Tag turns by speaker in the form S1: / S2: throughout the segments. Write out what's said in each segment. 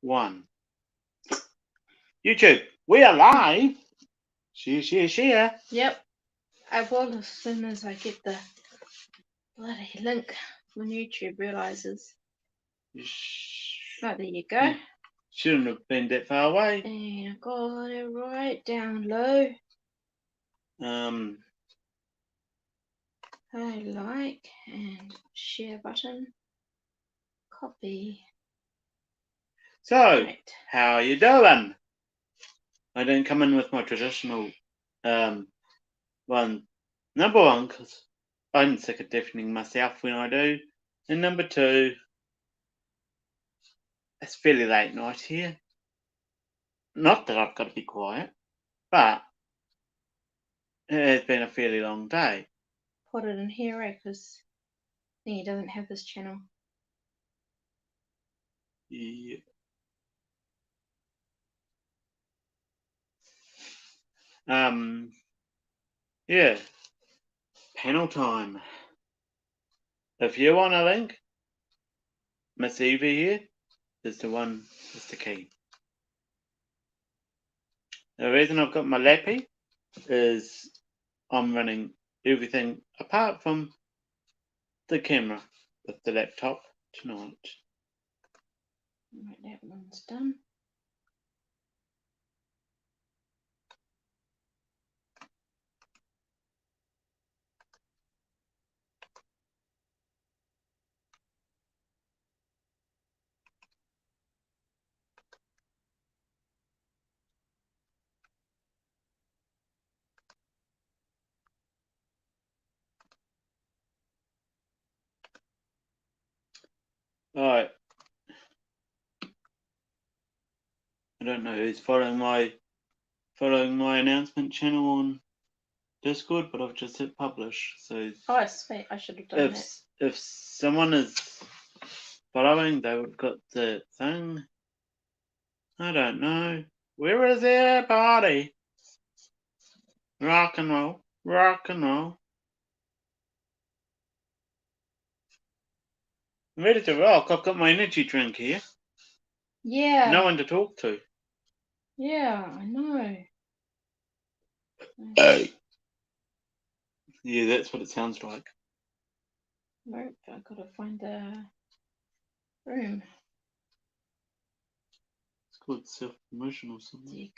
S1: 1. YouTube, we are live. Share.
S2: Yep, I will as soon as I get the bloody link when YouTube realizes. Oh, there you go.
S1: Shouldn't have been that far away.
S2: And I got it right down low. I like and share button. Copy.
S1: So,
S2: right.
S1: How are you doing? I didn't come in with my traditional one. Number 1, because I'm sick of deafening myself when I do. And number 2, it's fairly late night here. Not that I've got to be quiet, but it has been a fairly long day.
S2: Put it in here, right? Because he doesn't have this channel.
S1: Yeah. Yeah. Panel time. If you want a link, Miss Evee here is the key. The reason I've got my lappy is I'm running everything apart from the camera with the laptop tonight.
S2: Right, that one's done.
S1: Alright. I don't know who's following my announcement channel on Discord, but I've just hit publish. So
S2: oh, sweet! I should have done that.
S1: If someone is following, they would have got the thing. I don't know. Where is everybody? Rock and roll, rock and roll. I'm ready to rock. I've got my energy drink here.
S2: Yeah.
S1: No one to talk to.
S2: Yeah, I know.
S1: Hey. Yeah, that's what it sounds like.
S2: Nope, I gotta find the room.
S1: It's called self-promotion or something.
S2: There you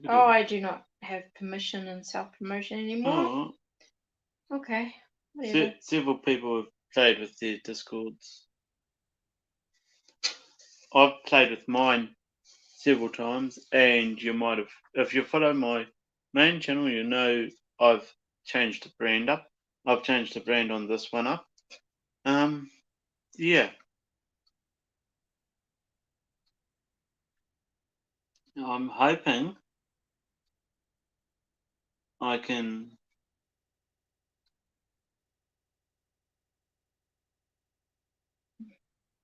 S2: go. Oh, I do not have permission and self-promotion anymore. Oh. Okay, whatever.
S1: Several people have played with their Discords. I've played with mine several times, and you might have, if you follow my main channel, you know I've changed the brand up. I've changed the brand on this one up. Yeah. I'm hoping I can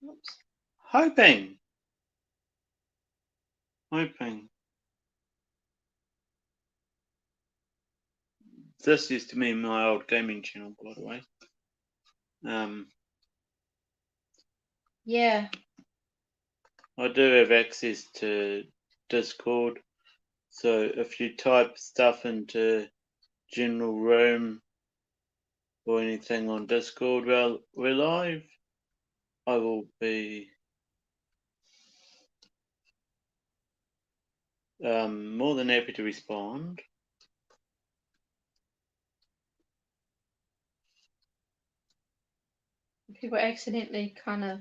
S2: Oops.
S1: Hoping. This used to be my old gaming channel, by the way.
S2: Yeah.
S1: I do have access to Discord, so if you type stuff into general room or anything on Discord while we're live, I will be more than happy to respond.
S2: People accidentally kind of,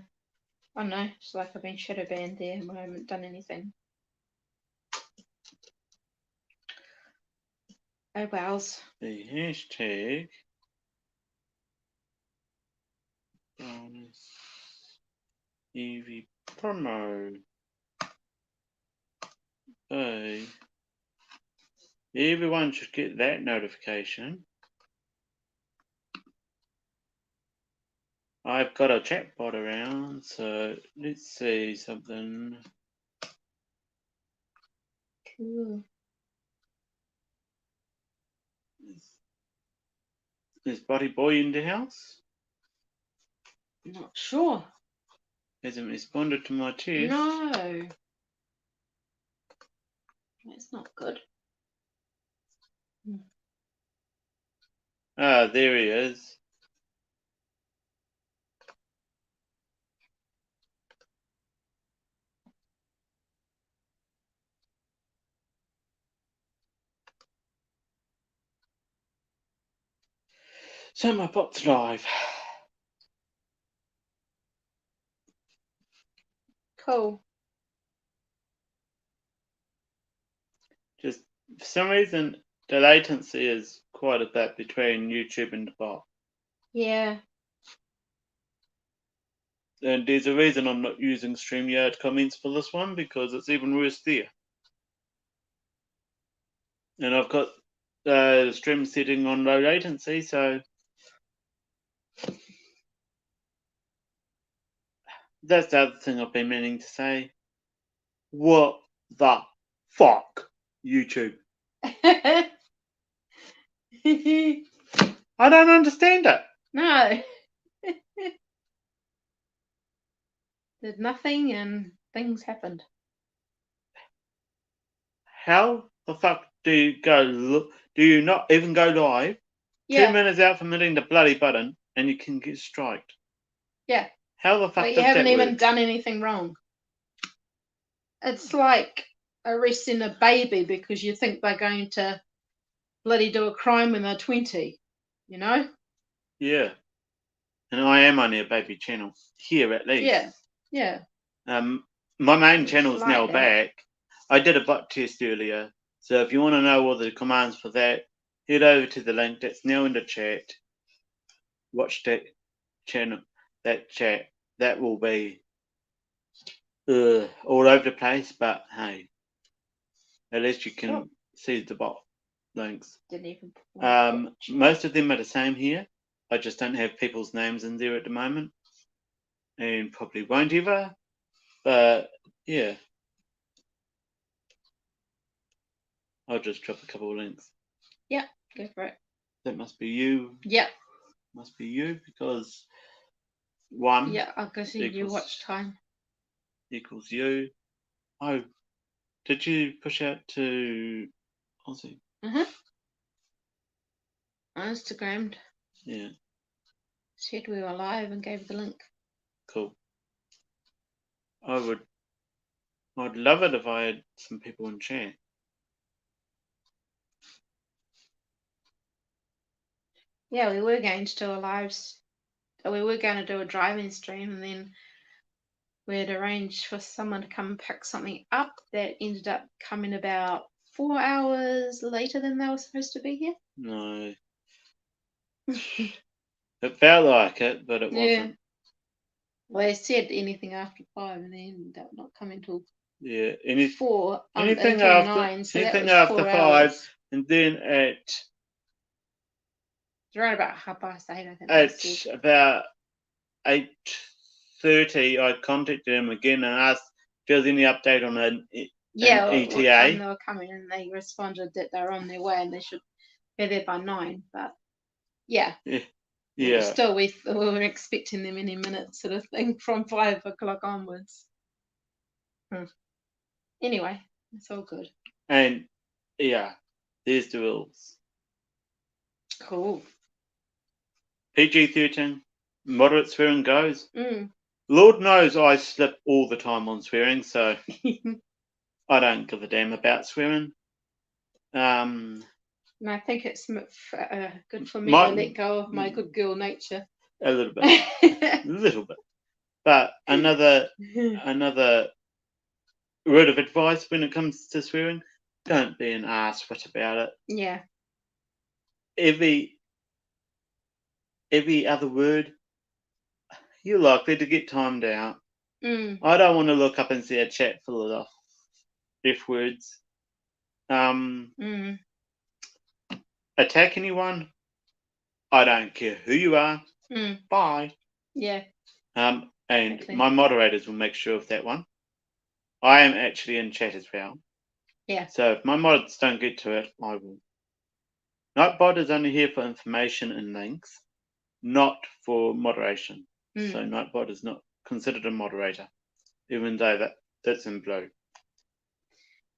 S2: I don't know, it's like I've been shadow banned there when I haven't done anything. Oh, wows.
S1: The hashtag bonus Evee promo. Hey, everyone should get that notification. I've got a chat bot around, so let's see something.
S2: Cool.
S1: Is Buddy Boy in the house?
S2: Not sure.
S1: Hasn't responded to my text.
S2: No. That's not good.
S1: Ah, there he is. So my bot's live.
S2: Cool.
S1: Just for some reason, the latency is quite a bit between YouTube and the bot.
S2: Yeah.
S1: And there's a reason I'm not using StreamYard comments for this one, because it's even worse there. And I've got the stream setting on low latency, so that's the other thing I've been meaning to say. What the fuck, YouTube? I don't understand it.
S2: No. Did nothing and things happened.
S1: How the fuck do you go? Do you not even go live?
S2: Yeah.
S1: 2 minutes out from hitting the bloody button, and you can get striked.
S2: Yeah.
S1: How the fuck
S2: Like,
S1: does
S2: you haven't
S1: that
S2: even
S1: work?
S2: done anything wrong. It's like arresting a baby because you think they're going to bloody do a crime when they're 20, you know?
S1: Yeah. And I am only a baby channel here, at least.
S2: Yeah. Yeah.
S1: My main
S2: It's
S1: channel's
S2: like
S1: now
S2: that.
S1: back. I did a bot test earlier, so if you want to know all the commands for that, head over to the link that's now in the chat. Watch that channel, that chat. That will be all over the place, but hey, at least you can see the bot links.
S2: Didn't even.
S1: Most of them are the same here. I just don't have people's names in there at the moment, and probably won't ever. But yeah, I'll just drop a couple of links.
S2: Yeah, go for it.
S1: That must be you.
S2: Yeah.
S1: Must be you, because 1
S2: Yeah, I'll go see your watch time.
S1: equals you. Oh, did you push out to Aussie?
S2: I Instagrammed.
S1: Yeah.
S2: Said we were live and gave the link.
S1: Cool. I'd love it if I had some people in chat.
S2: Yeah, we were going to do a live. We were going to do a driving stream, and then we had arranged for someone to come pick something up that ended up coming about 4 hours later than they were supposed to be here.
S1: No. It felt like it, but it wasn't.
S2: Well, they said anything after 5, and they ended up not coming till
S1: 4.
S2: Anything after 9, so
S1: anything
S2: that was
S1: after
S2: 4
S1: 5,
S2: hours.
S1: and then at
S2: Around about 8:30, I think.
S1: At about 8:30, I contacted him again and asked if there was any update on an ETA.
S2: What time they were coming, and they responded that they're on their way and they should be there by 9. But yeah. Still, we were expecting them any minute, sort of thing, from 5 o'clock onwards. Anyway, it's all good.
S1: And yeah, there's the rules.
S2: Cool.
S1: PG-13, moderate swearing goes. Lord knows I slip all the time on swearing, so I don't give a damn about swearing.
S2: And I think it's good for me to let go of my good girl nature.
S1: A little bit. A little bit. But another word of advice when it comes to swearing, don't be an arsewit about it.
S2: Yeah.
S1: Every other word, you're likely to get timed out. I don't want to look up and see a chat full of F words. Attack anyone, I don't care who you are. Bye.
S2: Yeah.
S1: And my moderators will make sure of that one. I am actually in chat as well.
S2: Yeah.
S1: So if my mods don't get to it, I will. Nightbot is only here for information and links, not for moderation. So Nightbot is not considered a moderator, even though that's in blue.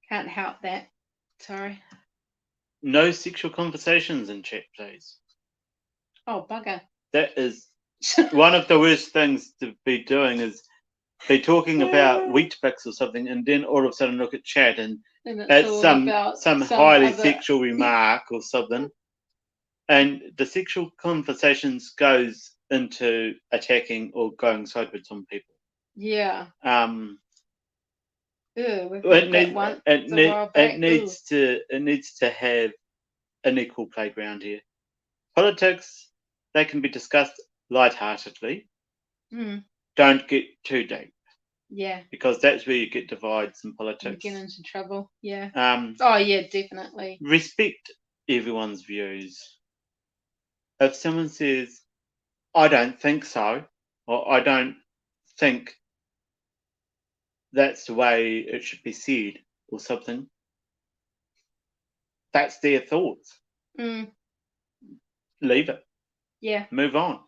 S2: Can't help that. Sorry.
S1: No sexual conversations in chat, please.
S2: Oh, bugger.
S1: That is one of the worst things to be doing is be talking about Weet-Bix or something, and then all of a sudden look at chat and it's some highly sexual remark or something, and the sexual conversations goes into attacking or going sideways on people.
S2: Yeah. We've
S1: It,
S2: that once
S1: it needs to have an equal playground here. Politics, they can be discussed lightheartedly. Don't get too deep.
S2: Yeah.
S1: Because that's where you get divides in politics.
S2: You get into trouble. Yeah.
S1: Oh
S2: yeah, definitely.
S1: Respect everyone's views. If someone says, "I don't think so," or "I don't think that's the way it should be said," or something, that's their thoughts. Leave it.
S2: Yeah.
S1: Move on.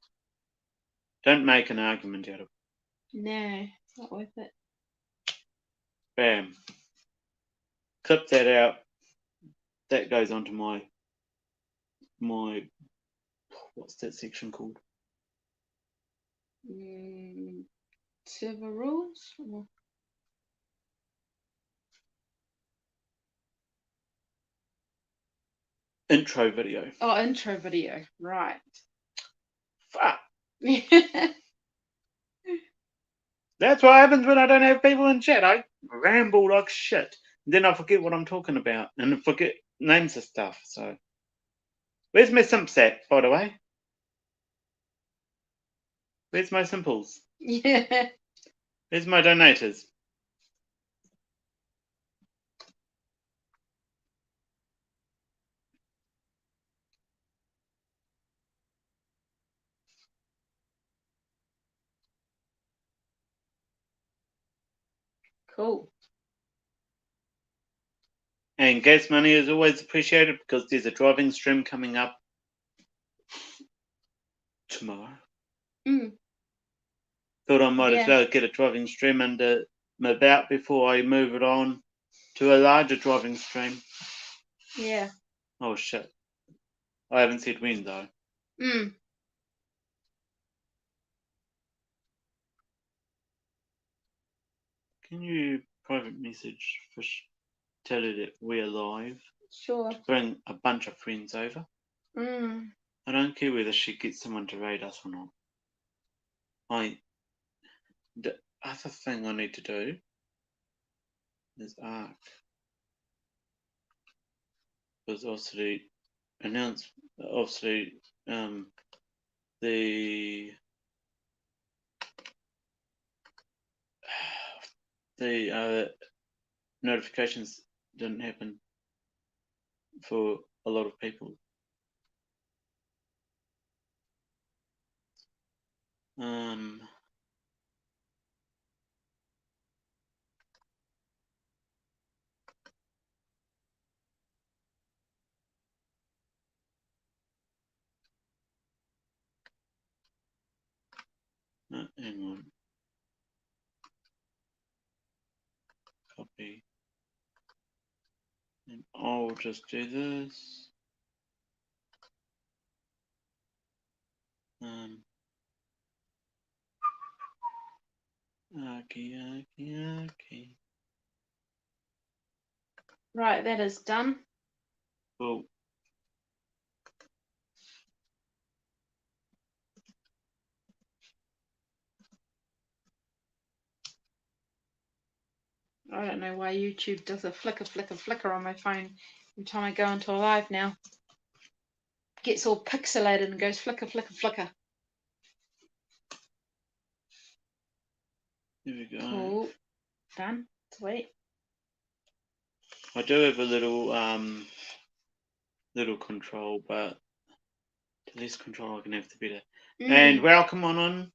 S1: Don't make an argument out of it.
S2: No, it's not worth it.
S1: Bam. Clip that out. That goes onto my what's that section called?
S2: Server rules?
S1: Intro video.
S2: Oh, intro video. Right.
S1: Fuck. That's what happens when I don't have people in chat. I ramble like shit. Then I forget what I'm talking about and I forget names of stuff. So, where's my simps at, by the way? Where's my simples?
S2: Yeah.
S1: Where's my donators?
S2: Cool.
S1: And gas money is always appreciated because there's a driving stream coming up tomorrow. Thought I might as well get a driving stream under my belt before I move it on to a larger driving stream.
S2: Yeah.
S1: Oh shit. I haven't said when though. Can you private message tell her that we're live?
S2: Sure.
S1: Bring a bunch of friends over. I don't care whether she gets someone to raid us or not. The other thing I need to do is ARC. Because obviously the notifications didn't happen for a lot of people. Hang on. Copy. And I'll just do this. Okay.
S2: Right, that is done.
S1: Cool.
S2: I don't know why YouTube does a flicker on my phone every time I go into a live now. It gets all pixelated and goes flicker.
S1: There we go.
S2: Cool. Done. Sweet.
S1: I do have a little control, but the less control I can have, the better. And welcome on.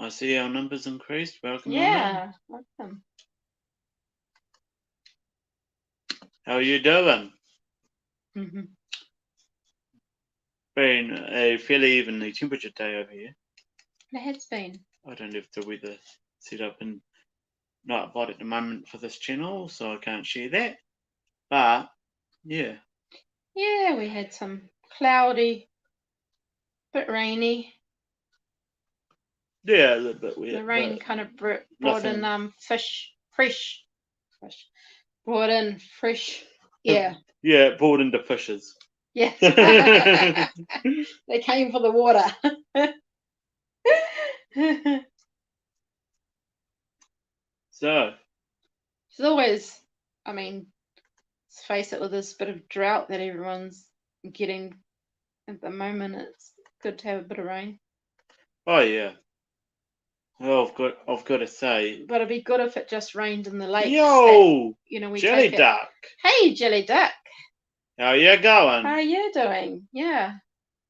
S1: I see our numbers increased. Welcome on.
S2: Yeah, welcome.
S1: How are you doing? Been a fairly evenly temperature day over here.
S2: It has been.
S1: I don't have the weather set up in Nightbot at the moment for this channel, so I can't share that. But yeah.
S2: Yeah, we had some cloudy, bit rainy.
S1: Yeah, a little bit wet.
S2: The rain kind of brought
S1: nothing.
S2: in fresh, brought in fresh. Yeah.
S1: Yeah, it brought into fishes.
S2: Yeah. They came for the water.
S1: So
S2: It's always, I mean, let's face it, with this bit of drought that everyone's getting at the moment, it's good to have a bit of rain.
S1: oh yeah. Well, I've got to say.
S2: But it'd be good if it just rained in the lakes.
S1: Yo,
S2: that, we
S1: Jelly
S2: take it.
S1: Duck.
S2: Hey, Jelly Duck.
S1: How you going?
S2: How are you doing? Yeah.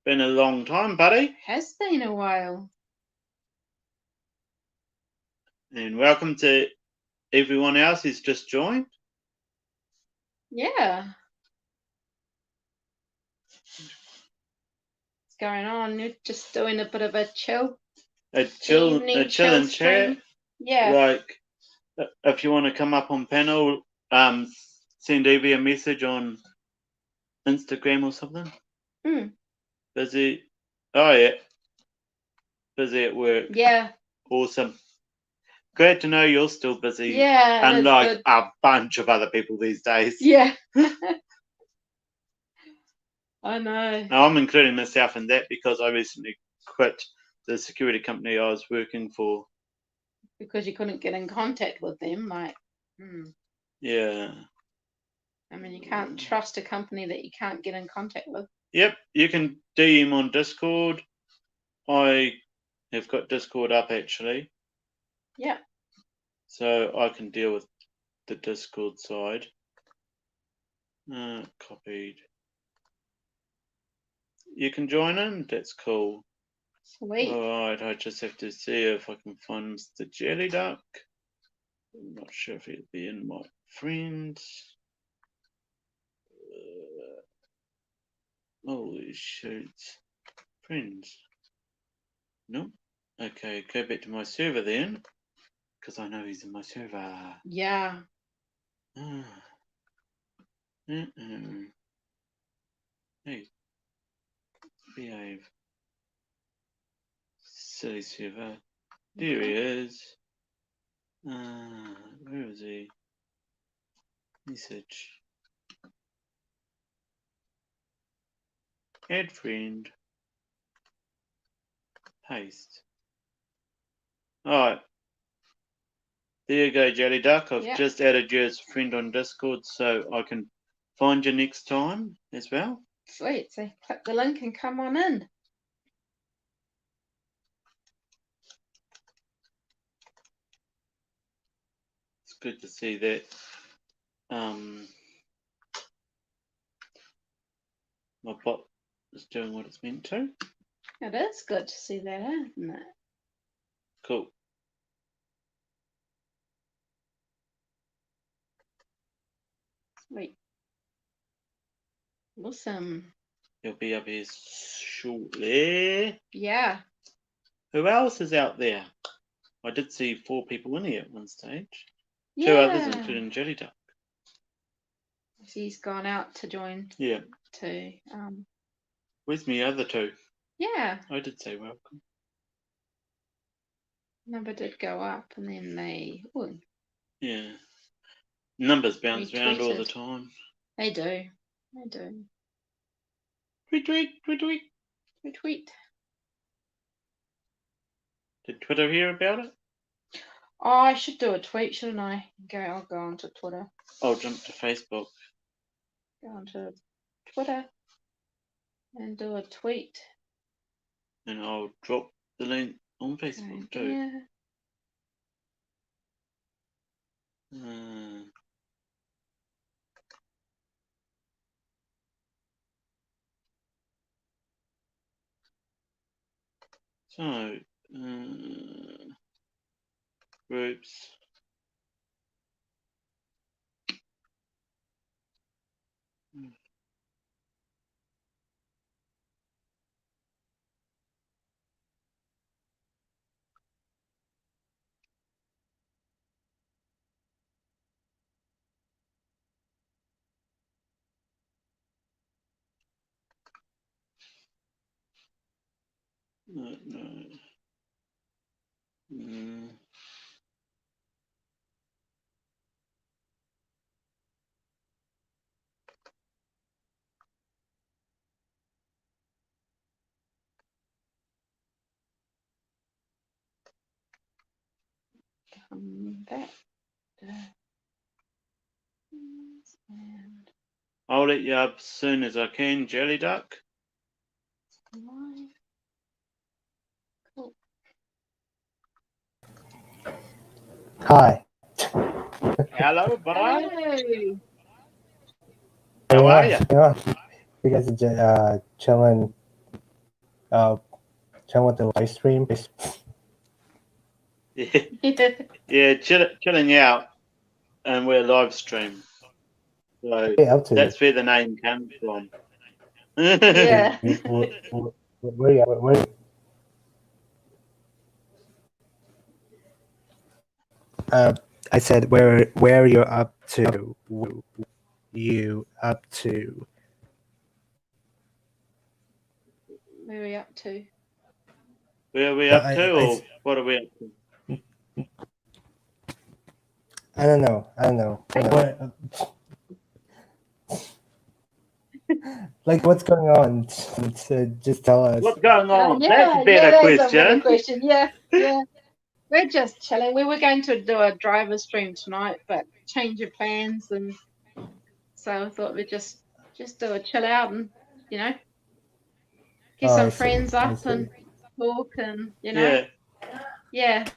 S1: Been a long time, buddy.
S2: Has been a while.
S1: And welcome to everyone else who's just joined.
S2: Yeah. What's going on? You're just doing a bit of a chill.
S1: A chill and chat.
S2: Yeah.
S1: Like, if you want to come up on panel, send Evie a message on Instagram or something. Busy. Oh yeah. Busy at work.
S2: Yeah.
S1: Awesome. Glad to know you're still busy.
S2: Yeah.
S1: Unlike a bunch of other people these days.
S2: Yeah. I know.
S1: Now, I'm including myself in that because I recently quit the security company I was working for.
S2: Because you couldn't get in contact with them, like.
S1: Yeah.
S2: I mean, you can't trust a company that you can't get in contact with.
S1: Yep, you can DM on Discord. I have got Discord up actually.
S2: Yeah.
S1: So I can deal with the Discord side. Copied. You can join in? That's cool.
S2: Sweet.
S1: Alright, I just have to see if I can find the Jelly Duck. I'm not sure if he'll be in my friends. Holy shoot. Friends. Nope. Okay, go back to my server then. Because I know he's in my server.
S2: Yeah.
S1: Hey. Behave. Silly server. There he is. Where is he? Message. Add friend. Paste. Alright. There you go, Jelly Duck. I've just added you as a friend on Discord so I can find you next time as well.
S2: Sweet. So click the link and come on in.
S1: It's good to see that my bot is doing what it's meant to.
S2: It is good to see that, isn't it?
S1: Cool.
S2: Sweet. Awesome.
S1: He'll be up here shortly.
S2: Yeah.
S1: Who else is out there? I did see 4 people in here at one stage.
S2: Yeah.
S1: 2 others, including Jelly Duck.
S2: He's gone out to join.
S1: Yeah.
S2: To
S1: Where's my other 2?
S2: Yeah.
S1: I did say welcome.
S2: Number did go up and then they. Ooh.
S1: Yeah. Numbers bounce around all the time.
S2: They do. They do.
S1: Tweet, tweet, tweet, tweet.
S2: Tweet, tweet.
S1: Did Twitter hear about it?
S2: Oh, I should do a tweet, shouldn't I? I'll go onto Twitter.
S1: I'll jump to Facebook.
S2: Go onto Twitter and do a tweet.
S1: And I'll drop the link on Facebook too.
S2: Yeah.
S1: So, groups. No.
S2: Back. And
S1: I'll let you up as soon as I can, Jelly Duck.
S2: live. Cool.
S3: Hi.
S1: Hello, Bryce.
S2: Hello.
S1: How are you?
S3: Yeah. You guys are chilling, chilling with the live stream.
S1: Yeah, chilling out, and we're live stream. So
S3: What are you up to?
S1: that's where the name comes from.
S2: Yeah.
S3: Where you? I said where you're up to. You up to?
S2: Where are we up to?
S1: Where are we
S3: No,
S1: up to, or what are we up to?
S3: I don't know. Like, what's going on? Just tell us.
S1: What's going on?
S2: Yeah,
S1: That's a better
S2: that is a better
S1: question.
S2: question. Yeah. We're just chilling. We were going to do a driver stream tonight, but change of plans, and so I thought we'd just do a chill out and get
S3: Oh,
S2: some
S3: I see.
S2: friends
S3: I
S2: up
S3: see.
S2: and talk and
S1: Yeah,
S2: yeah,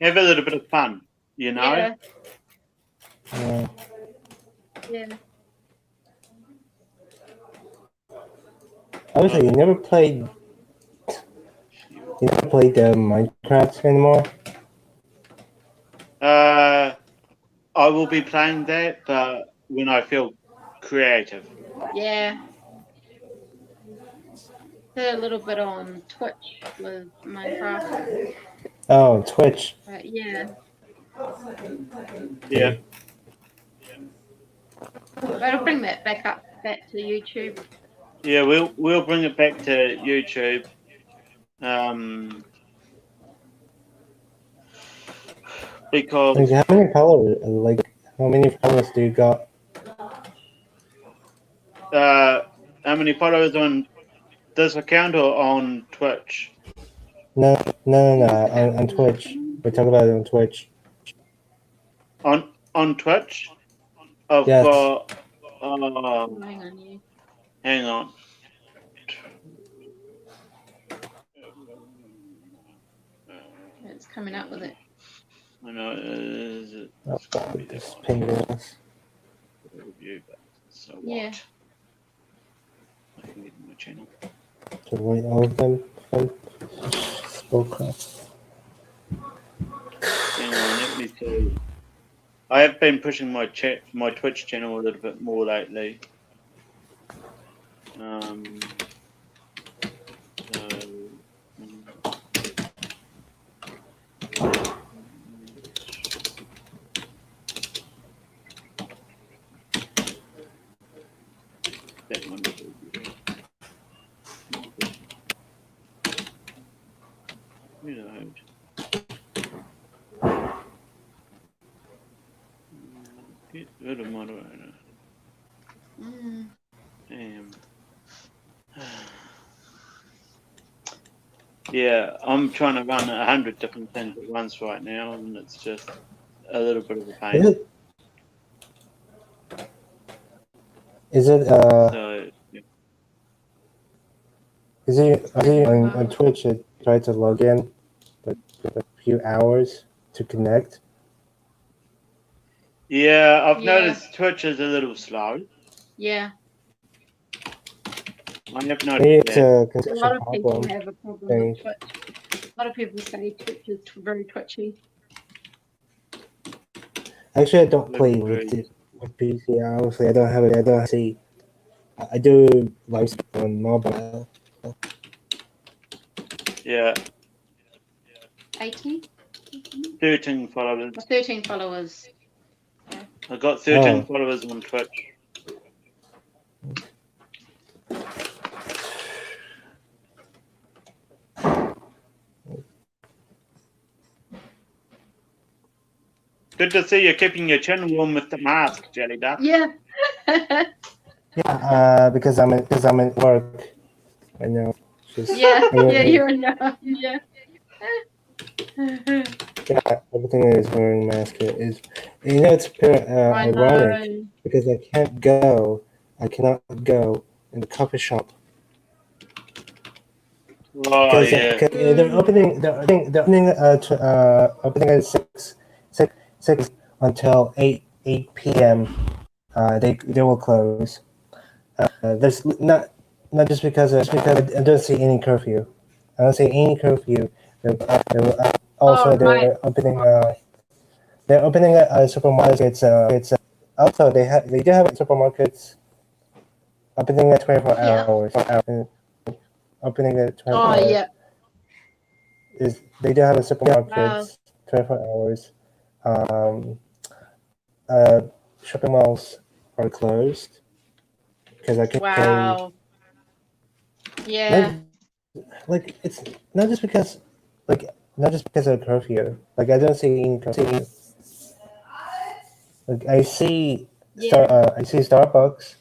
S1: have a little bit of fun, you know.
S3: Yeah.
S2: yeah.
S3: Obviously, you never played Minecraft anymore.
S1: I will be playing that, but when I feel creative.
S2: Yeah, did a little bit on Twitch with Minecraft,
S3: Oh, Twitch.
S2: but yeah,
S1: Yeah,
S2: but I'll bring that back to YouTube.
S1: yeah, we'll bring it back to YouTube. Because
S3: Like, how many followers? Like, how many followers do you got?
S1: how many followers on this account or on Twitch?
S3: No. On Twitch. We're talking about it on Twitch.
S1: On Twitch, I've
S3: Yes.
S1: got.
S2: Oh, hang on, you.
S1: Hang on.
S2: It's coming up with it.
S1: I know
S3: Oh, God, this penguins.
S1: review, but so what?
S2: Yeah.
S1: I can get in my channel.
S3: To write all of them. Spoke.
S1: Hang on, let me see. I have been pushing my Twitch channel a little bit more lately. That one. Reload. Get rid of moderator. Damn. Yeah, I'm trying to run 100 different things at once right now, and it's just a little bit of a pain.
S3: Is it
S1: So, yeah.
S3: Is he on Twitch? It tried to log in, but took a few hours to connect.
S1: Yeah, I've noticed Twitch is a little slow.
S2: Yeah.
S1: I have
S3: Maybe
S1: noticed
S3: it's
S1: that.
S2: A lot of people
S3: problem.
S2: have a problem with Twitch. A lot of people say Twitch is very twitchy.
S3: Actually, I don't play with PC. Honestly, I don't see. I do live stream on mobile.
S1: Yeah.
S2: 18?
S1: 13 followers.
S2: 13 followers. Yeah.
S1: I got 13 followers on Twitch. Good to see you keeping your chin warm with the mask, Jelly Duck.
S2: Yeah.
S3: Yeah, because I'm at work. I know. Just,
S2: yeah.
S3: yeah,
S2: You're in the yeah.
S3: yeah, everything is wearing mask. Is it's
S2: I
S3: ironic
S2: know.
S3: because I cannot go in the coffee shop
S1: Oh,
S3: because
S1: yeah.
S3: they're opening at 6 until 8 p.m. They will close. There's not just because I don't see any curfew. I don't see any curfew.
S2: Oh,
S3: Also,
S2: right.
S3: they're opening supermarkets. Also they do have supermarkets opening at 24
S2: Yeah.
S3: hours. Opening at 24
S2: Oh,
S3: hours.
S2: yeah.
S3: They do have a
S2: Wow.
S3: supermarkets 24 hours. Um, uh, Shopping malls are closed because I can
S2: Wow. Yeah.
S3: like it's not just because not just because of curfew. Like I don't see any curfew. Like
S2: Yeah.
S3: I see Starbucks,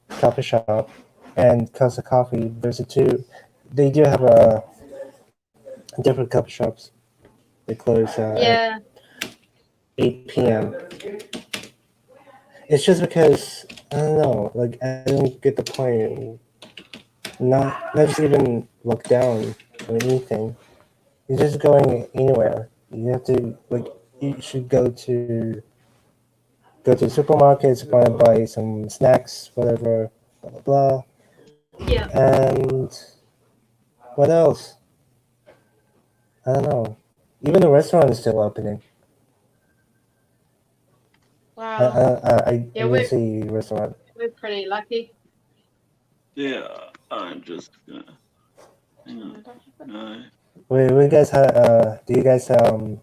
S3: coffee shop, and Costa Coffee. There's a two. They do have different coffee shops. They close at
S2: Yeah.
S3: 8 p.m. It's just because I don't know. Like I don't get the point. Not just even look down or anything. You're just going anywhere. You have to like. You should go to supermarkets, buy some snacks, whatever, blah blah blah.
S2: Yeah.
S3: And what else? I don't know. Even the restaurant is still opening.
S2: Wow.
S3: I
S2: Yeah,
S3: didn't see restaurant.
S2: we're pretty lucky.
S1: Yeah, I'm just gonna. Hang on. No.
S3: We guys do you guys are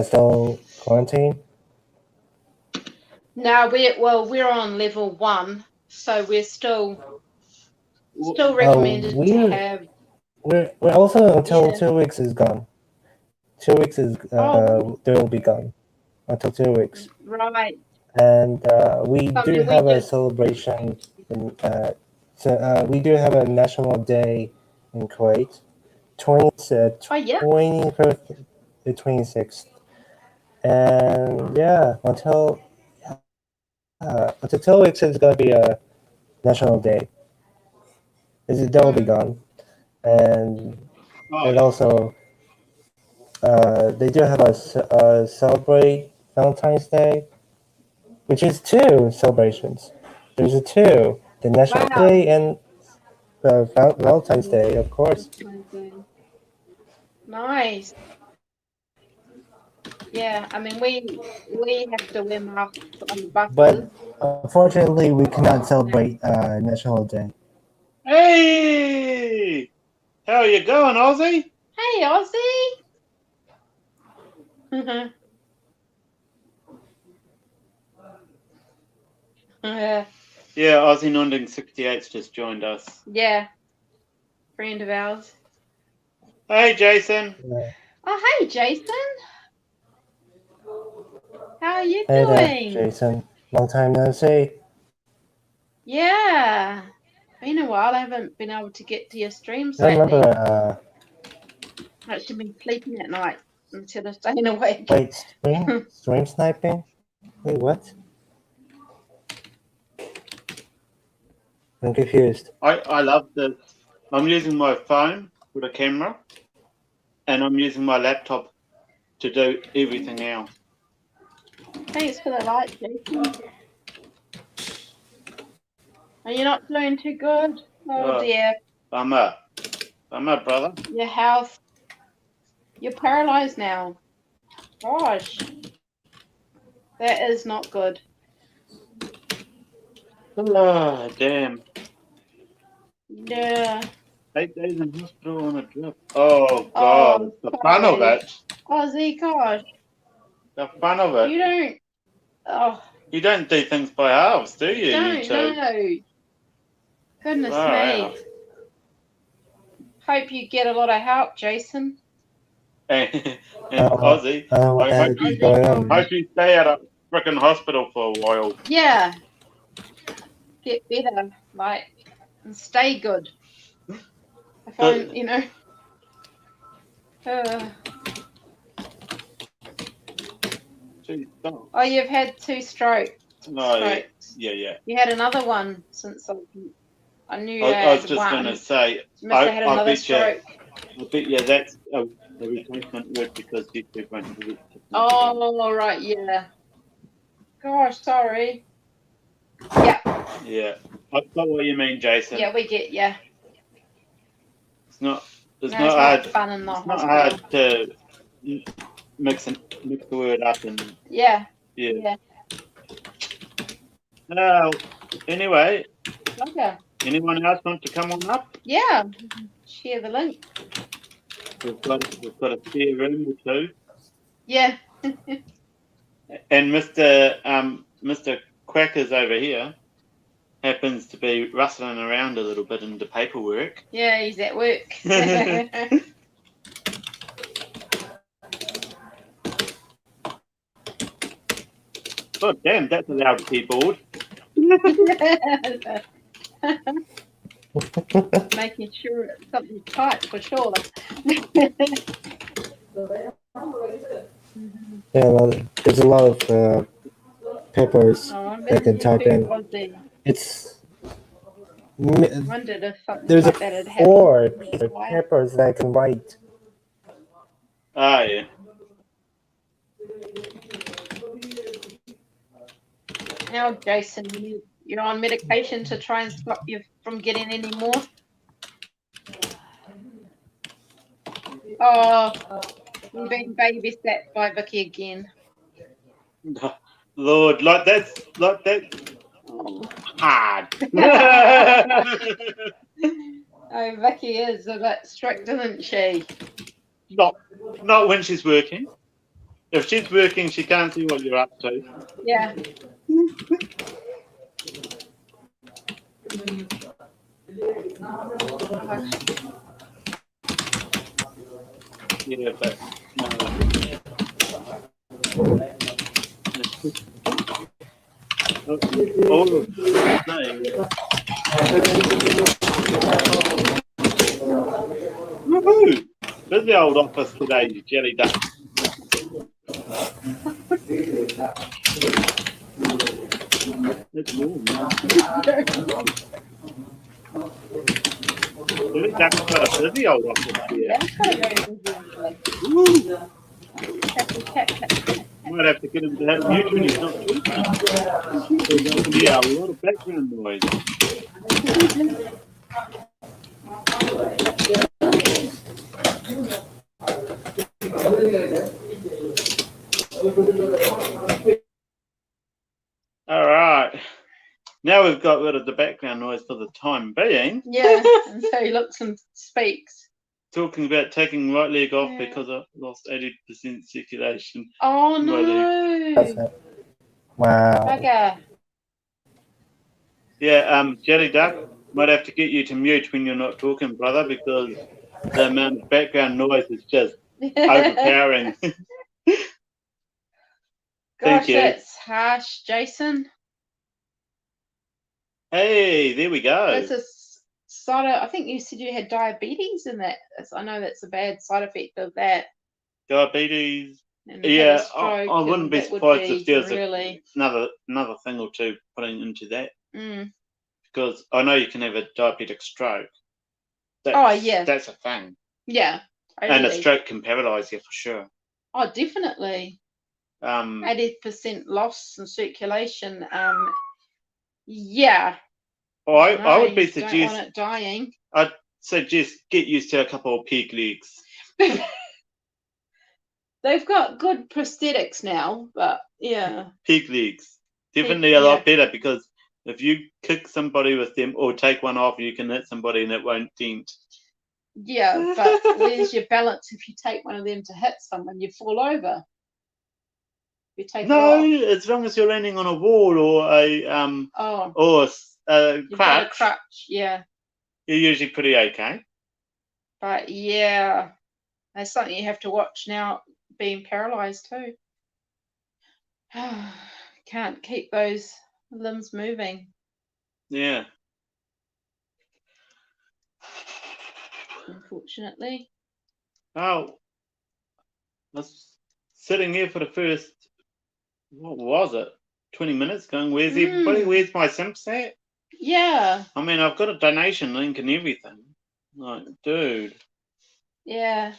S3: still quarantine?
S2: No, we're on level 1, so we're still
S1: Well,
S2: recommended to
S3: We're
S2: have.
S3: also until
S2: Yeah.
S3: 2 weeks is gone. 2 weeks is
S2: Oh,
S3: they will be gone until 2 weeks.
S2: right.
S3: And we
S2: I
S3: do
S2: mean, we
S3: have a
S2: just.
S3: celebration. We do have a national day in Kuwait, 20,
S2: Oh, yeah.
S3: 21st, the 26th, and yeah, until 2 weeks is gonna be a national day. That will be
S2: Mm.
S3: gone, and
S1: oh,
S3: and also they do have a celebrate Valentine's Day, which is two celebrations. There's a two, the National
S2: Wow.
S3: Day and Valentine's Day, of course.
S2: Nice. Yeah, I mean, we have to wear masks on the buses.
S3: But unfortunately, we cannot celebrate National Day.
S1: hey! How are you going, Aussie?
S2: Hey, Aussie.
S1: Yeah, Aussie Nonding 68's just joined us.
S2: Yeah, friend of ours.
S1: Hey, Jason.
S2: Oh, hey, Jason. How are you
S3: Hey there,
S2: doing?
S3: Jason. Long time no see.
S2: Yeah, been a while. I haven't been able to get to your streams
S3: I
S2: lately.
S3: remember.
S2: I've actually been sleeping at night instead of staying awake.
S3: Wait, stream sniping? Wait, what? I'm confused.
S1: I love this. I'm using my phone with a camera, and I'm using my laptop to do everything else.
S2: Thanks for the light, Jason. Are you not doing too good? Oh dear.
S1: Bummer, brother.
S2: Your health. You're paralyzed now. Gosh. That is not good.
S1: Oh, damn.
S2: Yeah.
S1: 8 days in hospital on a drip. Oh, God.
S2: Oh,
S1: The fun of
S2: sorry.
S1: it.
S2: Ozzy, gosh.
S1: The fun of it.
S2: You don't. Oh,
S1: You don't do things by halves, do you?
S2: don't
S1: You two.
S2: know. Goodness
S1: Far
S2: me.
S1: out.
S2: Hope you get a lot of help, Jason.
S1: and
S3: Uh,
S1: Aussie.
S3: what
S1: I
S3: the heck is going on?
S1: hope you stay at a freaking hospital for a while.
S2: Yeah. Get better, like, and stay good. If I'm, you know.
S1: Geez, stop.
S2: Oh, you've had 2 strokes.
S1: No, yeah.
S2: You had another one since I knew you
S1: I
S2: had
S1: was just
S2: one.
S1: going to say,
S2: You must have had another stroke.
S1: I bet you that's a replacement word because you two won't have it.
S2: Oh, right, yeah. Gosh, sorry. Yeah.
S1: Yeah, I got what you mean, Jason.
S2: Yeah, we get you.
S1: It's not
S2: hard. Fun in the
S1: it's
S2: hospital.
S1: not hard to mix the word up and
S2: yeah.
S1: Now, anyway,
S2: Okay.
S1: anyone else want to come on up?
S2: Yeah. Share the link.
S1: We've got a spare room or two.
S2: Yeah.
S1: And Mr. Quackers over here happens to be rustling around a little bit in the paperwork.
S2: Yeah, he's at work.
S1: God damn, that's a loud keyboard.
S2: Making sure it's something tight for sure.
S3: Yeah, well, there's a lot of papers that can type in. It's
S2: wondered if something
S3: there's
S2: like that had happened.
S3: 4 papers that I can write.
S1: Ah, yeah.
S2: Now, Jason, you're on medication to try and stop you from getting any more. Oh, you're being babysat by Vicky again.
S1: Lord, like that's hard.
S2: Oh, Vicky is a bit strict, isn't she?
S1: Not when she's working. If she's working, she can't see what you're up to.
S2: Yeah.
S1: Yeah, but no. All of woohoo! There's the old office today, you jelly duck. It's warm. Jelly duck's got a busy old office here.
S2: That's got a very busy one.
S1: Might have to get him to have mute when he's not talking. Yeah, a lot of background noise. All right. Now we've got rid of the background noise for the time being.
S2: Yeah, and so he looks and speaks.
S1: Talking about taking right leg off because I lost 80% circulation.
S2: Oh no!
S3: Wow.
S2: Bugger.
S1: Yeah, Jelly Duck, might have to get you to mute when you're not talking, brother, because the amount of background noise is just overpowering.
S2: Gosh, that's harsh, Jason.
S1: Hey, there we go.
S2: That's a side of, I think you said you had diabetes in that. I know that's a bad side effect of that.
S1: Diabetes.
S2: And
S1: yeah, I wouldn't be surprised if there's
S2: really
S1: another thing or two putting into that.
S2: Mm.
S1: Because I know you can have a diabetic stroke. That's a thing.
S2: Yeah. Totally.
S1: And a stroke can paralyse you for sure.
S2: Oh, definitely. 80% loss in circulation. Yeah.
S1: Oh, I would be
S2: don't want it dying.
S1: I'd suggest get used to a couple of pig legs.
S2: They've got good prosthetics now, but yeah.
S1: Pig legs. Definitely a lot better, because if you kick somebody with them or take one off, you can hit somebody and it won't dent.
S2: Yeah, but where's your balance if you take one of them to hit someone? You fall over. You take
S1: no,
S2: it off.
S1: as long as you're landing on a wall or a crutch.
S2: A crutch, yeah.
S1: You're usually pretty okay.
S2: But yeah, That's something you have to watch now, being paralysed too. Can't keep those limbs moving.
S1: Yeah.
S2: Unfortunately.
S1: Oh, I was sitting here for the first, what was it, 20 minutes going, where's everybody? Where's my simps at?
S2: Yeah.
S1: I mean, I've got a donation link and everything. Like, dude.
S2: Yeah.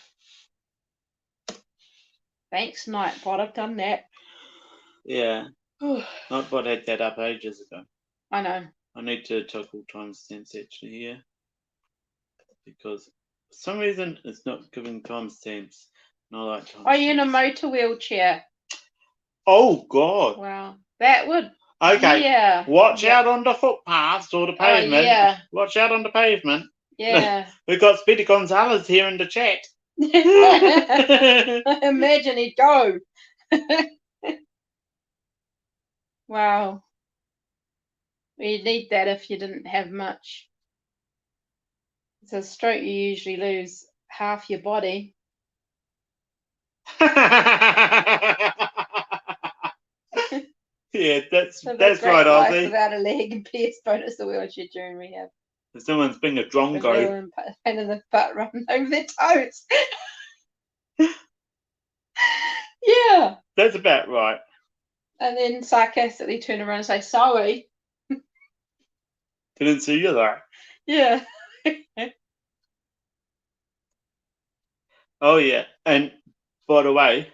S2: Thanks, Nightbot. I've done that.
S1: Yeah. Nightbot had that up ages ago.
S2: I know.
S1: I need to toggle timestamps actually here. Because for some reason it's not giving timestamps. And I like timestamps.
S2: Are you in a motor wheelchair?
S1: Oh, God.
S2: Wow. That would.
S1: Okay.
S2: Yeah.
S1: Watch out on the footpaths or the pavement.
S2: Yeah.
S1: Watch out on the pavement.
S2: Yeah.
S1: We've got Speedy Gonzalez here in the chat.
S2: Imagine he'd go. Wow. You'd need that if you didn't have much. It's a stroke, you usually lose half your body.
S1: Yeah, that's
S2: Live a
S1: right,
S2: great life
S1: Ozzy.
S2: without a leg and PS bonus the wheelchair during rehab.
S1: If someone's being a drongo.
S2: Pain in the butt running over their toes. Yeah.
S1: That's about right.
S2: And then sarcastically turn around and say, sorry.
S1: Didn't see you there.
S2: Yeah.
S1: Oh, yeah. And by the way,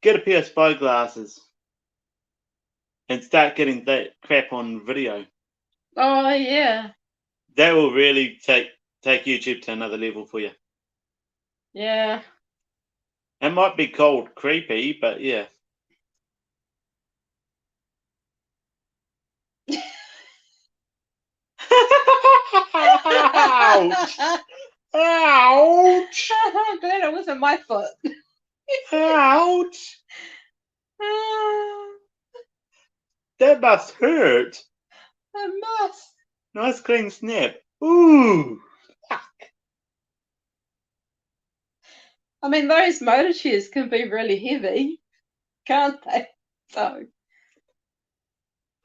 S1: get a pair of spy glasses and start getting that crap on video.
S2: Oh, yeah.
S1: That will really take YouTube to another level for you.
S2: Yeah.
S1: It might be called creepy, but yeah. Ouch! Ouch!
S2: I'm glad it wasn't my foot.
S1: Ouch! That must hurt.
S2: It must.
S1: Nice clean snap. Ooh! Fuck.
S2: I mean, those motor chairs can be really heavy, can't they? So,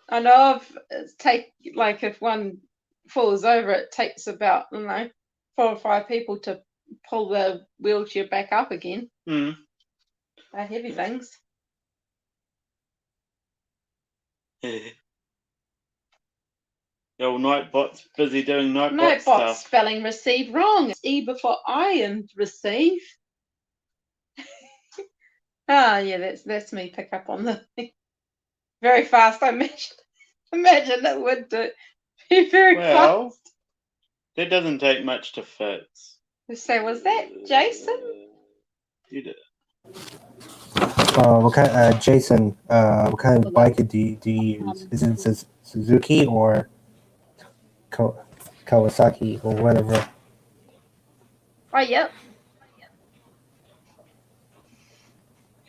S2: I know if one falls over, it takes about, 4 or 5 people to pull the wheelchair back up again.
S1: Mm.
S2: They're heavy things.
S1: The old Nightbot's busy doing Nightbot
S2: Nightbot
S1: stuff.
S2: spelling receive wrong. It's E before I and receive. Yeah, that's me pick up on the thing. Very fast. I imagine it would do. Be very fast.
S1: That doesn't take much to fix.
S2: So was that Jason?
S1: You did.
S3: What kind, Jason? What kind of bike do you use? Is it Suzuki or Kawasaki or whatever?
S2: Oh, yep.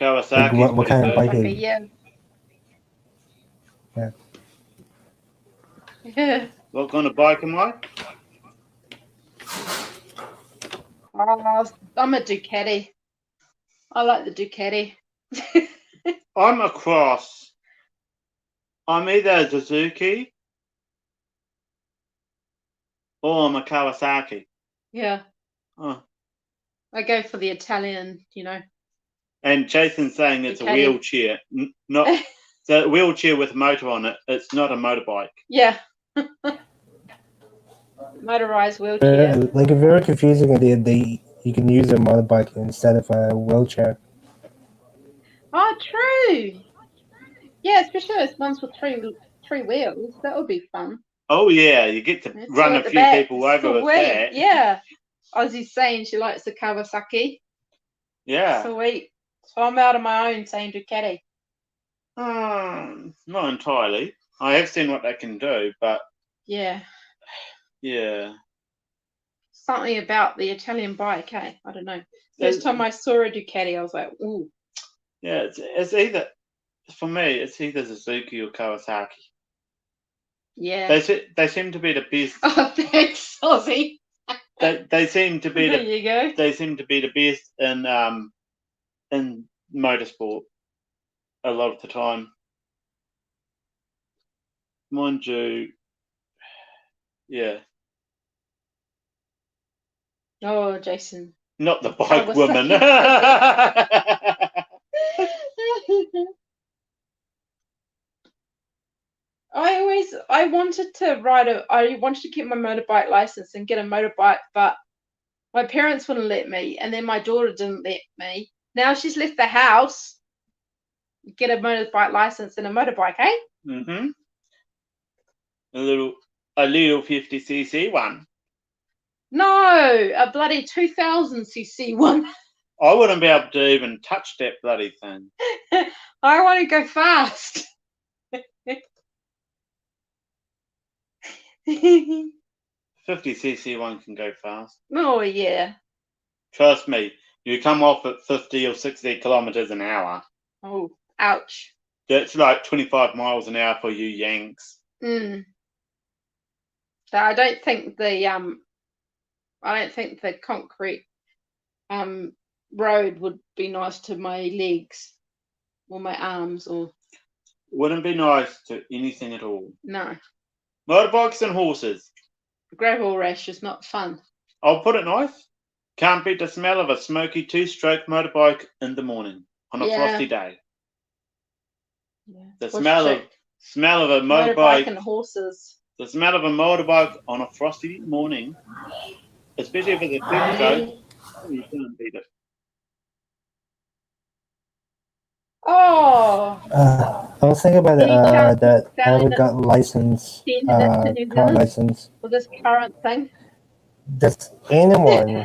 S1: Kawasaki.
S3: Like what kind of bike?
S2: Okay, yeah.
S3: Yeah.
S2: Yeah.
S1: What kind of bike am I?
S2: Oh, I'm a Ducati. I like the Ducati.
S1: I'm a cross. I'm either a Suzuki or I'm a Kawasaki.
S2: Yeah.
S1: Oh.
S2: I go for the Italian,
S1: And Jason's saying it's
S2: Ducati.
S1: a wheelchair, not it's a wheelchair with a motor on it. It's not a motorbike.
S2: Yeah. Motorized wheelchair.
S3: Like a very confusing idea. You can use a motorbike instead of a wheelchair.
S2: Oh, true. Yeah, especially those ones with three wheels. That would be fun.
S1: Oh yeah, you get to run a few people over with that.
S2: Yeah. Ozzy's saying she likes the Kawasaki.
S1: Yeah.
S2: Sweet. So I'm out on my own saying Ducati.
S1: Not entirely. I have seen what they can do, but
S2: yeah. Something about the Italian bike, eh? I don't know. First time I saw a Ducati, I was like, ooh.
S1: Yeah, it's either, for me, it's either Suzuki or Kawasaki.
S2: Yeah.
S1: They seem to be the best.
S2: Oh, thanks, Ozzy.
S1: They seem to be
S2: There you go.
S1: they seem to be the best in motorsport a lot of the time. Mind you, yeah.
S2: Oh, Jason.
S1: Not the
S2: I
S1: bike
S2: was
S1: woman.
S2: saying- I wanted to get my motorbike license and get a motorbike, but my parents wouldn't let me, and then my daughter didn't let me. Now she's left the house. Get a motorbike license and a motorbike, eh?
S1: Mm-hmm. A little 50cc one.
S2: No, a bloody 2000cc one.
S1: I wouldn't be able to even touch that bloody thing.
S2: I want to go fast.
S1: 50cc one can go fast.
S2: Oh yeah.
S1: Trust me, you come off at 50 or 60 kilometers an hour.
S2: Oh, ouch.
S1: That's like 25 miles an hour for you Yanks.
S2: So I don't think the concrete road would be nice to my legs or my arms or
S1: Wouldn't be nice to anything at all.
S2: no.
S1: Motorbikes and horses.
S2: Gravel rash is not fun.
S1: I'll put it nice. Can't beat the smell of a smoky two-stroke motorbike in the morning on a frosty day.
S2: Yeah.
S1: The smell of a
S2: motorbike and horses.
S1: The smell of a motorbike on a frosty morning, especially if it's a two-stroke, you can't beat it.
S2: Oh,
S3: I was thinking about
S2: any chance
S3: that I
S2: selling
S3: haven't
S2: it,
S3: got license,
S2: sending it to New
S3: car
S2: Zealand
S3: license.
S2: for this current thing?
S3: Does anyone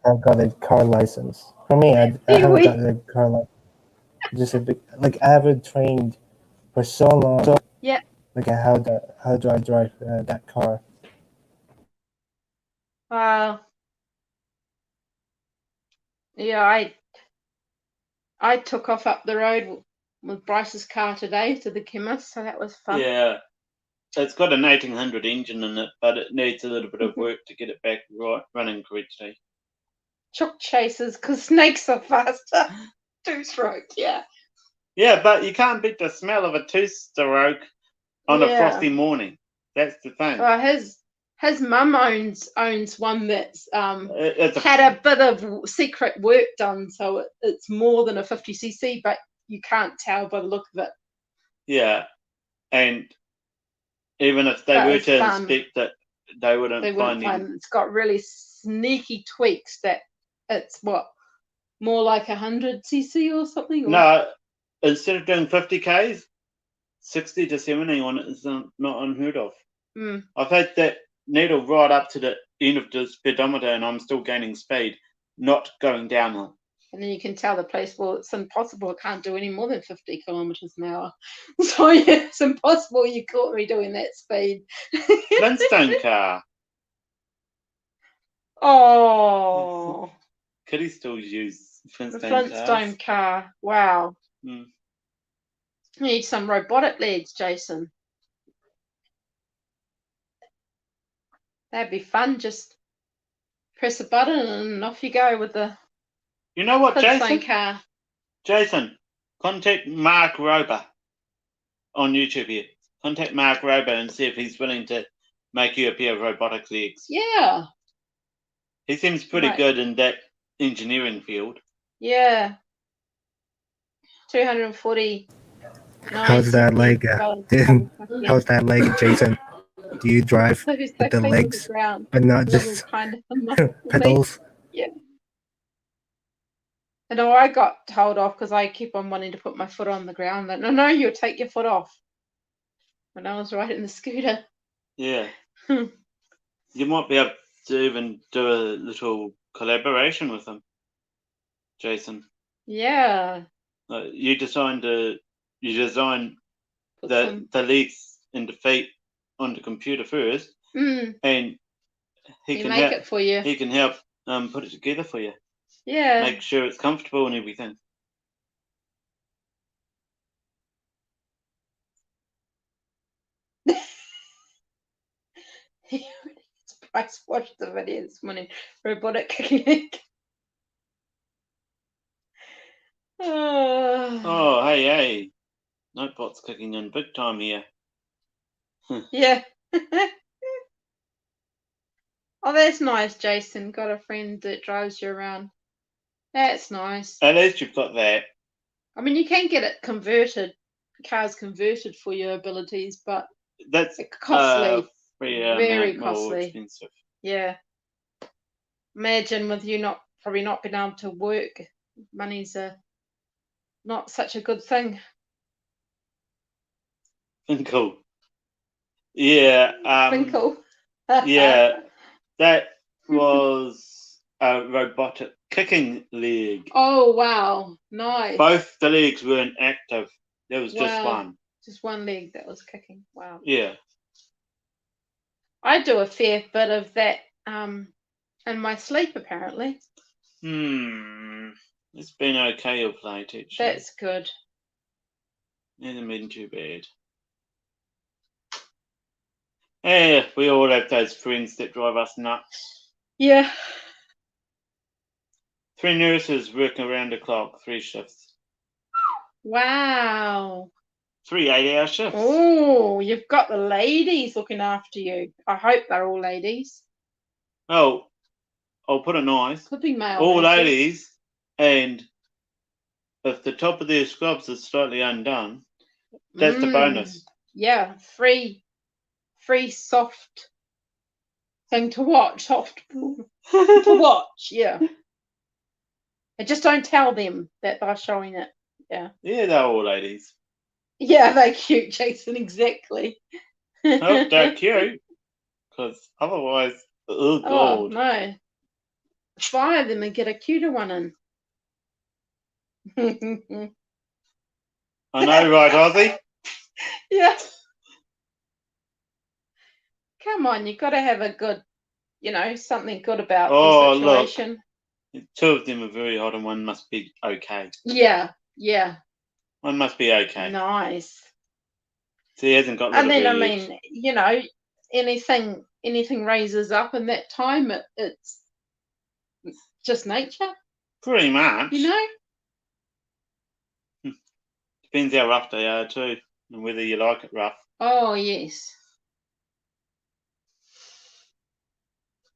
S3: have got a car license? For me, I haven't got a car license. Just a big, like I haven't trained for so long. So,
S2: Yeah.
S3: like how do I drive that car?
S2: Yeah, I took off up the road with Bryce's car today to the chemist, so that was fun.
S1: Yeah, it's got an 1800 engine in it, but it needs a little bit of work to get it back running correctly.
S2: Chook chasers, because snakes are faster. Two-stroke, yeah.
S1: Yeah, but you can't beat the smell of a two-stroke on a frosty morning. That's the thing.
S2: Well, his mum owns one that's
S1: It's
S2: had a bit of secret work done, so it's more than a 50cc, but you can't tell by the look of it.
S1: Yeah, and even if they were to inspect it, they wouldn't find it.
S2: It's got really sneaky tweaks that it's more like 100cc or something.
S1: No, instead of doing 50k's, 60 to 70 on it is not unheard of. I've had that needle right up to the end of the speedometer, and I'm still gaining speed, not going downhill.
S2: And then you can tell the place, well, it's impossible. It can't do any more than 50 kilometers an hour. So yeah, it's impossible you caught me doing that speed.
S1: Flintstone car.
S2: Oh.
S1: Could he still use Flintstone
S2: The Flintstone car. Wow. You need some robotic legs, Jason. That'd be fun. Just press a button and off you go with the
S1: You know what,
S2: Flintstone car.
S1: Jason, contact Mark Rober on YouTube here. Contact Mark Rober and see if he's willing to make you a pair of robotic legs.
S2: Yeah.
S1: He seems pretty good in that engineering field.
S2: Yeah. 240.
S3: How's that leg? How's that leg, Jason? Do you drive with the legs, but not just pedals?
S2: Yeah. And I got told off because I keep on wanting to put my foot on the ground. But no, you'll take your foot off. When I was riding the scooter.
S1: Yeah. You might be able to even do a little collaboration with him, Jason.
S2: Yeah.
S1: You design the legs and the feet on the computer first, and he can
S2: make it for you.
S1: He can help put it together for you.
S2: Yeah.
S1: Make sure it's comfortable and everything.
S2: Bryce watched the video this morning. Robotic kicking.
S1: Oh, hey. Notebot's kicking in big time here.
S2: Yeah. Oh, that's nice, Jason. Got a friend that drives you around. That's nice.
S1: At least you've got that.
S2: I mean, you can get it converted, cars converted for your abilities, but
S1: That's
S2: it's costly.
S1: very more
S2: costly.
S1: expensive.
S2: Yeah. Imagine with you probably not being able to work, money's not such a good thing.
S1: Cool. Yeah.
S2: Finkel.
S1: Yeah. That was a robotic kicking leg.
S2: Oh wow, nice.
S1: Both the legs weren't active. There was just
S2: Wow.
S1: one.
S2: Just one leg that was kicking. Wow.
S1: Yeah.
S2: I do a fair bit of that in my sleep apparently.
S1: It's been okay of late, actually.
S2: That's good.
S1: It hasn't been too bad. Yeah, we all have those friends that drive us nuts.
S2: Yeah.
S1: 3 nurses working around the clock, 3 shifts.
S2: Wow.
S1: 3 8-hour shifts.
S2: Oh, you've got the ladies looking after you. I hope they're all ladies.
S1: Oh, I'll put it nice.
S2: Could be male.
S1: All
S2: nurses.
S1: ladies, and if the top of their scrubs is slightly undone, that's the bonus.
S2: Yeah, free soft thing to watch. Soft to watch, yeah. And just don't tell them that they're showing it. Yeah.
S1: Yeah, they're all ladies.
S2: Yeah, they're cute, Jason, exactly.
S1: Oh, they're cute. Because otherwise, oh god.
S2: Oh, no. Fire them and get a cuter one in.
S1: I know, right, Ozzy?
S2: Yeah. Come on, you've got to have a good, something good about the situation.
S1: Look, 2 of them are very hot and one must be okay.
S2: Yeah.
S1: One must be okay.
S2: Nice.
S1: So he hasn't got
S2: And then,
S1: little
S2: I mean, anything raises up in that time, it's just nature.
S1: Pretty much. Depends how rough they are too, and whether you like it rough.
S2: Oh, yes.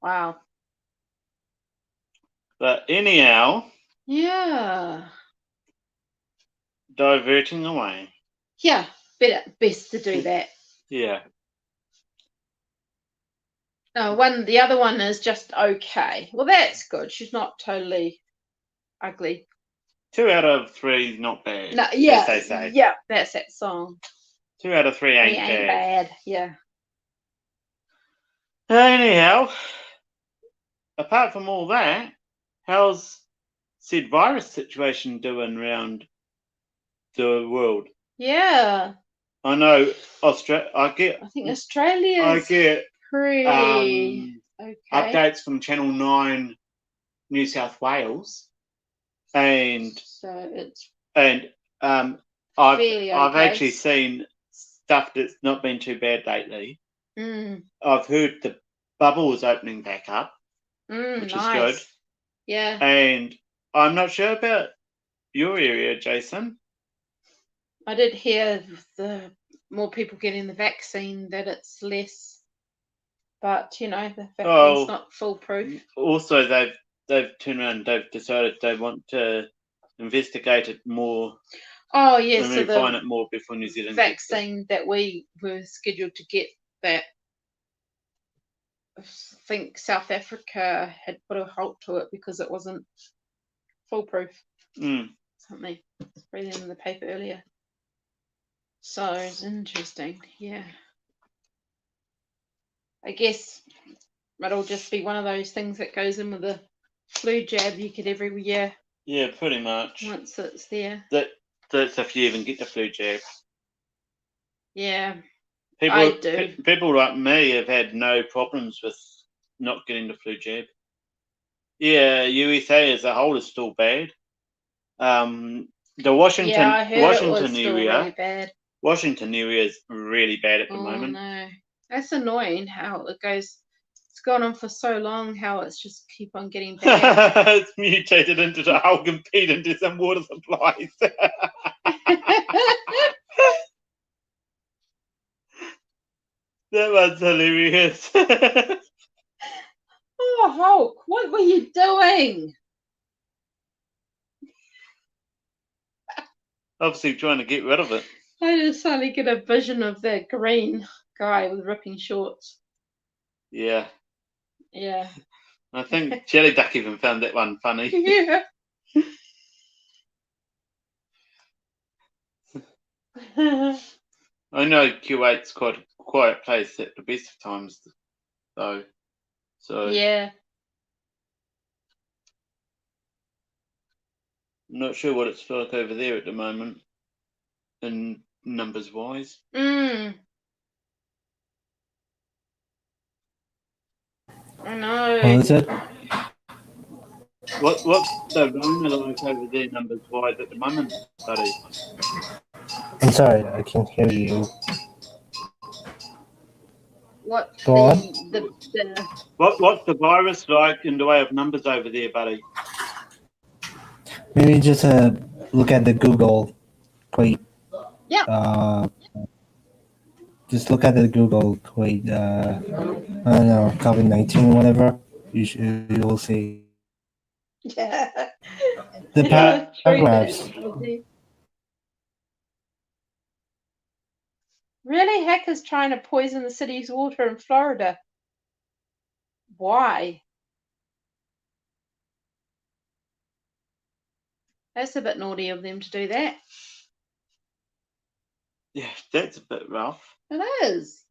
S2: Wow.
S1: But anyhow.
S2: Yeah.
S1: Diverting away.
S2: Yeah, best to do that.
S1: Yeah.
S2: The other one is just okay. Well, that's good. She's not totally ugly.
S1: 2 out of 3 is not bad.
S2: No, yeah,
S1: as they say.
S2: Yeah, that's that song.
S1: 2 out of 3 ain't
S2: bad. Yeah.
S1: Anyhow, apart from all that, how's said virus situation doing around the world?
S2: Yeah.
S1: I know
S2: I think Australia.
S1: I get
S2: pretty okay.
S1: updates from Channel 9 New South Wales, and
S2: so it's
S1: I've
S2: okay.
S1: actually seen stuff that's not been too bad lately. I've heard the bubble is opening back up, which is good.
S2: Yeah.
S1: And I'm not sure about your area, Jason.
S2: I did hear the more people getting the vaccine that it's less, but the vaccine's not foolproof.
S1: Also, they've turned around. They've decided they want to investigate it more.
S2: Oh yes,
S1: and
S2: so
S1: refine it more before New Zealand
S2: vaccine that we were scheduled to get, that I think South Africa had put a halt to it because it wasn't foolproof. Something reading in the paper earlier. So it's interesting. Yeah. I guess it'll just be one of those things that goes in with the flu jab you get every year.
S1: Yeah, pretty much.
S2: Once it's there.
S1: That's if you even get the flu jab.
S2: Yeah. I do.
S1: People like me have had no problems with not getting the flu jab. Yeah, USA as a whole is still bad. The Washington area.
S2: Really bad.
S1: Washington area is really bad at the moment.
S2: No, that's annoying how it goes It's gone on for so long. How it's just keep on getting bad.
S1: It's mutated into the whole compete into some water supplies. That one's hilarious.
S2: Oh, Hulk, what were you doing?
S1: Obviously trying to get rid of it.
S2: I just suddenly get a vision of that green guy with ripping shorts.
S1: Yeah.
S2: Yeah.
S1: I think Jelly Duck even found that one funny.
S2: Yeah.
S1: I know Q8's quite a quiet place at the best of times, though. So
S2: Yeah.
S1: I'm not sure what it's like over there at the moment, in numbers wise.
S2: I know.
S3: What is it?
S1: What's the Rona like over there numbers wise at the moment, buddy?
S3: I'm sorry, I can't hear you.
S2: What
S3: Go on.
S2: the
S1: What's the virus like in the way of numbers over there, buddy?
S3: Maybe just look at the Google. Wait.
S2: Yeah.
S3: Just look at the Google. Wait. I don't know. COVID-19, whatever. You will see
S2: Yeah.
S3: the
S2: Yeah, true
S3: paragraphs.
S2: that. Really, hackers trying to poison the city's water in Florida. Why? That's a bit naughty of them to do that.
S1: Yeah, that's a bit rough.
S2: It is.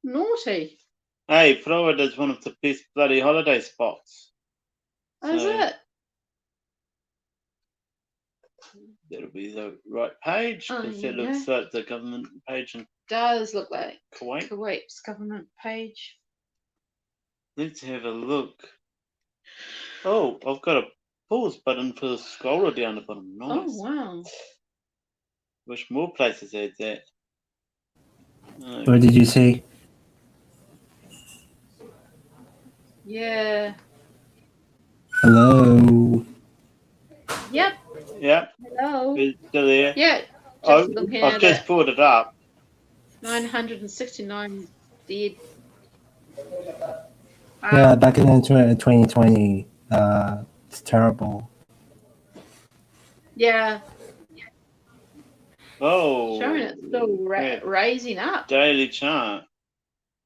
S2: Naughty.
S1: Hey, Florida's one of the best bloody holiday spots.
S2: Is it?
S1: That'll be the right page, because that looks like the government page in
S2: Does look like
S1: Kuwait.
S2: Kuwait's government page.
S1: Let's have a look. Oh, I've got a pause button for the scroller down the bottom. Nice.
S2: Oh, wow.
S1: Wish more places had that.
S3: What did you see?
S2: Yeah.
S3: Hello.
S2: Yep.
S1: Yeah.
S2: Hello.
S1: It's still there.
S2: Yeah. Just looking
S1: I've
S2: at
S1: just
S2: it.
S1: pulled it up.
S2: 969 dead.
S3: Yeah, back in 2020, it's terrible.
S2: Yeah.
S1: Oh.
S2: Showing it's still raising up.
S1: Daily chart.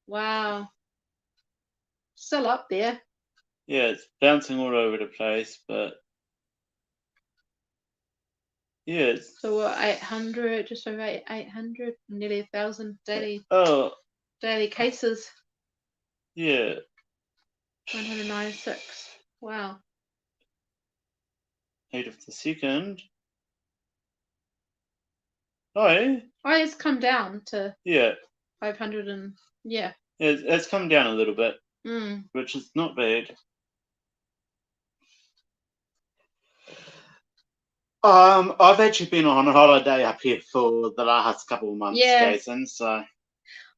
S2: Wow. Still up there.
S1: Yeah, it's bouncing all over the place, but yeah. It's...
S2: So what, 800, just over 800, nearly 1,000 daily cases.
S1: Yeah.
S2: 196. Wow.
S1: 8 of the second. Oh,
S2: it's come down to
S1: yeah.
S2: 500 and yeah.
S1: It's come down a little bit,
S2: Mm.
S1: which is not bad. I've actually been on a holiday up here for the last couple of months, Jason. So.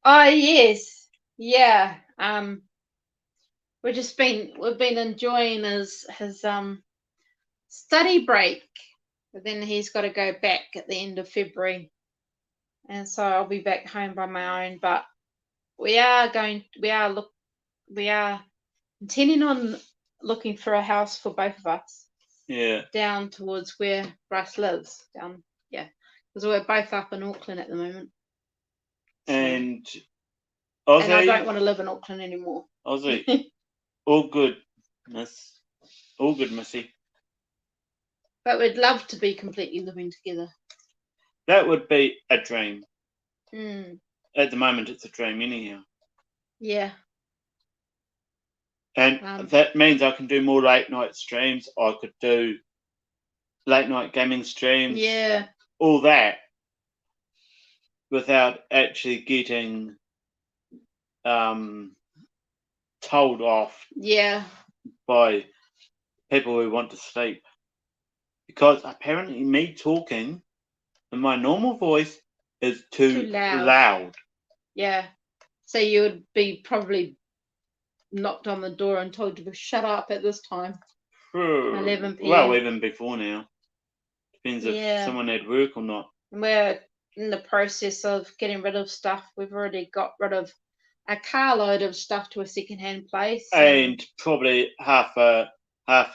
S2: Oh yes, yeah. We've been enjoying his study break, but then he's got to go back at the end of February, and so I'll be back home by my own. But we are intending on looking for a house for both of us.
S1: Yeah.
S2: Down towards where Bryce lives. Because we're both up in Auckland at the moment.
S1: And
S2: Aussie. And I don't want to live in Auckland anymore.
S1: Aussie. All good, miss. All good, missy.
S2: But we'd love to be completely living together.
S1: That would be a dream.
S2: Mm.
S1: At the moment, it's a dream anyhow.
S2: Yeah.
S1: And that means I can do more late night streams. I could do late night gaming streams.
S2: Yeah.
S1: All that without actually getting told off.
S2: Yeah.
S1: By people who want to sleep. Because apparently me talking in my normal voice is too loud.
S2: Yeah. So you would be probably knocked on the door and told you to shut up at this time. 11
S1: Well,
S2: p.m.
S1: even before now. Depends if
S2: Yeah.
S1: someone had work or not.
S2: We're in the process of getting rid of stuff. We've already got rid of a carload of stuff to a second-hand place.
S1: And probably half a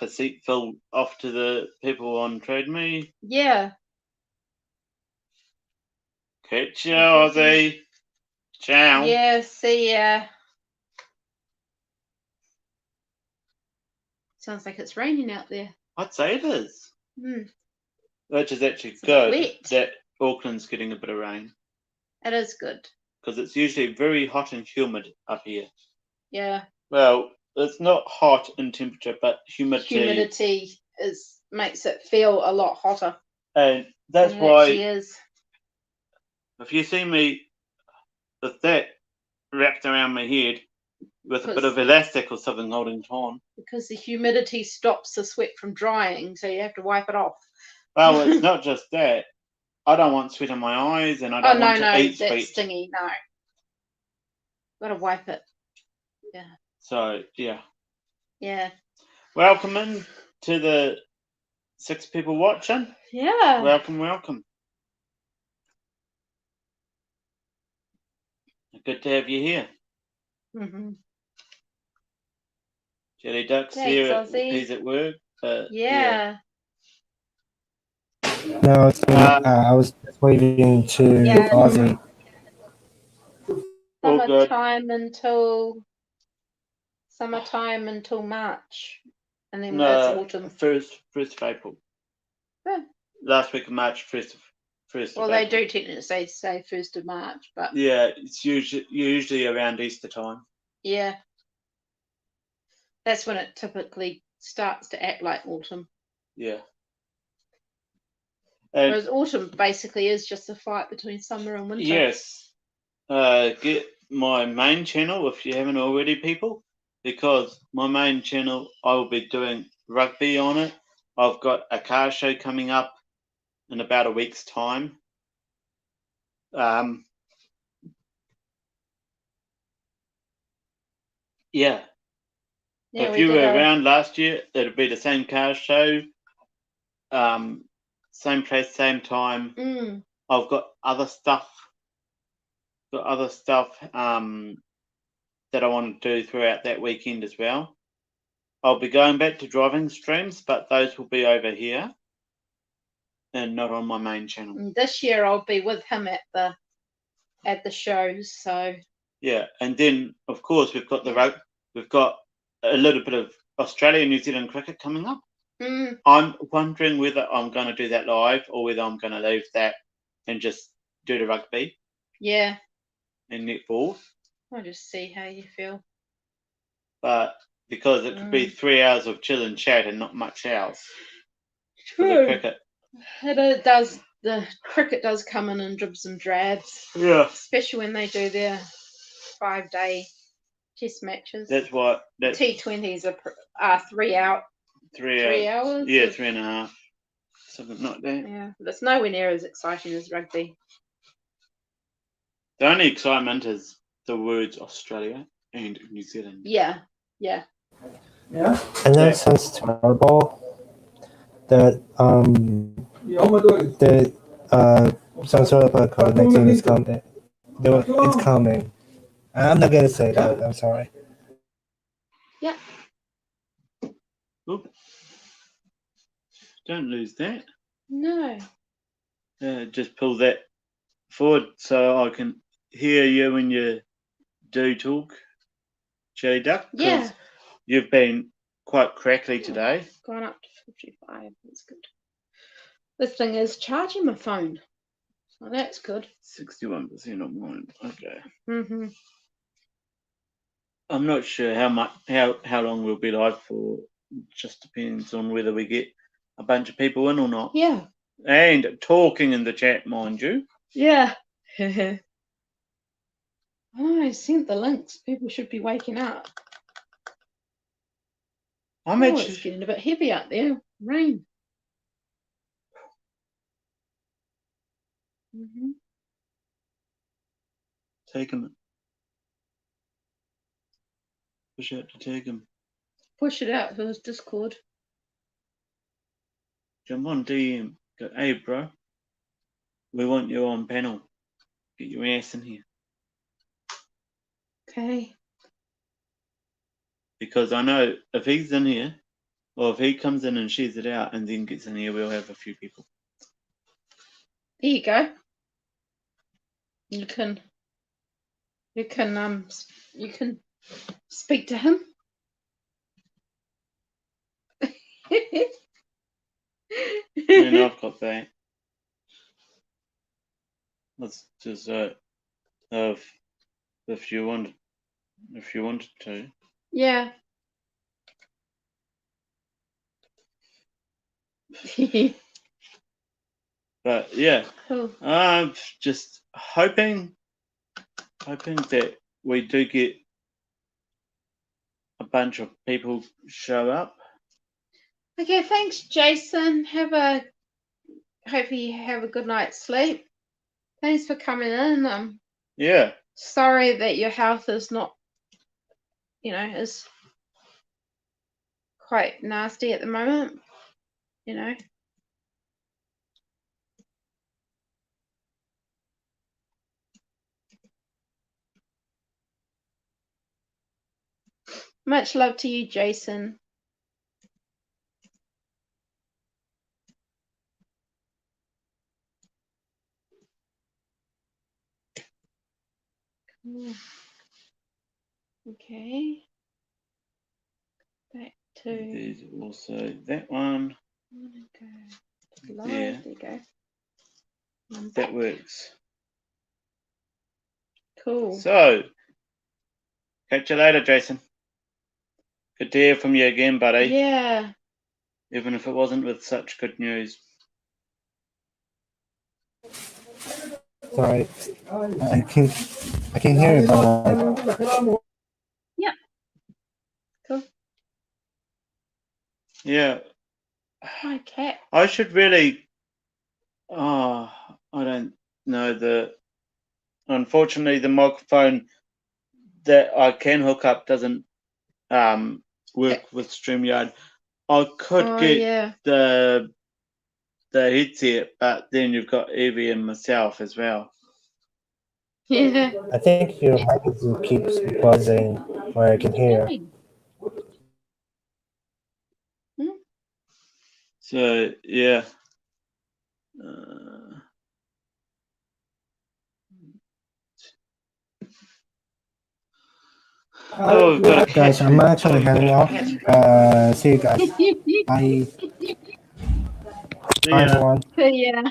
S1: seat filled off to the people on Trade Me.
S2: Yeah.
S1: Catch ya, Aussie. Ciao.
S2: Yeah, see ya. Sounds like it's raining out there.
S1: I'd say it is. Which is actually
S2: It's a bit
S1: good
S2: wet.
S1: that Auckland's getting a bit of rain.
S2: It is good.
S1: Because it's usually very hot and humid up here.
S2: Yeah.
S1: Well, it's not hot in temperature, but humidity
S2: Makes it feel a lot hotter.
S1: And that's
S2: than it
S1: why
S2: actually is.
S1: if you see me with that wrapped around my head with a bit of elastic or something holding it on.
S2: Because the humidity stops the sweat from drying, so you have to wipe it off.
S1: Well, it's not just that. I don't want sweat in my eyes, and I don't want to eat sweat.
S2: That's stingy. No, gotta wipe it. Yeah.
S1: So yeah.
S2: Yeah.
S1: Welcome in to the 6 people watching.
S2: Yeah.
S1: Welcome. Good to have you here. Jelly Duck's
S2: Thanks,
S1: here.
S2: Aussie.
S1: He's at work.
S2: Yeah.
S3: No, it's me. I was just waving to Aussie.
S2: Summertime until March, and then
S1: No,
S2: it's autumn.
S1: First of April.
S2: Yeah.
S1: Last week of March, first of
S2: Well, they do technically say 1st of March, but
S1: yeah, it's usually around Easter time.
S2: Yeah, that's when it typically starts to act like autumn.
S1: Yeah.
S2: Whereas autumn basically is just a fight between summer and winter.
S1: Yes. Get my main channel if you haven't already, people, because my main channel, I will be doing rugby on it. I've got a car show coming up in about a week's time. Yeah. If you were around last year, it'll be the same car show. Same place, same time. I've got other stuff. That I want to do throughout that weekend as well. I'll be going back to driving streams, but those will be over here and not on my main channel.
S2: This year I'll be with him at the shows, so
S1: yeah. And then of course we've got we've got a little bit of Australia New Zealand cricket coming up. I'm wondering whether I'm going to do that live or whether I'm going to leave that and just do the rugby.
S2: Yeah.
S1: And netball.
S2: I'll just see how you feel.
S1: But because it could be 3 hours of chill and chat and not much else.
S2: True.
S1: For the cricket.
S2: It does. The cricket does come in dribs and drabs.
S1: Yeah.
S2: Especially when they do their 5-day test matches.
S1: That's what.
S2: T20s are 3 hours. 3 hours?
S1: Yeah, 3.5. Something like that.
S2: Yeah, but it's nowhere near as exciting as rugby.
S1: The only excitement is the words Australia and New Zealand.
S2: Yeah.
S3: And that sounds terrible. Some sort of a coordinating is coming. It's coming. I'm not gonna say that. I'm sorry.
S2: Yeah.
S1: Oop. Don't lose that.
S2: No.
S1: Just pull that forward so I can hear you when you do talk, Jelly Duck.
S2: Yeah.
S1: You've been quite crackly today.
S2: Gone up to 55. That's good. This thing is charging my phone. So that's good.
S1: 61% on mine. Okay.
S2: Mm-hmm.
S1: I'm not sure how long we'll be live for. Just depends on whether we get a bunch of people in or not.
S2: Yeah.
S1: And talking in the chat, mind you.
S2: Yeah. Oh, I sent the links. People should be waking up. It's getting a bit heavy out there. Rain. Mm-hmm.
S1: Take a minute. Push out to tag him.
S2: Push it out to his Discord.
S1: Jump on DM. Go, hey, bro. We want you on panel. Get your ass in here.
S2: Okay.
S1: Because I know if he's in here, or if he comes in and shares it out and then gets in here, we'll have a few people.
S2: There you go. You can speak to him.
S1: And I've got that. That's just if you wanted to.
S2: Yeah.
S1: But yeah,
S2: Cool.
S1: I'm just hoping that we do get a bunch of people show up.
S2: Okay, thanks, Jason. Hope you have a good night's sleep. Thanks for coming in.
S1: Yeah.
S2: Sorry that your health is not, is quite nasty at the moment. Much love to you, Jason. Cool. Okay. Back to.
S1: There's also that one.
S2: Go live.
S1: Yeah.
S2: There you go.
S1: That works.
S2: Cool.
S1: So, catch you later, Jason. Good to hear from you again, buddy.
S2: Yeah.
S1: Even if it wasn't with such good news.
S3: Sorry, I can hear you, but
S2: Yeah. Cool.
S1: Yeah.
S2: Hi, cat.
S1: I should really. I don't know. Unfortunately, the microphone that I can hook up doesn't work with StreamYard. I could get the headset, but then you've got Evie and myself as well.
S2: Yeah.
S3: I think your mic keeps buzzing, or I can hear.
S1: So yeah. Oh, we've got a
S3: guys, I'm actually heading off. See you guys. Bye. Bye, everyone.
S2: See ya.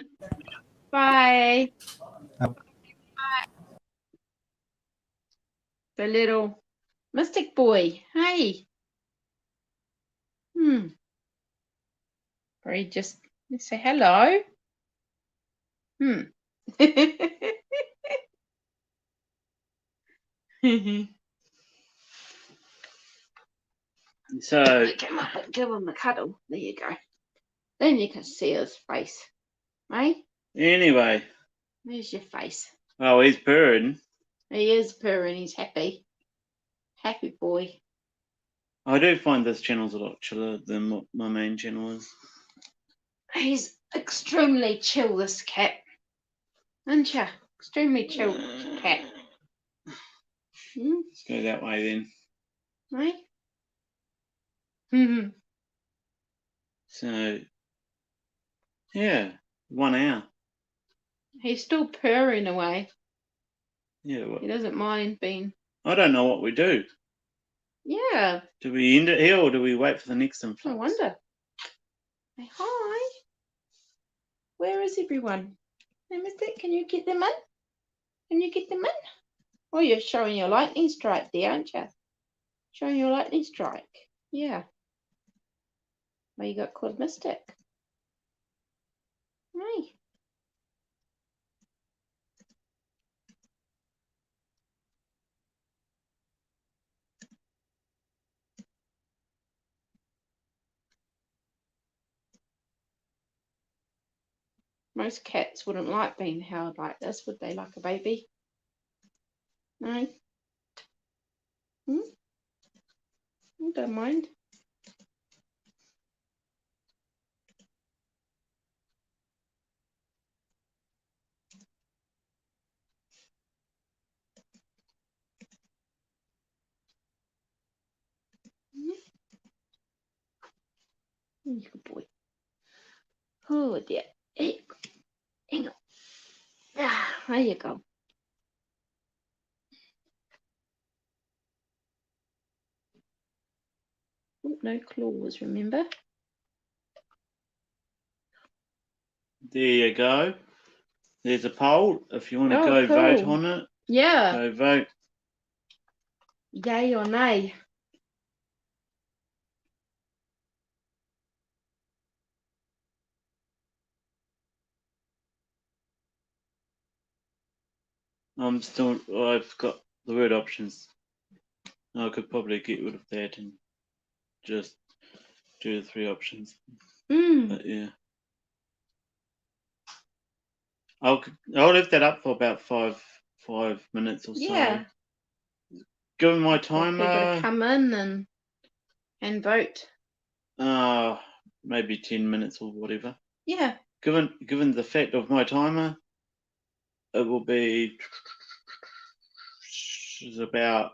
S2: Bye. The little mystic boy. Hey. Or he just say hello.
S1: So
S2: give him the cuddle. There you go. Then you can see his face. Right?
S1: Anyway.
S2: There's your face.
S1: Oh, he's purring.
S2: He is purring. He's happy. Happy boy.
S1: I do find this channel's a lot chiller than what my main channel is.
S2: He's extremely chill, this cat. Isn't ya? Extremely chill cat.
S1: Let's go that way then.
S2: Right?
S1: So, yeah, 1 hour.
S2: He's still purring away.
S1: Yeah.
S2: He doesn't mind being.
S1: I don't know what we do.
S2: Yeah.
S1: Do we end it here or do we wait for the next influx?
S2: I wonder. Hey, hi. Where is everyone? Hey, mister, can you get them in? Can you get them in? Oh, you're showing your lightning strike there, aren't you? Showing your lightning strike. Yeah. Well, you got called Mystic. Hey. Most cats wouldn't like being held like this, would they, like a baby? No? I don't mind. Good boy. Oh dear. Hey, hang on. Ah, there you go. Oh, no claws, remember?
S1: There you go. There's a poll. If you want to
S2: Oh,
S1: go vote
S2: cool.
S1: on it,
S2: Yeah.
S1: go vote.
S2: Yay or nay?
S1: I've got the word options. I could probably get rid of that and just do the 3 options. But yeah. I'll leave that up for about five minutes or so.
S2: Yeah.
S1: Given my
S2: For people to
S1: timer,
S2: come in and vote.
S1: maybe 10 minutes or whatever.
S2: Yeah.
S1: Given the fact of my timer, it will be about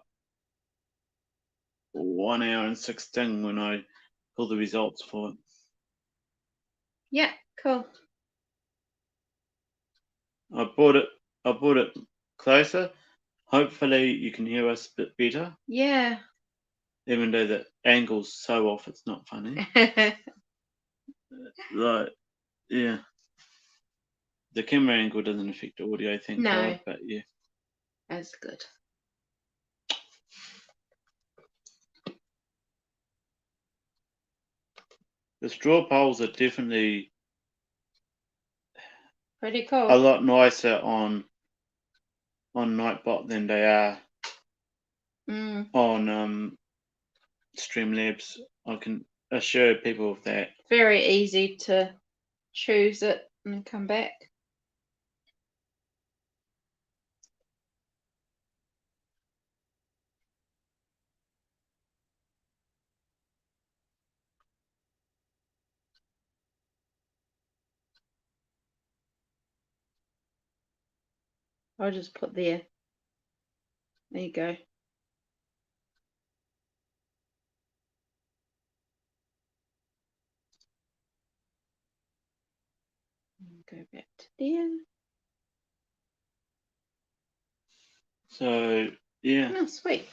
S1: 1 hour and 16 when I pull the results for it.
S2: Yeah, cool.
S1: I brought it closer. Hopefully you can hear us a bit better,
S2: Yeah.
S1: even though the angle's so off it's not funny. Like, yeah. The camera angle doesn't affect audio, thank
S2: No.
S1: God, but yeah.
S2: That's good.
S1: The straw poles are definitely
S2: Pretty cool.
S1: a lot nicer on Nightbot than they are on Streamlabs. I can assure people of that.
S2: Very easy to choose it and come back. I'll just put there. There you go. Go back to there.
S1: So yeah.
S2: Oh, sweet.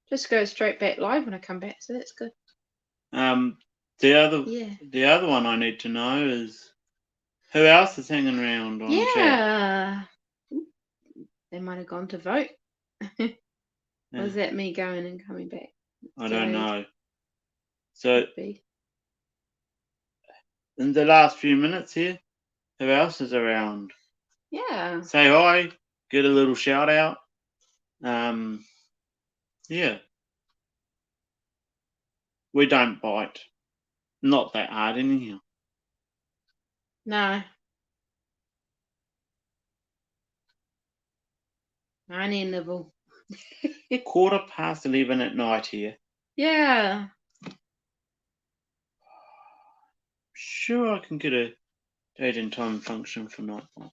S2: Just go straight back live when I come back, so that's good.
S1: The other one I need to know is who else is hanging around on chat?
S2: They might have gone to vote. Or is that me going and coming back?
S1: I don't know. So in the last few minutes here, who else is around?
S2: Yeah.
S1: Say hi, get a little shout out. Yeah. We don't bite. Not that hard anyhow.
S2: No. I need a nibble.
S1: 11:15 at night here.
S2: Yeah.
S1: Sure, I can get a date and time function for Nightbot.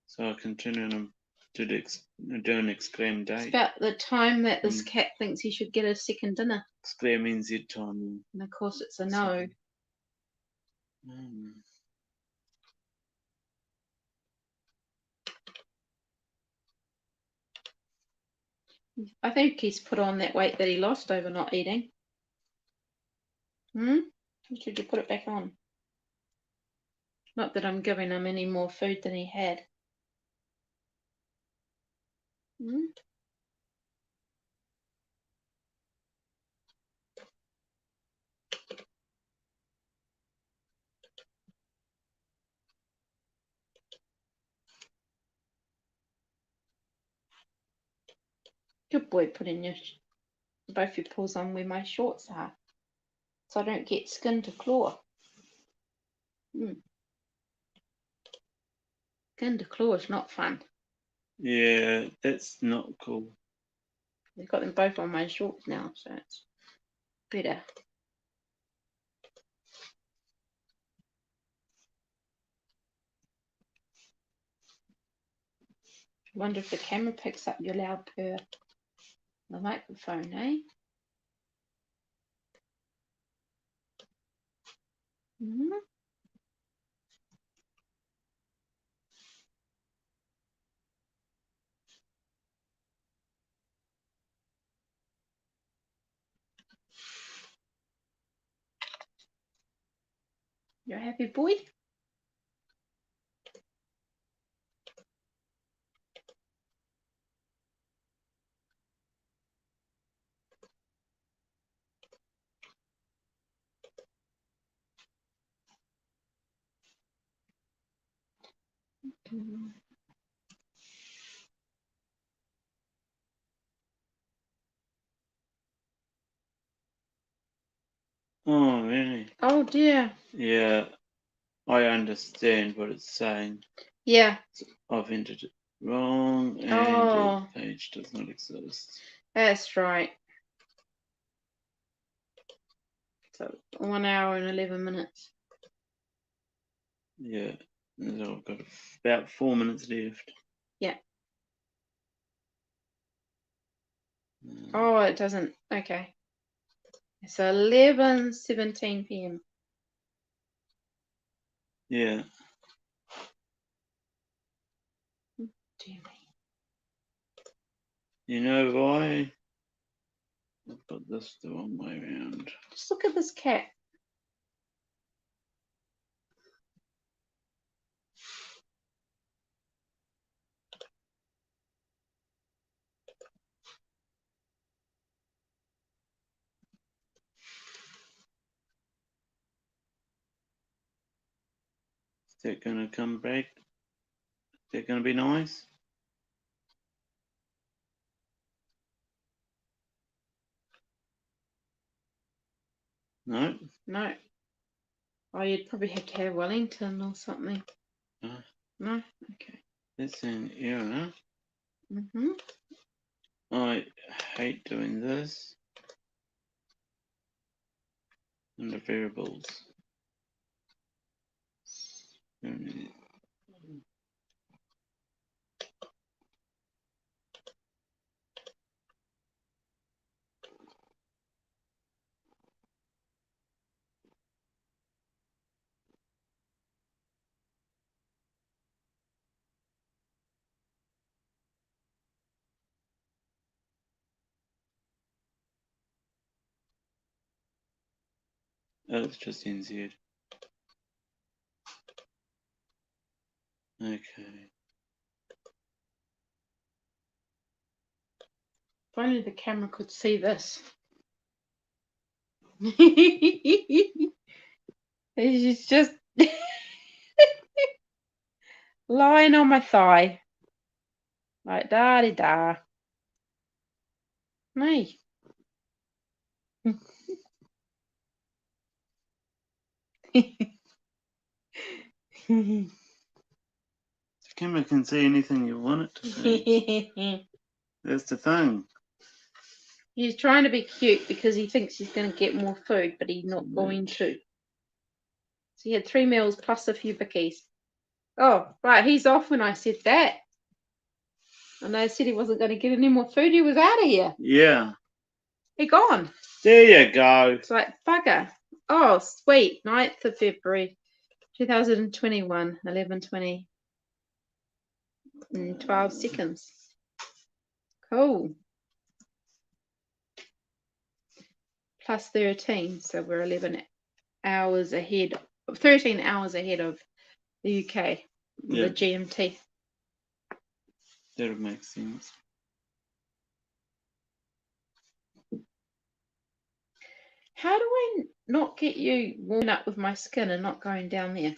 S1: So I can turn in and do an exclaim date.
S2: It's about the time that this cat thinks he should get a second dinner.
S1: Exclaim NZ time.
S2: And of course it's a no. I think he's put on that weight that he lost over not eating. Or should you put it back on? Not that I'm giving him any more food than he had. Good boy, putting both your paws on where my shorts are, so I don't get skin to claw. Skin to claw is not fun.
S1: Yeah, that's not cool.
S2: I've got them both on my shorts now, so it's better. I wonder if the camera picks up your loud purr. The microphone, eh? Mm-hmm. You're a happy boy? Mm-hmm.
S1: Oh, really?
S2: Oh dear.
S1: Yeah, I understand what it's saying.
S2: Yeah.
S1: I've entered it wrong and
S2: Oh.
S1: the page does not exist.
S2: That's right. So 1 hour and 11 minutes.
S1: Yeah, so I've got about 4 minutes left.
S2: Yeah.
S1: Mm.
S2: Oh, it doesn't. Okay. It's 11:17 p.m.
S1: Yeah.
S2: Dear me.
S1: You know why? I've got this the wrong way around.
S2: Just look at this cat.
S1: Is that going to come back? Is that going to be nice? No?
S2: No. Oh, you'd probably have to have Wellington or something.
S1: No.
S2: No? Okay.
S1: That's an error.
S2: Mm-hmm.
S1: I hate doing this. Under variables. Oh, it's just NZ. Okay.
S2: If only the camera could see this. She's just lying on my thigh. Like da-di-da. Me.
S1: The camera can see anything you want it to see. That's the thing.
S2: He's trying to be cute because he thinks he's going to get more food, but he's not going to. So he had 3 meals plus a few bickies. Oh, right, he's off when I said that. And I said he wasn't going to get any more food. He was out of here.
S1: Yeah.
S2: He gone.
S1: There you go.
S2: It's like, bugger. Oh, sweet. 9th of February, 2021, 11:20 and 12 seconds. Cool. Plus 13, so we're 11 hours ahead, 13 hours ahead of the UK,
S1: Yeah.
S2: the GMT.
S1: That would make sense.
S2: How do I not get you warming up with my skin and not going down there?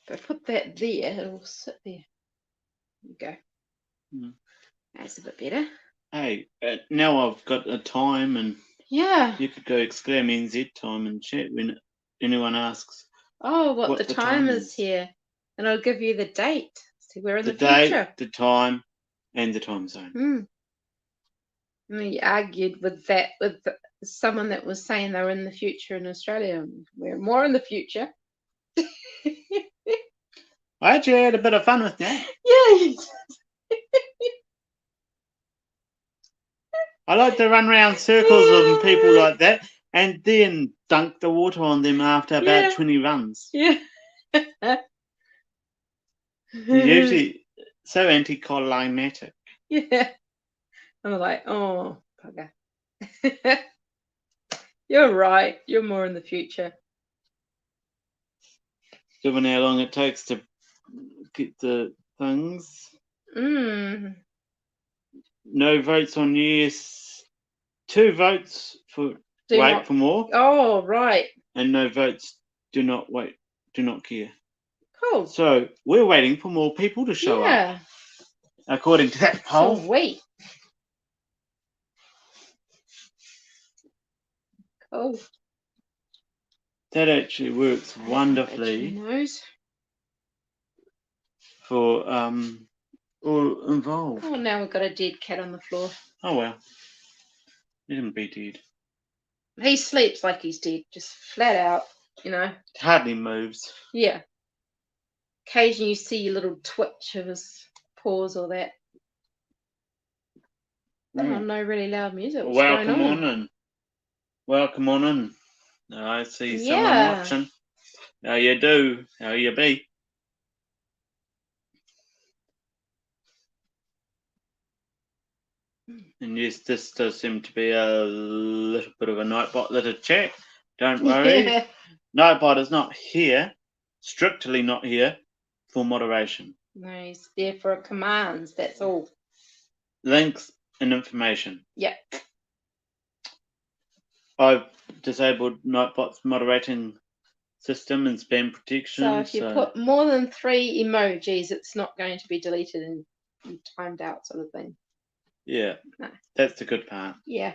S2: If I put that there, it'll sit there. There you go.
S1: Mm.
S2: That's a bit better.
S1: Hey, now I've got a time and
S2: Yeah.
S1: you could go exclaim NZ time and chat when anyone asks.
S2: Oh, what
S1: What
S2: the
S1: the
S2: time
S1: time
S2: is
S1: is.
S2: here. And I'll give you the date. See, we're in
S1: The
S2: the
S1: date,
S2: future.
S1: the time, and the time zone.
S2: Mm. And he argued with someone that was saying they were in the future in Australia. We're more in the future.
S1: I actually had a bit of fun with that.
S2: Yeah.
S1: I like to run around circles with people like that and then dunk the water on them after about 20 runs.
S2: Yeah.
S1: You're usually so anticlimactic.
S2: Yeah. I'm like, oh, bugger. You're right. You're more in the future.
S1: Given how long it takes to get the things.
S2: Mm.
S1: No votes on yes. 2 votes for wait for more.
S2: Oh, right.
S1: And no votes do not wait, do not care.
S2: Cool.
S1: So we're waiting for more people to show up. According to that poll.
S2: Sweet. Cool.
S1: That actually works wonderfully for all involved.
S2: Oh, now we've got a dead cat on the floor.
S1: Oh well. Let him be dead.
S2: He sleeps like he's dead, just flat out, you know.
S1: Hardly moves.
S2: Yeah. Occasionally you see a little twitch of his paws or that. Oh, no really loud music. What's
S1: Welcome
S2: going on?
S1: in. Welcome on in. I see someone
S2: Yeah.
S1: watching. How you do? How you be? And yes, this does seem to be a little bit of a Nightbot little chat. Don't worry.
S2: Yeah.
S1: Nightbot is not here, strictly not here, for moderation.
S2: No, he's there for commands, that's all.
S1: Links and information.
S2: Yeah.
S1: I've disabled Nightbot's moderating system and spam protection.
S2: So if you put more than 3 emojis, it's not going to be deleted and timed out sort of thing.
S1: Yeah,
S2: No.
S1: That's the good part.
S2: Yeah.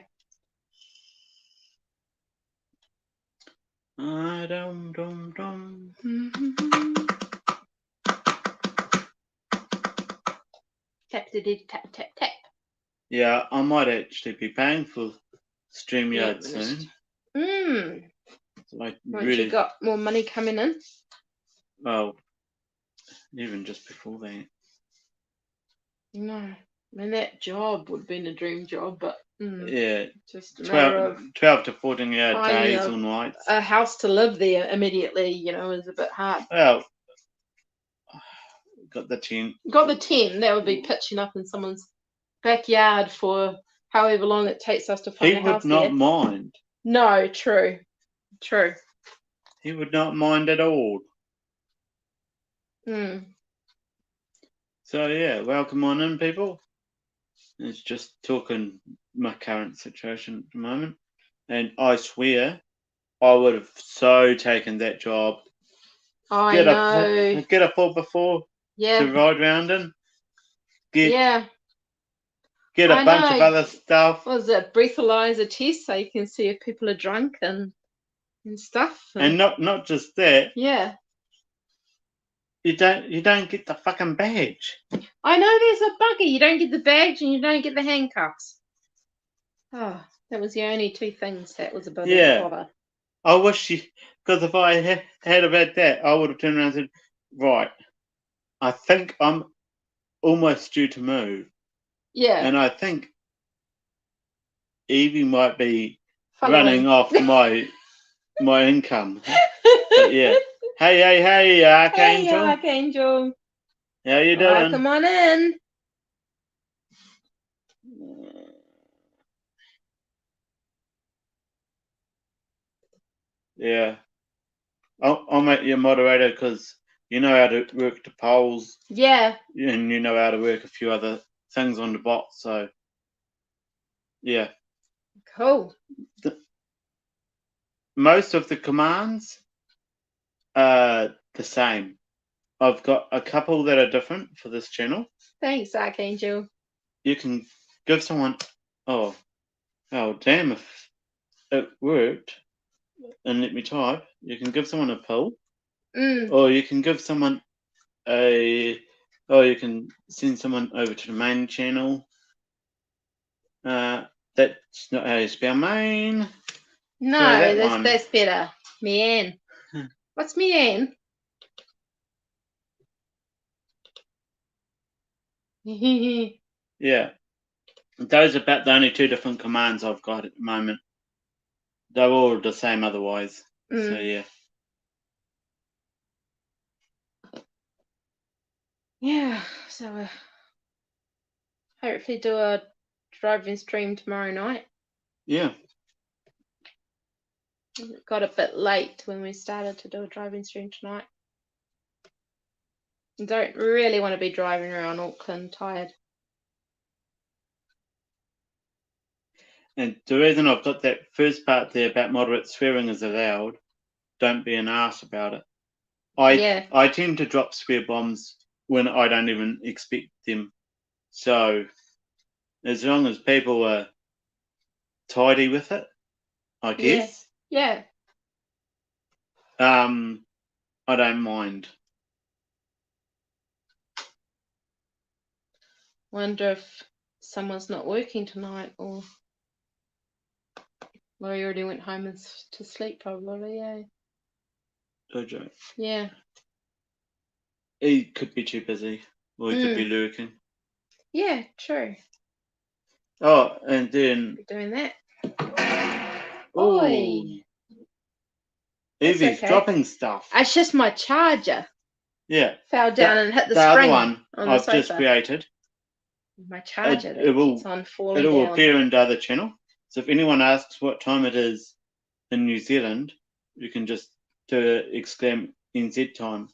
S1: Dum, dum, dum.
S2: Tap, tap, tap, tap.
S1: Yeah, I might actually be paying for StreamYard soon. Like
S2: Once
S1: really,
S2: you got more money coming in.
S1: Well, even just before that.
S2: No, I mean that job would have been a dream job, but
S1: yeah,
S2: just a matter of
S1: 12 to 14 hour days or nights.
S2: A house to live there immediately, you know, is a bit hard.
S1: Well, got the 10.
S2: Got the 10. That would be pitching up in someone's backyard for however long it takes us to find a house there.
S1: He would not mind.
S2: No, true.
S1: He would not mind at all. So yeah, welcome on in, people. It's just talking my current situation at the moment, and I swear, I would have so taken that job.
S2: I know.
S1: Get a 4x4 to ride around in. Get a bunch of other stuff.
S2: What was it? Breathalyzer test, so you can see if people are drunk and stuff.
S1: And not just that.
S2: Yeah.
S1: You don't get the fucking badge.
S2: I know there's a bugger. You don't get the badge and you don't get the handcuffs. Oh, that was the only 2 things that was a bit of a bother.
S1: I wish because if I had about that, I would have turned around and said, right, I think I'm almost due to move. Yeah. And I think Evie might be running off my income. But yeah. Hey, Archangel.
S2: Hey, Archangel.
S1: How you doing?
S2: Come on in.
S1: Yeah. I'll make you a moderator because you know how to work the polls.
S2: Yeah.
S1: And you know how to work a few other things on the bot. So, yeah.
S2: Cool.
S1: Most of the commands are the same. I've got a couple that are different for this channel.
S2: Thanks, Archangel.
S1: You can give someone... Oh, damn, if it worked and let me type. You can give someone a pill. Or you can give someone a Or you can send someone over to the main channel. That's not how you spell main.
S2: No,
S1: that one.
S2: that's better. Mian. What's Mian?
S1: Yeah. Those are about the only two different commands I've got at the moment. They're all the same otherwise. So yeah.
S2: Yeah, so hopefully do a driving stream tomorrow night.
S1: Yeah.
S2: It got a bit late when we started to do a driving stream tonight. I don't really want to be driving around Auckland tired.
S1: And the reason I've got that first part there about moderate swearing is allowed, don't be an arse about it. I tend to drop swear bombs when I don't even expect them. So as long as people are tidy with it, I guess.
S2: Yeah.
S1: I don't mind.
S2: Wonder if someone's not working tonight, or well, he already went home and to sleep probably.
S1: Dojo.
S2: Yeah.
S1: He could be too busy, or he could be lurking.
S2: Yeah, true.
S1: Oh, and then
S2: Doing that.
S1: Evee's
S2: okay.
S1: dropping stuff.
S2: It's just my charger.
S1: Yeah.
S2: Fell down and hit the
S1: other
S2: spring
S1: one
S2: on
S1: I've
S2: the sofa.
S1: just created.
S2: My charger
S1: It
S2: that
S1: will-
S2: keeps on falling
S1: It'll
S2: down.
S1: appear in the other channel. So if anyone asks what time it is in New Zealand, you can just do exclaim NZ time,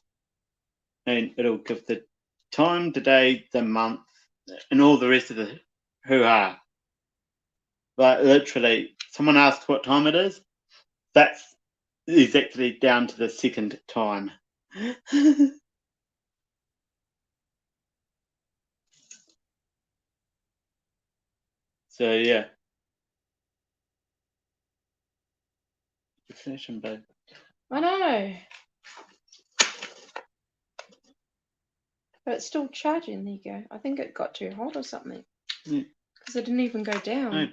S1: and it'll give the time, the day, the month, and all the rest of the hoo-ha. But literally, someone asks what time it is, that's exactly down to the second time. So yeah. You're flashing, babe.
S2: I know. But it's still charging. There you go. I think it got too hot or something. Because it didn't even go down.
S1: Right.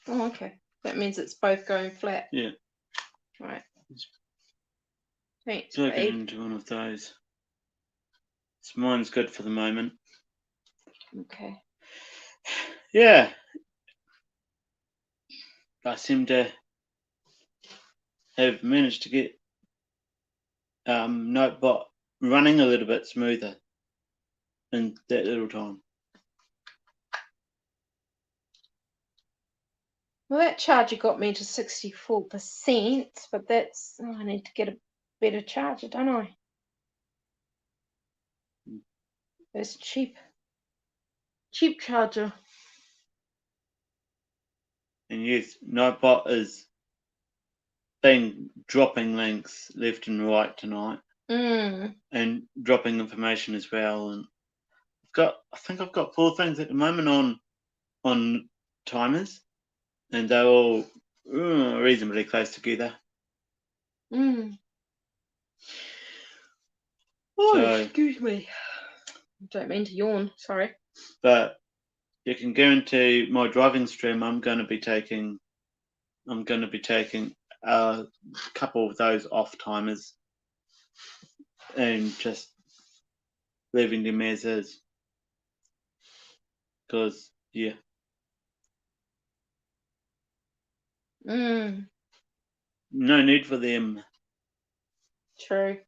S2: Oh, okay. That means it's both going flat.
S1: Yeah.
S2: Right. Thanks,
S1: Plug it
S2: babe.
S1: into one of those. So mine's good for the moment.
S2: Okay.
S1: Yeah. I seem to have managed to get Notebot running a little bit smoother in that little time.
S2: Well, that charger got me to 64%, but that's... I need to get a better charger, don't I? It's cheap. Cheap charger.
S1: And yes, Notebot is been dropping links left and right tonight, and dropping information as well. And I think I've got 4 things at the moment on timers, and they're all reasonably close together.
S2: Oh,
S1: So,
S2: excuse me. I don't mean to yawn. Sorry.
S1: But you can guarantee my driving stream, I'm going to be taking a couple of those off timers and just leaving them as is. Because yeah. No need for them.
S2: True.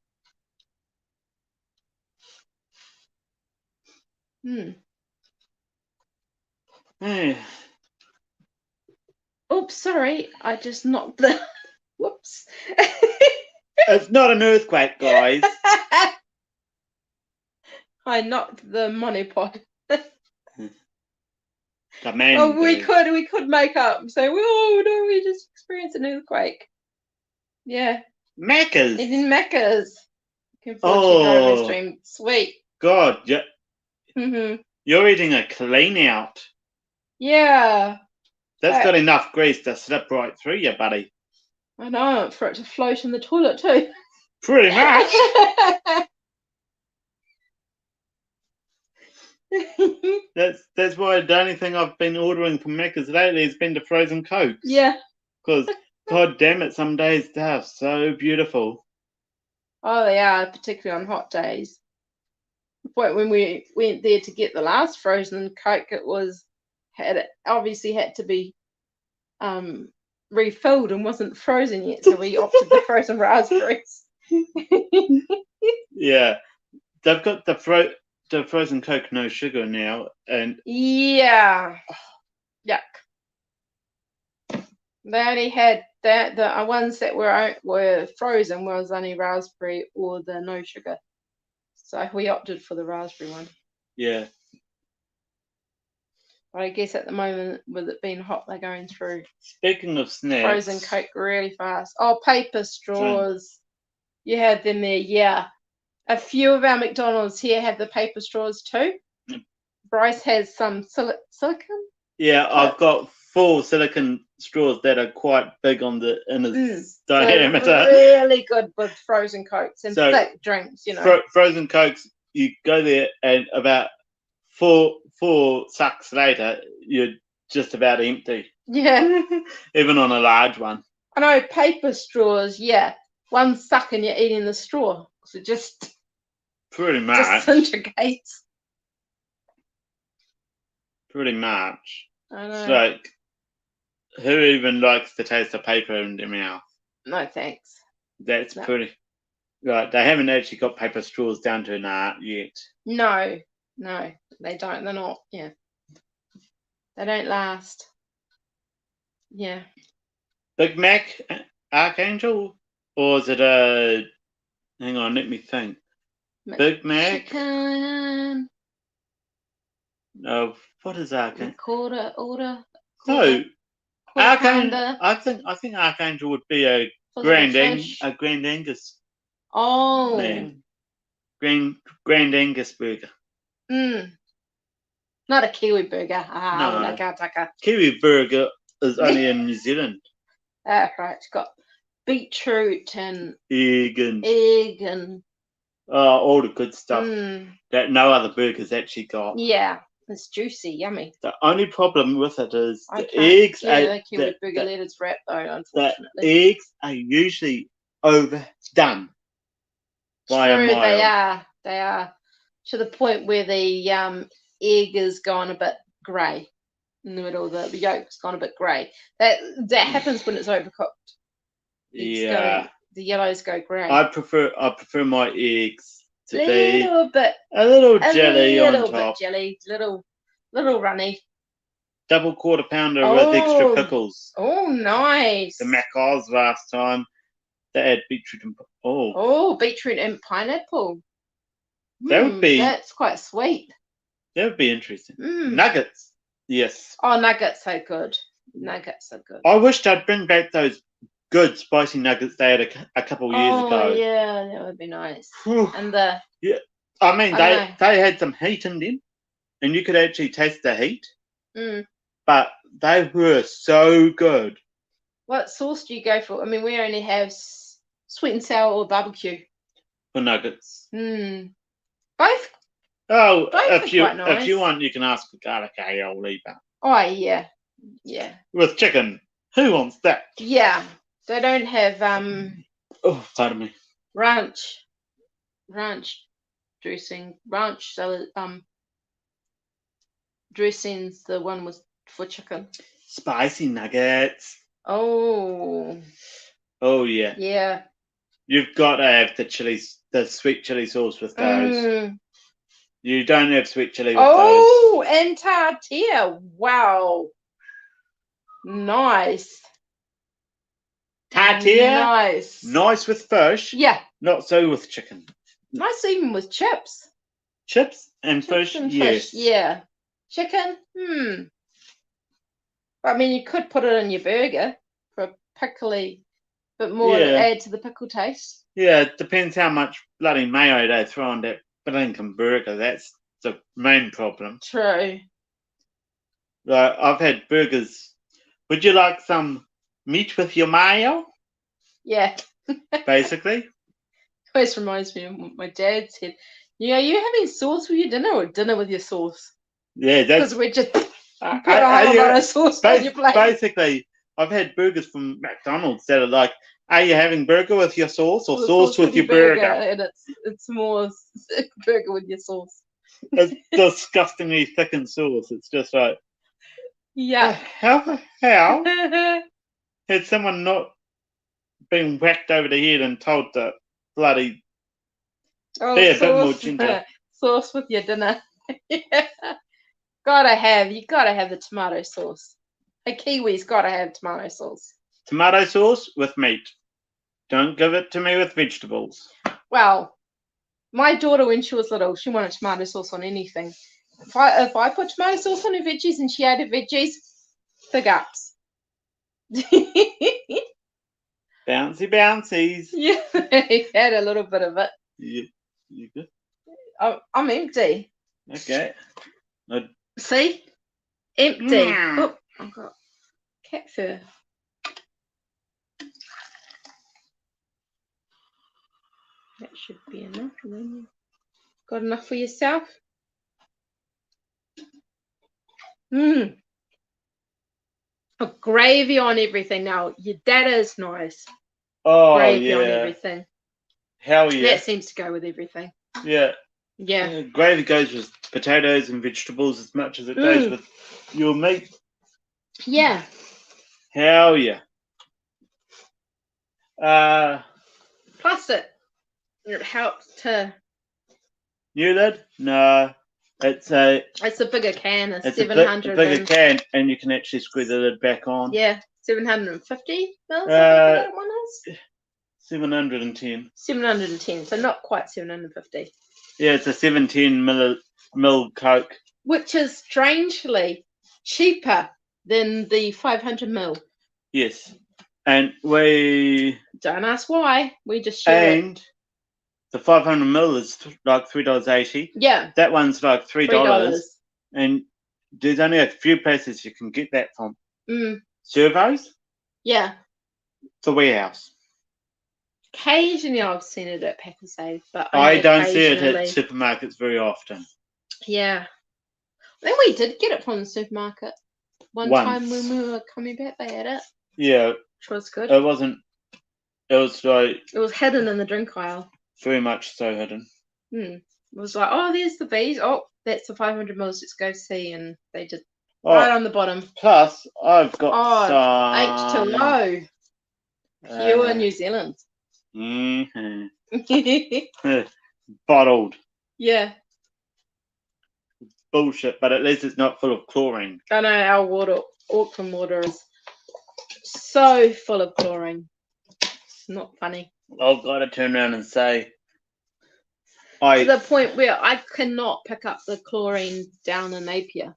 S1: Hey.
S2: Oops, sorry. I just knocked the... Whoops.
S1: It's not an earthquake, guys.
S2: I knocked the monopod.
S1: The man.
S2: Oh, we could make up and say, oh no, we just experienced an earthquake. Yeah.
S1: Macca's.
S2: It's in Macca's. Looking forward to your driving stream. Sweet.
S1: God, yeah. You're eating a clean out.
S2: Yeah.
S1: That's got enough grease to slip right through you, buddy.
S2: I know, for it to float in the toilet too.
S1: Pretty much. That's why the only thing I've been ordering from Macca's lately has been the frozen Cokes.
S2: Yeah.
S1: Because, god damn it, some days they're so beautiful.
S2: Oh, they are, particularly on hot days. The point when we went there to get the last frozen Coke, it obviously had to be refilled and wasn't frozen yet, so we opted the frozen raspberries.
S1: Yeah, they've got the frozen Coke no sugar now, and
S2: Yeah. Yuck. They only had that. The ones that were frozen was only raspberry or the no sugar. So we opted for the raspberry one.
S1: yeah.
S2: But I guess at the moment, with it being hot, they're going through
S1: Speaking of snacks,
S2: frozen Coke really fast. Oh, paper straws. You had them there, yeah. A few of our McDonald's here have the paper straws too.
S1: Yep.
S2: Bryce has some silicone.
S1: Yeah, I've got 4 silicone straws that are quite big on the inner diameter.
S2: They're really good with frozen Cokes and thick drinks, you know.
S1: Frozen Cokes, you go there and about four sucks later, you're just about empty.
S2: Yeah.
S1: Even on a large one.
S2: I know, paper straws, yeah. One suck and you're eating the straw. So just
S1: Pretty much.
S2: disintegrates.
S1: Pretty much.
S2: I know.
S1: It's like, who even likes the taste of paper in their mouth?
S2: No thanks.
S1: That's pretty. Right, they haven't actually got paper straws down to an art yet.
S2: No, they don't. They're not, yeah. They don't last. Yeah.
S1: Big Mac Archangel? Or is it a. Hang on, let me think. Big Mac?
S2: Chicken.
S1: No, what is Archangel?
S2: Order.
S1: No, Archangel.
S2: Pounder.
S1: I think Archangel would be a Grand Angus.
S2: Oh.
S1: Man. Grand Angus burger.
S2: Not a Kiwi burger.
S1: No. Kiwi burger is only in New Zealand.
S2: That's right. It's got beetroot and
S1: egg
S2: and
S1: all the good stuff that no other burger's actually got.
S2: Yeah, it's juicy, yummy.
S1: The only problem with it is the eggs.
S2: Yeah, the Kiwi burger lettuce wrap though, unfortunately.
S1: The eggs are usually overdone.
S2: True, they are. They are to the point where the egg is gone a bit grey in the middle. The yolk's gone a bit grey. That happens when it's overcooked. The yellows go grey.
S1: I prefer my eggs to
S2: be
S1: a little jelly on top.
S2: Little runny.
S1: Double quarter pounder with extra pickles.
S2: Oh, nice.
S1: The Macca's last time they had beetroot and
S2: beetroot and pineapple.
S1: That would be.
S2: That's quite sweet.
S1: That would be interesting. Nuggets, yes.
S2: Oh, nuggets are good. Nuggets are good.
S1: I wished I'd bring back those good spicy nuggets they had a couple of years ago.
S2: Oh yeah, that would be nice. And
S1: I mean they had some heat in them, and you could actually taste the heat. But they were so good.
S2: What sauce do you go for? I mean, we only have sweet and sour or barbecue
S1: for nuggets.
S2: Both.
S1: Oh,
S2: both
S1: if you want, you can ask for garlic aioli.
S2: Oh yeah.
S1: With chicken, who wants that?
S2: Yeah, they don't have
S1: pardon me.
S2: Ranch dressing, ranch salad dressings. The one was for chicken.
S1: Spicy nuggets.
S2: Oh
S1: yeah.
S2: Yeah.
S1: You've got to have the sweet chili sauce with those. You don't have sweet chili with those.
S2: Oh, and tortilla. Wow. Nice.
S1: Tortilla. Nice with fish.
S2: Yeah.
S1: Not so with chicken.
S2: Nice even with chips.
S1: Chips and fish. Yes.
S2: Yeah. Chicken. I mean, you could put it in your burger for a pickly bit more to add to the pickle taste.
S1: Yeah, it depends how much bloody mayo they throw on that blinking burger. That's the main problem.
S2: True.
S1: I've had burgers. Would you like some meat with your mayo?
S2: Yeah.
S1: Basically.
S2: Always reminds me of what my dad said. Yeah, are you having sauce with your dinner or dinner with your sauce?
S1: Yeah,
S2: Because
S1: that's
S2: we're just put
S1: I-
S2: a
S1: I-
S2: whole
S1: yeah,
S2: lot of sauce on your plate.
S1: basically. I've had burgers from McDonald's that are like, are you having burger with your sauce or
S2: The
S1: sauce with your burger?
S2: and it's more burger with your sauce.
S1: It's disgustingly thickened sauce. It's just like,
S2: Yeah.
S1: how had someone not been whacked over the head and told to bloody be a bit more ginger?
S2: Sauce with your dinner. Yeah. You gotta have the tomato sauce. A Kiwi's gotta have tomato sauce.
S1: Tomato sauce with meat. Don't give it to me with vegetables.
S2: Well, my daughter, when she was little, she wanted tomato sauce on anything. If I put tomato sauce on her veggies and she ate her veggies, big ups.
S1: Bouncy bouncies.
S2: Yeah, he had a little bit of it.
S1: You good?
S2: I'm empty.
S1: Okay.
S2: See? Empty. Oh, I've got cat fur. That should be enough. Got enough for yourself? Mmm. Gravy on everything. Now, that is nice.
S1: Oh,
S2: Gravy on
S1: yeah.
S2: everything.
S1: Hell yeah.
S2: That seems to go with everything.
S1: Yeah.
S2: Yeah.
S1: Gravy goes with potatoes and vegetables as much as it goes with your meat.
S2: Yeah.
S1: Hell yeah.
S2: Plus it helps to.
S1: New lid? No. It's a
S2: bigger can,
S1: it's
S2: 700.
S1: a bigger can, and you can actually screw the lid back on.
S2: Yeah, 750 mils. That one is
S1: 710.
S2: 710. So not quite 750.
S1: Yeah, it's a 710 mil Coke,
S2: which is strangely cheaper than the 500 mil.
S1: Yes, and we
S2: Don't ask why. We just share it.
S1: The 500 mil is like $3.80.
S2: Yeah.
S1: That one's like $3. And there's only a few places you can get that from. Servos?
S2: Yeah.
S1: The warehouse.
S2: Occasionally I've seen it at Packers, but
S1: I don't see it at supermarkets very often.
S2: Yeah. I think we did get it from the supermarket. Once. Time when we were coming back, they had it.
S1: Yeah.
S2: Which was good.
S1: It wasn't. It was like.
S2: It was hidden in the drink aisle.
S1: Very much so hidden.
S2: It was like, oh, there's the bees. Oh, that's the 500 mils. Let's go see. And they did right on the bottom.
S1: Plus, I've got some
S2: H2O. Pure New Zealand.
S1: Bottled.
S2: Yeah.
S1: Bullshit, but at least it's not full of chlorine.
S2: I know our water, Auckland water, is so full of chlorine. It's not funny.
S1: I've got to turn around and say,
S2: to the point where I cannot pick up the chlorine down in Napier.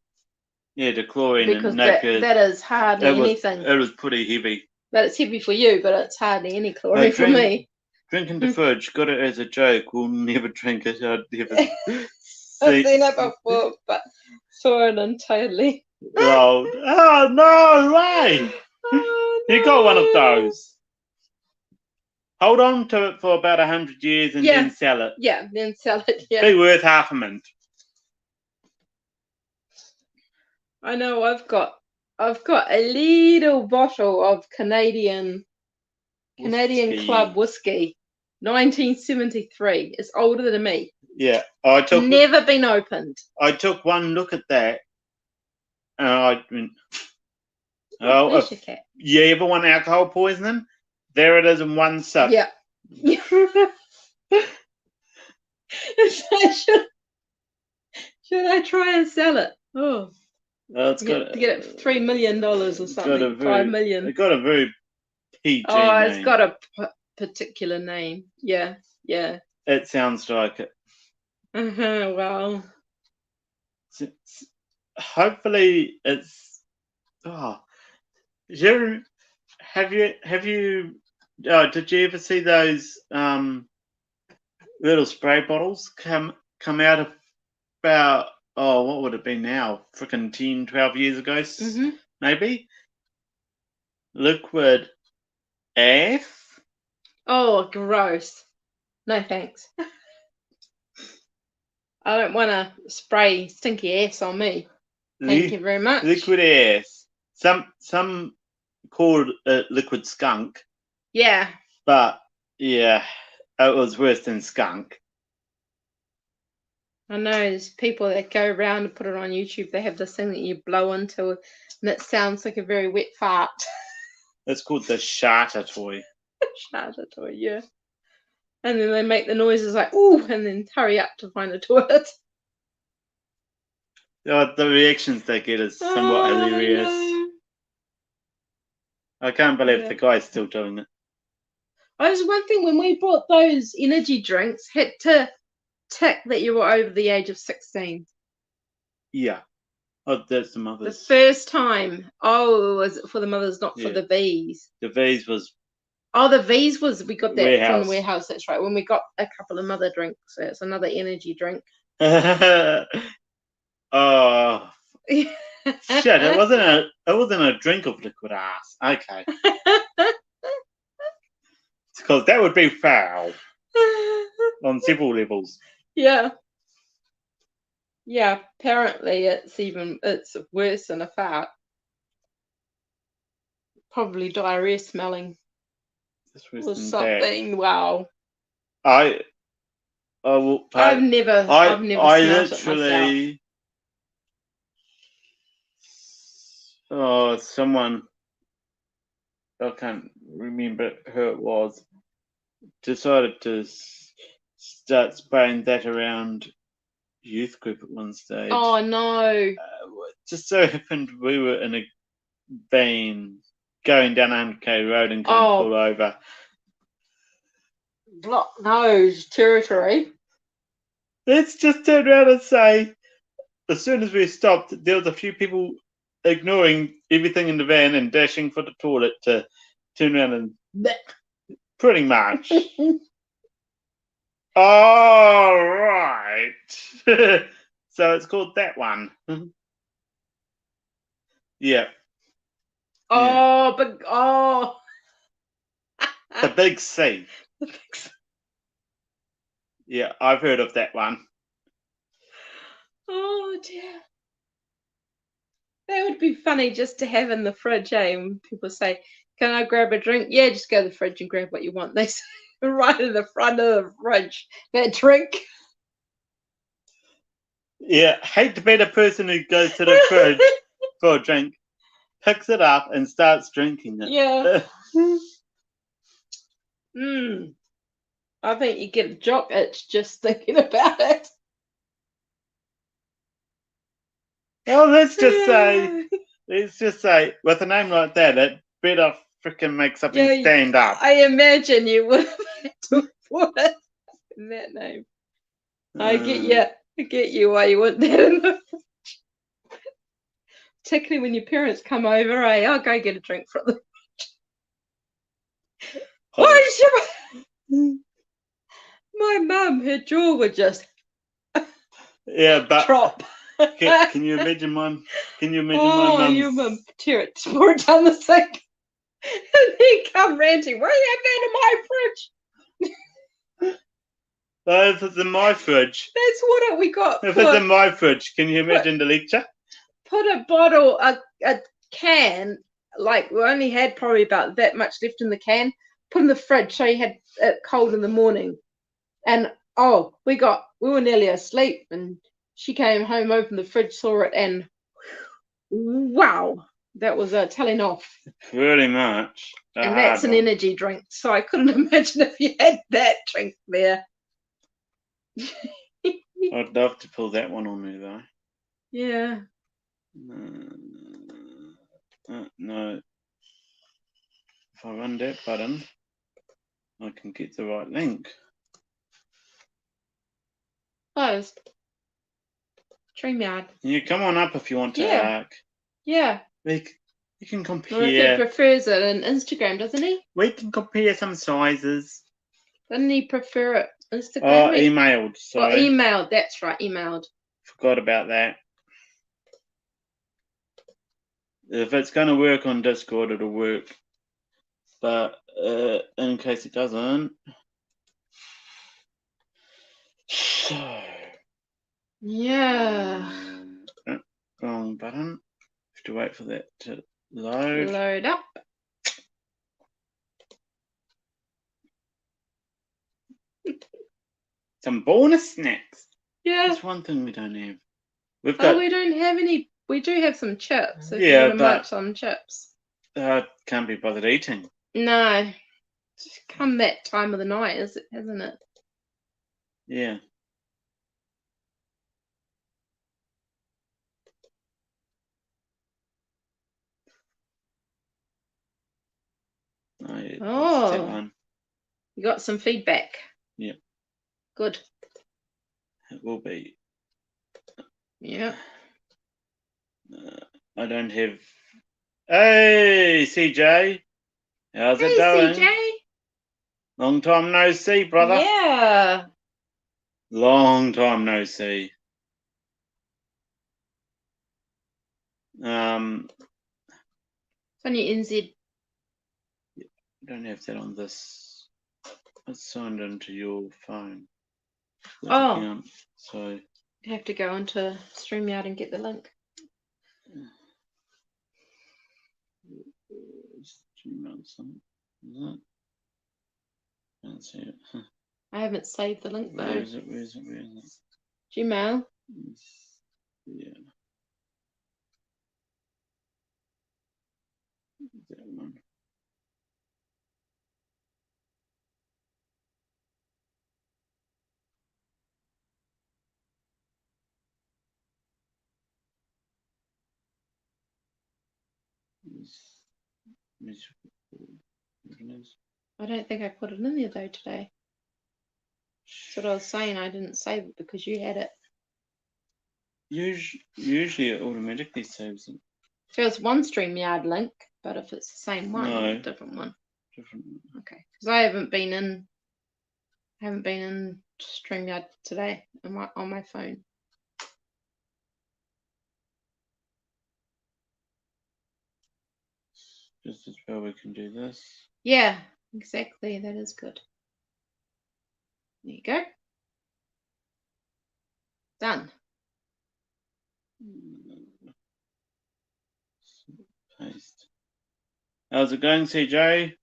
S1: Yeah, the chlorine
S2: because
S1: in Napier.
S2: that is hardly anything.
S1: It was pretty heavy.
S2: But it's heavy for you, but it's hardly any chlorine for me.
S1: Drinking the fridge, got it as a joke. We'll never drink it. I'd never.
S2: I've seen it before, but foreign and totally.
S1: Oh no way!
S2: Oh, no.
S1: You got one of those. Hold on to it for about 100 years and then sell it.
S2: Yeah, then sell it. Yeah.
S1: Be worth half a mint.
S2: I know. I've got a little bottle of Canadian Club whiskey, 1973. It's older than me.
S1: Yeah,
S2: never been opened.
S1: I took one look at that, and I went, you ever want alcohol poisoning? There it is in one sip.
S2: Yeah. Should I try and sell it? Oh.
S1: It's got
S2: to get it $3 million or something. 5 million.
S1: It got a very PG
S2: name.
S1: It's
S2: got a particular name. Yeah.
S1: It sounds like it.
S2: Well.
S1: Hopefully it's. Oh, have you? Did you ever see those little spray bottles come out about? Oh, what would it be now? Freaking 10, 12 years ago, maybe? Liquid F?
S2: Oh, gross. No, thanks. I don't want to spray stinky ass on me. Thank you very much.
S1: Liquid ass. Some called it liquid skunk,
S2: Yeah.
S1: but yeah, it was worse than skunk.
S2: I know there's people that go around and put it on YouTube. They have this thing that you blow into, and it sounds like a very wet fart.
S1: It's called the Sharter toy.
S2: Sharter toy, yeah. And then they make the noises like ooh, and then hurry up to find a toilet.
S1: The reactions they get is somewhat hilarious.
S2: No.
S1: I can't believe
S2: Yeah.
S1: the guy's still doing it.
S2: Oh, there's one thing when we bought those energy drinks, had to tick that you were over the age of 16.
S1: Yeah. Oh, that's the
S2: The
S1: mothers.
S2: first time. Oh, was it for the mothers, not for
S1: Yeah.
S2: the V's?
S1: The V's was
S2: Oh, the V's was, we got that from
S1: Warehouse.
S2: the warehouse, that's right. When we got a couple of mother drinks, so it's another energy drink.
S1: Oh shit! It wasn't a drink of liquid ass. Okay, because that would be foul on several levels.
S2: Yeah. Yeah, apparently it's worse than a fart. Probably diarrhea smelling
S1: That's worse
S2: or
S1: than
S2: something.
S1: that.
S2: Wow.
S1: I've
S2: never smelled it myself.
S1: literally. Oh, someone. I can't remember who it was. Decided to start spraying that around youth group at one stage.
S2: Oh no.
S1: Just so happened we were in a van going down 100k road and couldn't
S2: Oh.
S1: pull over.
S2: Block nose territory.
S1: Let's just turn around and say, as soon as we stopped, there was a few people ignoring everything in the van and dashing for the toilet to turn around and pretty much. All right. So it's called that one. Yeah.
S2: Oh, but oh.
S1: The Big C. Yeah, I've heard of that one.
S2: Oh dear. That would be funny just to have in the fridge, eh? When people say, "Can I grab a drink?" Yeah, just go to the fridge and grab what you want. They say right in the front of the fridge. That drink.
S1: Yeah, hate to be the person who goes to the fridge for a drink, picks it up and starts drinking it.
S2: Yeah. I think you get a jock itch just thinking about it.
S1: Well, let's just say, with a name like that, it better freaking make something stand up.
S2: I imagine you would have had to put it in that name. I get you why you want that in the fridge. Particularly when your parents come over, I'll go get a drink from them. My mum, her jaw would just
S1: but
S2: drop.
S1: Can you imagine mine? Can you imagine my mum?
S2: Your mum tear it, pour it down the sink, and then come ranting. Why you have that in my fridge?
S1: If it's in my fridge.
S2: That's what we got.
S1: If it's in my fridge, can you imagine the lecture?
S2: Put a bottle, a can, like we only had probably about that much left in the can. Put in the fridge so you had it cold in the morning. And we were nearly asleep, and she came home, opened the fridge, saw it, and wow, that was telling off.
S1: Pretty much.
S2: And that's an energy drink, so I couldn't imagine if you had that drink there.
S1: I'd love to pull that one on me though.
S2: Yeah.
S1: No. If I run that button, I can get the right link.
S2: Closed. StreamYard.
S1: You come on up if you want to.
S2: Yeah.
S1: We can compare.
S2: Well, if he prefers it on Instagram, doesn't he?
S1: We can compare some sizes.
S2: Doesn't he prefer it Instagram?
S1: Emailed. Sorry.
S2: Emailed. That's right. Emailed.
S1: Forgot about that. If it's going to work on Discord, it'll work. But in case it doesn't. So, to wait for that to load.
S2: Load up.
S1: Some bonus snacks.
S2: Yeah.
S1: That's one thing we don't have. We've
S2: Oh,
S1: got.
S2: we don't have any. We do have some chips. If
S1: Yeah,
S2: you want to
S1: but-
S2: munch some chips.
S1: Can't be bothered eating.
S2: No. It's come that time of the night, hasn't it?
S1: Yeah. Oh, yeah,
S2: Oh.
S1: that one.
S2: You got some feedback.
S1: Yeah.
S2: Good.
S1: It will be.
S2: Yeah.
S1: I don't have. Hey, CJ. How's it
S2: Hey,
S1: going?
S2: CJ.
S1: Long time no see, brother.
S2: Yeah.
S1: Long time no see.
S2: It's on your NZ.
S1: I don't have that on this. It's signed into your phone. This
S2: Oh.
S1: account, so
S2: You have to go into StreamYard and get the link.
S1: Gmail something. Is it? Can't see it. Huh.
S2: I haven't saved the link
S1: Where
S2: though.
S1: is it? Where is it? Where is it?
S2: Gmail.
S1: Yeah. That one.
S2: I don't think I put it in there though today. That's what I was saying. I didn't save it because you had it.
S1: Usually it automatically saves it.
S2: So it's one StreamYard link, but if it's the same one,
S1: No.
S2: it's a different one.
S1: Different.
S2: Okay, because I haven't been in StreamYard today on my phone.
S1: Just as well we can do this.
S2: Yeah, exactly. That is good. There you go. Done.
S1: Paste. How's it going, CJ?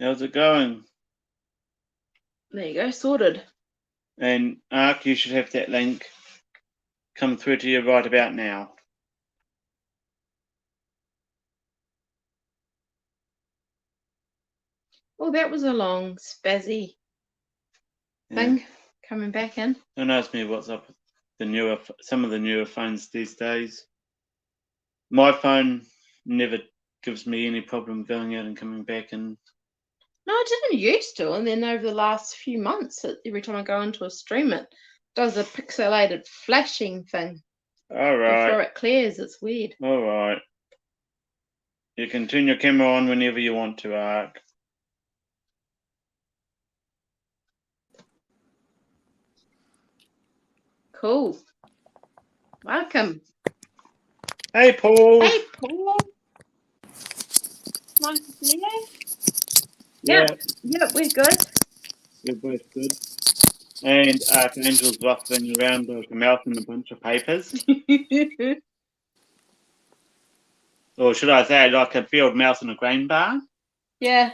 S1: How's it going?
S2: There you go. Sorted.
S1: And Ark, you should have that link come through to you right about now.
S2: Oh, that was a long spazzy thing coming back in.
S1: Don't ask me what's up with some of the newer phones these days. My phone never gives me any problem going out and coming back, and
S2: No, I didn't used to, and then over the last few months, every time I go into a stream, it does a pixelated flashing thing
S1: all right,
S2: before it clears. It's weird.
S1: all right. You can turn your camera on whenever you want to, Ark.
S2: Cool. Welcome.
S1: Hey, Paul.
S2: Hey, Paul. Nice to see you.
S1: Yeah,
S2: Yep, we're good.
S1: we're both good. And Archangel's rustling around like a mouse in a bunch of papers. Or should I say like a field mouse in a grain barn?
S2: Yeah.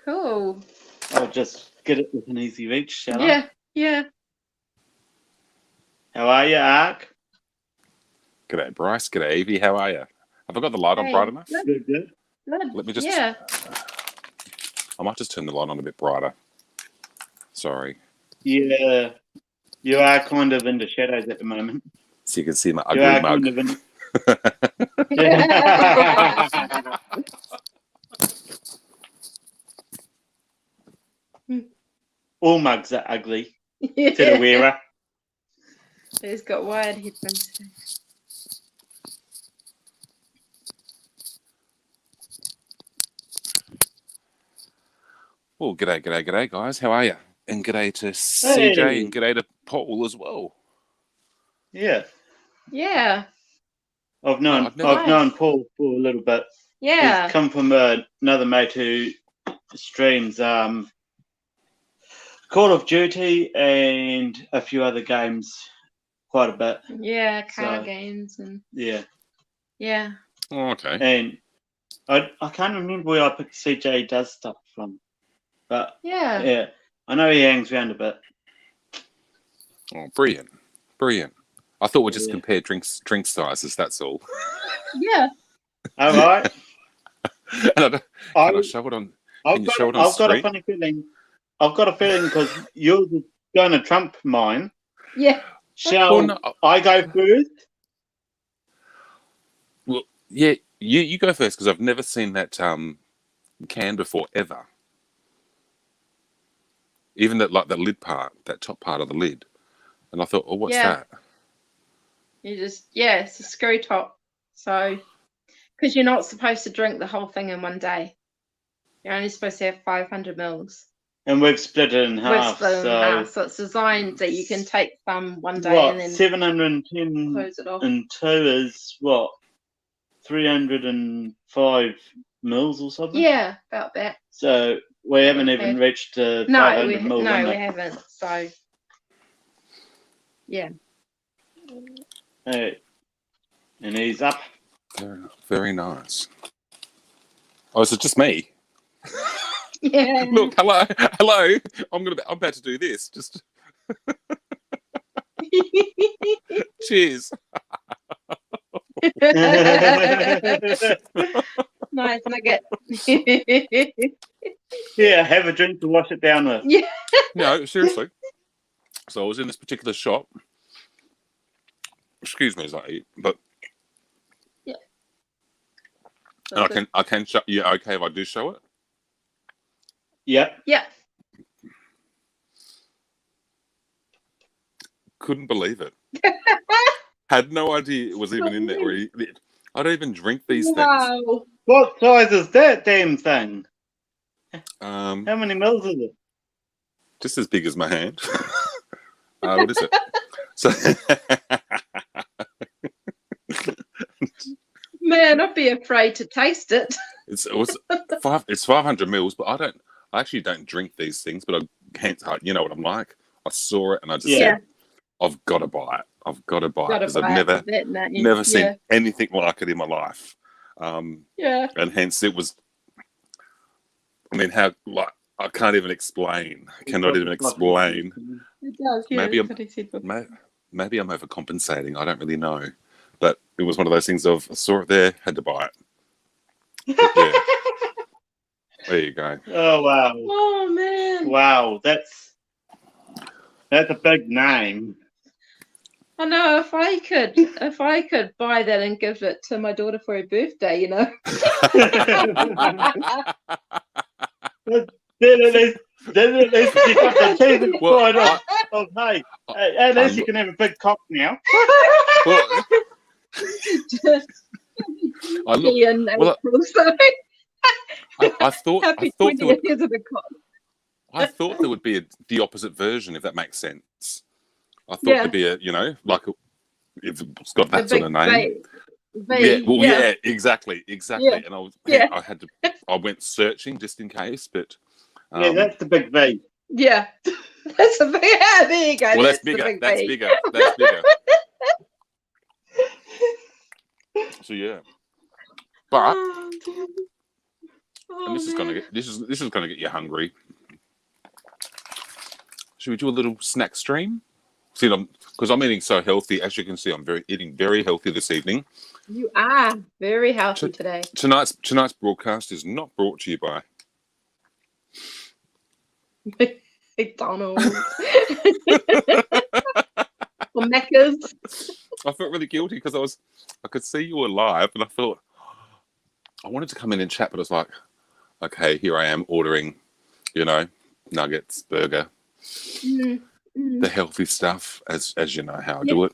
S2: Cool.
S1: I'll just get it within easy reach, shall I?
S2: Yeah, yeah.
S1: How are you, Ark?
S4: G'day, Bryce. G'day, Evie. How are you? Have I got the light on
S2: Hey,
S4: bright enough?
S2: good.
S1: Good, good.
S2: Good.
S4: Let me just.
S2: Yeah.
S4: I might just turn the light on a bit brighter. Sorry.
S1: Yeah, you are kind of in the shadows at the moment.
S4: So you can see my
S1: You
S4: ugly
S1: are
S4: mug.
S1: kind of in. All mugs are ugly to the wearer.
S2: He's got wired headphones today.
S4: Well, g'day, guys. How are you? And g'day to CJ
S1: Hey.
S4: and g'day to Paul as well.
S1: Yeah.
S2: Yeah.
S1: I've known
S4: I've never-
S1: I've known Paul for a little bit.
S2: Yeah.
S1: He's come from another mate who streams Call of Duty and a few other games quite a bit.
S2: Yeah, car
S1: So-
S2: games and
S1: Yeah.
S2: yeah.
S4: Oh, okay.
S1: And I can't remember where I picked CJ does stuff from. But
S2: Yeah.
S1: yeah, I know he hangs around a bit.
S4: Oh, brilliant. Brilliant. I thought we just
S1: Yeah.
S4: compared drink sizes, that's all.
S2: Yeah.
S1: All right.
S4: And can I show it on?
S1: I've
S4: Can you
S1: got,
S4: show it on
S1: I've got a
S4: screen?
S1: funny feeling. I've got a feeling because yours is going to trump mine.
S2: Yeah.
S1: Shall
S4: Well, no,
S1: I go first?
S4: well, yeah, you go first because I've never seen that can before ever. Even that lid part, that top part of the lid, and I thought, oh, what's
S2: Yeah.
S4: that?
S2: You just it's a screw top. So because you're not supposed to drink the whole thing in one day. You're only supposed to have 500 mils.
S1: And we've split it in
S2: We've
S1: half.
S2: split it in
S1: So
S2: half, so it's designed that you can take some one day
S1: what?
S2: and then
S1: 710
S2: close it off.
S1: and 2 is what? 305 mils or something.
S2: Yeah, about that.
S1: So we
S2: Yeah,
S1: haven't
S2: we've
S1: even
S2: had-
S1: reached
S2: No,
S1: 500 mil.
S2: we
S1: limit.
S2: haven't. So yeah.
S1: Hey. And he's up.
S4: Very, very nice. Oh, is it just me?
S2: Yeah.
S4: Look, hello. I'm about to do this. Just cheers.
S2: Nice nugget.
S1: Yeah, have a drink to wash it down with.
S2: Yeah.
S4: No, seriously. So I was in this particular shop. Excuse me as I eat, but and I can show. Yeah, okay. If I do show it,
S1: Yep.
S2: Yeah.
S4: couldn't believe it. Had no idea it was even in there. I don't even drink these things.
S2: Wow.
S1: What size is that damn thing?
S4: How
S1: many mils is it?
S4: Just as big as my hand. What is it? So
S2: Man, I'd be afraid to taste it.
S4: it's 500 mils, but I actually don't drink these things, but I can't. You know what I'm like. I saw it and I just said, I've got to buy it. I've got to buy it because I've never seen anything like it in my life.
S2: Yeah.
S4: And hence it was. I mean, how I can't even explain. I cannot even explain.
S2: It does. Yeah,
S4: Maybe
S2: that's what he said before.
S4: Maybe I'm overcompensating. I don't really know. But it was one of those things of I saw it there, had to buy it. But yeah. There you go.
S1: Oh wow!
S2: Oh man!
S1: Wow, that's a big name.
S2: I know. If I could buy that and give it to my daughter for her birthday, you know.
S1: Then at least you got the teeth
S4: Well,
S1: side of hey, at least you can have a big cock now.
S4: Well, I look-
S2: In
S4: well,
S2: April, so
S4: I thought
S2: happy
S4: there
S2: 20
S4: would,
S2: years of the cock.
S4: I thought there would be the opposite version, if that makes sense. I thought
S2: Yeah.
S4: there'd be if it's got that
S2: A
S4: sort of
S2: big
S4: name.
S2: V.
S4: Yeah, exactly.
S2: Yeah.
S4: And I went searching just in case, but
S1: Yeah, that's the big V.
S2: Yeah. That's a big. Yeah, there you go.
S4: well, that's
S2: the
S4: bigger.
S2: big
S4: That's
S2: V.
S4: bigger. That's bigger. So yeah, but
S2: Oh, dear. Oh,
S4: and this is gonna get you hungry. Should we do a little snack stream? See, because I'm eating so healthy. As you can see, I'm eating very healthy this evening.
S2: You are very healthy today.
S4: Tonight's broadcast is not brought to you by.
S2: McDonald's. Or Macca's.
S4: I felt really guilty because I could see you were live, and I thought I wanted to come in and chat, but I was like, okay, here I am ordering, nuggets, burger, the healthy stuff, as you know how I do it.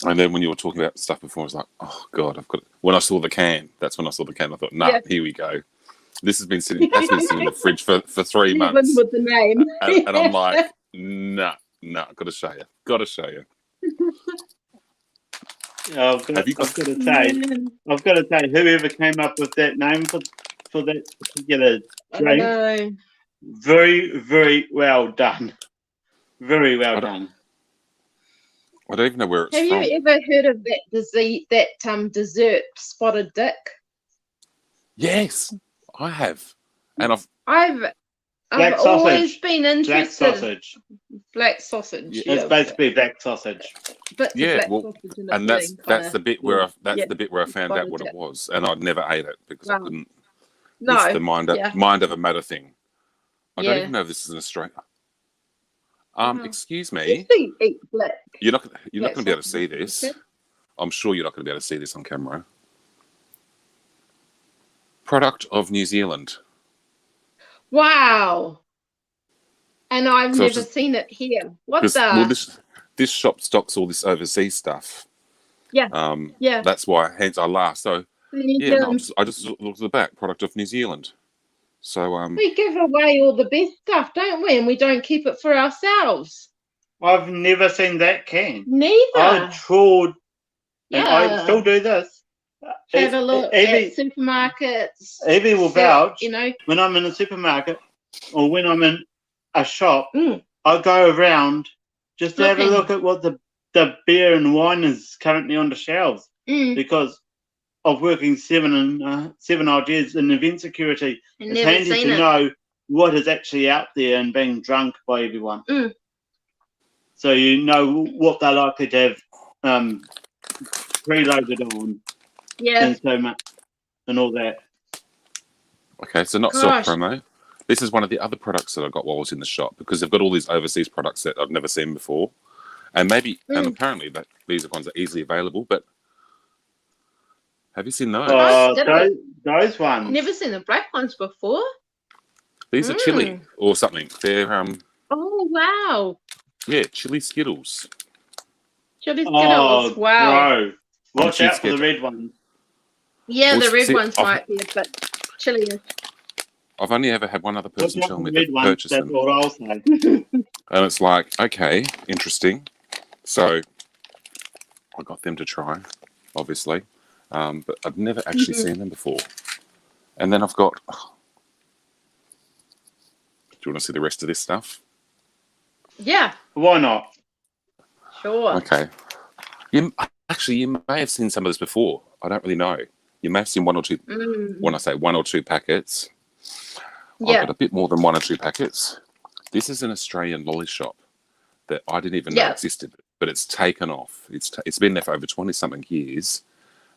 S4: And then when you were talking about stuff before, I was like, oh God, when I saw the can, that's when I saw the can. I thought, here we go. This has been sitting in the fridge for 3 months.
S2: Even with the name.
S4: And I'm like, nah, got to show you. Have you got?
S1: I've got to say, whoever came up with that name for that particular
S2: I
S1: drink,
S2: know.
S1: very, very well done. Very well done.
S4: I don't even know where it's
S2: Have
S4: from.
S2: you ever heard of that disease, that dessert, spotted dick?
S4: Yes, I have, and
S2: I've
S1: Black
S2: always
S1: sausage.
S2: been
S1: Black
S2: interested.
S1: sausage.
S2: Black sausage.
S1: It's basically black sausage.
S2: Bits of
S4: yeah,
S2: black
S4: well,
S2: sausage in a
S4: and
S2: pudding,
S4: that's the bit where the bit where I found out
S2: spotted
S4: what it
S2: dick.
S4: was, and I'd never ate it because I
S2: Wow.
S4: couldn't.
S2: No.
S4: It's the mind of a matter thing. I don't
S2: Yeah.
S4: even know if this is in Australia.
S2: Wow.
S4: Excuse
S2: I
S4: me.
S2: used to eat black.
S4: You're not going
S2: black
S4: to be able to see
S2: sausage.
S4: this.
S2: Okay.
S4: I'm sure you're not going to be able to see this on camera. Product of New Zealand.
S2: Wow. And I've
S4: So
S2: never
S4: just-
S2: seen it here. What
S4: Because
S2: the?
S4: this shop stocks all this overseas stuff.
S2: Yeah. Yeah.
S4: That's why. Hence, I laughed. So
S2: We,
S4: yeah, no, I just looked at the back. Product of New Zealand. So
S2: we give away all the best stuff, don't we? And we don't keep it for ourselves.
S1: I've never seen that can.
S2: Neither.
S1: I trawled, and I
S2: Yeah.
S1: still do this.
S2: Have a look
S1: Evee,
S2: at supermarkets.
S1: Evee will vouch.
S2: You know,
S1: When I'm in a supermarket or when I'm in a shop,
S2: Mm.
S1: I go around just to have a
S2: Looking.
S1: look at what the beer and wine is currently on the shelves, because of working 7 odd years in event security.
S2: and
S1: It's
S2: never
S1: handy
S2: seen
S1: to
S2: it.
S1: know what is actually out there and being drunk by everyone. So you know what they're likely to have preloaded on
S2: Yeah.
S1: and so much and all that.
S4: okay, so not self promo. This is one of the other products that I got while I was in the shop because they've got all these overseas products that I've never seen before, and and apparently that these are ones that are easily available. But have you seen those?
S1: Those ones.
S2: Never seen the black ones before.
S4: These are chili or something. They're
S2: Oh wow.
S4: yeah, chili Skittles.
S2: Chili Skittles. Wow.
S1: Bro. Watch
S4: too
S1: out for
S4: scared
S1: the
S4: to-
S1: red ones.
S2: Yeah,
S4: Well,
S2: the red
S4: see,
S2: ones might be a bit chilly.
S4: I've only ever had one other person
S1: Watch out
S4: tell
S1: for
S4: me
S1: the red
S4: they've
S1: ones.
S4: purchased
S1: That's
S4: them,
S1: what I'll say.
S4: and it's like, okay, interesting. So I got them to try, obviously, but I've never actually seen them before. And then I've got. Do you want to see the rest of this stuff?
S2: Yeah.
S1: Why not?
S2: Sure.
S4: Okay. You may have seen some of this before. I don't really know. You may have seen one or two. When I say one or two packets, I've got a bit more than one or two packets. This is an Australian lolly shop that I didn't even know existed, but it's taken off. It's been there for over 20-something years,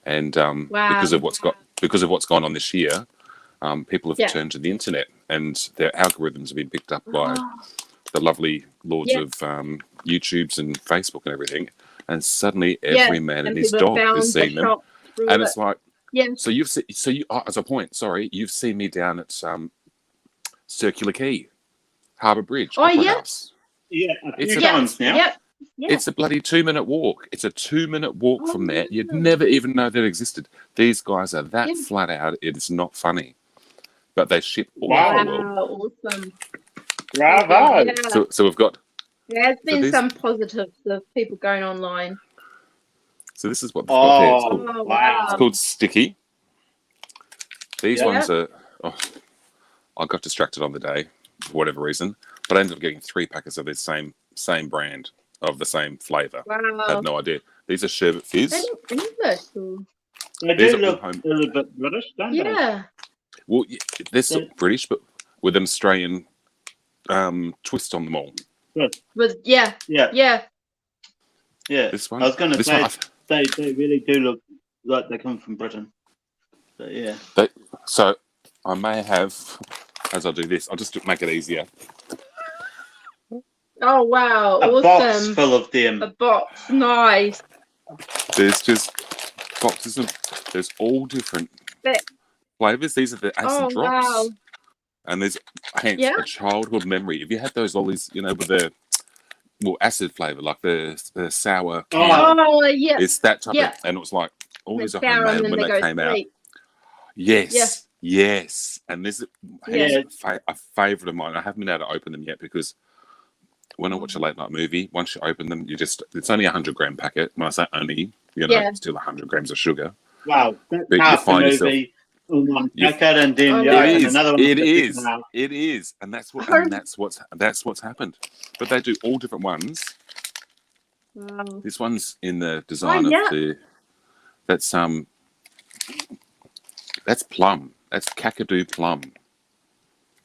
S4: and because of what's gone on this year, people have turned to the internet, and their algorithms have been picked up by the lovely lords of YouTubes and Facebook and everything, and suddenly every man and his dog has seen them, and it's like, so you've as a point, sorry, you've seen me down at Circular Quay, Harbour Bridge, Opera House.
S1: Yeah, a few
S4: It's
S1: times now.
S2: Yeah.
S4: It's a bloody 2-minute walk. It's a 2-minute walk from there. You'd never even know that existed. These guys are that flat out. It's not funny. But they ship all over the world.
S2: Awesome.
S1: Bravo.
S2: Yeah.
S4: So we've got.
S2: There has been some positives of people going online.
S4: So this is what they've got here.
S1: Wow.
S4: It's called Sticky. These ones are. Oh, I got distracted on the day for whatever reason, but I ended up getting 3 packets of this same brand of the same flavour.
S2: Wow.
S4: I had no idea. These are Sherbet Fizz.
S2: They look English. Or...
S1: They do look a little bit British, don't they?
S2: Yeah.
S4: Well, they're still British, but with an Australian twist on them all.
S2: With
S1: Yeah.
S4: This one.
S1: I was going to say
S4: one,
S1: they really do look like they come from Britain. But yeah.
S4: So I may have, as I do this, I'll just make it easier.
S2: Oh wow!
S1: A
S2: awesome.
S1: box full of them.
S2: A box, nice.
S4: There's just boxes of. There's all different flavors. These are the acid drops.
S2: Wow.
S4: And there's hence a childhood memory. If you had those lollies, with the acid flavor, like the sour.
S2: Oh yeah.
S4: It's that type of, and it was like all these are homemade when they came out. Yes. And this is a favorite of mine. I haven't been able to open them yet because when I watch a late night movie, once you open them, it's only 100-gram packet. When I say only, you know,
S2: Yeah.
S4: still 100 grams of sugar.
S1: Wow, that's
S4: But you
S1: half the
S4: find yourself-
S1: movie in one
S4: You-
S1: packet, and then
S2: Oh,
S1: you
S2: yeah.
S1: open another one.
S4: It
S1: for the
S4: is.
S1: second half.
S4: It is, and that's what's happened. But they do all different ones.
S2: Wow.
S4: This one's in the design
S2: yeah.
S4: of the. That's plum. That's Kakadu plum.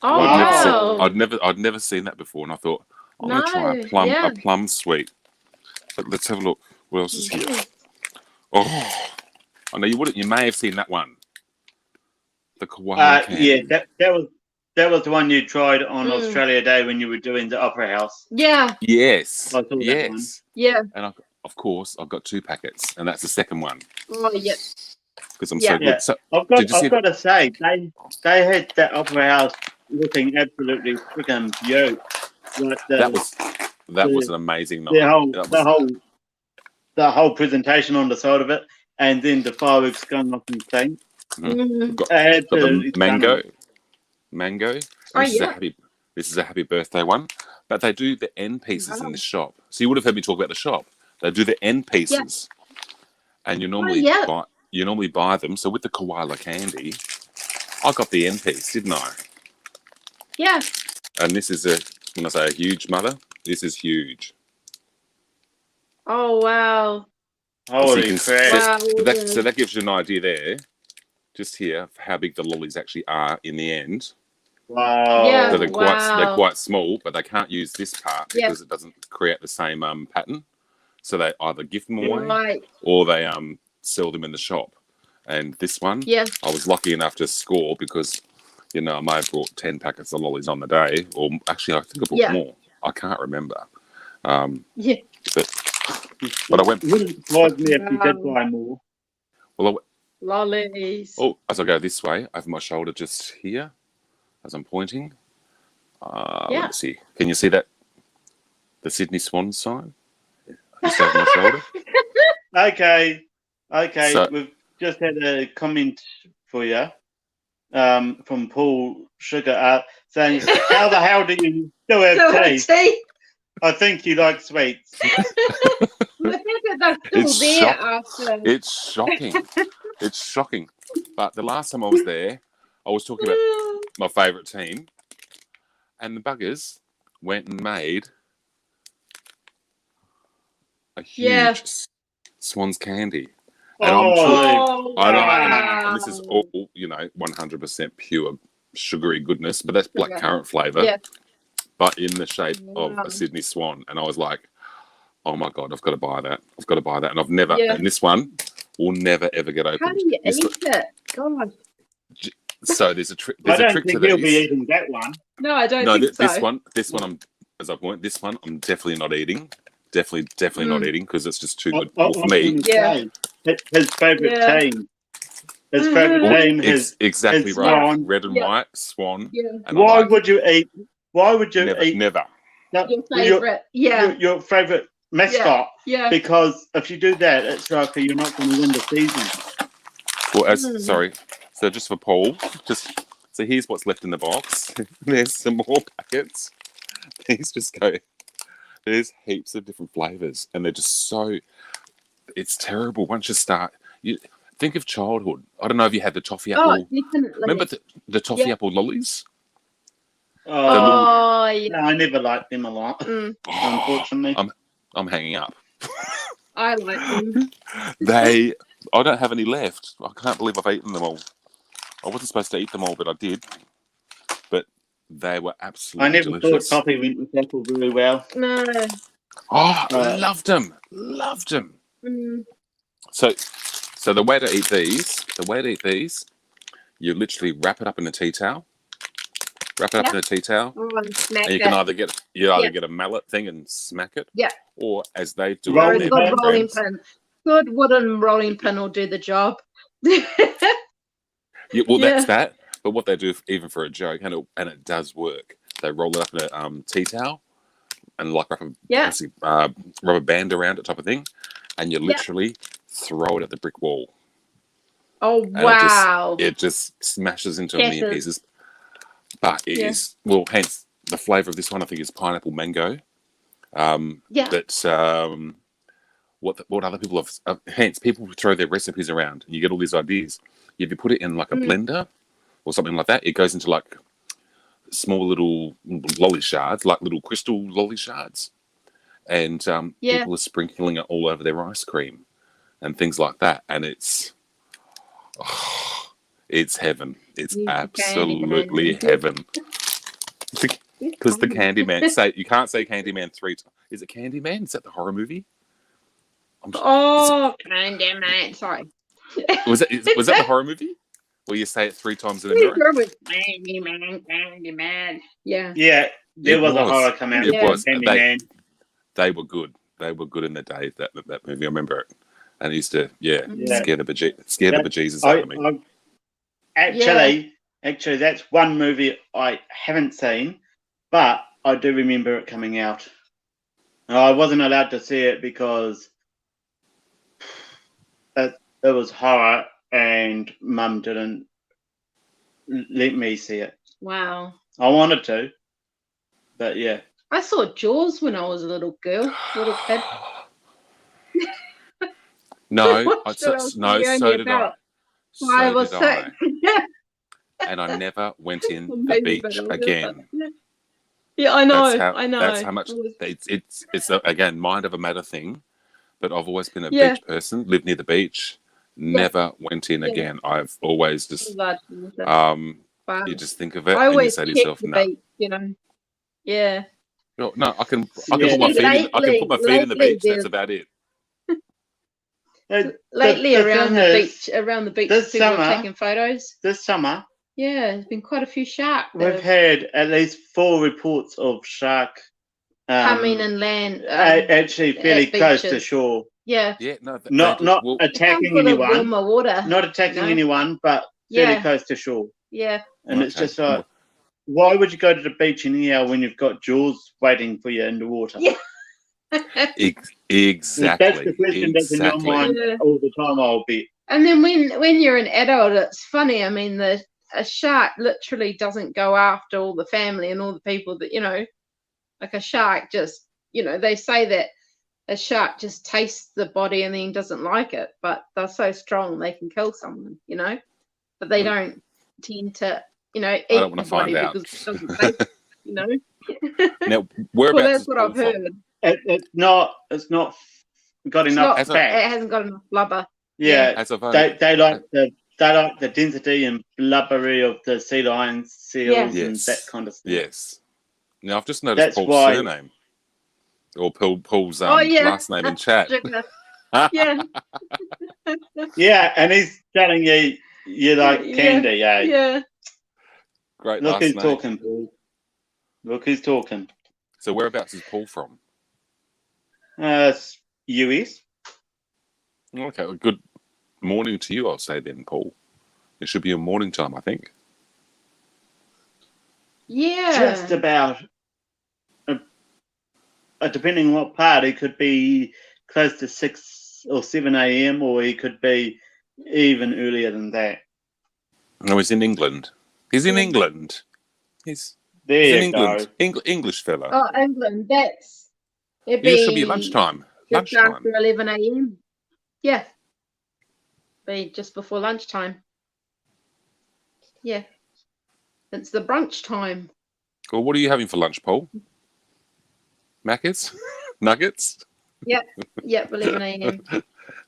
S2: Oh,
S1: Wow.
S2: wow.
S4: I'd never seen that before, and I thought I'm
S2: No,
S4: gonna try
S2: yeah.
S4: a plum sweet. But let's have a look. What else is here?
S2: Yes.
S4: Oh, I know you may have seen that one. The koala candy.
S1: Yeah, that was the one you tried on
S2: Mm.
S1: Australia Day when you were doing the Opera House.
S2: Yeah,
S4: Yes.
S1: I saw that one.
S4: Yes.
S2: yeah.
S4: And of course, I've got 2 packets, and that's the second one
S2: Oh, yeah.
S4: because I'm
S2: Yeah.
S4: so good.
S1: Yeah.
S4: So,
S1: I've
S4: Did you see
S1: got to say, they had that Opera House looking absolutely freaking beautiful. Like
S4: that was an amazing night.
S1: the whole presentation on the side of it, and then the fireworks going off and thing.
S2: Mm.
S4: got
S1: Absolutely
S4: the mango.
S1: stunning.
S2: Oh,
S4: This
S2: yeah.
S4: is a happy birthday one. But they do the end pieces in
S2: Wow.
S4: the shop. So you would have heard me talk about the shop. They do the end pieces, and you normally
S2: yeah.
S4: buy them. So with the koala candy, I got the end piece, didn't I?
S2: Yeah.
S4: And this is when I say a huge mother, this is huge.
S2: Oh, wow.
S1: Holy
S4: can
S1: crap!
S2: Wow.
S4: So that gives you an idea there, just here, of how big the lollies actually are in the end.
S1: Wow.
S2: Yeah.
S4: So they're
S2: Wow.
S4: quite small, but they can't use this part
S2: Yeah.
S4: because it doesn't create the same pattern. So they either give them away
S2: Right.
S4: or they sell them in the shop. And this one,
S2: Yeah.
S4: I was lucky enough to score because, you know, I may have brought 10 packets of lollies on the day, or actually I think I brought more. I can't remember.
S2: Yeah.
S4: But I went.
S1: It wouldn't surprise me if you did
S2: Wow.
S1: buy more.
S4: Well,
S2: Lollies.
S4: as I go this way, over my shoulder, just here, as I'm pointing. Let me see. Can you see that? The Sydney Swan sign? Just over my shoulder.
S1: Okay.
S4: So-
S1: We've just had a comment for you from Paul Sugar saying, "How the hell do you still have tea?
S2: Tea.
S1: I think you like sweets."
S2: The fact that they're still
S4: It's
S2: there
S4: shocking.
S2: after.
S4: It's shocking. It's shocking. But the last time I was there, I was talking about my favourite team, and the buggers went and made a huge Swan's candy. And I'm talking, I know,
S2: wow.
S4: and this is all, 100% pure sugary goodness, but that's blackcurrant flavour,
S2: Yeah.
S4: but in the shape of a Sydney Swan. And I was like, oh my God, I've got to buy that. And I've never, and this one will never ever get opened.
S2: How do you eat it? God.
S4: So there's a trick.
S1: I
S4: There's a
S1: don't
S4: trick to
S1: think he'll be
S4: these.
S1: eating that one.
S2: No, I don't
S4: No,
S2: think
S4: this
S2: so.
S4: one, as I point, this one I'm definitely not eating. Definitely not eating because it's just too good for me.
S1: Yeah. His favourite team. His favourite team is
S4: exactly
S1: his
S4: right.
S1: Swan.
S4: Red and white Swan.
S2: Yeah.
S4: And
S1: Why would you eat?
S4: Never.
S2: Your favourite.
S1: Your favourite mascot.
S2: Yeah.
S1: Because if you do that, it's like you're not going to win the season.
S4: Well, sorry. So just for Paul, so here's what's left in the box. There's some more packets. These just go. There's heaps of different flavours, and they're just so. It's terrible. Once you start, you think of childhood. I don't know if you had the toffee apple.
S2: Oh, definitely.
S4: Remember the toffee apple lollies?
S2: Oh, yeah.
S1: No, I never liked them a lot. Unfortunately,
S4: I'm hanging up.
S2: I like them.
S4: I don't have any left. I can't believe I've eaten them all. I wasn't supposed to eat them all, but I did. But they were absolutely
S1: I never
S4: delicious.
S1: thought toffee went with apple very well.
S2: No.
S4: Oh, loved them. So the way to eat these, you literally wrap it up in a tea towel.
S2: Smack
S4: And you can either get a mallet thing and smack it.
S2: Yeah.
S4: Or as they do
S1: Roll
S4: it,
S1: it.
S2: Good rolling pin. Good wooden rolling pin will do the job.
S4: That's that. But what they do, even for a joke, and it does work, they roll it up in a tea towel and like a rubber band around it type of thing, and you literally throw it at the brick wall.
S2: Oh,
S4: And
S2: wow.
S4: It just smashes into a million pieces. But it is, hence the flavour of this one, I think, is pineapple mango. That what other people have. Hence, people throw their recipes around, and you get all these ideas. If you put it in like a blender or something like that, it goes into like small little lolly shards, like little crystal lolly shards, and people are sprinkling it all over their ice cream and things like that, and it's heaven. It's absolutely heaven. Because the Candyman, you can't say Candyman 3 times. Is it Candyman? Is that the horror movie?
S2: Candyman! Sorry.
S4: Was that the horror movie? Where you say it 3 times in a mirror?
S2: Candyman. Yeah.
S1: Yeah, there was a horror come out.
S4: It was.
S1: Candyman.
S4: They were good. They were good in the day. That movie, I remember it, and it used to scare the bejesus out of me.
S1: Actually, that's one movie I haven't seen, but I do remember it coming out. I wasn't allowed to see it because it was horror, and Mum didn't let me see it.
S2: Wow.
S1: I wanted to, but yeah.
S2: I saw Jaws when I was a little kid.
S4: No, so did I.
S2: 5 or 6.
S4: And I never went in the beach again.
S2: Yeah, I know.
S4: That's how much. It's again, mind of a matter thing. But I've always been a beach person. Lived near the beach. Never went in again. I've always just you just think of it and you say to yourself, no.
S2: Beach, you know. Yeah.
S4: No, I can put my feet in the beach. That's about it.
S2: Lately, around the beach,
S1: this
S2: people
S1: summer,
S2: are taking photos.
S1: This summer,
S2: there's been quite a few sharks.
S1: We've had at least 4 reports of shark
S2: coming and land.
S1: Actually, fairly close to shore.
S2: Yeah.
S4: Yeah. No.
S1: Not attacking anyone.
S2: Water.
S1: Not attacking anyone, but fairly close to shore.
S2: Yeah.
S1: And it's just like, why would you go to the beach anyhow when you've got Jaws waiting for you in the water?
S2: Yeah.
S4: Exactly.
S1: That's the question that's in your mind all the time, I'll bet.
S2: And then when you're an adult, it's funny. I mean, a shark literally doesn't go after all the family and all the people that, like a shark just, they say that a shark just tastes the body and then doesn't like it, but they're so strong they can kill someone, but they don't tend to, eat
S4: I don't want to find out.
S2: Because it doesn't taste,
S4: Now, whereabouts
S2: that's what I've heard.
S1: It's not got enough fat.
S2: It hasn't got enough blubber.
S1: Yeah, they like the density and blubbery of the sea lions, seals, and that kind of stuff.
S4: Yes. Now I've just noticed Paul's surname, or Paul's last name in chat.
S2: Yeah.
S1: Yeah, and he's telling you like candy,
S2: Yeah.
S4: Great.
S1: Look
S4: last
S1: who's
S4: name.
S1: talking, Paul. Look who's talking.
S4: So whereabouts is Paul from?
S1: US.
S4: Okay, well, good morning to you, I'll say then, Paul. It should be a morning time, I think.
S2: Yeah.
S1: Just about. Depending on what part, it could be close to 6 or 7 a.m. or he could be even earlier than that.
S4: No, he's in England. He's in England. He's in England. English fella.
S2: Oh, England. It
S4: should be lunchtime.
S2: Just after 11 a.m. Yeah. Be just before lunchtime. Yeah. It's the brunch time.
S4: Well, what are you having for lunch, Paul? Maccas? Nuggets?
S2: Yep, 11 a.m.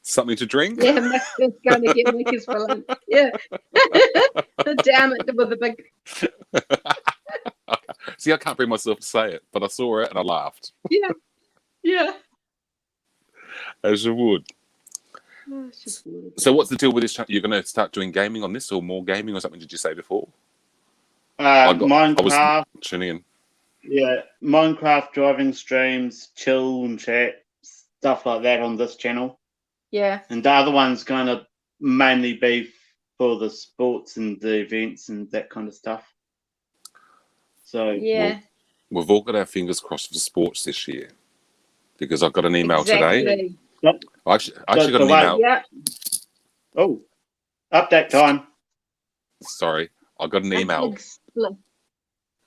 S4: Something to drink?
S2: Yeah, Max is going to get Macca's for lunch. Yeah. Damn it, with a big...
S4: See, I can't bring myself to say it, but I saw it and I laughed.
S2: Yeah.
S4: As you would.
S2: Oh, it's just weird.
S4: So what's the deal with this? You're going to start doing gaming on this, or more gaming or something, did you say before?
S1: Minecraft.
S4: I was tuning in.
S1: Yeah, Minecraft driving streams, chill and chat, stuff like that on this channel.
S2: Yeah.
S1: And the other one's going to mainly be for the sports and the events and that kind of stuff. So
S2: yeah,
S4: we've all got our fingers crossed for sports this year, because I got an email today. I actually got an email.
S2: Yeah.
S1: Oh, update time.
S4: Sorry, I got an email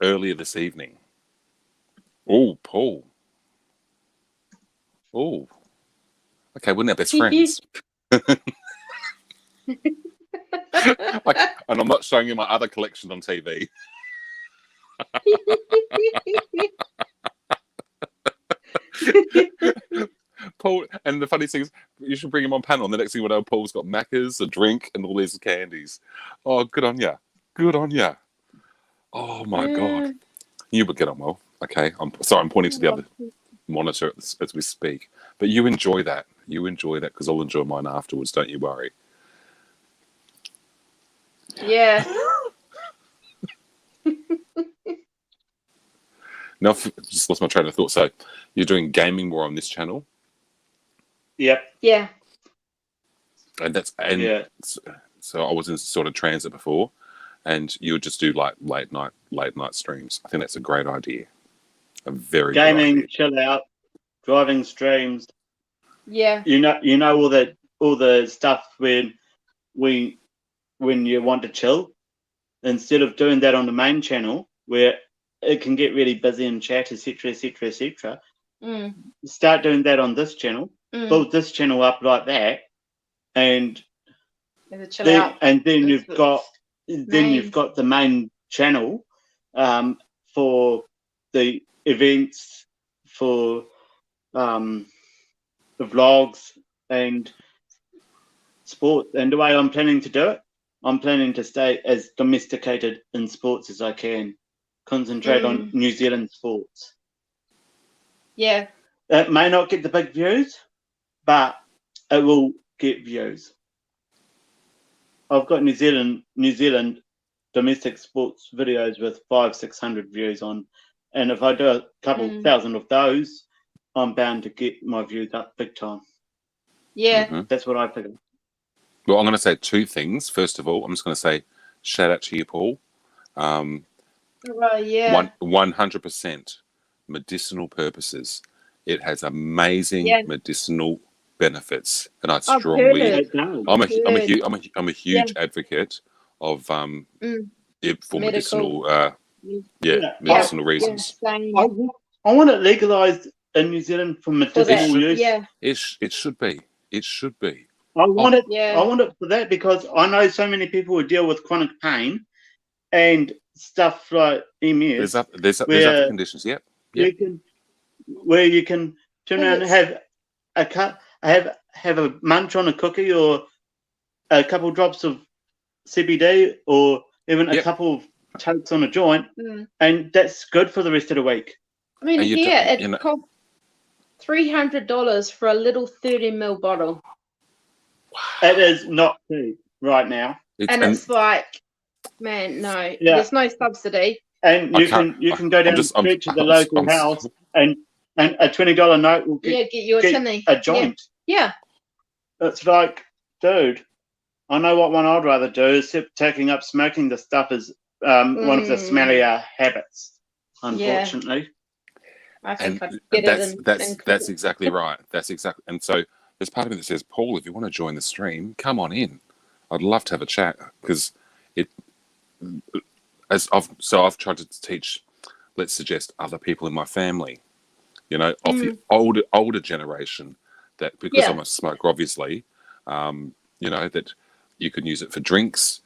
S4: earlier this evening. Oh, Paul. Oh, Okay, we're now best friends. Like, and I'm not showing you my other collection on TV. Paul, and the funny thing is, you should bring him on panel. And the next thing you know, Paul's got Maccas, a drink, and all these candies. Oh, good on ya. Good on ya. Oh my God. You would get on well. Okay. I'm sorry, I'm pointing to the other monitor as we speak. But you enjoy that. You enjoy that because I'll enjoy mine afterwards. Don't you worry.
S2: Yeah.
S4: Now, I've just lost my train of thought. So, you're doing gaming more on this channel,
S1: Yep.
S2: Yeah.
S4: and
S1: Yeah.
S4: so I was in sort of transit before, and you would just do like late night streams. I think that's a great idea. A very good
S1: Gaming,
S4: idea.
S1: chill out, driving streams.
S2: Yeah.
S1: You know all the stuff when you want to chill. Instead of doing that on the main channel where it can get really busy in chat, etc., etc., etc. Start doing that on this channel. Build this channel up like that, and then you've got the main channel for the events, for the vlogs and sport. And the way I'm planning to do it, I'm planning to stay as domesticated in sports as I can. Concentrate on New Zealand sports.
S2: Yeah.
S1: It may not get the big views, but it will get views. I've got New Zealand domestic sports videos with 500-600 views on, and if I do a couple thousand of those, I'm bound to get my views up big time.
S2: Yeah.
S1: That's what I figure.
S4: Well, I'm going to say two things. First of all, I'm just going to say shout out to you, Paul.
S2: Right, yeah.
S4: 100% medicinal purposes. It has amazing medicinal benefits, and I strongly. I'm a huge advocate of for medicinal medicinal reasons.
S1: I want it legalized in New Zealand for medicinal use.
S2: Yeah.
S4: It should be. It should be.
S1: I want it for that because I know so many people who deal with chronic pain and stuff like MS.
S4: There's other conditions. Yep.
S1: You can turn around and have a munch on a cookie or a couple drops of CBD or even a couple of tokes on a joint, and that's good for the rest of the week.
S2: I mean, it costs $300 for a little 30 ml bottle.
S1: It is not cheap right now.
S2: It's like, man, no, there's no subsidy.
S1: And you can go down the street to the local house and a $20 note will get
S2: you
S1: a joint.
S2: Yeah.
S1: It's like, dude, I know what one I'd rather do, except taking up smoking. The stuff is one of the smellier habits, unfortunately.
S2: I think I'd get
S4: that's exactly right. That's exactly. And so there's part of me that says, Paul, if you want to join the stream, come on in. I'd love to have a chat because I've tried to teach, let's suggest, other people in my family, of the older generation, that because I'm a smoker, obviously, that you can use it for drinks,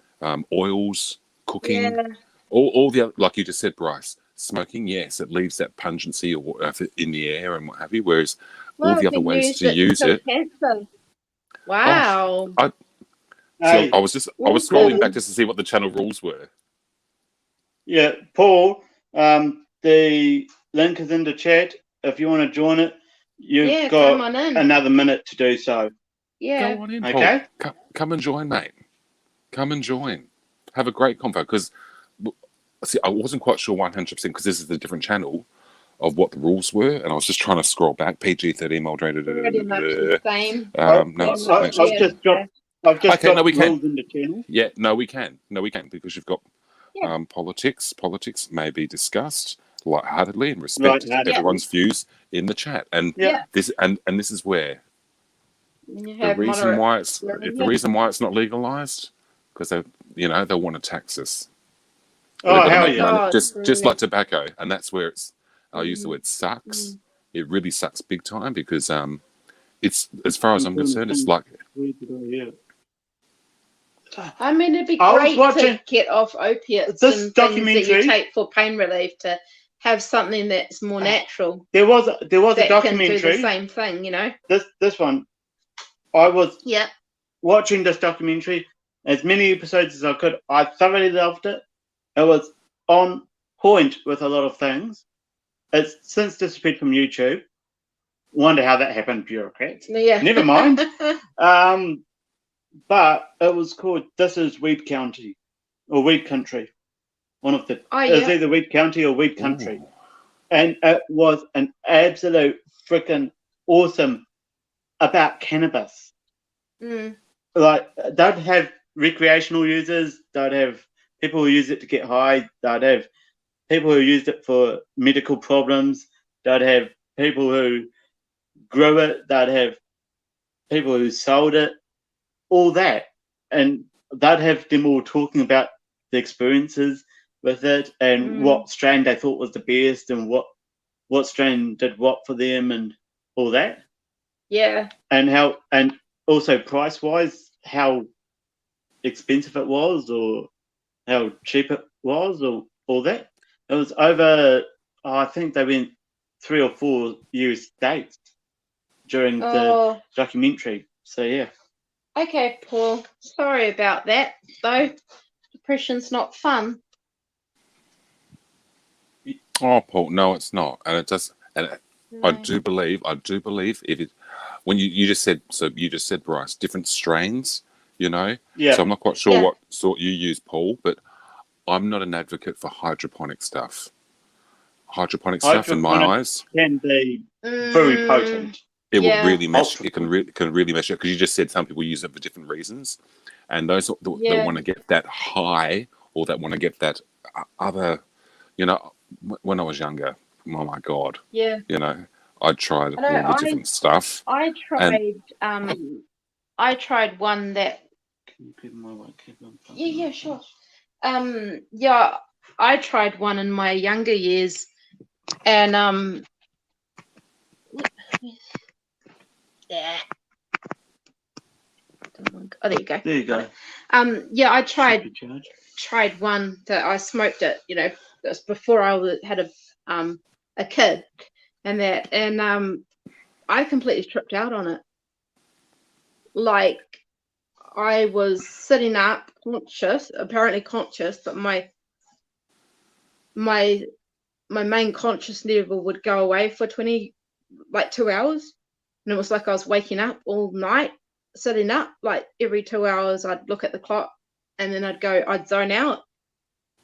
S4: oils, cooking, all the other, like you just said, Bryce, smoking. Yes, it leaves that pungency or in the air and what have you. Whereas all the other ways to use it.
S2: Cancer. Wow.
S4: I was scrolling back just to see what the channel rules were.
S1: Yeah, Paul, the link is in the chat. If you want to join it, you've got another minute to do so.
S2: Yeah.
S4: Go on in,
S1: okay.
S4: Paul. Come and join, mate. Come and join. Have a great convo. Because, see, I wasn't quite sure 100% because this is a different channel of what the rules were, and I was just trying to scroll back. PG-13 moderated.
S2: Pretty much the same.
S1: I've just got
S4: no, we
S1: rules
S4: can.
S1: in the channel.
S4: Yeah, no, we can. No, we can because you've got politics. Politics may be discussed lightheartedly and respect everyone's views in the chat. And this is where the reason why it's not legalized, because they'll want to tax us.
S1: Oh, hell yeah!
S4: Just like tobacco, and that's where I'll use the word sucks. It really sucks big time because it's, as far as I'm concerned, it's like,
S1: Where did I hear it?
S2: I mean, it'd be
S1: I was
S2: great
S1: watching
S2: to get off opiates
S1: this
S2: and things that you
S1: documentary.
S2: take for pain relief to have something that's more natural
S1: There was a
S2: that can do the
S1: documentary.
S2: same thing, you know?
S1: This one, I was
S2: Yeah.
S1: watching this documentary as many episodes as I could. I thoroughly loved it. It was on point with a lot of things. It's since disappeared from YouTube. Wonder how that happened, bureaucrats.
S2: Yeah.
S1: Never mind. But it was called This Is Weed County or Weed Country. One of the
S2: Oh,
S1: it was
S2: yeah.
S1: either Weed County or Weed Country.
S4: ooh.
S1: And it was an absolute freaking awesome about cannabis.
S2: Mm.
S1: Like they'd have recreational users, they'd have people who use it to get high, they'd have people who used it for medical problems, they'd have people who grew it, they'd have people who sold it, all that. And they'd have them all talking about the experiences with it and what strain they thought was the best and what strain did what for them and all that.
S2: Yeah.
S1: And how, and also price wise, how expensive it was or how cheap it was or all that. It was over, I think they went 3 or 4 US states during the
S2: Oh,
S1: documentary. So yeah.
S2: okay, Paul. Sorry about that, though. Depression's not fun.
S4: Oh, Paul, no, it's not. And it does, and I
S2: No.
S4: do believe if it, when you just said, so you just said, Bryce, different strains, you know?
S1: Yeah.
S4: So I'm not quite sure
S2: Yeah.
S4: what sort you use, Paul, but I'm not an advocate for hydroponic stuff. Hydroponic stuff, in my
S1: Hydroponic
S4: eyes,
S1: can be very potent.
S4: it will
S2: Yeah.
S4: really mess.
S1: Ultra-
S4: It can really mess you up because you just said some people use it for different reasons, and those that
S2: Yeah.
S4: want to get that high or that want to get that other, you know, when I was younger, oh my God,
S2: Yeah.
S4: you know, I tried
S2: I know,
S4: all the different stuff.
S2: I tried one that
S1: Can you keep my mic on?
S2: yeah, sure. Yeah, I tried one in my younger years and yeah. Oh, there you go.
S1: There you go.
S2: Yeah, I tried
S1: Supercharge.
S2: one that I smoked it, you know, that's before I had a kid and that, and I completely tripped out on it. Like I was sitting up apparently conscious, but my main conscious level would go away for 2 hours. And it was like I was waking up all night, sitting up, like every 2 hours I'd look at the clock and then I'd zone out,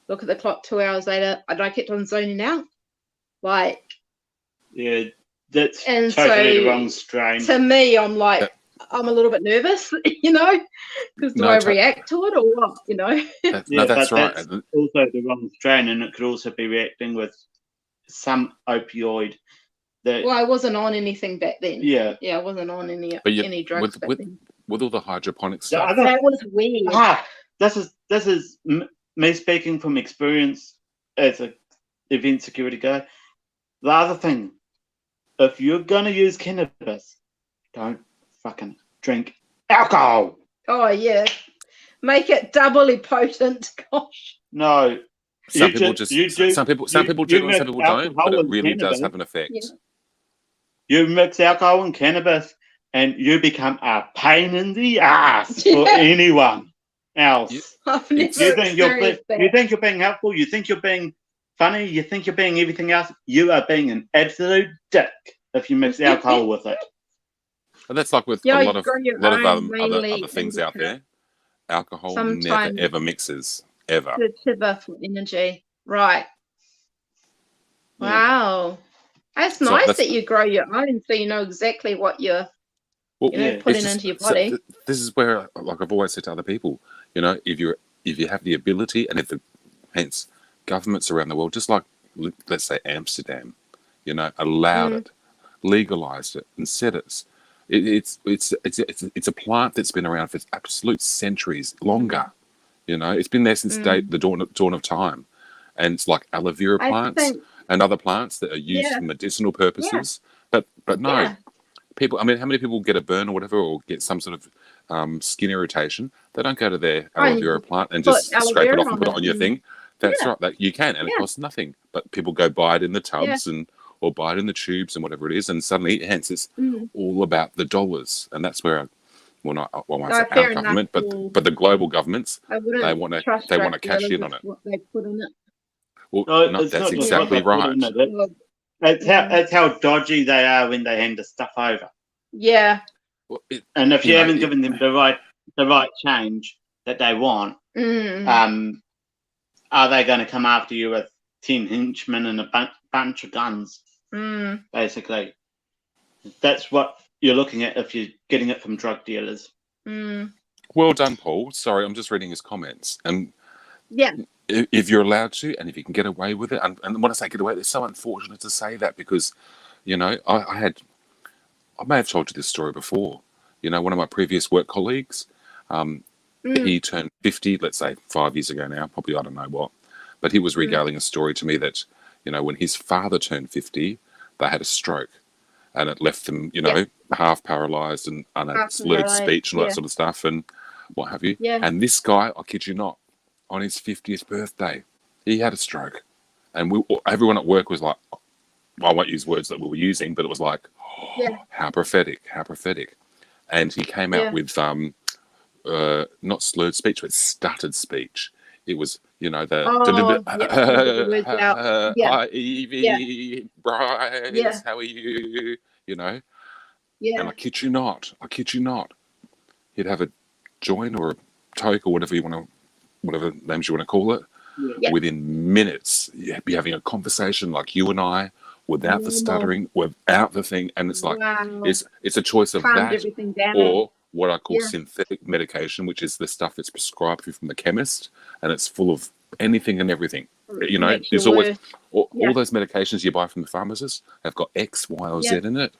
S2: look at the clock 2 hours later, and I kept on zoning out. Like,
S1: Yeah, that's
S2: and
S1: totally
S2: so
S1: the wrong strain.
S2: to me, I'm like, I'm a little bit nervous, you know, because do
S4: No,
S2: I react to it or what, you know?
S1: Yeah,
S4: no, that's
S1: but
S4: right.
S1: that's also the wrong strain, and it could also be reacting with some opioid. That
S2: Well, I wasn't on anything back then.
S1: yeah.
S2: Yeah, I wasn't on any
S4: But
S2: drugs back then.
S4: with all the hydroponic
S1: The
S4: stuff,
S1: other
S2: That was weird.
S1: this is me speaking from experience as a event security guy. The other thing, if you're gonna use cannabis, don't fucking drink alcohol.
S2: Oh yeah, make it doubly potent. Gosh.
S1: No,
S4: some people do, and some people
S1: mix
S4: don't, but
S1: alcohol
S4: it
S1: and
S4: really does
S1: cannabis.
S4: have an effect.
S2: Yeah.
S1: You mix alcohol and cannabis, and you become a pain in the ass for
S2: Yeah.
S1: anyone else.
S2: I've never
S1: You think
S2: experienced that.
S1: you think you're being helpful. You think you're being funny. You think you're being everything else. You are being an absolute dick if you mix alcohol with it.
S4: And that's like with
S2: Yeah,
S4: a
S2: you
S4: lot of
S2: grow your own, mainly
S4: other things out there. Alcohol
S2: Sometimes
S4: never ever mixes ever.
S2: sativa for energy. Right.
S1: Yeah.
S2: Wow. That's
S4: So
S2: nice
S4: that's-
S2: that you grow your own, so you know exactly what you're
S4: Well,
S2: you know,
S1: Yeah.
S4: it's
S2: putting
S4: just-
S2: into your
S4: so
S2: body.
S4: this is where, like I've always said to other people, you know, if you have the ability, and hence governments around the world, just like let's say Amsterdam, you know, allowed it, legalized it, and said it's a plant that's been around for absolute centuries, longer. You know, it's been there since the dawn of time, and it's like aloe vera
S2: I
S4: plants
S2: think
S4: and other plants that are used
S2: Yeah.
S4: for medicinal purposes. But no,
S2: Yeah.
S4: people. I mean, how many people get a burn or whatever, or get some sort of skin irritation? They don't go to their aloe vera plant and
S2: put
S4: just
S2: aloe
S4: scrape it
S2: vera
S4: off and put it on your
S2: and-
S4: thing. That's
S2: Yeah.
S4: right. That you can, and it
S2: Yeah.
S4: costs nothing. But people go buy it in the tubs or buy it in the tubes and whatever it is, and suddenly, hence, it's all about the dollars, and that's where, well, I won't say
S2: fair
S4: our
S2: enough.
S4: government, but the global governments,
S2: I wouldn't
S4: they want
S2: trust
S4: to cash
S2: dealers
S4: in on
S2: with
S4: it.
S2: what they put in it.
S4: Well,
S1: No,
S4: no,
S1: it's
S4: that's
S1: not just
S4: exactly
S1: what they put
S4: right.
S1: in it. It's how dodgy they are when they hand the stuff over.
S2: Yeah.
S4: Well,
S1: And if you,
S4: know,
S1: haven't given them the right change that they want, are they going to come after you with 10 henchmen and a bunch of guns? Basically, that's what you're looking at if you're getting it from drug dealers.
S4: Well done, Paul. Sorry, I'm just reading his comments. And
S2: Yeah.
S4: if you're allowed to, and if you can get away with it, and when I say get away, it's so unfortunate to say that because, you know, I may have told you this story before. You know, one of my previous work colleagues, he turned 50, let's say 5 years ago now, probably I don't know what, but he was regaling a story to me that, you know, when his father turned 50, they had a stroke, and it left them, you know, half paralyzed and slurred speech and all that sort of stuff and what have you.
S2: Yeah.
S4: And this guy, I kid you not, on his 50th birthday, he had a stroke, and everyone at work was like, I won't use words that we were using, but it was like, how prophetic, how prophetic. And he came out with not slurred speech, but stuttered speech. It was, you know, the hi Evee, Bryce, how are you? You know, and I kid you not, he'd have a joint or a toke or whatever names you want to call it. Within minutes, you'd be having a conversation like you and I, without the stuttering, without the thing, and it's like it's a choice of
S2: Calmed
S4: that
S2: everything down.
S4: or what I call synthetic medication, which is the stuff that's prescribed you from the chemist, and it's full of anything and everything. You know, there's always all those medications you buy from the pharmacist have got X, Y, or Z in it.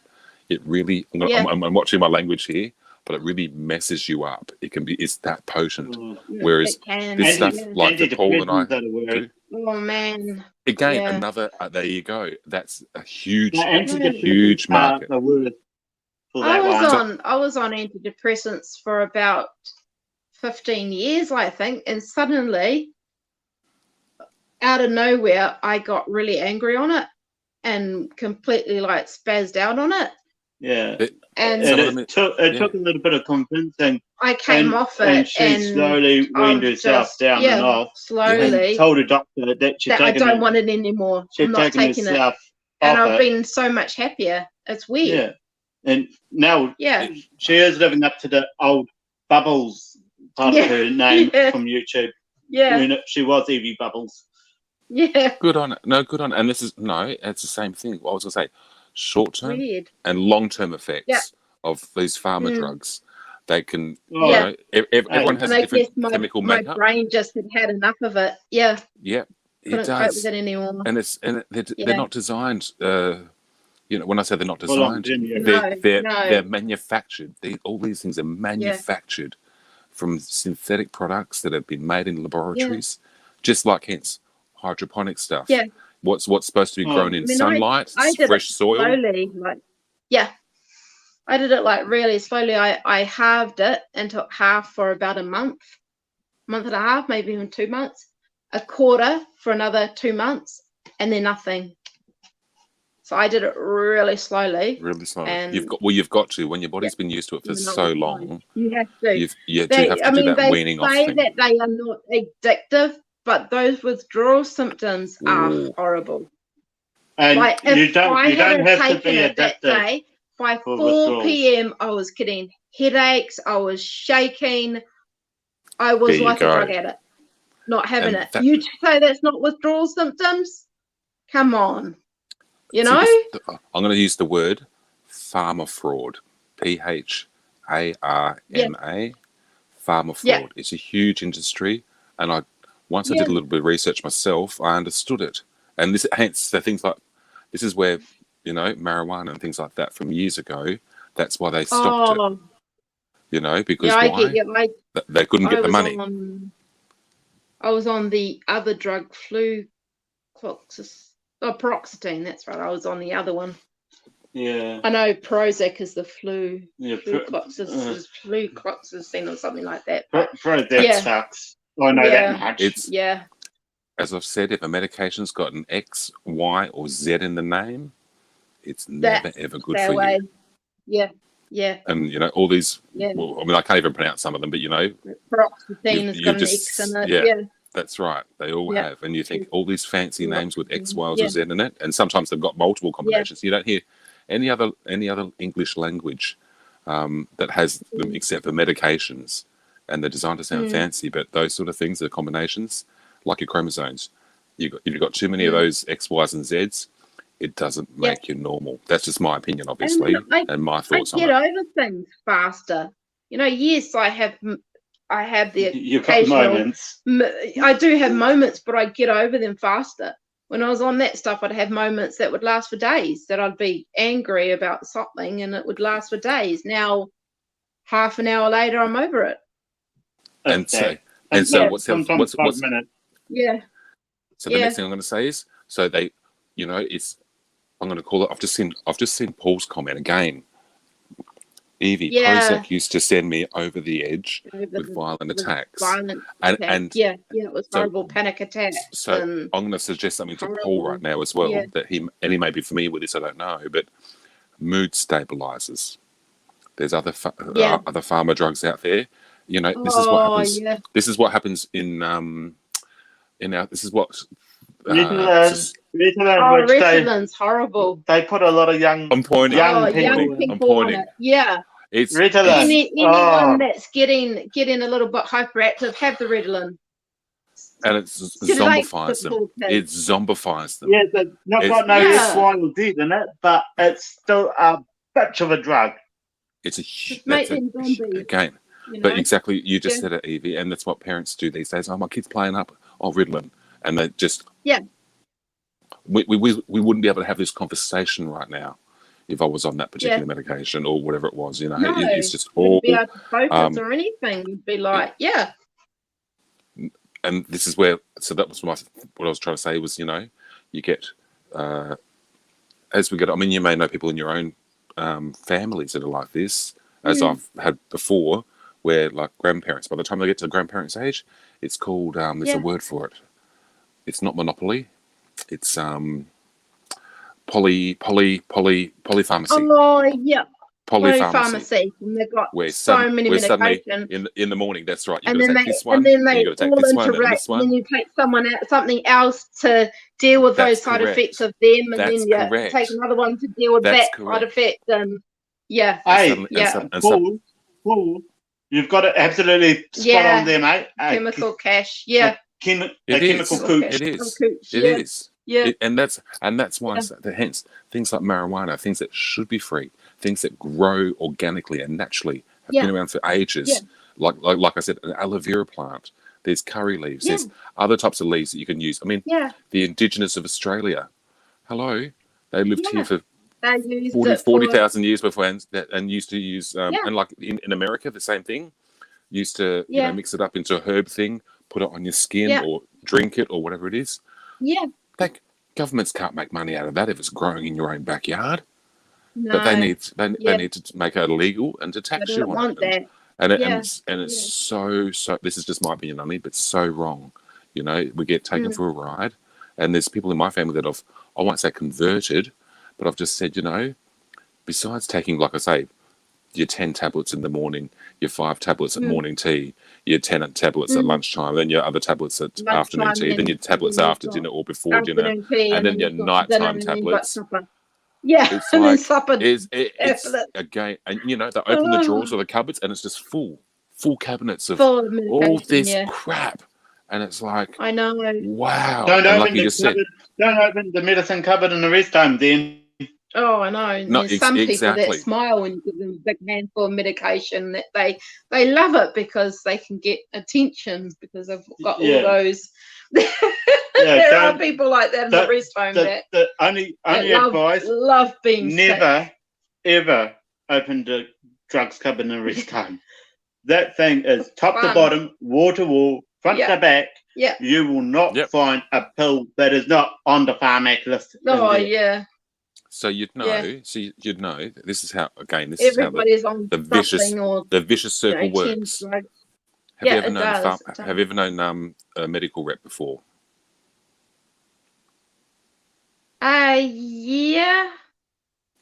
S4: It really, I'm watching my language here, but it really messes you up. It's that potent. Whereas this stuff, like that Paul and I do.
S2: Oh man!
S4: Again, another. There you go. That's a huge market.
S2: I was on antidepressants for about 15 years, I think, and suddenly, out of nowhere, I got really angry on it and completely like spazzed out on it.
S1: Yeah,
S2: it
S1: took a little bit of convincing.
S2: I came off it,
S1: and she slowly weaned herself down and off.
S2: Slowly,
S1: and told her doctor that
S2: I don't want it anymore. I'm not taking it, and I've been so much happier. It's weird.
S1: Yeah, and now she is living up to the old Bubbles part of her name from YouTube.
S2: Yeah,
S1: when she was Evee Bubbles.
S2: Yeah,
S4: good on it. No, good on it. And it's the same thing. What I was going to say, short-term and long-term effects of these pharma drugs. They can, you know, everyone has a different chemical makeup.
S2: My brain just had enough of it. Yeah.
S4: Yeah,
S2: couldn't cope with it anymore.
S4: And they're not designed. You know, when I say they're not designed, they're manufactured. All these things are manufactured from synthetic products that have been made in laboratories, just like hence hydroponic stuff.
S2: Yeah.
S4: What's supposed to be grown in sunlight, fresh soil.
S2: Slowly, I did it like really slowly. I halved it and took half for about a month and a half, maybe even 2 months, a quarter for another 2 months, and then nothing. So I did it really slowly.
S4: Really slowly. And you've got to, when your body's been used to it for so long.
S2: You have to.
S4: You do have to do that weaning off thing.
S2: They say that they are not addictive, but those withdrawal symptoms are horrible.
S1: And
S2: like
S1: you don't have to be addicted.
S2: Day, by 4 p.m. I was getting headaches. I was shaking. I was like a drug addict, not having it. You say that's not withdrawal symptoms? Come on. You know?
S4: I'm going to use the word pharma fraud. PHARMA. Pharma fraud. It's a huge industry. And once I did a little bit of research myself, I understood it. And hence the things like, this is where, you know, marijuana and things like that from years ago, that's why they stopped it. You know, because why? They couldn't get the money.
S2: I was on the other drug, paroxetine, that's right. I was on the other one.
S1: Yeah.
S2: I know Prozac is the flu.
S1: Yeah.
S2: Flucloxacin or something like that.
S1: Prozac
S2: Yeah.
S1: sucks. I know
S2: Yeah.
S1: that much.
S4: It's,
S2: Yeah.
S4: as I've said, if a medication's got an X, Y, or Z in the name, it's never ever good for you.
S2: Yeah. Yeah.
S4: And you know all these.
S2: Yeah.
S4: Well, I mean, I can't even pronounce some of them, but you know,
S2: Paroxetine has got an
S4: just,
S2: X in it.
S4: yeah.
S2: Yeah.
S4: That's right. They all
S2: Yeah.
S4: have, and you think all these fancy names with X, Y, or
S2: Yeah.
S4: Z in it, and sometimes they've got multiple combinations. You don't hear any other English language that has them except for medications, and they're designed to sound fancy. But those sort of things, the combinations, like your chromosomes, you've got too many of those X, Ys, and Zs. It doesn't make you normal. That's just my opinion, obviously, and my thoughts on it.
S2: I get over things faster. You know, yes, I have the
S1: You've got
S2: occasional
S1: moments.
S2: I do have moments, but I get over them faster. When I was on that stuff, I'd have moments that would last for days, that I'd be angry about something and it would last for days. Now, half an hour later, I'm over it.
S4: And so what's
S1: 5 minutes.
S2: Yeah.
S4: So the next thing I'm going to say is, so they, you know, it's, I'm going to call it. I've just seen Paul's comment again. Evie, Prozac used to send me over the edge with violent attacks. And
S2: yeah, it was horrible panic attacks.
S4: So I'm going to suggest something to Paul right now as well, that he may be familiar with this, I don't know, but mood stabilizers. There's other pharma drugs out there. You know, this is what happens.
S2: Yeah.
S4: This is what happens in our. This is what.
S2: Ritalin's horrible.
S1: They put a lot of young people
S2: on it. Yeah.
S4: It's
S1: Ritalin.
S2: Anyone that's getting a little bit hyperactive, have the Ritalin.
S4: And it zombifies them. It zombifies them.
S1: Yeah, it's not got no X, Y, or Z in it, but it's still a bitch of a drug.
S4: It's a
S2: again.
S4: But exactly, you just said it, Evie, and that's what parents do these days. Oh, my kid's playing up. Oh, Ritalin, and they just We wouldn't be able to have this conversation right now if I was on that particular medication or whatever it was. You know, it's just all.
S2: Be able to focus or anything. You'd be like,
S4: And this is where. So that was what I was trying to say was, you know, you get as we get. I mean, you may know people in your own families that are like this, as I've had before, where like grandparents. By the time they get to the grandparents' age, it's called. There's a word for it. It's not monopoly. It's polypharmacy.
S2: Oh yeah,
S4: polypharmacy.
S2: And they've got so many medications
S4: in the morning. That's right.
S2: And then they all interact. And then you take something else to deal with those side effects of them, and then you take another one to deal with that side effect. And
S1: Paul, you've got it absolutely spot on there, mate.
S2: Chemical cash,
S1: chemical
S4: cooch. It is.
S2: Yeah.
S4: And that's why hence things like marijuana, things that should be free, things that grow organically and naturally, have been around for ages. Like I said, an aloe vera plant. There's curry leaves. There's other types of leaves that you can use. I mean, the indigenous of Australia, hello, they lived here for 40,000 years before, and used to use and like in America, the same thing. Used to mix it up into a herb thing, put it on your skin or drink it or whatever it is.
S2: Yeah.
S4: Governments can't make money out of that if it's growing in your own backyard. No. But they need to make it illegal and to tax you on it. And it's so this is just my opinion only, but so wrong. You know, we get taken for a ride, and there's people in my family that I won't say converted, but I've just said, you know, besides taking, like I say, your 10 tablets in the morning, your 5 tablets at morning tea, your 10 tablets at lunchtime, then your other tablets at afternoon tea, then your tablets after dinner or before dinner, and then your nighttime tablets. It's
S2: and
S4: like,
S2: then supper.
S4: It's again, and you know, they open the drawers or the cupboards, and it's just full cabinets of all this crap, and it's like,
S1: I know,
S4: wow.
S1: Don't open the medicine cupboard in the rest home, then.
S2: Oh, I know. There's some people that smile when you give them a big handful of medication, that they love it because they can get attention because they've got all those. There are people like that in the rest home that
S1: only advice:
S2: love being
S1: never, ever open the drugs cupboard in the rest home. That thing is top to bottom, wall to wall, front to back.
S2: Yeah.
S1: You will not find a pill that is not on the pharmac list.
S4: So you'd know.
S2: Yeah.
S4: So you'd know. That this is how. Again, this is how
S2: Everybody's on
S4: the vicious
S2: something or
S4: the vicious circle
S2: you know,
S4: works.
S2: drugs.
S4: Have
S2: Yeah,
S4: you ever
S2: it
S4: known
S2: does.
S4: Have you ever known a medical rep before?
S2: Yeah,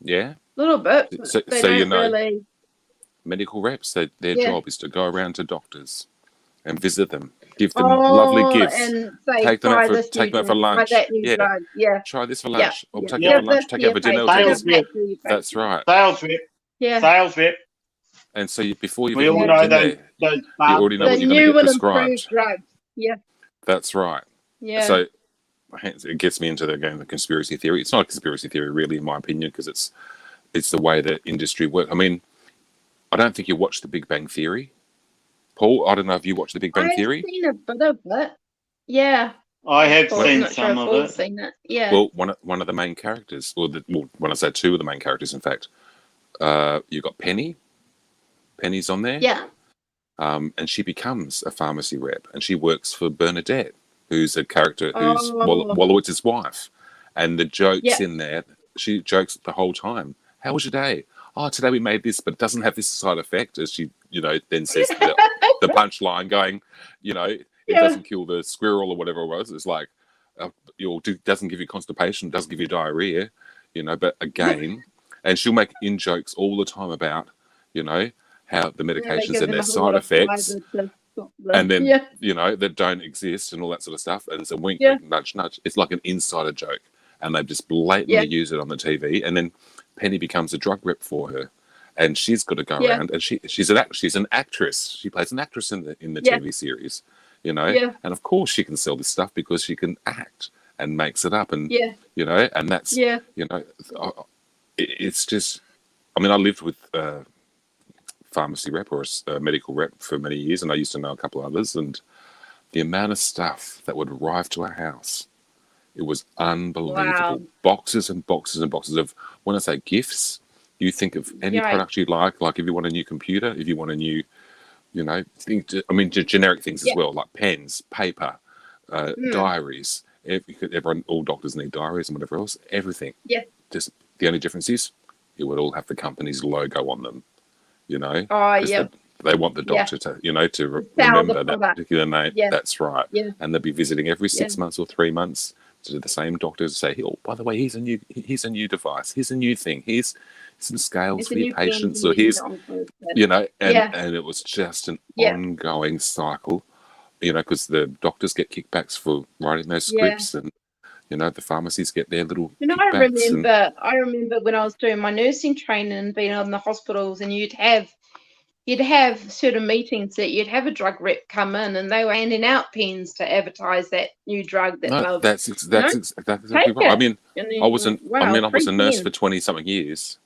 S4: Yeah.
S2: a little bit. But
S4: So
S2: they
S4: so you
S2: don't
S4: know
S2: really.
S4: medical reps. Their
S2: Yeah.
S4: job is to go around to doctors and visit them, give them
S2: Oh,
S4: lovely gifts,
S2: and say,
S4: take them out
S2: try
S4: for
S2: this new drug, try
S4: lunch.
S2: that new
S4: Yeah,
S2: drug. Yeah,
S4: try this for
S2: yeah,
S4: lunch. Or
S2: yeah.
S4: take you out for lunch.
S2: This
S4: Take
S2: to
S4: you out
S2: your
S4: for dinner.
S2: patient,
S1: Sales
S2: give
S1: rep.
S2: that to your
S4: That's
S2: patient.
S4: right.
S1: Sales rep.
S2: Yeah.
S1: Sales rep.
S4: And so before you've
S1: We
S4: even
S1: all
S4: walked
S1: know
S4: in
S1: those
S4: there, you
S1: bastards.
S4: already know
S2: The
S4: what you're going to
S2: new
S4: get
S2: and improved
S4: prescribed.
S2: drugs. Yeah,
S4: That's right.
S2: yeah.
S4: So it gets me into the conspiracy theory. It's not a conspiracy theory, really, in my opinion, because it's the way that industry works. I mean, I don't think you watched The Big Bang Theory, Paul. I don't know if you watched The Big Bang
S2: I've
S4: Theory.
S2: seen a bit of it. Yeah.
S1: I have
S2: Well, I'm
S1: seen
S2: not sure
S1: some
S2: if
S1: of
S2: all
S1: it.
S2: seen it. Yeah.
S4: Well, one of the main characters, when I say two of the main characters, in fact, you've got Penny. Penny's on there.
S2: Yeah.
S4: And she becomes a pharmacy rep, and she works for Bernadette, who's a character who's
S2: Oh.
S4: Wallowitz's wife. And the jokes
S2: Yeah.
S4: in there, she jokes the whole time. How was your day? Oh, today we made this, but it doesn't have this side effect. As she, then says the punchline, going, it
S2: Yeah.
S4: doesn't kill the squirrel or whatever it was. It's like, doesn't give you constipation, doesn't give you diarrhea, But again, and she'll make in jokes all the time about, how the medications and their side effects, and then that don't exist and all that sort of stuff. And it's a wink, wink, nudge, nudge. It's like an insider joke, and they've just blatantly used it on the TV. And then Penny becomes a drug rep for her, and she's got to go around. And she's an actress. She plays an actress in the TV series, And of course, she can sell this stuff because she can act and makes it up, and and that's it's just. I mean, I lived with. Pharmacy rep or a medical rep for many years, and I used to know a couple of others, and the amount of stuff that would arrive to our house, it was unbelievable.
S2: Wow.
S4: Boxes and boxes and boxes of, when I say gifts, you think of any product you like if you want a new computer, if you want a new, generic things as well, like pens, paper, diaries. All doctors need diaries and whatever else, everything.
S2: Yeah.
S4: Just the only difference is it would all have the company's logo on them.
S2: Oh, yeah.
S4: They want the doctor to remember that particular name.
S2: Yeah.
S4: That's right.
S2: Yeah.
S4: And they'll be visiting every 6 months or 3 months to the same doctor to say, oh, by the way, here's a new device. Here's a new thing. Here's some scales for your patients. Or here's, and it was just an ongoing cycle, because the doctors get kickbacks for writing those scripts, and the pharmacies get their little.
S2: I remember when I was doing my nursing training and being in the hospitals, and you'd have certain meetings that you'd have a drug rep come in, and they were handing out pens to advertise that new drug.
S4: That's exactly right. I mean, I was a nurse for 20 something years,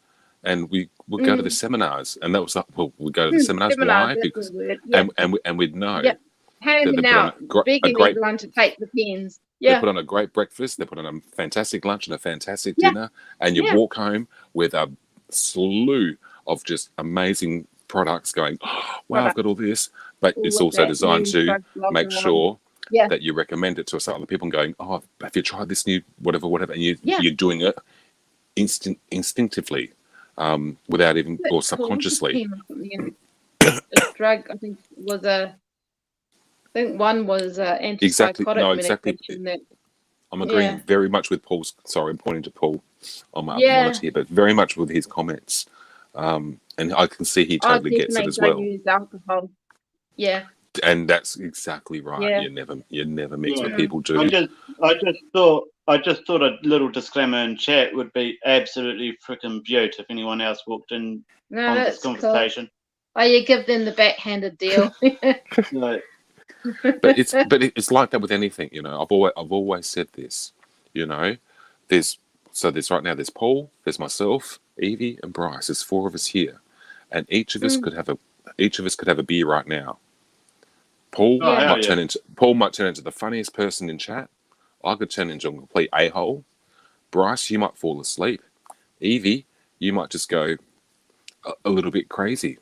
S4: and we would go to the seminars, and that was we'd go to the seminars. Why? Because and we'd know.
S2: Yeah. Handing out, begging everyone to take the pens. Yeah.
S4: They put on a great breakfast. They put on a fantastic lunch and a fantastic dinner, and you walk home with a slew of just amazing products. Going, oh, wow, I've got all this, but it's also designed to make sure that you recommend it to other people, and going, oh, have you tried this new whatever, and you're doing it instinctively, without even or subconsciously.
S2: This drug, I think, was one was antipsychotic medication. That,
S4: I'm agreeing very much with Paul's. Sorry, I'm pointing to Paul on my monitor here, but very much with his comments. And I can see he totally gets it as well.
S2: Use alcohol. Yeah.
S4: And that's exactly right. Yeah. You never mix what people do.
S1: I just thought a little disclaimer in chat would be absolutely freaking beautiful if anyone else walked in on this conversation.
S2: Cool. Oh, you give them the backhanded deal.
S4: But it's like that with anything, I've always said this, There's right now there's Paul, there's myself, Evie, and Bryce. There's 4 of us here, and each of us could have a beer right now. Paul might turn into the funniest person in chat. I could turn into a complete a-hole. Bryce, you might fall asleep. Evie, you might just go a little bit crazy.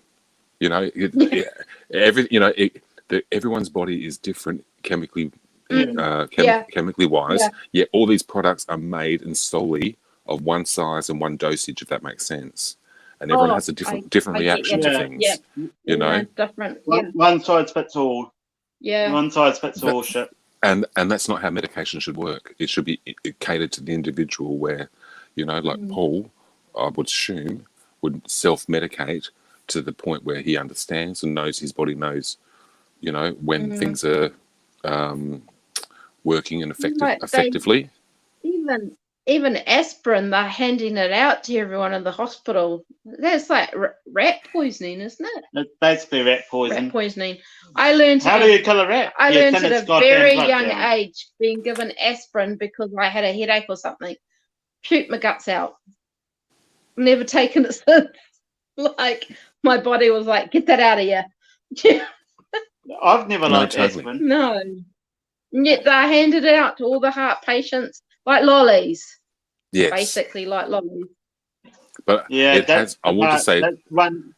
S4: Everyone's body is different chemically wise. Yet all these products are made and solely of one size and one dosage, if that makes sense. And everyone has a different
S2: I
S4: reaction
S2: get
S4: to
S2: you.
S4: things.
S2: Yeah.
S4: You know,
S2: different.
S1: One size fits all.
S2: Yeah.
S1: One size fits all shit.
S4: And that's not how medication should work. It should be catered to the individual where, you know, like Paul, I would assume, would self-medicate to the point where he understands and knows his body knows, you know, when things are working and effectively.
S2: Even aspirin, they're handing it out to everyone in the hospital. That's like rat poisoning, isn't it?
S1: It's basically rat poison.
S2: Rat poisoning. I learned.
S1: How do you kill a rat?
S2: I learned at a very young
S1: down.
S2: age being given aspirin because I had a headache or something. Puked my guts out. Never taken it since. Like my body was like, get that out of here.
S1: I've never liked aspirin.
S2: No. And yet they handed it out to all the heart patients like lollies.
S4: Yes.
S2: Basically like lollies.
S4: But
S1: yeah,
S4: it has, I want to say,
S1: that's one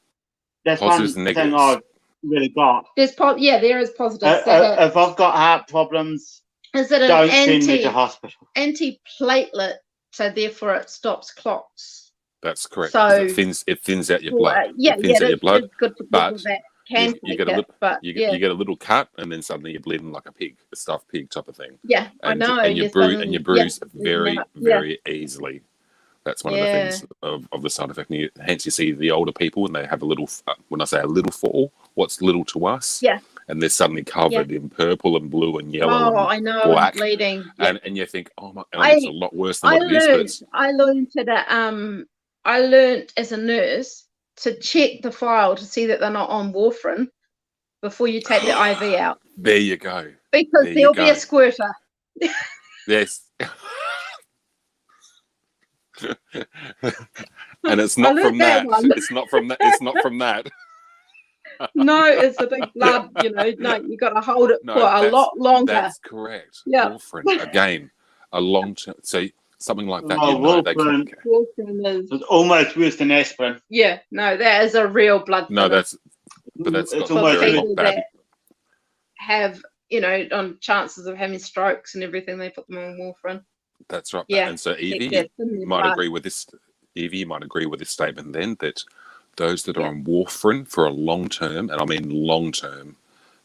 S4: positives and negatives.
S1: thing I've really got.
S2: There is positives.
S1: If I've got heart problems,
S2: is it an
S1: don't send me to hospital.
S2: Anti-platelet, so therefore it stops clots.
S4: That's correct.
S2: So
S4: it thins out your blood. It thins out your blood.
S2: It's good for
S4: but
S2: people that can
S4: you get
S2: you
S4: get a little cut, and then suddenly you're bleeding like a pig, a stuffed pig type of thing.
S2: Yeah,
S4: and,
S2: I know.
S4: And you bruise very easily. That's one of the things of the side effect. Hence, you see the older people, and they have a little. When I say a little fall, what's little to us?
S2: Yeah.
S4: And they're suddenly covered in purple and blue and yellow.
S2: Oh,
S4: and
S2: I know.
S4: black.
S2: Bleeding.
S4: And you think, oh my, it's a lot worse than what it is. But
S2: I learned as a nurse to check the file to see that they're not on warfarin before you take the IV out.
S4: There you go.
S2: Because there'll be a squirter.
S4: Yes. And it's not from that. It's not from that. It's not from that.
S2: No, it's a big blood, you know. No, you got to hold it for a lot longer.
S4: That's correct.
S2: Yeah.
S4: Warfarin, again, a long term. So something like that.
S1: Oh, warfarin is almost worse than aspirin.
S2: Yeah, no, that is a real blood.
S4: No, that's
S1: it's almost
S2: people that have, you know, on chances of having strokes and everything, they put them on warfarin.
S4: That's right.
S2: Yeah.
S4: And so Evie might agree with this. Evie might agree with this statement then that those that are on warfarin for a long term, and I mean long term,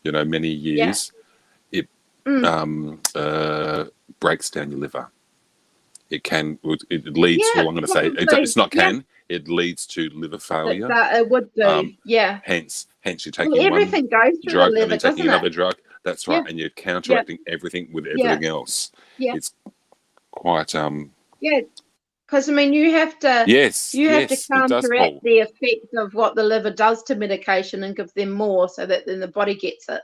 S4: you know, many years, it breaks down your liver. It leads to, I'm going to say, it's not can, it leads to liver failure.
S2: It would do,
S4: Hence you're taking
S2: everything
S4: one
S2: goes through
S4: drug
S2: the liver,
S4: and then taking another
S2: it?
S4: drug. That's right. And you're counteracting everything with everything else.
S2: Yeah.
S4: It's quite...
S2: Yeah, because I mean, you have to counteract the effect of what the liver does to medication and give them more, so that then the body gets it,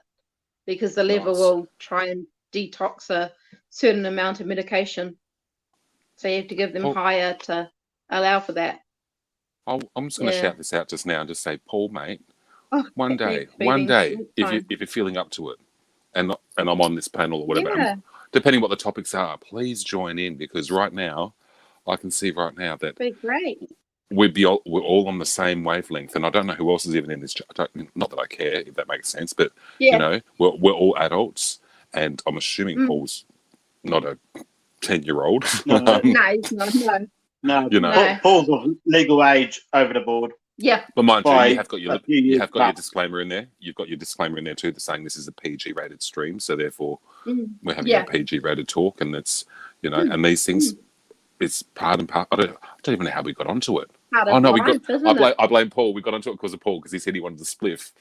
S2: because the liver will try and detox a certain amount of medication. So you have to give them higher to allow for that.
S4: I'm just going to shout this out just now and just say, Paul, mate, one day, if you're feeling up to it, and I'm on this panel or whatever, depending what the topics are, please join in, because right now, I can see right now that we're all on the same wavelength, and I don't know who else is even in this chat. Not that I care, if that makes sense, but you know, we're all adults, and I'm assuming Paul's not a 10-year-old.
S2: No, he's not.
S1: No,
S4: you know,
S1: Paul's of legal age over the board.
S2: Yeah,
S4: but mind you, you have got your disclaimer in there. You've got your disclaimer in there too, saying this is a PG rated stream, so therefore we're having a PG rated talk, and it's, you know, and these things. It's part and part. I don't even know how we got onto it. I blame Paul. We got onto it because of Paul, because he said he wanted to spliff.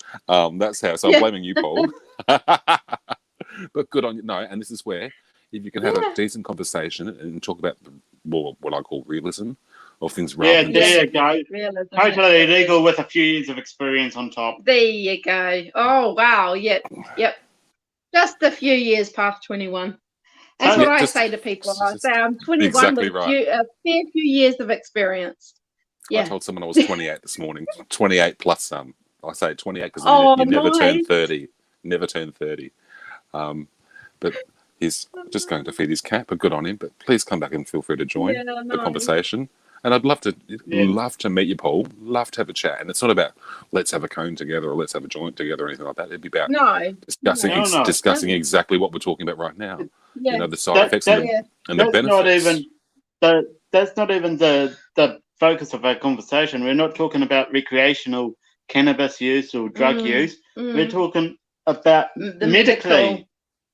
S4: That's how. So I'm blaming you, Paul. But good on you. No, and this is where, if you can have a decent conversation and talk about what I call realism of things.
S1: There you go. Realism. Totally legal with a few years of experience on top.
S2: There you go. Oh wow. Yep. Just a few years past 21. That's what I say to people. I say I'm 21 with a fair few years of experience. Yeah.
S4: I told someone I was 28 this morning. 28 plus some. I say 28 because you never turn 30. Never turn 30. But he's just going to feed his cat, but good on him. But please come back and feel free to join the conversation. And I'd love to meet you, Paul. Love to have a chat. And it's not about let's have a cone together or let's have a joint together or anything like that. It'd be about discussing exactly what we're talking about right now. You know, the side effects and the benefits.
S1: Not even that's not even the focus of our conversation. We're not talking about recreational cannabis use or drug use. We're talking about
S2: The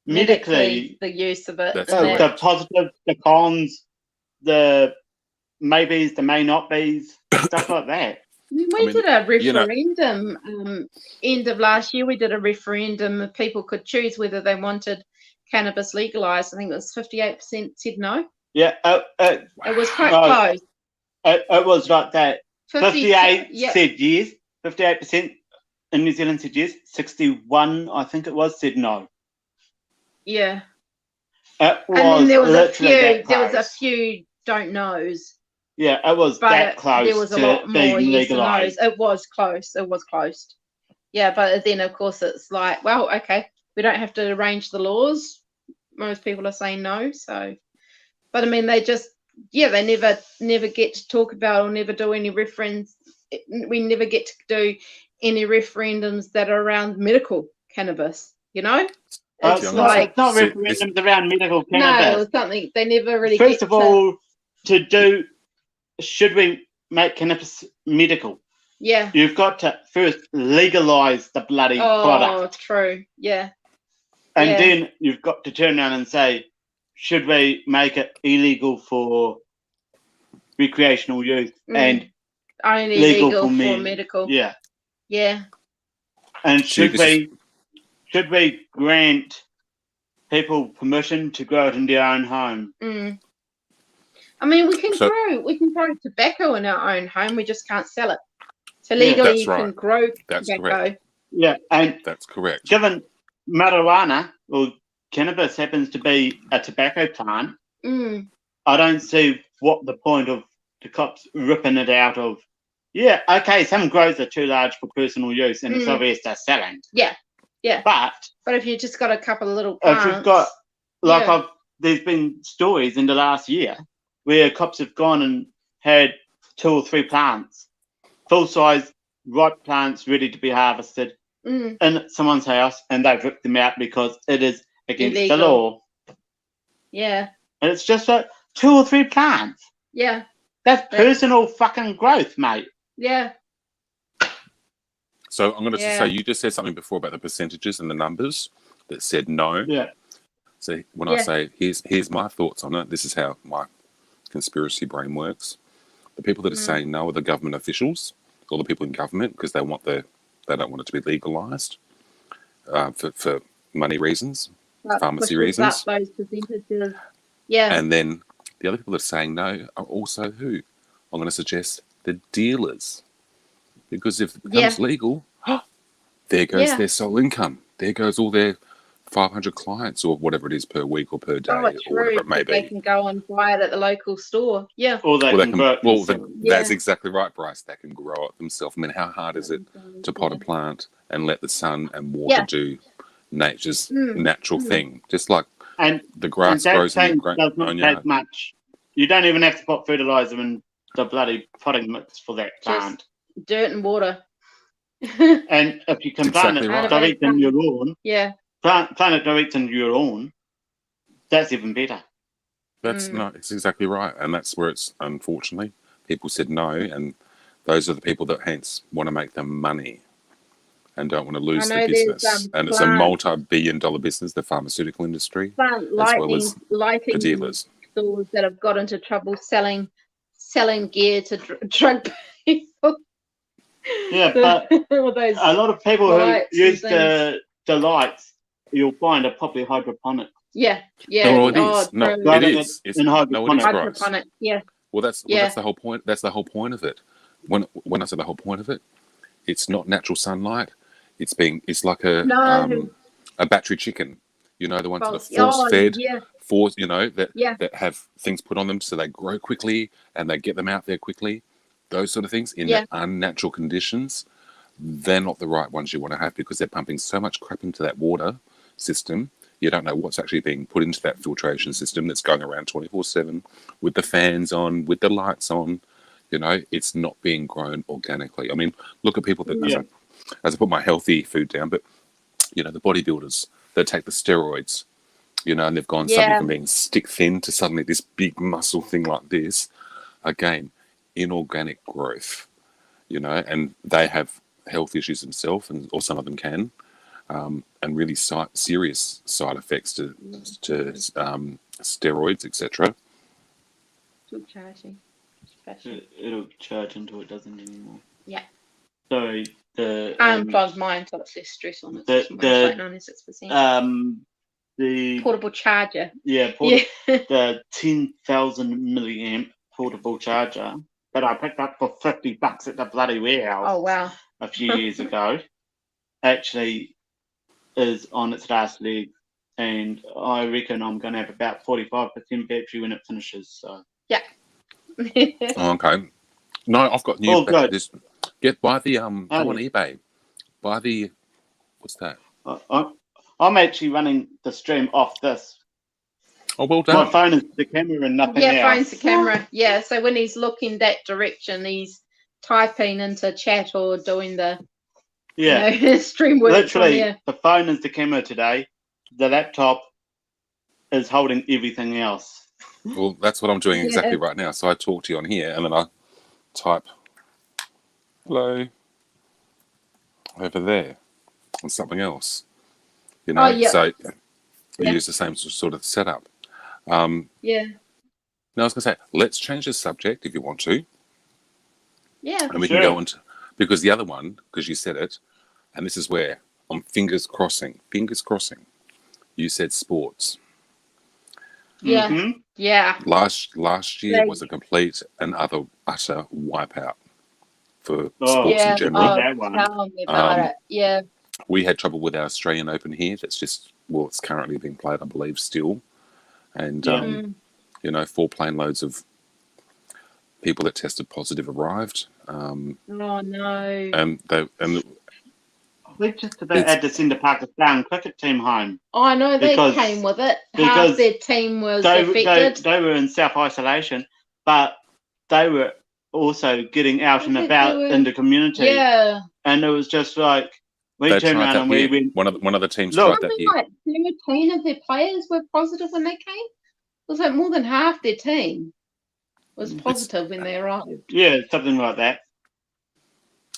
S1: medically,
S2: the use of it.
S4: That's
S2: and that.
S1: the positives, the cons, the maybes, the may not be's, stuff like that.
S2: We
S4: I mean,
S2: did a
S4: you know-
S2: referendum end of last year. We did a referendum of people could choose whether they wanted cannabis legalized. I think it was 58% said no.
S1: Yeah,
S2: It was quite
S1: Well,
S2: close.
S1: it was like that. 58
S2: yeah.
S1: said yes. 58% in New Zealand said yes. 61, I think it was, said no.
S2: Yeah.
S1: It was
S2: And then there was a
S1: literally
S2: few.
S1: that
S2: There was a
S1: close.
S2: few don't knows.
S1: Yeah, it was
S2: But
S1: that close
S2: there was a
S1: to
S2: lot more
S1: being
S2: yes and
S1: legalized.
S2: no's. It was close. It was close. Yeah, but then of course it's like, well, okay, we don't have to arrange the laws. Most people are saying no. So, but I mean, they just, yeah, they never get to talk about or never do any reference. We never get to do any referendums that are around medical cannabis. You know, it's
S4: young,
S2: like
S1: it's not
S4: See,
S1: referendums around medical
S2: no,
S1: cannabis.
S2: it's something they never really.
S1: First
S2: get
S1: of all, to do, should we make cannabis medical?
S2: yeah.
S1: You've got to first legalize the bloody product.
S2: True. Yeah.
S1: And
S2: yeah.
S1: then you've got to turn around and say, should we make it illegal for recreational use and
S2: only
S1: legal
S2: legal
S1: for
S2: for medical?
S1: Yeah.
S2: Yeah.
S1: And
S4: See,
S1: should we grant people permission to grow it in their own home?
S2: Mm. I mean, we can
S4: So-
S2: grow tobacco in our own home. We just can't sell it. So legally,
S4: That's
S2: you can
S4: right.
S2: grow
S4: That's
S2: tobacco.
S4: correct.
S1: Yeah, and
S4: That's correct.
S1: given marijuana or cannabis happens to be a tobacco plant,
S2: Mm.
S1: I don't see what the point of the cops ripping it out of. Yeah, okay, some grows are too large for personal use and it's obvious they're selling.
S2: Yeah. Yeah.
S1: But
S2: if you just got a couple of little
S1: if
S2: plants,
S1: you've got, like
S2: yeah.
S1: there's been stories in the last year where cops have gone and had 2 or 3 plants, full-size ripe plants ready to be harvested in someone's house, and they've ripped them out because it is against
S2: Illegal.
S1: the law.
S2: Yeah.
S1: And it's just like 2 or 3 plants.
S2: Yeah.
S1: That's personal fucking growth, mate.
S2: Yeah.
S4: So I'm going to
S2: Yeah.
S4: say, you just said something before about the percentages and the numbers that said no.
S1: Yeah.
S4: So when I say, here's my thoughts on it, this is how my conspiracy brain works. The people that are saying no are the government officials or the people in government because they don't want it to be legalized for money reasons, pharmacy
S2: Pushes
S4: reasons.
S2: up those percentages. Yeah.
S4: And then the other people that are saying no are also who? I'm going to suggest the dealers. Because if it becomes legal, there goes their sole income. There goes all their 500 clients or whatever it is per week or per day or whatever it may be.
S2: They can go and buy it at the local store. Yeah.
S1: Or they can grow it themselves.
S4: That's exactly right, Bryce. They can grow it themselves. I mean, how hard is it to pot a plant and let the sun and water do nature's natural thing? Just like
S1: and
S4: the grass grows in your
S1: does not
S4: own
S1: take
S4: yard.
S1: much. You don't even have to put fertilizer in the bloody potting mix for that plant.
S2: Dirt and water.
S1: And if you can plant
S4: Exactly
S1: it
S4: right.
S1: direct in your lawn, plant it direct in your lawn, that's even better.
S4: That's it's exactly right. And that's where it's, unfortunately, people said no. And those are the people that hence want to make the money and don't want to lose their business. And it's a multi-billion-dollar business, the pharmaceutical industry,
S2: Plant
S4: as well as
S2: lighting
S4: the dealers.
S2: stores that have got into trouble selling gear to drug people.
S1: Yeah, but a lot of people who use the lights, you'll find are probably hydroponic.
S2: Yeah.
S4: No, it is. No,
S2: true.
S4: it is. It's
S1: in
S4: no, it is, Bryce.
S2: Hydroponic. Yeah.
S4: Well, that's the whole point. That's the whole point of it. When I say the whole point of it, it's not natural sunlight. It's like a battery chicken. You know, the ones that are force-fed, that have things put on them so they grow quickly and they get them out there quickly. Those sort of things in their unnatural conditions, they're not the right ones you want to have because they're pumping so much crap into that water system. You don't know what's actually being put into that filtration system that's going around 24/7 with the fans on, with the lights on. You know, it's not being grown organically. I mean, look at people that, as I put my healthy food down, but, you know, the bodybuilders that take the steroids, you know, and they've gone suddenly from being stick thin to suddenly this big muscle thing like this. again, inorganic growth, you know, and they have health issues themselves, or some of them can, and really serious side effects to steroids, etc.
S2: Still charging. Special.
S1: It'll charge until it doesn't anymore.
S2: Yeah.
S1: So the
S2: I unplugged mine, so it's less stress on it.
S1: the-
S2: Mine's like 96%.
S1: the
S2: Portable charger.
S1: yeah, the 10,000 milliamp portable charger that I picked up for $50 at the bloody warehouse
S2: Oh wow.
S1: a few years ago actually is on its last leg, and I reckon I'm going to have about 45% battery when it finishes. So
S4: Oh, okay. No, I've got new.
S1: Oh, good.
S4: Buy the go on eBay. Buy the what's that?
S1: I'm actually running the stream off this.
S4: Oh, well
S1: My
S4: done.
S1: phone is the camera and nothing else.
S2: Yeah, phone's the camera. Yeah, so when he's looking that direction, he's typing into chat or doing the stream work.
S1: Literally, the phone is the camera today. The laptop is holding everything else.
S4: Well, that's what I'm doing exactly right now. So I talk to you on here, and then I type hello over there on something else. You know, so we use the same sort of setup.
S2: Yeah.
S4: Now I was going to say, let's change the subject if you want to.
S2: Yeah.
S4: And we can go into, because the other one, because you said it, and this is where I'm fingers crossing. You said sports.
S2: Yeah.
S1: Mm-hmm.
S2: Yeah.
S4: Last year was a complete and utter wipeout for sports in general.
S2: Tell me about it. Yeah.
S4: We had trouble with our Australian Open here. That's just, well, it's currently being played, I believe, still. And, you know, 4 plane loads of people that tested positive arrived.
S2: Oh, no.
S4: And
S1: We're just about had to send the Pakistan cricket team home.
S2: Oh, I know they came with it. Half their team was affected.
S1: They were in self-isolation, but they were also getting out and about in the community.
S2: Yeah.
S1: And it was just like, we turned around and we went...
S4: One of the teams tried that here.
S2: Like 13 of their players were positive when they came. It was like more than half their team was positive when they arrived.
S1: Yeah, something like that.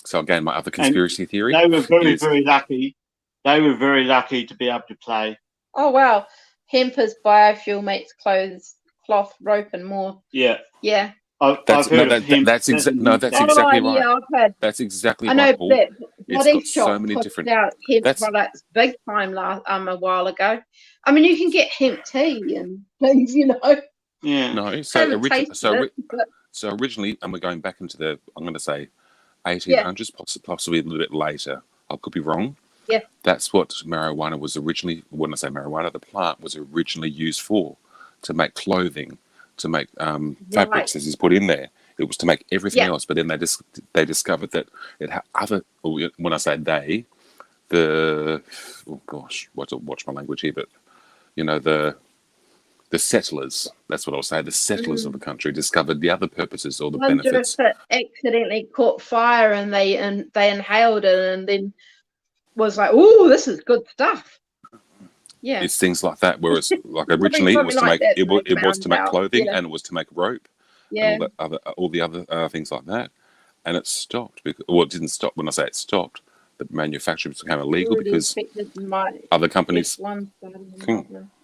S4: So again, my other conspiracy theory.
S1: They were very lucky. They were very lucky to be able to play.
S2: Oh wow! Hempers, biofuel makes cloth, rope, and more.
S1: Yeah.
S2: Yeah.
S4: That's exactly right.
S2: Yeah, I've heard.
S4: That's exactly
S2: I know,
S4: right, Paul.
S2: It's got so many different
S4: out
S2: hemp products big time a while ago. I mean, you can get hemp tea and things, you know.
S1: Yeah.
S4: No, so originally, and we're going back into the, I'm going to say, 1800s, possibly a little bit later. I could be wrong.
S2: Yeah.
S4: That's what marijuana was originally, when I say marijuana, the plant was originally used for, to make clothing, to make fabrics, as he's put in there. It was to make everything else, but then they discovered that it had other, when I say they, watch my language here, but, you know, the settlers, that's what I'll say, the settlers of the country discovered the other purposes or the benefits.
S2: If it accidentally caught fire and they inhaled it and then was like, "Oh, this is good stuff." Yeah,
S4: it's things like that. Whereas, like originally, it was to make it was to make clothing and it was to make rope, and all the other things like that. And it stopped because, well, it didn't stop. When I say it stopped, the manufacture became illegal because other companies.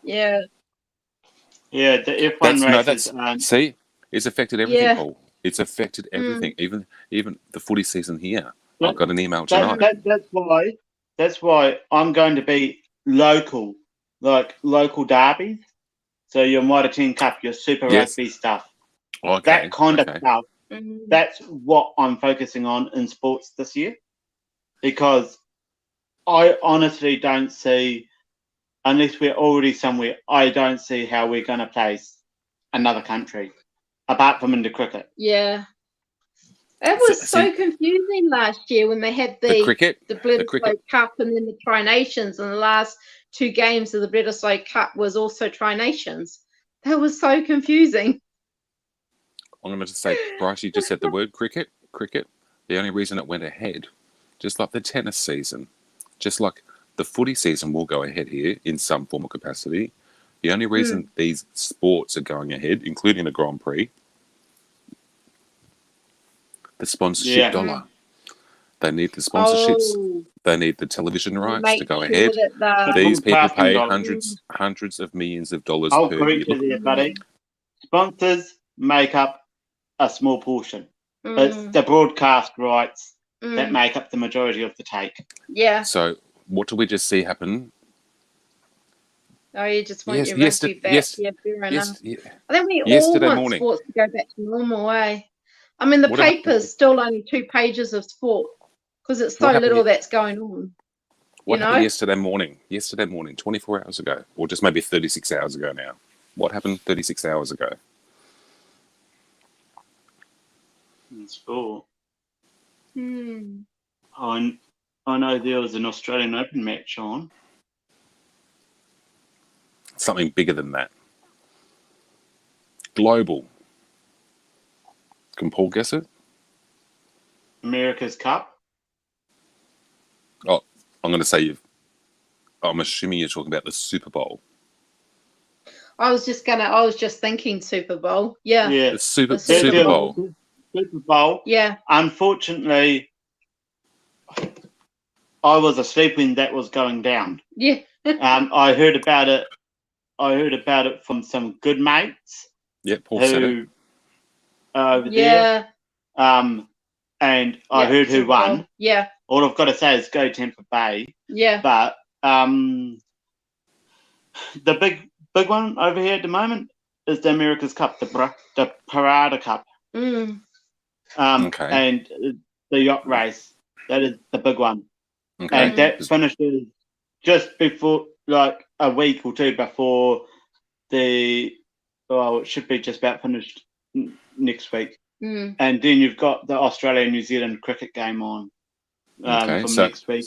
S2: Yeah.
S1: Yeah, the F1 races.
S4: See, it's affected everything, Paul. It's affected everything, even the footy season here. I got an email tonight.
S1: That's why I'm going to be local, like local derbies. So your Mitre 10 Cup, your Super Rugby stuff, that kind of stuff. That's what I'm focusing on in sports this year, because I honestly don't see, unless we're already somewhere, I don't see how we're going to place another country, apart from in the cricket.
S2: Yeah. It was so confusing last year when they had the Bledisloe Cup and then the Tri-Nations, and the last 2 games of the Bledisloe Cup was also Tri-Nations. That was so confusing.
S4: I'm going to say, Bryce, you just said the word cricket. Cricket, the only reason it went ahead, just like the tennis season, just like the footy season will go ahead here in some form of capacity. The only reason these sports are going ahead, including the Grand Prix, the sponsorship
S1: Yeah.
S4: dollar. They need the sponsorships.
S2: Oh,
S4: They need the television rights
S2: make
S4: to go
S2: sure
S4: ahead.
S2: that the
S4: These people
S1: broadcasting
S4: pay
S1: dollars.
S4: hundreds of millions of dollars
S1: I'll
S4: per
S1: correct
S4: year.
S1: you
S4: Look,
S1: there, buddy. Sponsors make up a small portion. It's the broadcast rights that make up the majority of the take.
S2: yeah.
S4: so what do we just see happen?
S2: Oh, you just want your
S4: Yes,
S2: rugby back.
S4: yes,
S2: Yeah, fair enough.
S4: yes.
S2: I think we all
S4: Yesterday
S2: want
S4: morning.
S2: sports to go back to normal, eh? I mean, the
S4: What happened-
S2: paper's still only 2 pages of sport because it's so
S4: What happened
S2: little
S4: ye-
S2: that's going on.
S4: What
S2: You
S4: happened
S2: know?
S4: yesterday morning? 24 hours ago, or just maybe 36 hours ago now. What happened 36 hours ago?
S1: In sport.
S2: Hmm.
S1: I know there was an Australian Open match on.
S4: Something bigger than that. Global. Can Paul guess it?
S1: America's Cup.
S4: Oh, I'm going to say I'm assuming you're talking about the Super Bowl.
S2: I was just thinking Super Bowl. Yeah.
S1: Yeah.
S4: The Super
S2: Super
S4: Bowl.
S1: Super Bowl.
S2: Yeah.
S1: Unfortunately, I was asleep when that was going down.
S2: Yeah.
S1: I heard about it. From some good mates
S4: Yeah, Paul said it.
S1: who are over
S2: Yeah.
S1: there. And I heard who
S2: Super Bowl.
S1: won.
S2: Yeah.
S1: All I've got to say is go Tampa Bay.
S2: Yeah.
S1: But the big one over here at the moment is the America's Cup, the Parada Cup.
S2: Mm.
S4: Okay.
S1: And the yacht race. That is the big one.
S4: Okay.
S1: And that finishes just before, like a week or two before it should be just about finished next week.
S2: Mm.
S1: And then you've got the Australia-New Zealand cricket game on from next week.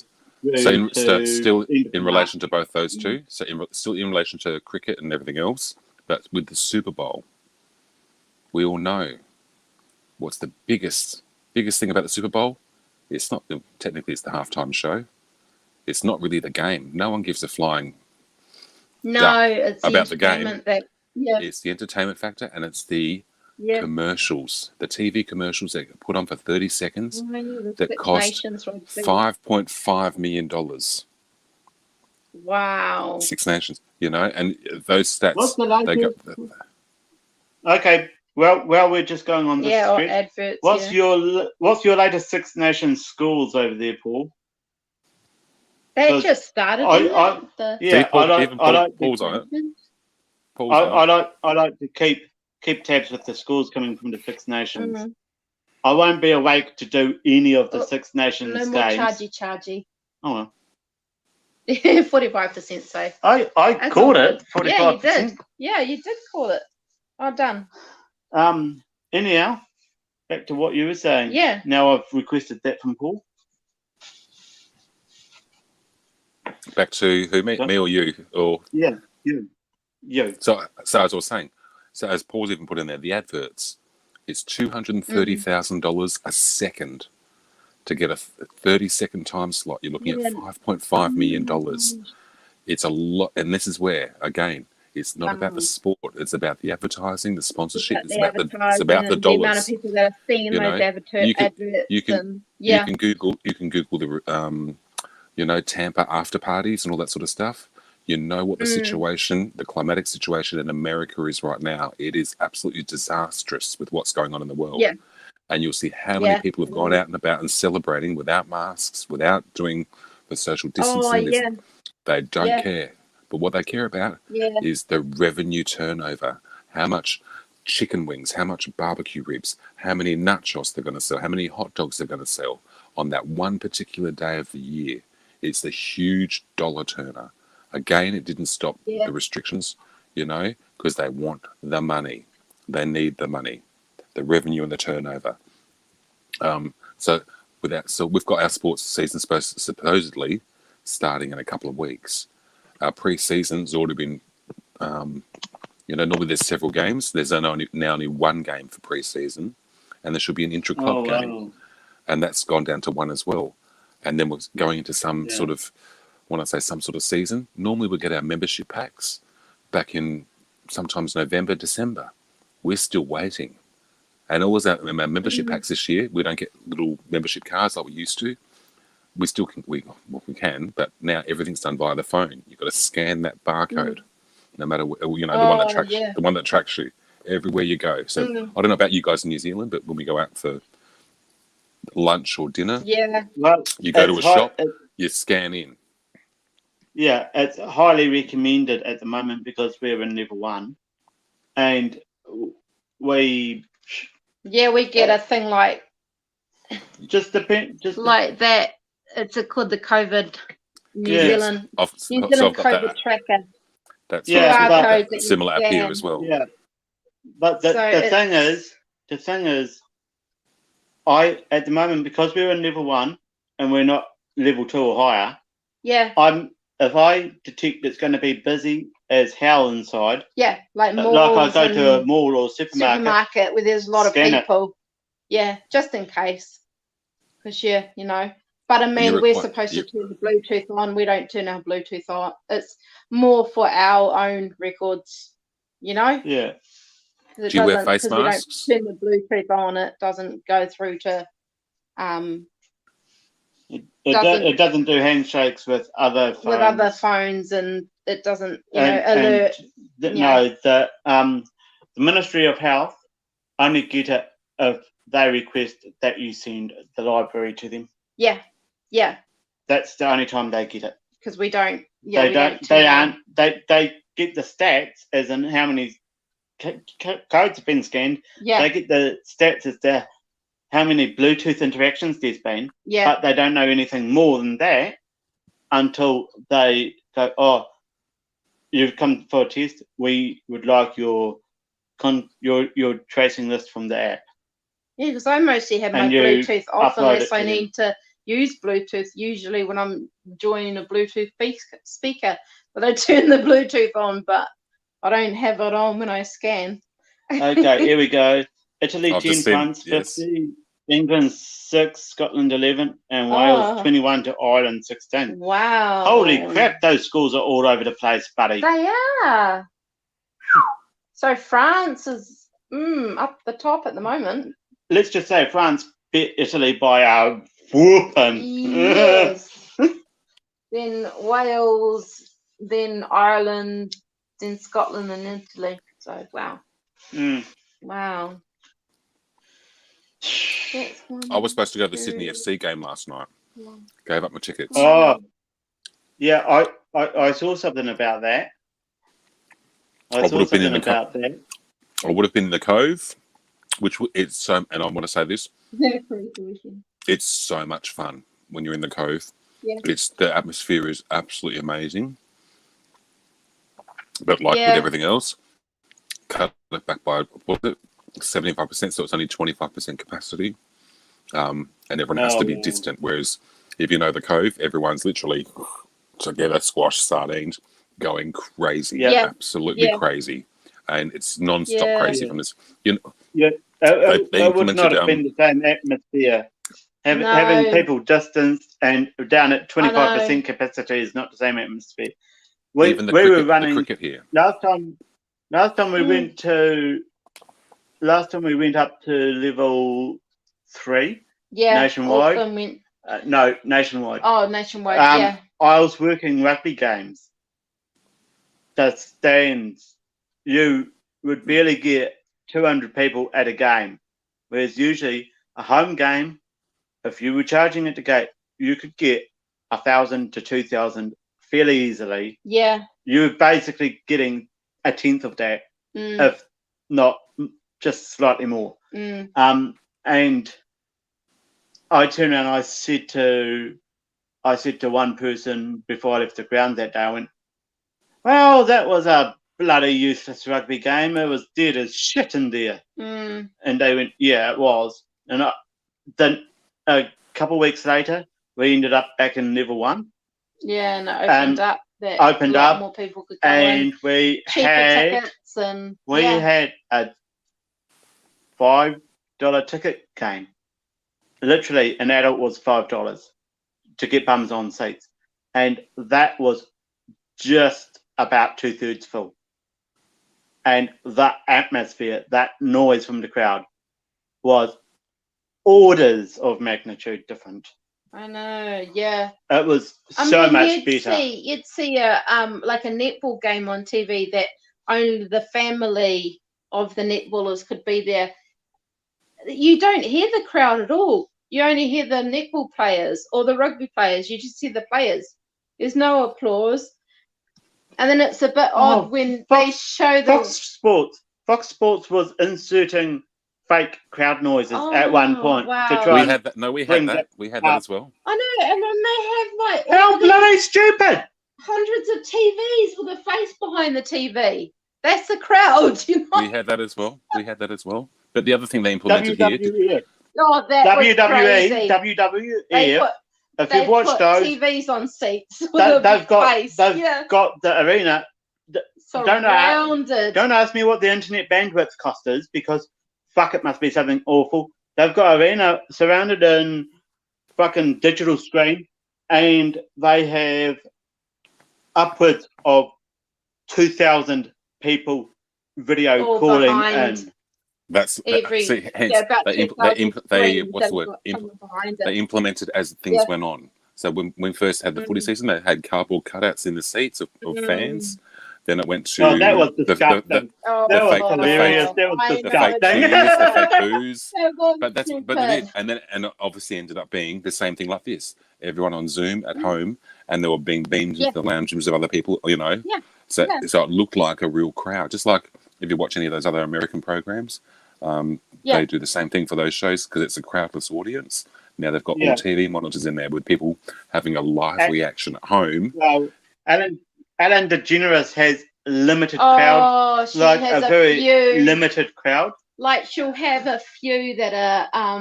S4: So still in relation to both those two, so still in relation to cricket and everything else, but with the Super Bowl, we all know what's the biggest thing about the Super Bowl. It's not technically it's the halftime show. It's not really the game. No one gives a flying duck
S2: It's
S4: about the game.
S2: It's
S4: the entertainment factor, and it's the commercials, the TV commercials that get put on for 30 seconds that cost $5.5 million.
S2: Wow.
S4: Six Nations, and those stats.
S1: What's the latest? Okay, well, we're just going on this stretch.
S2: Adverts.
S1: What's your latest Six Nations schools over there, Paul?
S2: They just started.
S4: Paul's on it.
S1: I like to keep tabs with the schools coming from the Six Nations.
S2: Mm-hmm.
S1: I won't be awake to do any of the Six Nations
S2: no more
S1: games.
S2: chargy.
S1: Oh well.
S2: 45% safe.
S1: I called it 45%.
S2: Yeah, you did. Yeah, you did call it. Well done.
S1: Anyhow, back to what you were saying.
S2: Yeah.
S1: Now I've requested that from Paul.
S4: Back to who, me or you? Or
S1: yeah, you.
S4: So as I was saying, so as Paul's even put in there, the adverts, it's $230,000 a second to get a 30-second time slot. You're looking at $5.5 million. It's a lot, and this is where again, it's not about the sport. It's about the advertising, the sponsorship. It's about the dollars.
S2: The amount of people that are seeing those adverts.
S4: You can Google the Tampa after parties and all that sort of stuff. You know what the situation, the climatic situation in America is right now. It is absolutely disastrous with what's going on in the world.
S2: Yeah.
S4: And you'll see how many people have gone out and about and celebrating without masks, without doing the social distancing. They don't care. But what they care about is the revenue turnover. How much chicken wings, how much barbecue ribs, how many nachos they're going to sell, how many hot dogs they're going to sell on that one particular day of the year. It's the huge dollar turner. Again, it didn't stop the restrictions, because they want the money. They need the money, the revenue and the turnover. So we've got our sports season supposedly starting in a couple of weeks. Our pre-season's already been, normally there's several games. There's now only one game for pre-season, and there should be an intra-club game, and that's gone down to one as well. And then we're going into some sort of, when I say some sort of season, normally we get our membership packs back in sometimes November, December. We're still waiting. And all our membership packs this year, we don't get little membership cards like we used to. We still can, we can, but now everything's done via the phone. You've got to scan that barcode, no matter the one that tracks the one that tracks you everywhere you go. So I don't know about you guys in New Zealand, but when we go out for lunch or dinner,
S1: well,
S4: you go to a shop, you scan in.
S1: Yeah, it's highly recommended at the moment because we're in level 1, and we
S2: get a thing like
S1: like
S2: that. It's called the COVID New Zealand COVID tracker.
S4: That's
S2: QR code.
S4: Similar app here as well.
S1: Yeah, but the thing is, I at the moment, because we're in level 1 and we're not level 2 or higher.
S2: Yeah.
S1: If I detect it's going to be busy as hell inside.
S2: Yeah, like malls.
S1: Like I go to a mall or supermarket
S2: where there's a lot of people. Yeah, just in case. Because But I mean, we're supposed to turn the Bluetooth on. We don't turn our Bluetooth on. It's more for our own records,
S1: Yeah.
S4: Do you wear face masks?
S2: We don't turn the Bluetooth on. It doesn't go through to.
S1: It doesn't do handshakes with other phones.
S2: And it doesn't, alert.
S1: The Ministry of Health only get it if they request that you send the library to them.
S2: Yeah.
S1: That's the only time they get it.
S2: Because we don't.
S1: They get the stats as in how many codes have been scanned.
S2: Yeah.
S1: They get the stats as to how many Bluetooth interactions there's been.
S2: Yeah.
S1: But they don't know anything more than that until they go, oh, you've come for a test. We would like your tracing list from the app.
S2: Yeah, because I mostly have my Bluetooth off unless I need to use Bluetooth. Usually when I'm joining a Bluetooth speaker, but I turn the Bluetooth on, but I don't have it on when I scan.
S1: Okay, here we go. Italy 10 points, 50. England 6, Scotland 11, and Wales 21 to Ireland 16.
S2: Wow.
S1: Holy crap, those scores are all over the place, buddy.
S2: They are. So France is up the top at the moment.
S1: Let's just say France beat Italy by a whooping.
S2: Yes. Then Wales, then Ireland, then Scotland and Italy. So, wow. Wow.
S4: I was supposed to go to the Sydney FC game last night. Gave up my tickets.
S1: Oh, yeah, I saw something about that. I would have been in
S4: the Cove, which it's so, and I want to say this, it's so much fun when you're in the Cove.
S2: Yeah.
S4: The atmosphere is absolutely amazing. But like with everything else, cut it back by 75%, so it's only 25% capacity. And everyone has to be distant. Whereas if you know the Cove, everyone's literally together, squash, sardines, going crazy. Absolutely crazy. And it's non-stop crazy from this.
S1: It would not have been the same atmosphere. Having people distanced and down at 25% capacity is not the same atmosphere. We were running
S4: the cricket here.
S1: Last time we went up to level 3.
S2: Yeah.
S1: Nationwide. No, nationwide.
S2: Oh, nationwide.
S1: I was working rugby games. The stands, you would barely get 200 people at a game, whereas usually a home game, if you were charging at the gate, you could get 1,000 to 2,000 fairly easily.
S2: Yeah.
S1: You were basically getting a tenth of that, if not just slightly more. And I turned around and I said to one person before I left the ground that day, I went, well, that was a bloody useless rugby game. It was dead as shit in there. And they went, yeah, it was. And then a couple of weeks later, we ended up back in level 1.
S2: Yeah, and it opened up. More people could go
S1: and
S2: in.
S1: We
S2: cheaper
S1: had
S2: tickets and
S1: had a $5 ticket game. Literally, an adult was $5 to get bums on seats, and that was just about 2/3 full. And that atmosphere, that noise from the crowd, was orders of magnitude different.
S2: I know, yeah.
S1: It was
S2: I
S1: so
S2: mean,
S1: much better.
S2: You'd see a like a netball game on TV that only the family of the netballers could be there. You don't hear the crowd at all. You only hear the netball players or the rugby players. You just hear the players. There's no applause. And then it's a bit odd when they show the
S1: Fox Sports was inserting fake crowd noises at one point to try.
S4: We
S1: and
S4: had that. No, we had
S1: bring
S4: that. We had that as well.
S2: I know, and then they have like
S1: How bloody stupid!
S2: hundreds of TVs with a face behind the TV. That's the crowd, you know.
S4: We had that as well. But the other thing they implemented here.
S1: WWE.
S2: Oh, that was crazy.
S1: WWE. If you've watched those,
S2: TVs on seats.
S1: They've got the arena.
S2: Surrounded.
S1: Don't ask me what the internet bandwidth cost is, because fuck, it must be something awful. They've got arena surrounded in fucking digital screen, and they have upwards of 2,000 people video
S2: all
S1: calling
S2: behind.
S1: in.
S4: That's
S2: Hence,
S4: they implemented as things went on. So when we first had the footy season, they had cardboard cutouts in the seats of fans. Then it went to
S1: that was disgusting.
S4: the
S1: was hilarious. That was disgusting.
S4: the fake booze. But
S2: stupid.
S4: And it obviously ended up being the same thing like this. Everyone on Zoom at home, and they were being beamed into the lounge rooms of other people. You know, so it looked like a real crowd, just like if you watch any of those other American programs. They do the same thing for those shows because it's a crowdless audience. Now they've got all TV monitors in there with people having a live reaction at home.
S1: Well, Ellen DeGeneres has limited crowd, like
S2: has
S1: a very
S2: few,
S1: limited crowd.
S2: Like she'll have a few that are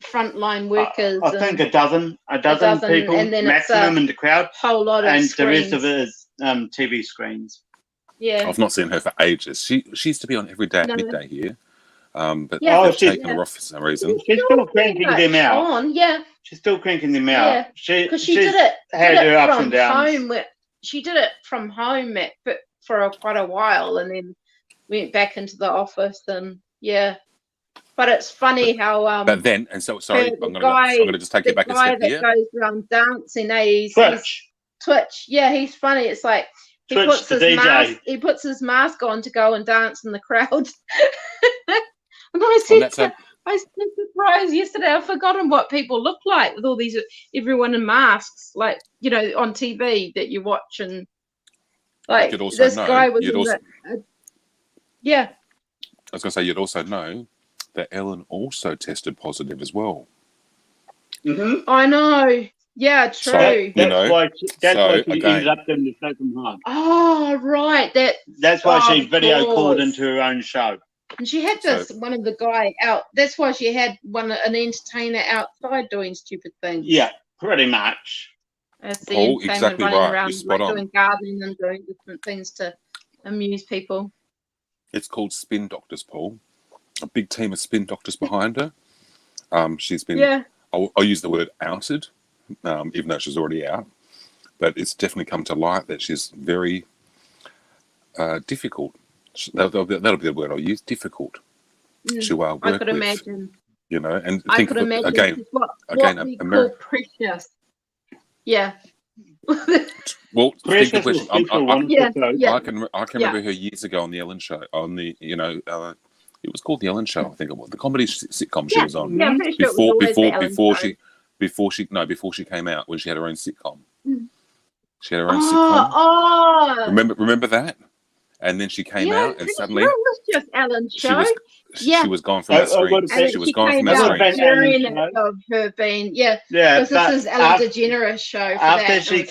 S2: frontline workers.
S1: I think a dozen people
S2: and then
S1: maximum in the crowd.
S2: Whole lot of
S1: and
S2: screens.
S1: The rest of it is TV screens.
S2: Yeah,
S4: I've not seen her for ages. She used to be on every day at midday here. But they've taken her off for some reason.
S1: She's still cranking them out. She's still cranking them out.
S2: Because she did it
S1: her ups
S2: from
S1: and downs.
S2: home. She did it from home for quite a while, and then went back into the office. And but it's funny how.
S4: But then, and so sorry, I'm going to just take it back a step here.
S2: The guy that goes around dancing, he's Twitch. Yeah, he's funny. It's like. He puts his mask on to go and dance in the crowd. And I said surprised yesterday. I've forgotten what people look like with all these everyone in masks, like on TV that you watch, and like this guy was. I
S4: was going to say you'd also know that Ellen also tested positive as well.
S1: Mm-hmm.
S2: I know. Yeah, true.
S4: So,
S1: that's why she ended up doing the show from home.
S2: Oh, right.
S1: That's why she video called into her own show.
S2: And she had one of the guy out. That's why she had an entertainer outside doing stupid things.
S1: Yeah, pretty much.
S4: Paul, exactly right. Around, you're spot on.
S2: Doing gardening and doing different things to amuse people.
S4: It's called Spin Doctors, Paul. A big team of spin doctors behind her. She's been. I'll use the word outed. Even though she's already out, but it's definitely come to light that she's very difficult. That'll be the word I'll use. Difficult to work with.
S2: I could imagine.
S4: And
S2: I
S4: think
S2: could
S4: of
S2: imagine
S4: again.
S2: What we call precious. Yeah.
S4: Well, think of which, I can remember her years ago on the Ellen Show. On the it was called the Ellen Show. I think it was the comedy sitcom she was on.
S2: Yeah, I'm pretty sure
S4: before she came out, when she had her own sitcom. She had her own sitcom.
S2: Oh,
S4: remember that? And then she came out, and suddenly
S2: it was just Ellen's show.
S4: She was gone from that screen. She was gone from that
S2: screen. Of her being, because this is Ellen DeGeneres show.
S1: After she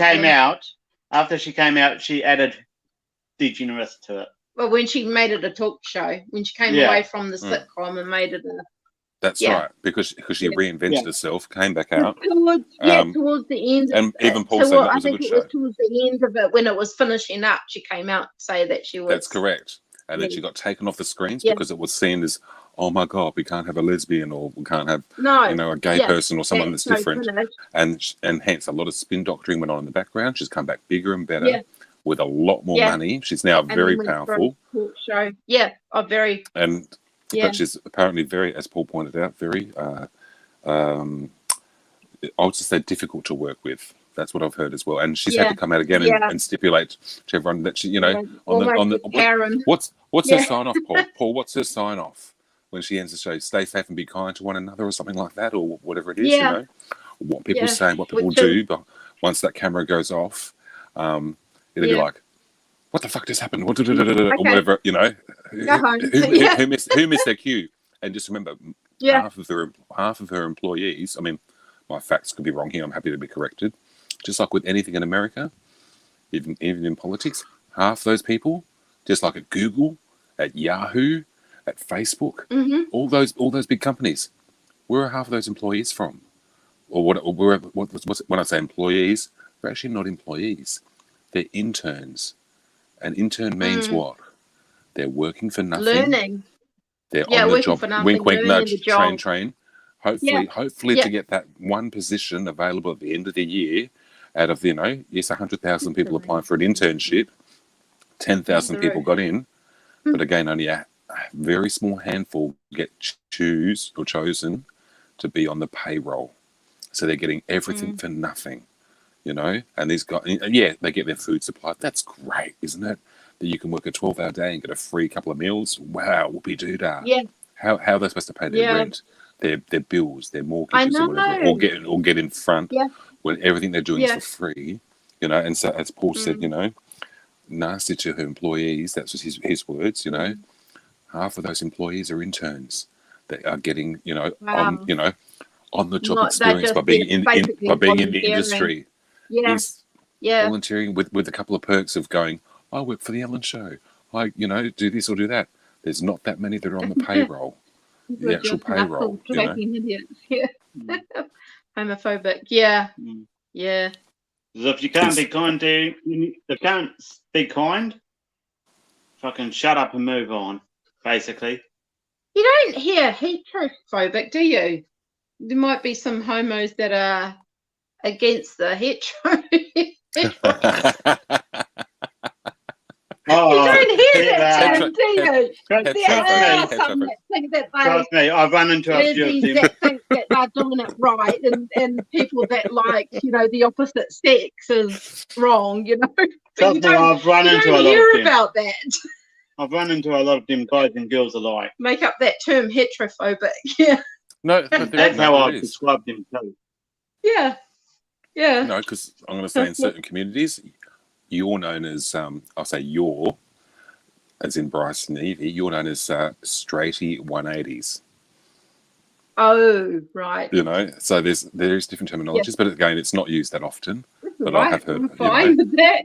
S1: came out, she added DeGeneres to it.
S2: Well, when she made it a talk show, when she came away from the sitcom and made it a.
S4: That's right, because she reinvented herself, came back out.
S2: Towards the end.
S4: And even Paul said that was a good show.
S2: Was towards the end of it, when it was finishing up, she came out to say that she was.
S4: That's correct. And then she got taken off the screens because it was seen as, oh my God, we can't have a lesbian, or we can't have a gay person or someone that's different. And hence a lot of spin doctoring went on in the background. She's come back bigger and better with a lot more money. She's now very powerful.
S2: Show. Very. Yeah.
S4: But she's apparently very, as Paul pointed out, very, I'll just say difficult to work with. That's what I've heard as well. And she's had to come out again
S2: Yeah.
S4: and stipulate to everyone that she, you know,
S2: Yeah.
S4: on
S2: Almost
S4: the
S2: a Karen.
S4: what's
S2: Yeah.
S4: her sign off, Paul? Paul, what's her sign off when she ends the show? Stay safe and be kind to one another, or something like that, or whatever it is.
S2: Yeah.
S4: You know, what people
S2: Yeah.
S4: say, what people
S2: Which
S4: do. But once that camera goes off, it'll be
S2: Yeah.
S4: like, what the fuck just happened? What, or
S2: Okay.
S4: whatever, you know.
S2: Go home. Yeah.
S4: Who missed their cue? And just remember,
S2: Yeah.
S4: half of her employees. I mean, my facts could be wrong here. I'm happy to be corrected. Just like with anything in America, even in politics, half those people, just like at Google, at Yahoo, at Facebook,
S2: Mhm.
S4: all those big companies, where are half of those employees from? Or what's when I say employees, they're actually not employees. They're interns. An intern means what? They're working for nothing.
S2: Learning.
S4: They're
S2: Yeah,
S4: on the
S2: working
S4: job.
S2: for nothing,
S4: Wink, wink,
S2: learning
S4: nudge.
S2: the job.
S4: Train. Hopefully,
S2: Yeah.
S4: to get that one position available at the end of the year, out of 100,000 people applying for an internship, 10,000 people got in, but again, only a very small handful get chosen to be on the payroll. So they're getting everything for nothing, you know. And these guys, they get their food supplied. That's great, isn't it? That you can work a 12-hour day and get a free couple of meals. Wow, whoopee-doo-dah.
S2: Yeah.
S4: How are they supposed to pay their rent, their bills, their mortgages, or whatever, or get in front when everything they're doing is for free, you know? And so, as Paul said, you know, nasty to her employees. That's just his words. You know, half of those employees are interns. They are getting, on the job experience by being in the industry.
S2: Yeah.
S4: Volunteering with a couple of perks of going, I work for the Ellen Show. I, do this or do that. There's not that many that are on the payroll. The actual payroll,
S2: idiots. Yeah. Homophobic. Yeah. Yeah.
S1: So if you can't be kind fucking shut up and move on, basically.
S2: You don't hear heterophobic, do you? There might be some homos that are against the hetero.
S1: Oh,
S2: you don't hear that,
S1: term,
S2: do you? There are some that think that
S1: trust me, I've run into a few of them.
S2: that think that they're doing it right, and people that like, the opposite sex is wrong,
S1: Trust me, I've run into a lot of them.
S2: hear about that.
S1: I've run into a lot of them guys and girls alike.
S2: Make up that term heterophobic. Yeah.
S4: No,
S1: that's how I've described them too.
S2: Yeah. Yeah.
S4: No, because I'm going to say in certain communities, you're known as, I'll say you're, as in Bryce and Evie, you're known as straighty 180s.
S2: Oh, right.
S4: So there's different terminologies, but again, it's not used that often. But
S2: right.
S4: I have heard.
S2: I'm fine with that.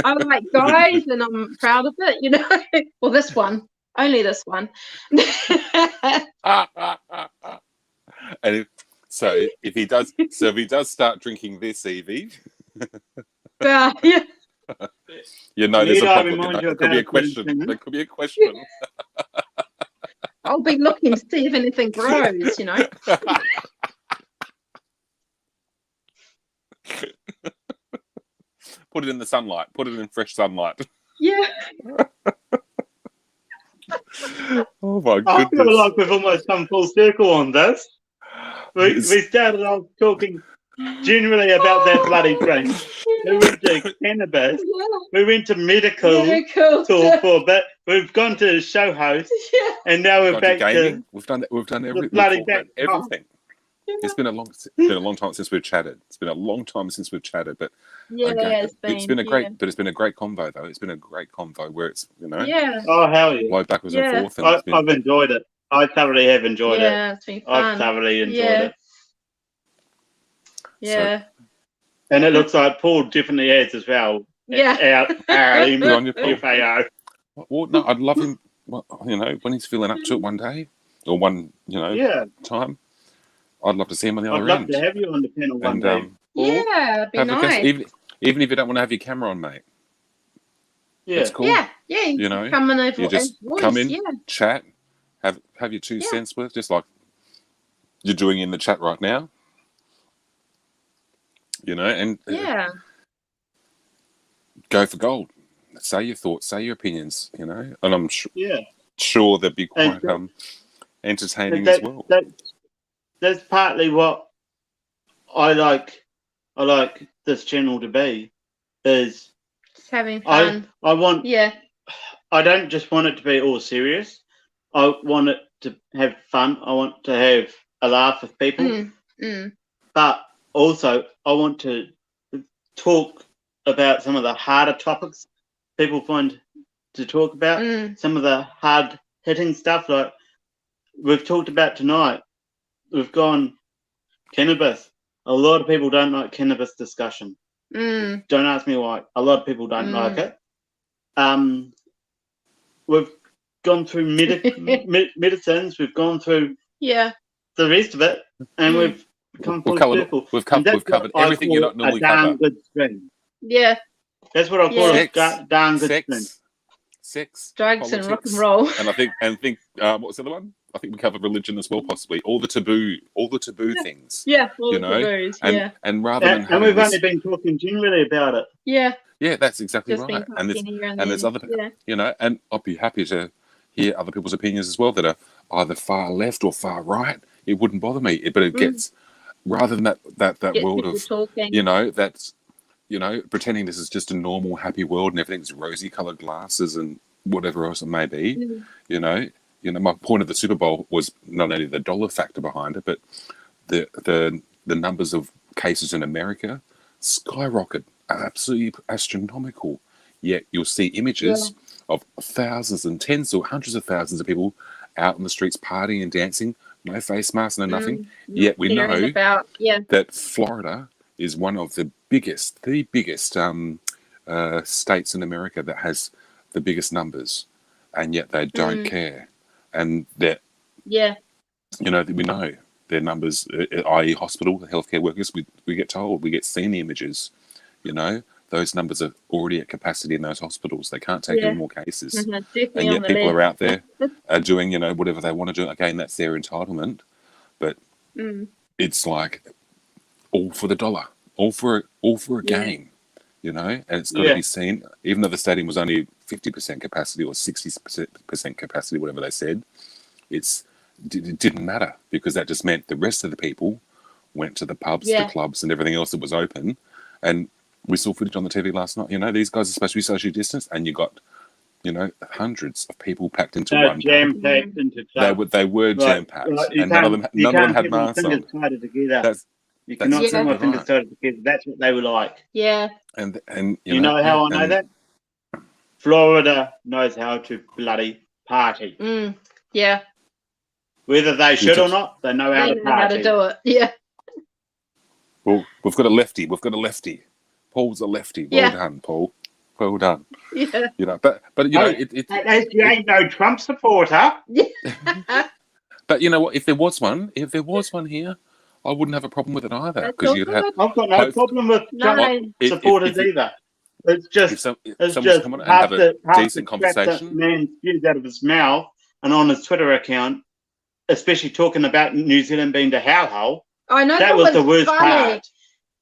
S2: I like guys, and I'm proud of it. Well, this one, only this one.
S4: And if he does start drinking this, Evie.
S2: Yeah.
S4: There's a problem. There could be a question. There could be a question.
S2: I'll be looking to see if anything grows.
S4: Put it in the sunlight. Put it in fresh sunlight.
S2: Yeah.
S4: Oh my goodness!
S1: I feel like we've almost come full circle on this. We started off talking generally about that bloody drink. We went to cannabis. Yeah. We went to medical talk for a bit. We've gone to show host, and now we're back to gaming.
S4: We've done everything.
S1: Everything.
S4: Yeah. It's been a long time since we've chatted. But it's been a great convo though. It's been a great convo where it's
S1: Oh hell yeah.
S4: Low backwards and forth. And
S1: I've enjoyed it. I thoroughly have enjoyed it.
S2: Yeah, it's been fun.
S1: I've thoroughly enjoyed it.
S2: Yeah.
S1: And it looks like Paul definitely has as well.
S2: Yeah.
S1: FAO.
S4: Well, no, I'd love him. When he's feeling up to it one day or one time. I'd love to see him on the other end.
S1: I'd love to have you on the panel one day.
S2: Yeah, it'd be nice.
S4: Even if you don't want to have your camera on, mate.
S1: Yeah.
S4: It's cool.
S2: Yeah. Come in over.
S4: You just come in, chat, have your 2 cents worth, just like you're doing in the chat right now. And go for gold. Say your thoughts, say your opinions. And I'm sure.
S1: Yeah.
S4: sure they'd be
S1: And
S4: quite entertaining as well.
S1: That's partly what I like this channel to be, is
S2: Just having fun.
S1: I want,
S2: Yeah.
S1: I don't just want it to be all serious. I want it to have fun. I want to have a laugh with people. But also I want to talk about some of the harder topics people find to talk about. Some of the hard hitting stuff like we've talked about tonight. We've gone cannabis. A lot of people don't like cannabis discussion. Don't ask me why. A lot of people don't like it. We've gone through medicines. We've gone through the rest of it, and we've come full circle.
S4: We've covered everything you're not normally cover.
S1: Good stream.
S2: Yeah.
S1: That's what I call it. Darn good stream.
S4: Sex,
S2: drugs,
S4: politics,
S2: and rock and roll.
S4: And I think what was the other one? I think we covered religion as well, possibly. All the taboo things.
S2: Yeah, all the taboos.
S4: And rather than
S1: and we've only been talking generally about it.
S2: Yeah.
S4: Yeah, that's exactly
S2: Just
S4: right. And there's other, and I'd be happy to hear other people's opinions as well that are either far left or far right. It wouldn't bother me, but it gets rather than that world of
S2: talking.
S4: that's pretending this is just a normal happy world and everything's rosy coloured glasses and whatever else it may be. My point of the Super Bowl was not only the dollar factor behind it, but the numbers of cases in America skyrocket, absolutely astronomical. Yet you'll see images of thousands and tens or hundreds of thousands of people out in the streets partying and dancing, no face masks, no nothing. Yet we know that Florida is one of the biggest states in America that has the biggest numbers, and yet they don't care. And that, we know their numbers, i.e. hospital, healthcare workers, we get told, we get seen the images, those numbers are already at capacity in those hospitals. They can't take any more cases. And yet people are out there are doing, whatever they want to do. Again, that's their entitlement. But it's like all for the dollar, all for a game, and it's got to be seen, even though the stadium was only 50% capacity or 60% capacity, whatever they said, it didn't matter, because that just meant the rest of the people went to the pubs, the clubs and everything else that was open. And we saw footage on the TV last night, these guys are supposed to be socially distanced, and you got, hundreds of people packed into one
S1: jam-packed into clubs.
S4: They were jam-packed, and none of them had masks on.
S1: You cannot put my fingers tighter together. That's what they were like.
S2: Yeah.
S4: And
S1: you know how I know that? Florida knows how to bloody party.
S2: Yeah.
S1: Whether they should or not, they know how to party.
S2: How to do it. Yeah.
S4: Well, we've got a lefty. Paul's a lefty. Well done, Paul. Well done.
S2: Yeah.
S4: But
S1: you ain't no Trump supporter.
S4: But you know what? If there was one here, I wouldn't have a problem with it either, because you'd have.
S1: I've got no problem with Trump supporters either. It's just
S4: come on and have a decent conversation.
S1: That man spews out of his mouth and on his Twitter account, especially talking about New Zealand being the hellhole.
S2: I know
S1: that was the worst part.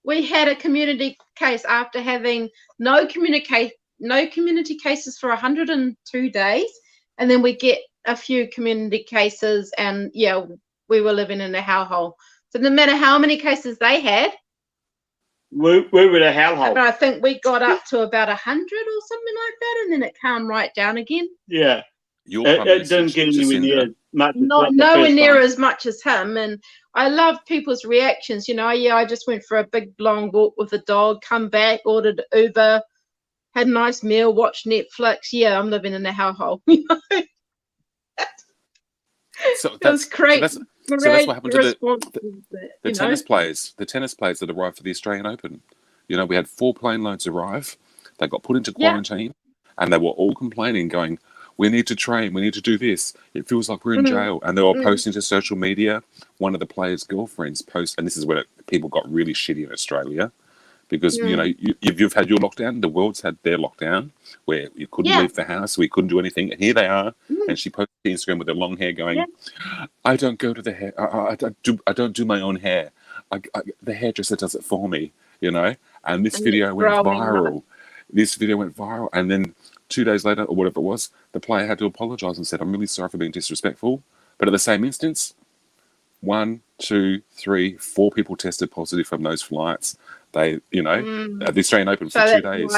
S2: We had a community case after having no community cases for 102 days, and then we get a few community cases, and we were living in a hellhole. So no matter how many cases they had,
S1: we were the hellhole.
S2: And I think we got up to about 100 or something like that, and then it calmed right down again.
S1: Yeah, it didn't get anywhere near as much.
S2: Nowhere near as much as him. And I love people's reactions. I just went for a big long walk with the dog, come back, ordered Uber, had a nice meal, watched Netflix. Yeah, I'm living in a hellhole.
S4: So
S2: it was great.
S4: So that's what happened to the tennis players. The tennis players that arrived for the Australian Open. We had 4 plane loads arrive. They got put into quarantine, and they were all complaining, going, "We need to train. We need to do this. It feels like we're in jail." And they were posting to social media. One of the players' girlfriends posted, and this is where people got really shitty in Australia, because you've had your lockdown. The world's had their lockdown, where you couldn't leave the house, we couldn't do anything. And here they are, and she posted to Instagram with her long hair, going, "I don't go to the hair. I don't do my own hair. The hairdresser does it for me." And this video went viral. And then 2 days later, or whatever it was, the player had to apologise and said, "I'm really sorry for being disrespectful." But at the same instance, 1, 2, 3, 4 people tested positive from those flights. They, the Australian Open for 2 days.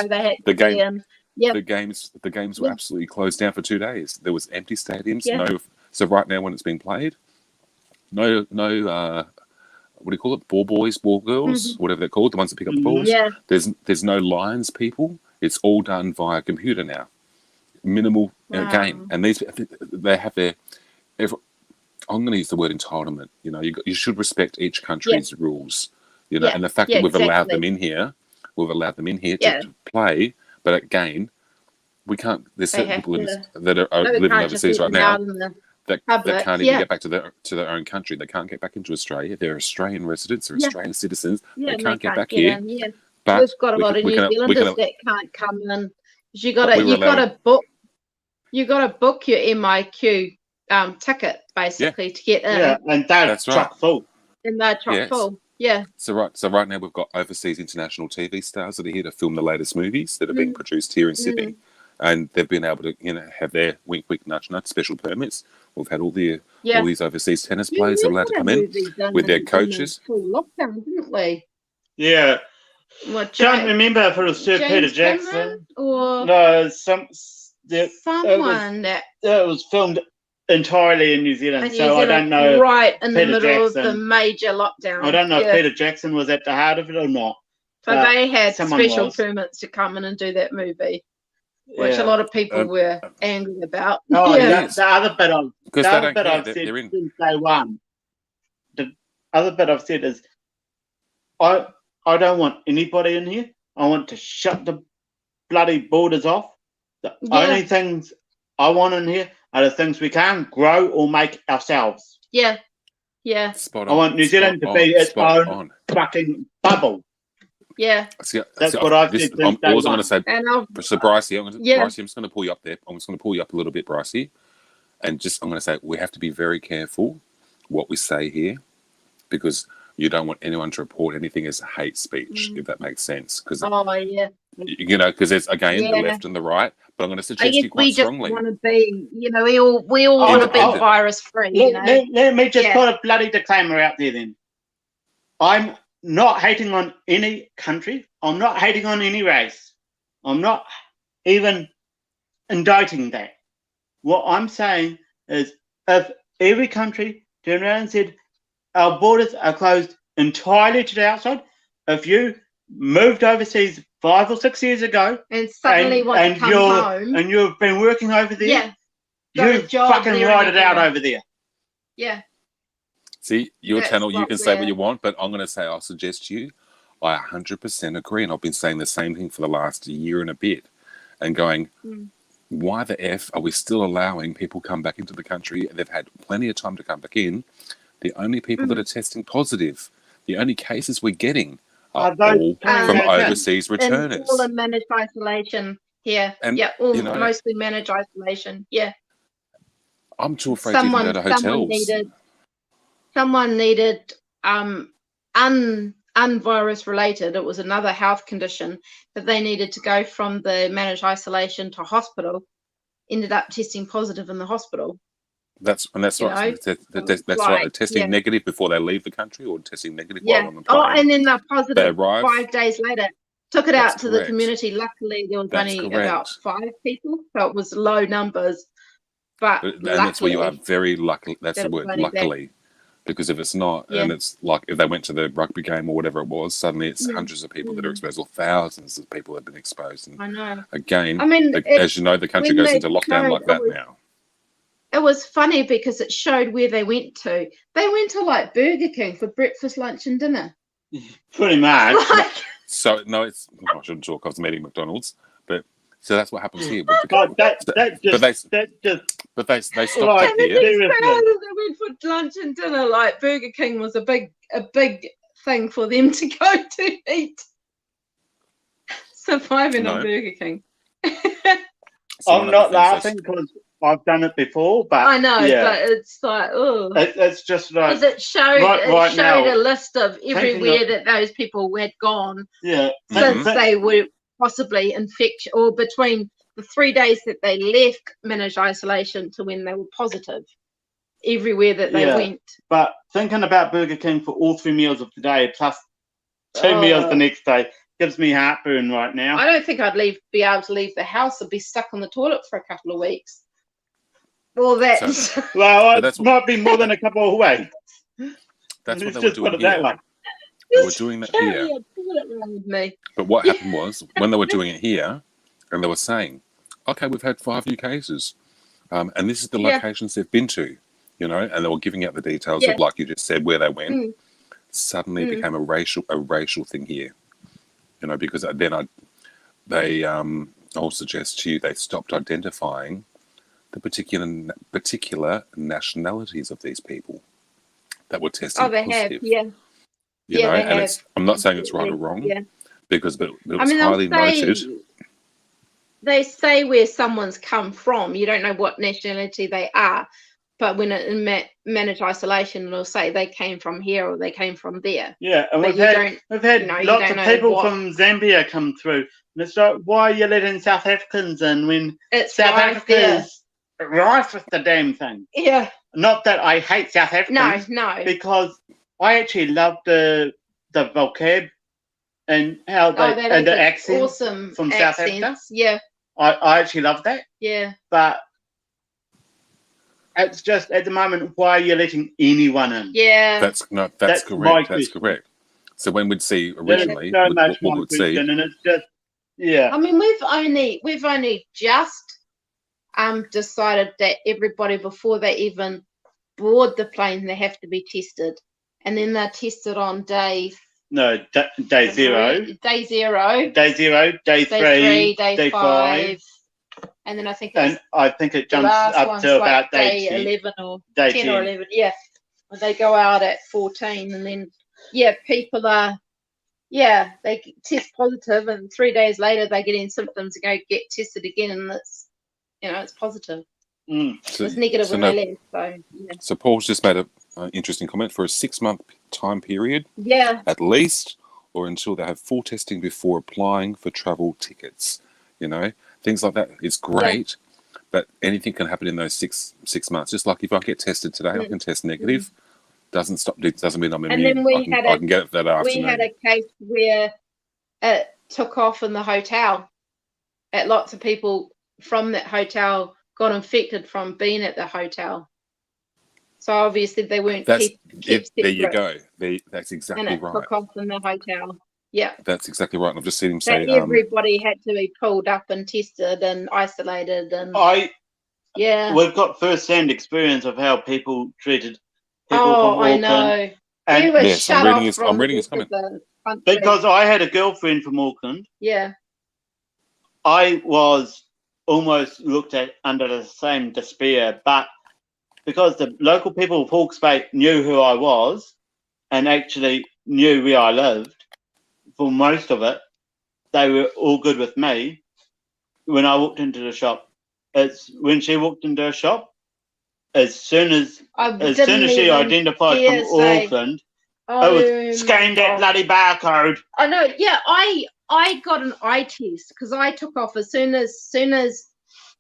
S4: The game, the games were absolutely closed down for 2 days. There was empty stadiums. No, so right now when it's being played, no. What do you call it? Ball boys, ball girls, whatever they're called, the ones that pick up the balls.
S2: Yeah.
S4: There's no lines, people. It's all done via computer now. Minimal game, and they have their. I'm going to use the word entitlement. You should respect each country's rules. And the fact that we've allowed them in here, to play, but again, we can't. There's certain people that are living overseas right now that can't even get back to their own country. They can't get back into Australia. They're Australian residents, they're Australian citizens. They can't get back here. But
S2: we've got a lot of New Zealanders that can't come in. You got to book your MIQ ticket basically to get in.
S1: Yeah, and that's chock full.
S2: And they're chock full. Yeah.
S4: So right now we've got overseas international TV stars that are here to film the latest movies that are being produced here in Sydney, and they've been able to have their wink wink nudge nudge special permits. We've had all these overseas tennis players that are allowed to come in with their coaches.
S2: Full lockdown, didn't we?
S1: Yeah. Can't remember if it was Sir Peter Jackson or no, someone
S2: that
S1: it was filmed entirely in New Zealand. I don't know.
S2: Right in the middle of the major lockdown.
S1: I don't know if Peter Jackson was at the heart of it or not.
S2: But they had special permits to come in and do that movie, which a lot of people were angry about.
S1: Oh, the other bit I've said since day one. The other bit I've said is, I don't want anybody in here. I want to shut the bloody borders off. The only things I want in here are the things we can grow or make ourselves.
S2: Yeah.
S4: Spot on.
S1: I want New Zealand to be its own fucking bubble.
S2: Yeah.
S1: That's what I've said.
S4: I'm also going to say, so Brycey, I'm just going to pull you up there. I'm just going to pull you up a little bit, Brycey. And I'm going to say, we have to be very careful what we say here, because you don't want anyone to report anything as hate speech, if that makes sense. Because because there's the left and the right. But I'm going to suggest you quite strongly.
S2: We just want to be, we all want to be virus free.
S1: Let me just put a bloody disclaimer out there. Then I'm not hating on any country. I'm not hating on any race. I'm not even indicting that. What I'm saying is, if every country turned around and said, our borders are closed entirely to the outside. If you moved overseas 5 or 6 years ago
S2: and suddenly want to come home,
S1: and you've been working over there, you fucking ride it out over there.
S2: Yeah.
S4: See, your channel, you can say what you want, but I'm going to say, I'll suggest you, I 100% agree, and I've been saying the same thing for the last year and a bit, and going, why the F are we still allowing people come back into the country? They've had plenty of time to come back in. The only people that are testing positive, the only cases we're getting are all from overseas returners.
S2: All in managed isolation. Yeah. And, mostly managed isolation. Yeah.
S4: I'm too afraid to even go to hotels.
S2: Someone needed unvirus related. It was another health condition that they needed to go from the managed isolation to hospital. Ended up testing positive in the hospital.
S4: That's right. That's right. Testing negative before they leave the country, or testing negative while on the plane.
S2: And then they're positive 5 days later. Took it out to the community. Luckily, there was only about 5 people, so it was low numbers. But
S4: that's where you are very lucky. That's the word, luckily. Because if it's not, and it's like if they went to the rugby game or whatever it was, suddenly it's hundreds of people that are exposed, or thousands of people have been exposed. And
S2: I know.
S4: Again, as you know, the country goes into lockdown like that now.
S2: It was funny because it showed where they went to. They went to like Burger King for breakfast, lunch, and dinner.
S1: Pretty much.
S4: So no, I shouldn't talk. I was meeting McDonald's, but so that's what happens here.
S1: But they stopped
S2: it here. They went for lunch and dinner. Like Burger King was a big thing for them to go to eat. Surviving on Burger King.
S1: I'm not laughing because I've done it before, but
S2: I know, but it's like,
S1: it's just like,
S2: because it showed a list of everywhere that those people had gone since they were possibly infectious, or between the 3 days that they left managed isolation to when they were positive, everywhere that they went.
S1: But thinking about Burger King for all 3 meals of the day plus 2 meals the next day gives me heartburn right now.
S2: I don't think I'd be able to leave the house. I'd be stuck on the toilet for a couple of weeks. Well, that's
S1: well,
S4: that's
S1: it might be more than a couple of weeks.
S4: That's what
S1: Let's
S4: they were
S1: just put
S4: doing
S1: it that
S4: here.
S1: way.
S4: They were doing that
S2: carry
S4: here.
S2: a toilet around with me.
S4: But what happened was, when they were doing it here, and they were saying, okay, we've had 5 new cases, and this is the locations they've been to, you know, and they were giving out the details of, like you just said, where they went. Suddenly it became a racial thing here, you know, because then I'll suggest to you they stopped identifying the particular nationalities of these people that were testing positive.
S2: Have,
S4: You know, and
S2: have.
S4: I'm not saying it's right or wrong, because it was
S2: I
S4: highly noted.
S2: They say where someone's come from. You don't know what nationality they are, but when in managed isolation, it'll say they came from here or they came from there.
S1: Yeah, and
S2: But
S1: we've had lots of people from Zambia come through. And it's like, why are you letting South Africans in when South Africa's rife with the damn thing?
S2: Yeah.
S1: Not that I hate South Africans.
S2: No.
S1: Because I actually love the vocab and how they and the accents
S2: awesome
S1: from South Africa.
S2: Yeah.
S1: I actually love that.
S2: Yeah.
S1: But it's just at the moment, why are you letting anyone in?
S2: Yeah.
S4: That's correct. That's correct. So when we'd see originally, what we'd see,
S1: and it's just
S2: I mean, we've only just decided that everybody before they even board the plane, they have to be tested, and then they're tested on day
S1: zero,
S2: day 0,
S1: day 0, day 3, day 5.
S2: And then I think
S1: it jumps up to about
S2: day 11 or
S1: day
S2: 10 or 11. Yeah, they go out at 14, and then people are they test positive, and 3 days later they get in symptoms and go get tested again, and it's it's positive.
S1: So,
S2: it's negative when they left.
S4: So Paul's just made an interesting comment for a 6-month time period.
S2: Yeah,
S4: at least, or until they have full testing before applying for travel tickets. You know. Things like that. It's great, but anything can happen in those six months. Just like if I get tested today, I can test negative. Doesn't mean I'm immune.
S2: And then
S4: I can get it that afternoon.
S2: We had a case where it took off in the hotel. Lots of people from that hotel got infected from being at the hotel. So obviously they weren't kept separate.
S4: There you go. That's exactly right.
S2: And it took off in the hotel. Yeah,
S4: that's exactly right. And I've just seen him say
S2: everybody had to be pulled up and tested and isolated, and
S1: we've got first-hand experience of how people treated people from
S2: I
S1: Auckland.
S2: know.
S1: And
S2: yes,
S4: I'm reading his comment
S1: because I had a girlfriend from Auckland.
S2: Yeah,
S1: I was almost looked at under the same despair, but because the local people of Hawke's Bay knew who I was and actually knew where I lived. For most of it, they were all good with me. When I walked into the shop, when she walked into a shop, as soon as she identified from Auckland, it was scan that bloody barcode.
S2: I know. Yeah, I got an eye test because I took off as soon as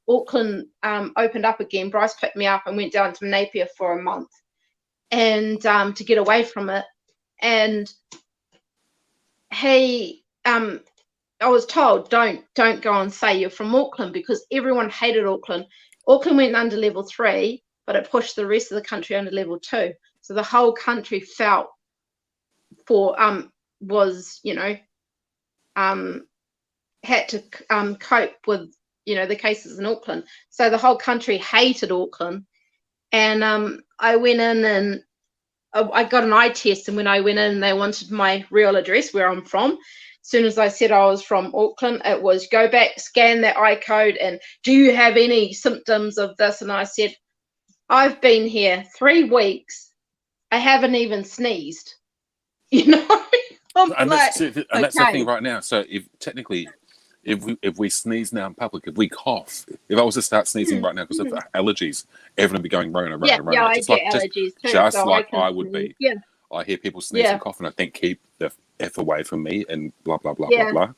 S2: Auckland opened up again. Bryce picked me up and went down to Napier for a month, and to get away from it. And I was told don't go and say you're from Auckland, because everyone hated Auckland. Auckland went under level 3, but it pushed the rest of the country under level 2. So the whole country felt had to cope with the cases in Auckland. So the whole country hated Auckland, and I went in and I got an eye test, and when I went in, they wanted my real address, where I'm from. As soon as I said I was from Auckland, it was go back, scan that eye code, and do you have any symptoms of this? And I said, I've been here 3 weeks. I haven't even sneezed.
S4: And that's the thing right now. So if we sneeze now in public, if we cough, if I was to start sneezing right now because of allergies, everyone would be going round and round and round.
S2: Yeah, I get allergies too.
S4: Just
S2: so
S4: like I would be.
S2: Yeah.
S4: I hear people sneeze and cough, and I think keep the F away from me and blah blah blah blah blah.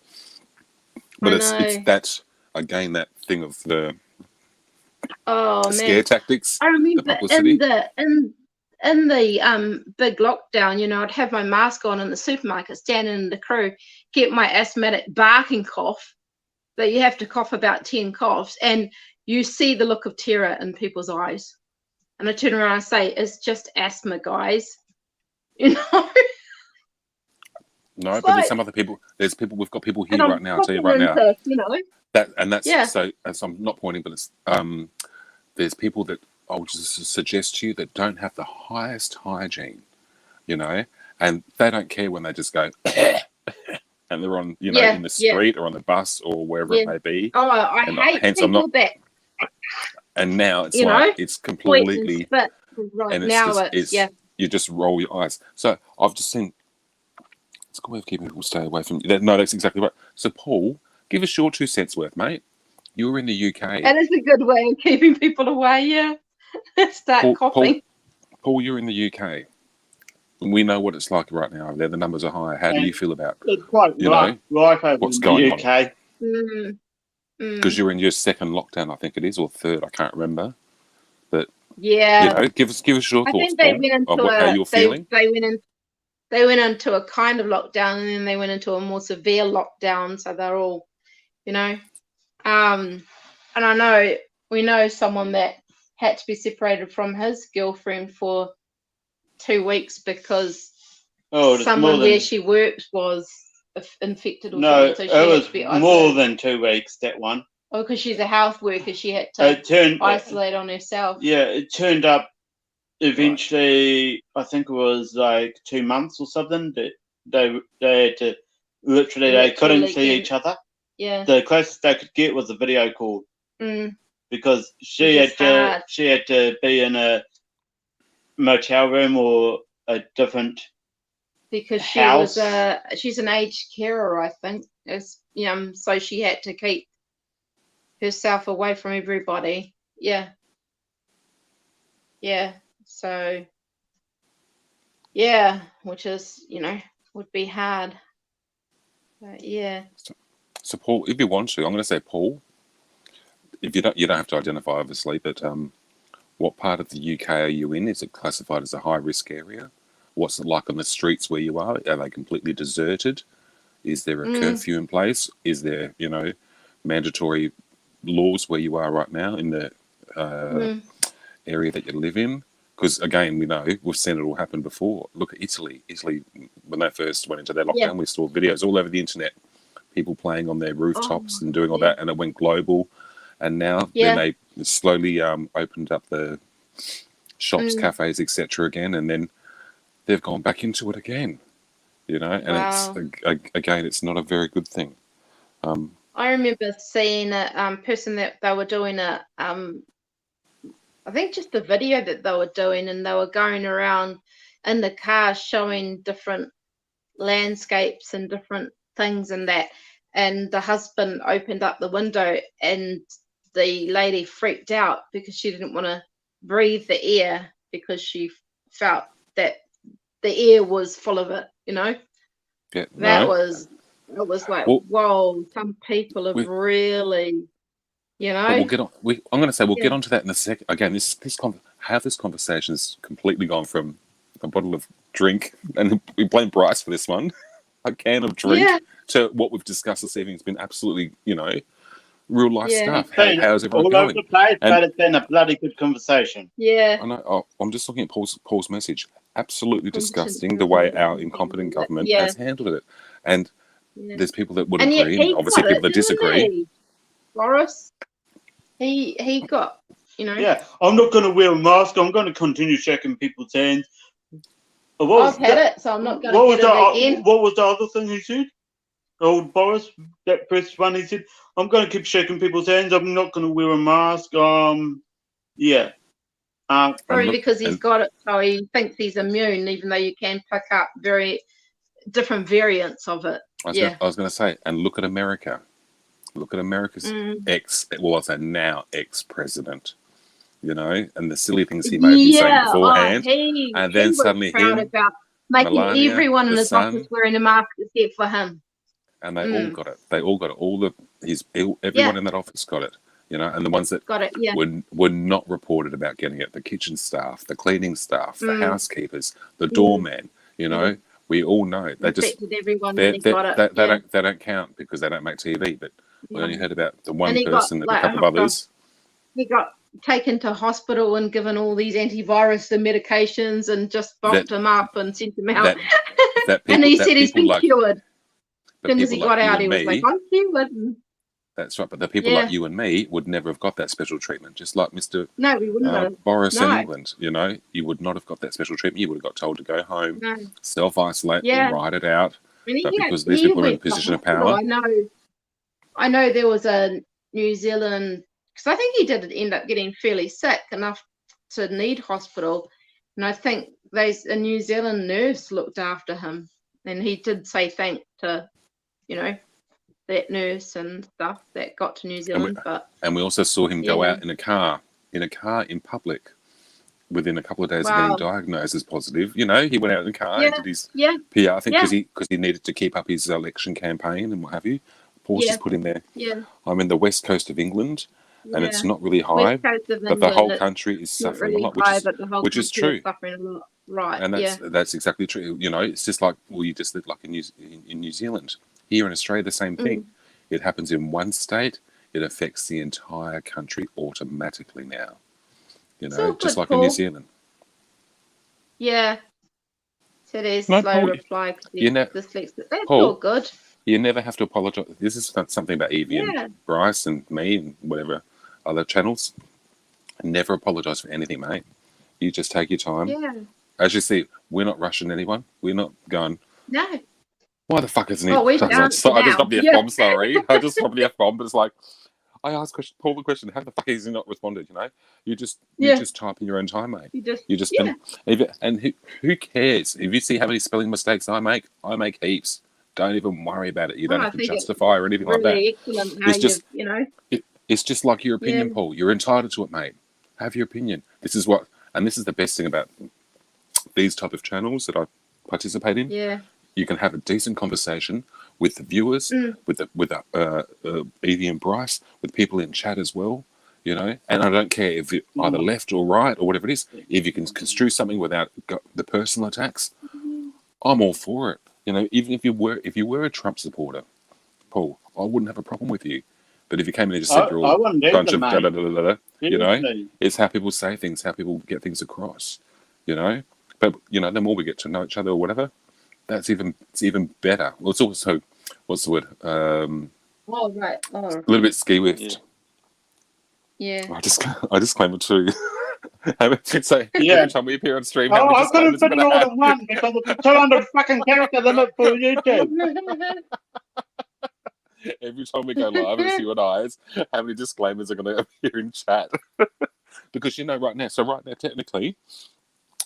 S4: But it's again, that thing of the
S2: Oh
S4: scare
S2: man,
S4: tactics,
S2: I
S4: the
S2: remember
S4: publicity.
S2: in the big lockdown, you know, I'd have my mask on in the supermarket, standing in the crew, get my asthmatic barking cough that you have to cough about 10 coughs, and you see the look of terror in people's eyes. And I turn around and say, it's just asthma, guys. You know?
S4: No,
S2: It's
S4: but there's
S2: like,
S4: some other people. There's people. We've got people
S2: and
S4: here
S2: I'm
S4: right now. I'll tell you
S2: coughing
S4: right now
S2: into, you know,
S4: that's
S2: yeah.
S4: so. As I'm not pointing, but it's there's people that I'll just suggest to you that don't have the highest hygiene, you know, and they don't care when they just go and they're on, you know,
S2: Yeah,
S4: in the
S2: yeah,
S4: street or on the bus or wherever
S2: yeah.
S4: it may be.
S2: Oh, I
S4: And
S2: hate
S4: hence I'm
S2: people
S4: not.
S2: that,
S4: And now it's
S2: you
S4: like
S2: know,
S4: it's
S2: point and
S4: completely,
S2: spit. Right
S4: and it's
S2: now
S4: just
S2: it's, yeah.
S4: you just roll your eyes. So I've just seen. It's a good way of keeping people stay away from you. No, that's exactly right. So Paul, give us your 2 cents worth, mate. You were in the UK.
S2: That is a good way of keeping people away, yeah. Start coughing.
S4: Paul, you're in the UK. We know what it's like right now. There, the numbers are higher. How do you feel about
S1: It's quite right over
S4: what's
S1: in
S4: going
S1: the
S4: on?
S1: UK.
S4: Because you're in your second lockdown, I think it is, or third. I can't remember. But
S2: Yeah.
S4: you know, give us your
S2: I
S4: thoughts,
S2: think they
S4: Paul,
S2: went into
S4: of how you're feeling.
S2: they went into a kind of lockdown, and then they went into a more severe lockdown. So they're all, you know, and I know we know someone that had to be separated from his girlfriend for 2 weeks because someone where she worked was infected or something. So she had to be isolated.
S1: More than 2 weeks, that one.
S2: Oh, because she's a health worker, she had to isolate on herself. Yeah,
S1: it turned up eventually. Right. I think it was like 2 months or something. That they had to they couldn't see each other.
S2: Yeah,
S1: the closest they could get was a video call. Because she had to be in a motel room or a different
S2: because
S1: house.
S2: She's an aged carer, I think. So she had to keep herself away from everybody. Yeah. So which is, would be hard. But yeah.
S4: So Paul, if you want to, I'm going to say Paul. If you don't have to identify, obviously, but what part of the UK are you in? Is it classified as a high risk area? What's it like on the streets where you are? Are they completely deserted? Is there a curfew in place? Is there, mandatory laws where you are right now in the area that you live in? Because again, we know we've seen it all happen before. Look at Italy. Italy, when they first went into their lockdown, we saw videos all over the internet, people playing on their rooftops and doing all that, and it went global. And now then they slowly opened up the shops, cafes, etc. again, and then they've gone back into it again. And it's not a very good thing.
S2: I remember seeing a person that they were doing I think just the video that they were doing, and they were going around in the car showing different landscapes and different things and that. And the husband opened up the window, and the lady freaked out because she didn't want to breathe the air because she felt that the air was full of it.
S4: Yeah,
S2: it was like, whoa, some people have really,
S4: But we'll get on. I'm going to say we'll get onto that in a second. Again, how this conversation has completely gone from a bottle of drink, and we blame Bryce for this one, a can of drink, to what we've discussed this evening. It's been absolutely, real life stuff. How's everyone going?
S1: All over the place, but it's been a bloody good conversation.
S2: Yeah.
S4: I know. I'm just looking at Paul's message. Absolutely disgusting the way our incompetent government has handled it, and there's people that would agree, and obviously people that disagree.
S2: Boris, he got,
S1: Yeah, I'm not going to wear a mask. I'm going to continue shaking people's hands.
S2: I've had it, so I'm not going to get it again.
S1: What was the other thing he said? Old Boris, that press one, he said, I'm going to keep shaking people's hands. I'm not going to wear a mask.
S2: Probably because he's got it, so he thinks he's immune, even though you can pick up very different variants of it.
S4: I was going to say, and look at America. Look at America's now ex-president, and the silly things he may have been saying beforehand. And then suddenly
S2: proud about making everyone in his office wearing a mask except for him.
S4: and they all got it. They all got it. Everyone in that office got it. You know, and the ones that
S2: got it. Yeah.
S4: were not reported about getting it, the kitchen staff, the cleaning staff, the housekeepers, the doorman. You know, we all know they just
S2: everyone
S4: they
S2: got it.
S4: they don't count because they don't make TV. But we only heard about the one
S2: he
S4: person
S2: got,
S4: and a couple of others.
S2: He got taken to hospital and given all these antivirus and medications and just boxed him up and sent him out. And he said he's been cured. As soon as he got out, he was like, I'm cured.
S4: That's right, but the people like you and me would never have got that special treatment, just like Mr.
S2: No, we wouldn't have.
S4: Boris in England. You know, you would not have got that special treatment. You would have got told to go home, self-isolate, ride it out. But because these people are in a position of power.
S2: I know there was a New Zealand, because I think he did end up getting fairly sick enough to need hospital, and I think a New Zealand nurse looked after him, and he did say thank to, you know, that nurse and stuff that got to New Zealand.
S4: And we also saw him go out in a car in public within a couple of days of getting diagnosed as positive. You know, he went out in the car and did his PR, I think, because he needed to keep up his election campaign and what have you. Paul's just put in there. I'm in the west coast of England, and it's not really high, but the whole country is suffering a lot, which is true.
S2: Right.
S4: And that's exactly true. You know, it's just like you just did, like in New Zealand. Here in Australia, the same thing. It happens in one state, it affects the entire country automatically now. You know, just like in New Zealand.
S2: Yeah. So there's slow reply. That's all good.
S4: You never have to apologise. This is something about Evie and Bryce and me and whatever other channels. Never apologise for anything, mate. You just take your time.
S2: Yeah.
S4: As you see, we're not rushing anyone. We're not going.
S2: No.
S4: Why the fuck isn't he?
S2: I
S4: just dropped the F-bomb, sorry. I just dropped the F-bomb, but it's like, I asked Paul the question, how the fuck has he not responded, you know? You just type in your own time, mate. You just and who cares? If you see how many spelling mistakes I make heaps. Don't even worry about it. You don't have to justify or anything like that. It's just, you know. It's just like your opinion, Paul. You're entitled to it, mate. Have your opinion. This is the best thing about these type of channels that I participate in.
S2: Yeah.
S4: You can have a decent conversation with the viewers, with Evie and Bryce, with people in chat as well, you know. And I don't care if you're either left or right or whatever it is. If you can construe something without the personal attacks, I'm all for it. You know, even if you were a Trump supporter, Paul, I wouldn't have a problem with you. But if you came in and just said you're all a bunch of da-da-da-da-da, you know, it's how people say things, how people get things across, you know. But, you know, the more we get to know each other or whatever, it's even better. Well, it's also, what's the word? A little bit ski-whiffed.
S2: Yeah.
S4: I just claim it too. Every time we appear on stream,
S1: I couldn't fit it all in one because it's a 200 fucking character limit for YouTube.
S4: Every time we go live and see what eyes, how many disclaimers are going to appear in chat? Because you know, right now, technically,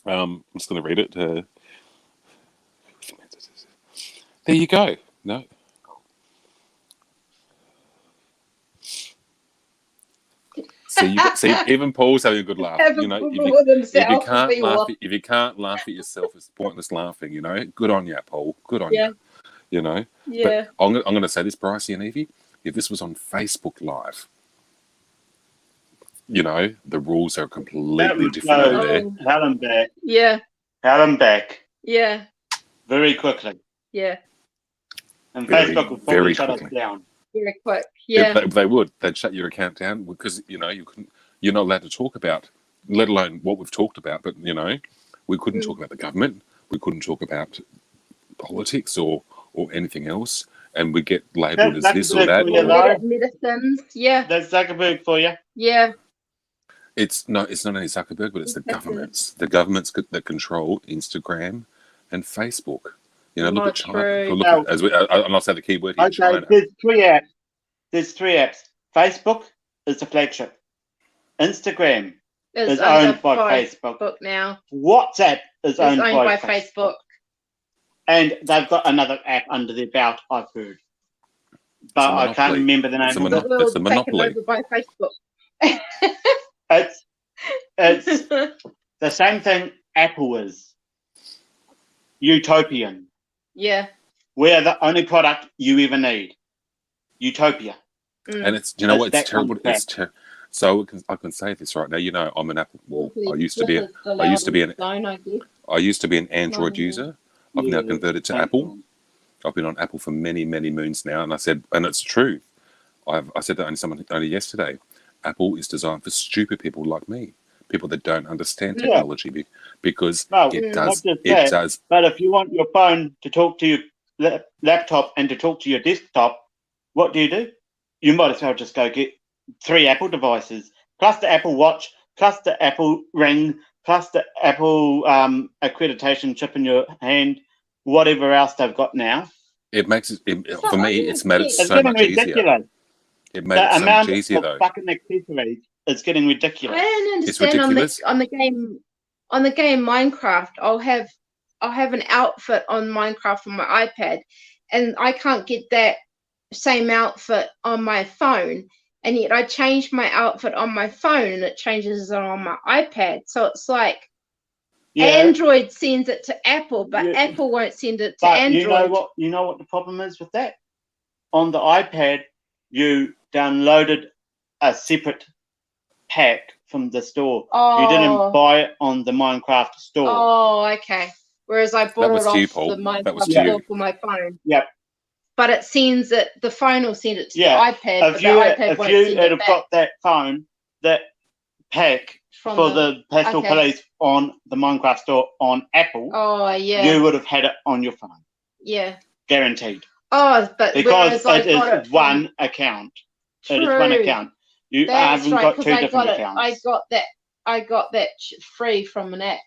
S4: I'm just going to read it. There you go. No. See, even Paul's having a good laugh. You know, if you can't laugh at yourself, it's pointless laughing. You know, good on you, Paul. Good on you. You know.
S2: Yeah.
S4: But I'm going to say this, Bryce and Evie. If this was on Facebook Live, you know, the rules are completely different over there.
S1: Had him back.
S2: Yeah.
S1: Had him back.
S2: Yeah.
S1: Very quickly.
S2: Yeah.
S1: And Facebook would probably shut us down.
S2: Very quick. Yeah.
S4: They would. They'd shut your account down because, you know, you're not allowed to talk about, let alone what we've talked about. But, you know, we couldn't talk about the government. We couldn't talk about politics or anything else. And we get labelled as this or that.
S2: Medicines. Yeah.
S1: That's Zuckerberg for you.
S2: Yeah.
S4: It's not only Zuckerberg, but it's the governments. The governments that control Instagram and Facebook. You know, look at China. I'll not say the key word here, China.
S1: There's three apps. Facebook is the flagship. Instagram is owned by Facebook.
S2: Now.
S1: WhatsApp is owned by
S2: Facebook.
S1: And they've got another app under their belt, I've heard. But I can't remember the name of it.
S4: It's a monopoly.
S2: By Facebook.
S1: It's the same thing Apple is. Utopian.
S2: Yeah.
S1: we're the only product you ever need. Utopia.
S4: And it's, you know what,
S1: That
S4: it's terrible.
S1: kind of
S4: So I can say this right now. You know, I'm an Apple. Well, I used to be an Android user. I've now converted to Apple. I've been on Apple for many, many moons now, and I said, and it's true. I said that only yesterday. Apple is designed for stupid people like me, people that don't understand technology, because it does.
S1: But if you want your phone to talk to your laptop and to talk to your desktop, what do? You might as well just go get 3 Apple devices, plus the Apple Watch, plus the Apple Ring, plus the Apple accreditation chip in your hand, whatever else they've got now.
S4: It makes it, for me, it's made it so much easier. It made it so much easier, though.
S1: Fucking accessories, it's getting ridiculous.
S2: I don't understand.
S4: It's ridiculous.
S2: On the game Minecraft, I'll have an outfit on Minecraft on my iPad, and I can't get that same outfit on my phone. And yet I change my outfit on my phone, and it changes it on my iPad. So it's like Android sends it to Apple, but Apple won't send it to Android.
S1: You know what the problem is with that? On the iPad, you downloaded a separate pack from the store. You didn't buy it on the Minecraft store.
S2: Oh, okay. Whereas I bought it off the Minecraft store for my phone.
S1: Yep.
S2: But it sends it. The phone will send it to the iPad.
S1: If you had got that phone, that pack for the Pastel Police on the Minecraft store on Apple, you would have had it on your phone.
S2: Yeah.
S1: Guaranteed.
S2: Oh, but
S1: because it is one account.
S2: True.
S1: It is one account. You haven't got 2 different accounts.
S2: I got that free from an app.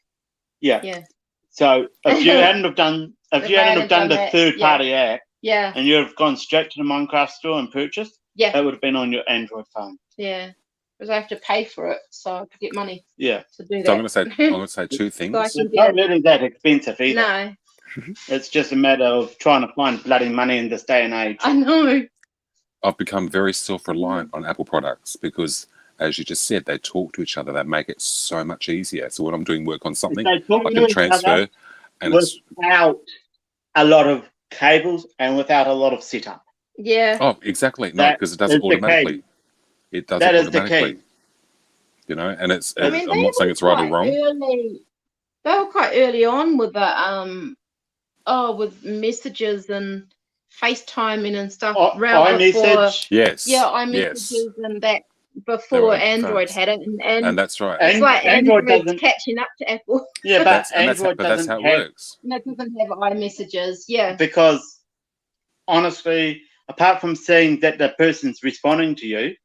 S1: Yeah.
S2: Yeah.
S1: So if you hadn't have done the third party app,
S2: and
S1: you have gone straight to the Minecraft store and purchased, it would have been on your Android phone.
S2: Yeah. Because I have to pay for it, so I could get money.
S1: Yeah.
S2: To do that.
S4: So I'm going to say 2 things.
S1: It's not really that expensive either.
S2: No.
S1: It's just a matter of trying to find bloody money in this day and age.
S2: I know.
S4: I've become very self-reliant on Apple products because, as you just said, they talk to each other. They make it so much easier. So when I'm doing work on something, I can transfer. And
S1: without a lot of cables and without a lot of setup.
S2: Yeah.
S4: Oh, exactly. No, because it does it automatically. It does it automatically. You know, and it's. I'm not saying it's right or wrong.
S2: They were quite early on with the with messages and FaceTiming and stuff.
S1: iMessage.
S4: Yes.
S2: Yeah, iMessages and that before Android had it,
S4: and that's right.
S2: It's like Android's catching up to Apple.
S1: Yeah, but
S4: Android that's how it works.
S2: No, it doesn't have iMessages. Yeah.
S1: Because honestly, apart from saying that the person's responding to you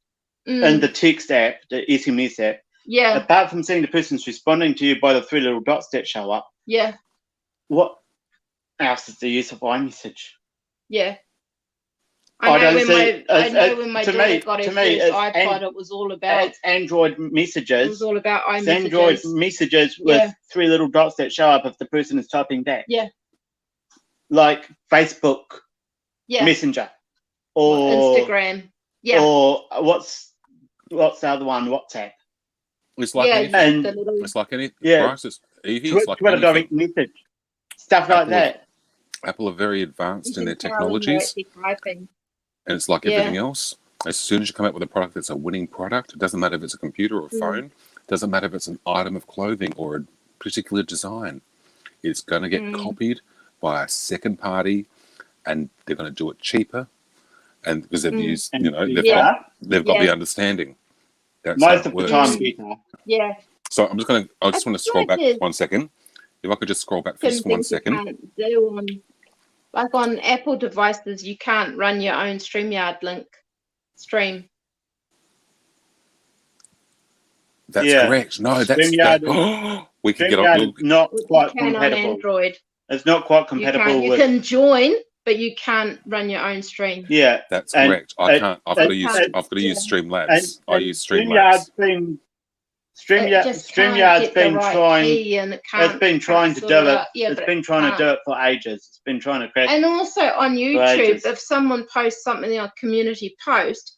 S1: in the text app, the SMS app.
S2: Yeah.
S1: Apart from saying the person's responding to you by the 3 little dots that show up.
S2: Yeah.
S1: What else is the use of iMessage?
S2: Yeah. I know when my daughter got her first iPod, it was all about...
S1: It's Android messages.
S2: It was all about iMessages.
S1: Android messages with 3 little dots that show up if the person is typing back.
S2: Yeah.
S1: Like Facebook Messenger. Or
S2: Instagram. Yeah.
S1: Or what's the other one? WhatsApp.
S4: It's like anything. It's like anything. Bryce, it's Evee. It's like
S1: Twitter direct message. Stuff like that.
S4: Apple are very advanced in their technologies. And it's like everything else. As soon as you come up with a product that's a winning product, it doesn't matter if it's a computer or a phone. It doesn't matter if it's an item of clothing or a particular design. It's going to get copied by a second party, and they're going to do it cheaper. And because they've used, they've got the understanding. That's
S1: most of the time,
S2: yeah.
S4: So I just want to scroll back 1 second. If I could just scroll back just for 1 second.
S2: Like on Apple devices, you can't run your own StreamYard stream.
S4: That's correct. No, that's we can get on.
S1: Not quite compatible.
S2: On Android.
S1: It's not quite compatible.
S2: You can join, but you can't run your own stream.
S1: Yeah,
S4: that's correct. I can't. I've got to use Streamlabs. I use Streamlabs.
S1: StreamYard's been trying. It's been trying to do it. It's been trying to do it for ages. It's been trying to crack.
S2: And also on YouTube, if someone posts something on a community post,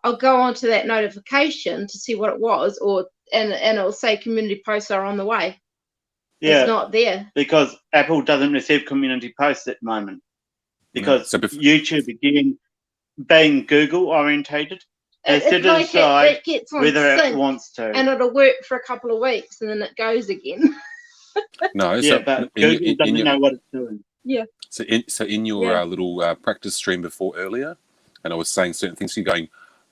S2: I'll go onto that notification to see what it was, and it'll say community posts are on the way. Yeah, it's not there
S1: because Apple doesn't receive community posts at the moment. because
S4: So
S1: YouTube, again, being Google orientated, has to
S2: It's like
S1: decide
S2: it gets on
S1: whether it
S2: sync,
S1: wants to.
S2: and it'll work for a couple of weeks, and then it goes again.
S4: no,
S1: Yeah,
S4: so
S1: but
S4: in,
S1: Google doesn't know what it's doing.
S4: so in your
S2: Yeah.
S4: little practice stream before earlier, and I was saying certain things, you're going,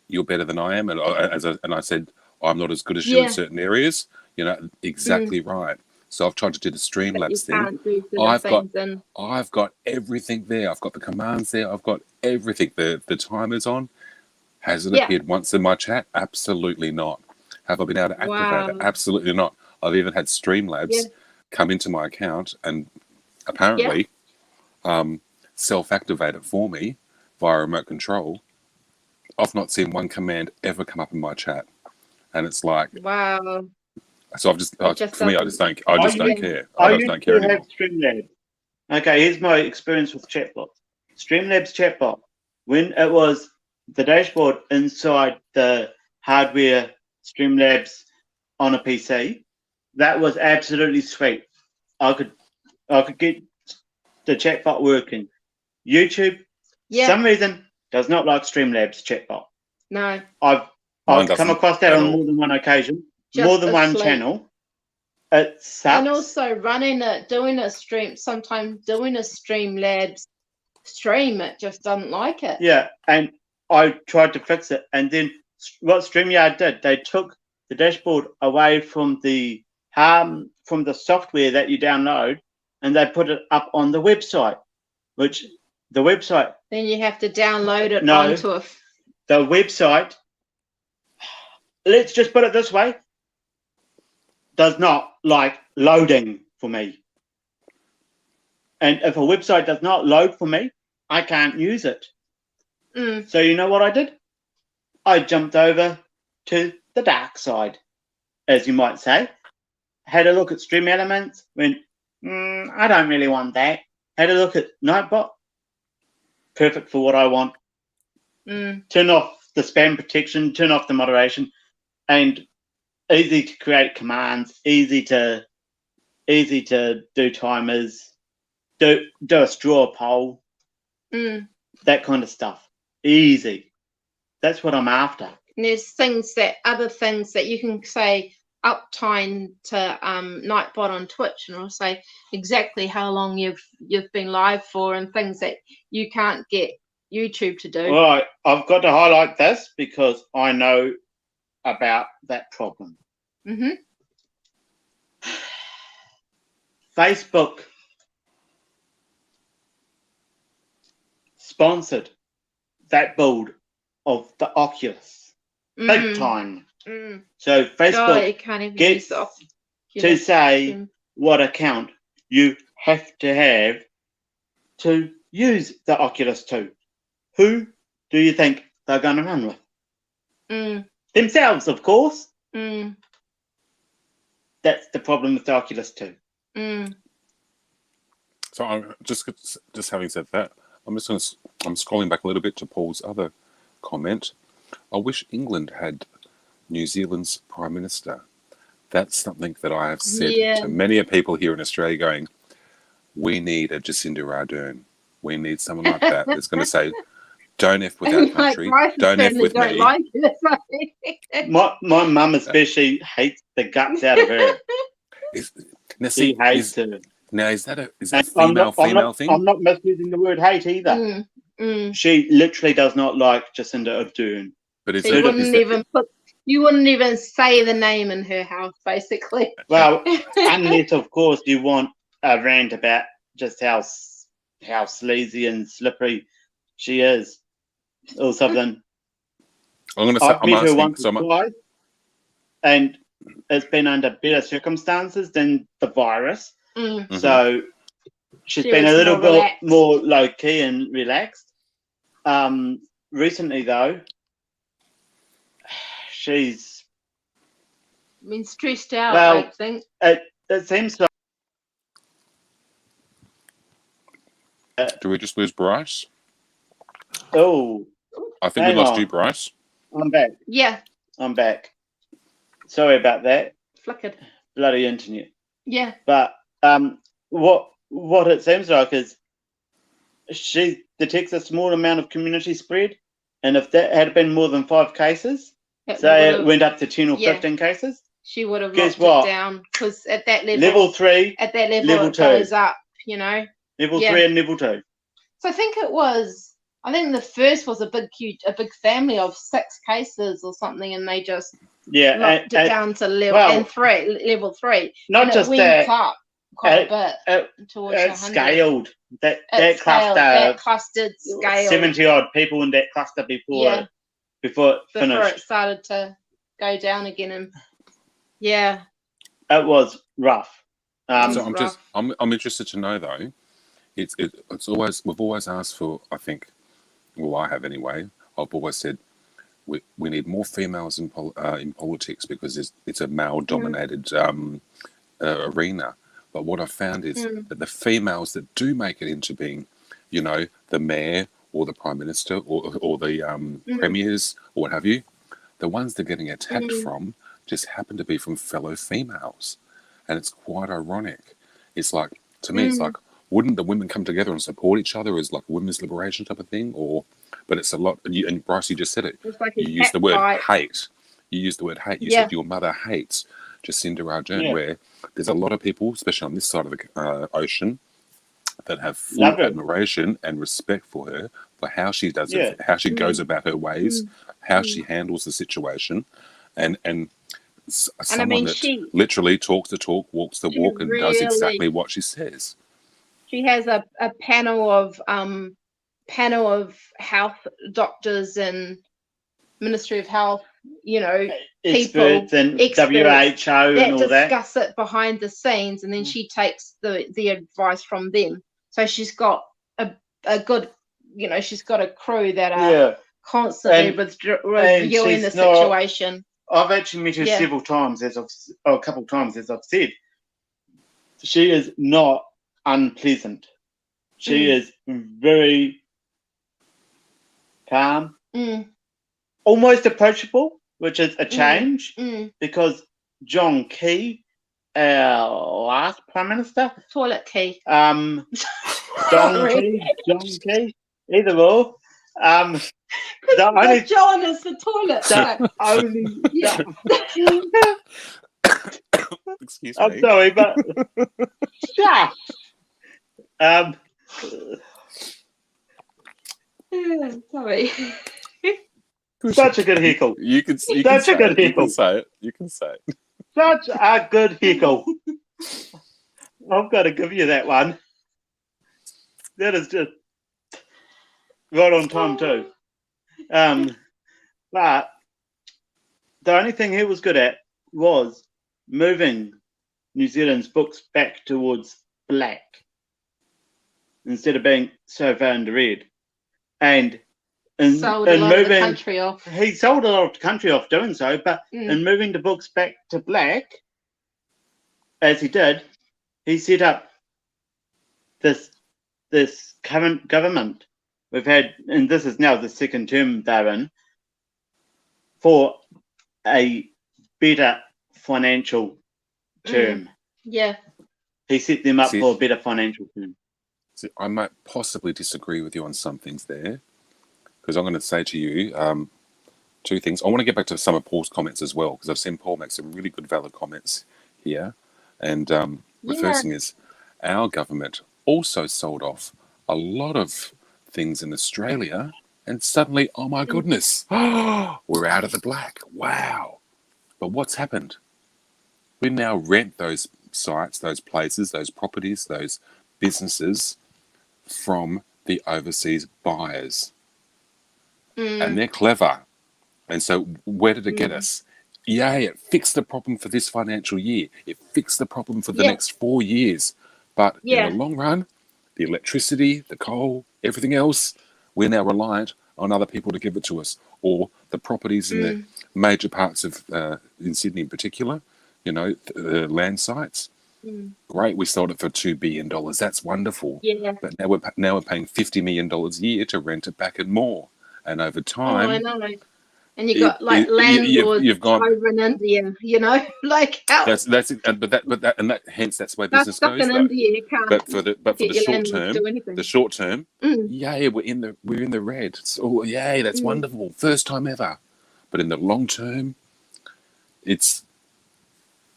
S4: you're better than I am, and I said I'm not as good as you in
S2: Yeah.
S4: certain areas. You know, exactly right. So I've tried to do the
S2: But you
S4: Streamlabs thing.
S2: can't do certain
S4: I've got
S2: things, and
S4: I've got everything there. I've got the commands there. I've got everything. The timer's on. Has it
S2: Yeah.
S4: appeared once in my chat? Absolutely not. Have I been able to activate it?
S2: Wow.
S4: Absolutely not. I've even had Streamlabs
S2: Yeah.
S4: come into my account and apparently self-activate it for me via remote control. I've not seen one command ever come up in my chat, and it's like,
S2: Wow.
S4: so I've just,
S2: It just
S4: for me, I
S2: doesn't.
S4: just don't care. I
S1: I
S4: just
S1: used
S4: don't care
S1: to have
S4: anymore.
S1: Streamlabs. Okay, here's my experience with chatbot. Streamlabs chatbot, when it was the dashboard inside the hardware Streamlabs on a PC, that was absolutely sweet. I could get the chatbot working. YouTube,
S2: Yeah.
S1: some reason, does not like Streamlabs chatbot.
S2: No.
S1: I've
S4: Mine
S1: come
S4: doesn't
S1: across that
S4: at
S1: on
S4: all.
S1: more than one occasion,
S2: Just
S1: more than one
S2: asleep.
S1: channel. It sucks.
S2: And also doing a stream, sometimes doing a Streamlabs stream, it just doesn't like it.
S1: Yeah, and I tried to fix it, and then what StreamYard did, they took the dashboard away from the software that you download, and they put it up on the website, which the website,
S2: Then you have to download it
S1: No.
S2: onto a.
S1: the website, let's just put it this way, does not like loading for me. And if a website does not load for me, I can't use it.
S2: Mm.
S1: So you know what I did? I jumped over to the dark side, as you might say. Had a look at Stream Elements, went, I don't really want that. Had a look at Nightbot, perfect for what I want.
S2: Mm.
S1: Turn off the spam protection, turn off the moderation, and easy to create commands, easy to do timers, do a straw poll,
S2: Mm.
S1: that kind of stuff. Easy. That's what I'm after.
S2: And there's other things that you can say uptime to Nightbot on Twitch, and it'll say exactly how long you've been live for, and things that you can't get YouTube to do.
S1: All right, I've got to highlight this because I know about that problem.
S2: Mm-hmm.
S1: Facebook sponsored that build of the Oculus. Big time.
S2: Mm.
S1: So
S2: Oh,
S1: Facebook
S2: you can't even
S1: gets
S2: use the
S1: to
S2: Oculus.
S1: say what account you have to use the Oculus 2. Who do you think they're going to run with?
S2: Mm.
S1: Themselves, of course.
S2: Mm.
S1: That's the problem with the Oculus 2.
S2: Mm.
S4: So I'm just having said that, I'm scrolling back a little bit to Paul's other comment. I wish England had New Zealand's Prime Minister. That's something that I have said to many people here in Australia, going, we need a Jacinda Ardern. We need someone like that that's going to say, don't F with our country,
S2: Bryce
S4: don't F
S2: certainly
S4: with
S2: don't
S4: me.
S2: like it.
S1: My mum especially hates the guts out of her. She hates her.
S4: Now, is that a
S1: And
S4: female thing?
S1: I'm not misusing the word hate either.
S2: Mm. Mm.
S1: She literally does not like Jacinda Ardern.
S4: But is
S2: So you wouldn't even say the name in her house, basically.
S1: Well, unless of course you want a rant about just how sleazy and slippery she is, or something.
S4: I'm going to say,
S1: I've met her once
S4: so
S1: or twice, and it's been under better circumstances than the virus.
S2: Mm.
S4: Mhm.
S1: So she's
S2: She
S1: been a
S2: was
S1: little
S2: more
S1: bit
S2: relaxed.
S1: more low key and relaxed. Recently, though, she's
S2: Been stressed out,
S1: Well,
S2: I think.
S1: it seems like
S4: do we just lose Bryce?
S1: oh,
S4: I think
S1: Hang
S4: we lost
S1: on.
S4: you, Bryce.
S1: I'm back.
S2: Yeah,
S1: I'm back. Sorry about that.
S2: flickered.
S1: Bloody internet.
S2: Yeah.
S1: But what it seems like is she detects a small amount of community spread, and if that had been more than 5 cases, say it went up to 10 or 15 cases,
S2: she would have
S1: guess
S2: locked
S1: what?
S2: it down, because at that level,
S1: level 3,
S2: at that level,
S1: level
S2: it
S1: 2.
S2: goes up, you know.
S1: Level 3 and level 2.
S2: So I think the first was a big family of 6 cases or something, and they just locked it down to level 3.
S1: Not
S2: and
S1: just
S2: it went
S1: that,
S2: up quite a bit towards
S1: it
S2: 100.
S1: scaled. That
S2: clustered scale.
S1: 70 odd people in that cluster before it finished.
S2: It started to go down again, and it
S1: was rough.
S4: So I'm interested to know though. It's always, we've always asked for, I think, well, I have anyway. I've always said we need more females in politics because it's a male-dominated arena. But what I've found is that the females that do make it into being, you know, the mayor or the prime minister or the premiers or what have you, the ones they're getting attacked from just happen to be from fellow females, and it's quite ironic. It's like, to me, it's like, wouldn't the women come together and support each other as like women's liberation type of thing? But it's a lot. And Bryce, you just said it.
S2: Like
S4: you used the word hate. You used the word hate. You said your mother hates Jacinda Ardern, where there's a lot of people, especially on this side of the ocean, that have full admiration and respect for her, for how she does it, how she goes about her ways, how she handles the situation, and someone that literally talks the talk, walks the walk, and does exactly what she says.
S2: She has a panel of health doctors and Ministry of Health, you know,
S1: experts and WHO and all that,
S2: discuss it behind the scenes, and then she takes the advice from them. So she's got a good, you know, she's got a crew that are constantly reviewing the situation.
S1: I've actually met her several times, a couple of times, as I've said. She is not unpleasant. She is very calm, almost approachable, which is a change because John Key, our last Prime Minister,
S2: Toilet Key,
S1: John Key, either or.
S2: John is the toilet.
S4: Excuse me.
S1: I'm sorry, but
S2: sorry.
S1: Such a good heckle.
S4: You can say it. You can say it.
S1: Such a good heckle. I've got to give you that one. That is just right on time too. But the only thing he was good at was moving New Zealand's books back towards black instead of being so far into red. And
S2: sold a lot of the country off.
S1: He sold a lot of the country off doing so, but in moving the books back to black, as he did, he set up this current government we've had, and this is now the second term they're in, for a better financial term.
S2: Yeah.
S1: He set them up for a better financial term.
S4: So I might possibly disagree with you on some things there, because I'm going to say to you two things. I want to get back to some of Paul's comments as well, because I've seen Paul make some really good, valid comments here. And the first thing is, our government also sold off a lot of things in Australia, and suddenly, oh my goodness, we're out of the black. Wow. But what's happened? We now rent those sites, those places, those properties, those businesses from the overseas buyers. And they're clever. And so where did it get us? Yay, it fixed the problem for this financial year. It fixed the problem for the next 4 years. But in the long run, the electricity, the coal, everything else, we're now reliant on other people to give it to us. Or the properties in the major parts of, in Sydney in particular, you know, the land sites. Great, we sold it for $2 billion. That's wonderful. Yeah. But now we're paying $50 million a year to rent it back and more. And over time,
S2: And you got like landlords
S4: you've gone.
S2: over in India, you know, like how
S4: That's hence that's the way
S2: they're
S4: business
S2: stuck
S4: goes
S2: in
S4: though.
S2: India. You can't
S4: But for the
S2: get your
S4: short
S2: landlord to
S4: term,
S2: do anything. Mm.
S4: yay, we're in the red. So yay, that's wonderful, first time ever. But in the long term, it's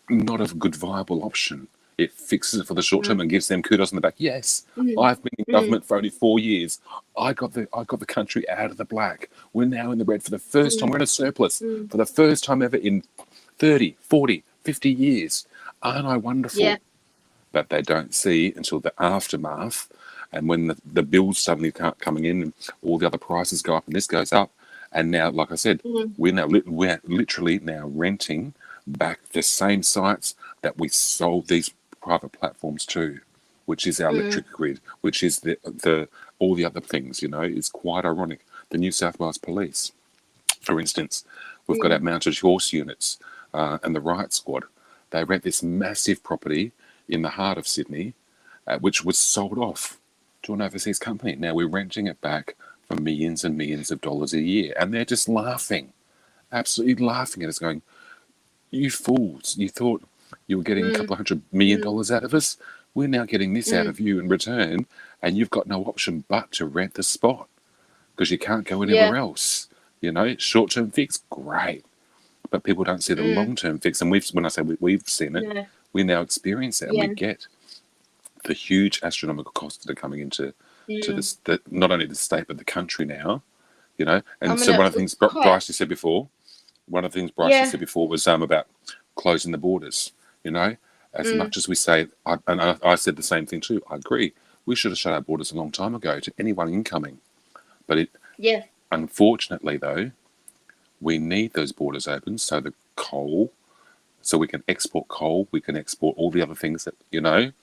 S4: not a good viable option. It fixes it for the short term and gives them kudos on the back. Yes, I've been in government for only 4 years. I got the country out of the black. We're now in the red for the first time. We're in a surplus for the first time ever in 30, 40, 50 years. Aren't I wonderful?
S2: Yeah.
S4: But they don't see until the aftermath, and when the bills suddenly start coming in and all the other prices go up and this goes up. And now, like I said, we're literally now renting back the same sites that we sold these private platforms to, which is our electric grid, which is the all the other things. You know, it's quite ironic. The New South Wales Police, for instance, we've got our mounted horse units and the riot squad. They rent this massive property in the heart of Sydney, which was sold off to an overseas company. Now we're renting it back for millions and millions of dollars a year, and they're just laughing, absolutely laughing at us, going, "You fools! You thought you were getting a couple of $100 million out of us. We're now getting this out of you in return, and you've got no option but to rent the spot because you can't go anywhere else. You know, short-term fix, great, but people don't see the long-term fix. And when I say we've seen it, we now experience it, and we get the huge astronomical costs that are coming into not only the state but the country now. You know, and so one of the things Bryce said before. One of the things Bryce said before was about closing the borders. You know, as much as we say, I said the same thing too. I agree. We should have shut our borders a long time ago to anyone incoming. But unfortunately, though, we need those borders open so the coal, so we can export coal, we can export all the other things that, you know,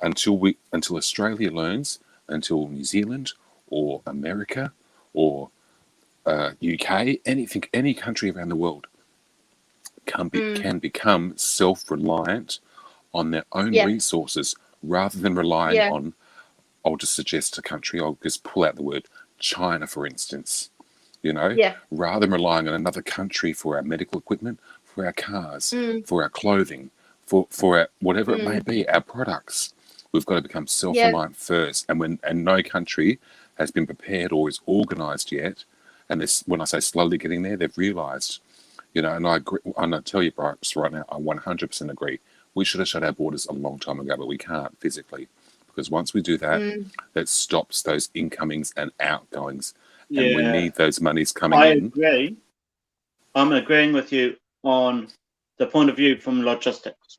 S4: until Australia learns, until New Zealand or America or UK, any country around the world can become self-reliant on their own resources rather than relying on, I'll just suggest a country, I'll just pull out the word China, for instance, you know, rather than relying on another country for our medical equipment, for our cars, for our clothing, for our, whatever it may be, our products. We've got to become self-reliant first. And no country has been prepared or is organised yet. And this, when I say slowly getting there, they've realised, you know, and I agree. And I tell you, Bryce, right now, I 100% agree. We should have shut our borders a long time ago, but we can't physically, because once we do that, that stops those incomings and outgoings, and we need those monies coming in.
S1: I agree. I'm agreeing with you on the point of view from logistics,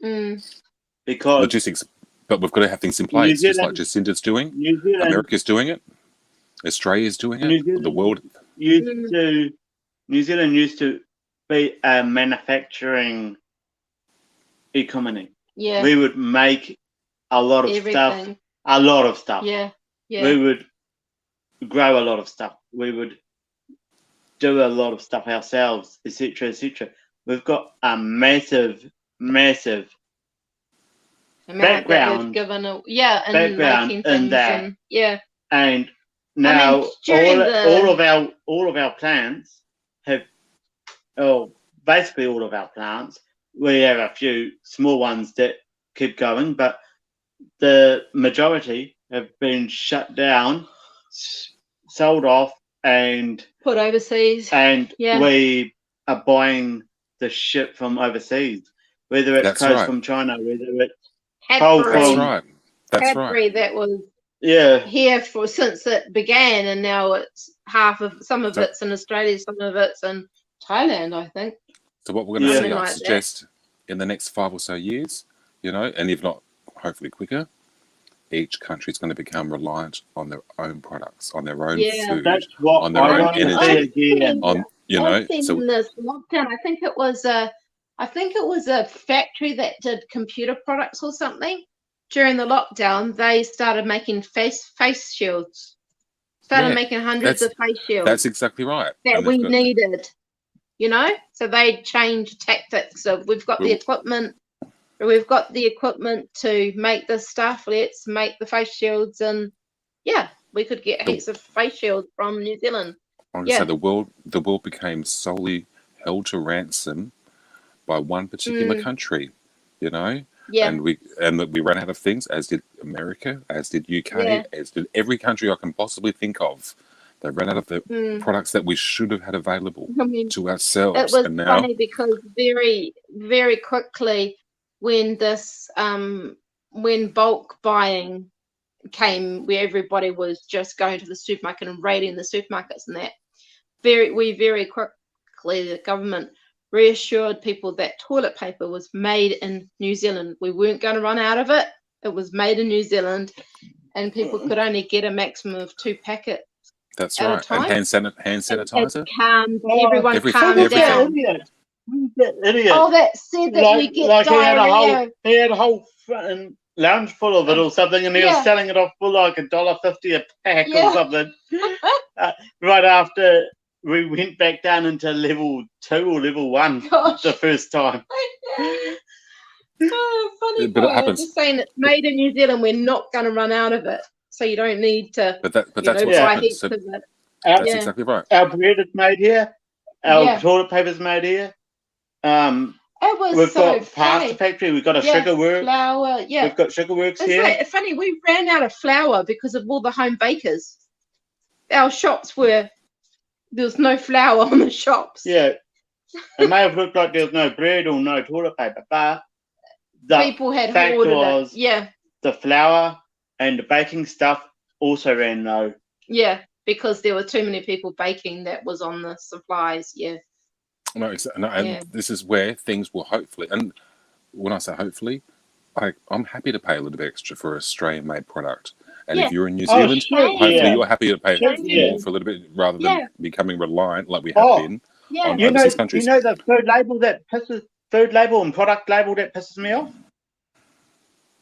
S1: because
S4: logistics, but we've got to have things in place, just like Jacinda's doing. America's doing it. Australia's doing it. The world.
S1: New Zealand used to be a manufacturing economy. Yeah, we would make a lot of stuff. A lot of stuff. Yeah. We would grow a lot of stuff. We would do a lot of stuff ourselves, etc., etc. We've got a massive background. Given and making things in that. And now all of our plants have, basically all of our plants. We have a few small ones that keep going, but the majority have been shut down, sold off, and put overseas. And we are buying the shit from overseas, whether it's coast from China, whether it's coal from.
S4: That's right.
S2: That was here since it began, and now it's some of it's in Australia, some of it's in Thailand, I think.
S4: So what we're going to see, I suggest, in the next 5 or so years, you know, and if not, hopefully quicker, each country is going to become reliant on their own products, on their own food, on their own energy.
S2: In this lockdown, I think it was a factory that did computer products or something. During the lockdown, they started making face shields. Making hundreds of face shields.
S4: That's exactly right.
S2: That we needed, you know. So they changed tactics. So we've got the equipment. We've got the equipment to make this stuff. Let's make the face shields, and we could get heaps of face shields from New Zealand.
S4: I want to say the world became solely held to ransom by one particular country, you know, and we ran out of things, as did America, as did UK, as did every country I can possibly think of. They ran out of the products that we should have had available to ourselves.
S2: It was
S4: and now,
S2: funny because very, very quickly when this when bulk buying came, where everybody was just going to the supermarket and raiding the supermarkets and that, very quickly the government reassured people that toilet paper was made in New Zealand. We weren't going to run out of it. It was made in New Zealand, and people could only get a maximum of 2 packets.
S4: That's
S2: at
S4: right.
S2: a time.
S4: And hand sanitizer.
S2: Everyone calmed
S4: everything.
S2: down.
S1: Idiot.
S2: Oh, that said that you get diarrhea.
S1: He had a whole lounge full of it or something, and he was selling it off for like $1.50 a pack or something. Right after we went back down into level 2 or level 1 the first time.
S2: Oh, funny.
S4: But it happens.
S2: Just saying it's made in New Zealand. We're not going to run out of it, so you don't need to.
S4: But that's what happens. So that's exactly right.
S1: Our bread is made here. Our toilet paper is made here.
S2: It was
S1: we've
S2: so
S1: got pasta factory. We've got a sugar works.
S2: Flour. Yeah,
S1: we've got sugar works here.
S2: It's funny. We ran out of flour because of all the home bakers. Our shops there was no flour on the shops.
S1: Yeah, it may have looked like there was no bread or no toilet paper, but the
S2: people had
S1: fact
S2: hoarded
S1: was,
S2: it. Yeah,
S1: the flour and the baking stuff also ran low.
S2: Yeah, because there were too many people baking that was on the supplies. Yeah.
S4: No, and this is where things will hopefully, and when I say hopefully, I'm happy to pay a little bit extra for Australian-made product. And if you're in New Zealand, hopefully you're happy to pay more for a little bit rather than becoming reliant like we have been on overseas countries.
S1: You know the food label and product label that pisses me off?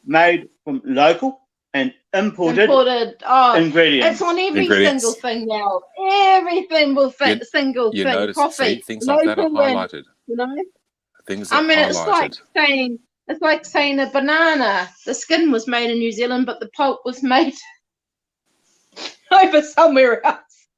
S1: Made from local and imported ingredients.
S2: It's on every single thing now. Everything will fit single thing.
S4: Notice,
S2: Coffee,
S4: things like that are highlighted.
S2: You know,
S4: things that
S2: it's like saying a banana. The skin was made in New Zealand, but the pulp was made over somewhere else.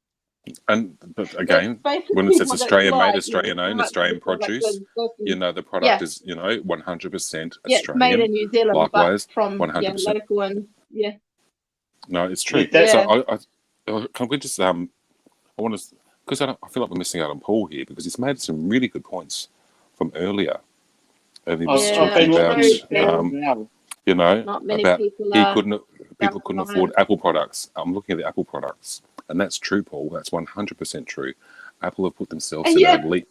S4: But again, when it says Australian made, Australian owned, Australian produce, the product is 100% Australian.
S2: It's made in New Zealand,
S4: likewise,
S2: but from
S4: 100%.
S2: local and
S4: No, it's true. So can we just I want to, because I feel like we're missing out on Paul here because he's made some really good points from earlier. And he was talking about
S2: not many
S4: about
S2: people
S4: couldn't afford Apple products. I'm looking at the Apple products, and that's true, Paul. That's 100% true. Apple have put themselves in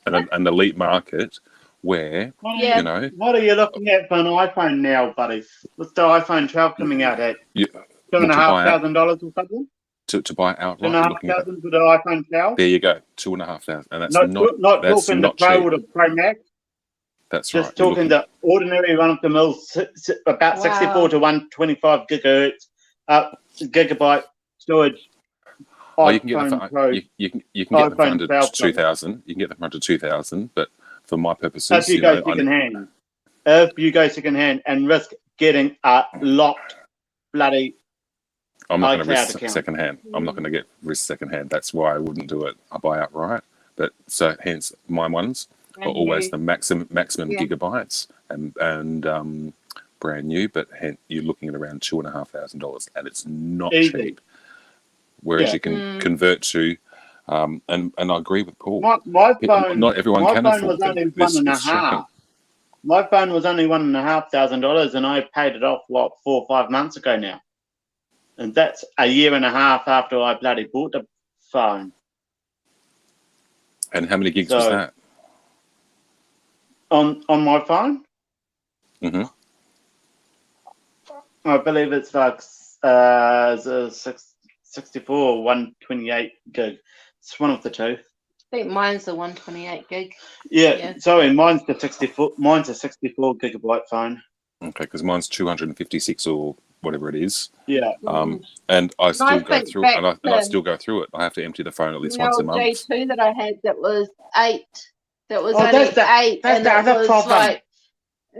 S4: an elite market where
S1: What are you looking at for an iPhone now, buddy? What's the iPhone 12 coming out at? $2,500 or something?
S4: To buy outright.
S1: $2,500 for the iPhone 12.
S4: There you go, $2,500, and that's
S1: not talking the Pro or the Pro Max.
S4: That's right.
S1: Just talking the ordinary run of the mill, about 64 to 125 gigabyte storage.
S4: You can get them for under 2,000. You can get them for under 2,000, but for my purposes,
S1: if you go second hand and risk getting a locked bloody.
S4: I'm not going to risk second hand. I'm not going to get risk second hand. That's why I wouldn't do it. I buy outright. But so hence my ones are always the maximum gigabytes and brand new. But you're looking at around $2,500, and it's not cheap. Whereas you can convert to, and I agree with Paul.
S1: My phone,
S4: not everyone can afford this.
S1: My phone was only $1,500, and I paid it off 4 or 5 months ago now. And that's a year and a half after I bloody bought the phone.
S4: And how many gigs was that?
S1: On my phone?
S4: Mm-hmm.
S1: I believe it's like 64 or 128 gig. It's one of the two.
S2: I think mine's the 128 gig.
S1: Yeah. Sorry, mine's the 64. Mine's a 64 gigabyte phone.
S4: Okay, because mine's 256 or whatever it is.
S1: Yeah.
S4: And I still go through it, and I still go through it. I have to empty the phone at least once a month.
S2: J2 that I had that was 8. That was only 8, and it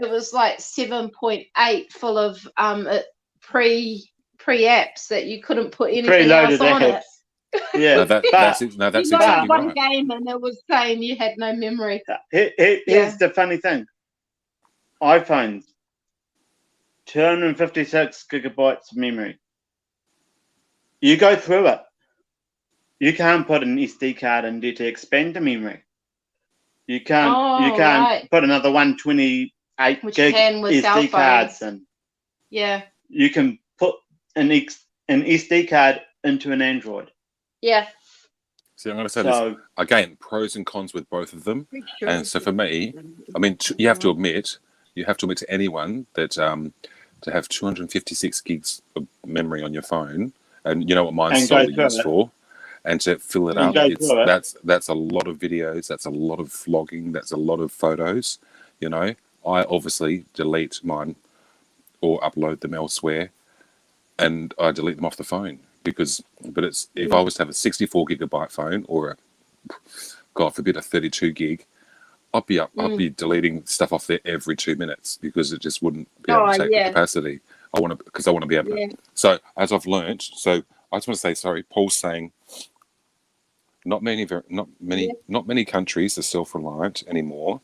S2: was like 7.8 full of pre-apps that you couldn't put anything else on it.
S1: Yeah,
S4: that's
S2: You
S4: exactly
S2: loaded one
S4: right.
S2: game and it was saying you had no memory.
S1: Here's the funny thing. iPhones, 256 gigabytes of memory. You go through it. You can't put an SD card in there to expand the memory. You can't
S2: Right.
S1: put another 128
S2: Which you
S1: gig
S2: can with cell
S1: SD cards
S2: phones.
S1: in.
S2: Yeah.
S1: You can put an SD card into an Android.
S2: Yeah.
S4: See, I'm going to say this again: pros and cons with both of them.
S2: Sure.
S4: And so for me, I mean, you have to admit to anyone that to have 256 gigs of memory on your phone, and you know what mine's
S1: And go
S4: solely
S1: through
S4: used
S1: it.
S4: for, and to fill it
S1: And
S4: up,
S1: go through it.
S4: that's a lot of videos, that's a lot of vlogging, that's a lot of photos. You know, I obviously delete mine or upload them elsewhere, and I delete them off the phone because. But it's if I was to have a 64 gigabyte phone or a, God forbid, a 32 gig, I'd be deleting stuff off there every 2 minutes because it just wouldn't be able to take the capacity. I want to be able to. So as I've learned, so I just want to say sorry. Paul's saying not many countries are self-reliant anymore.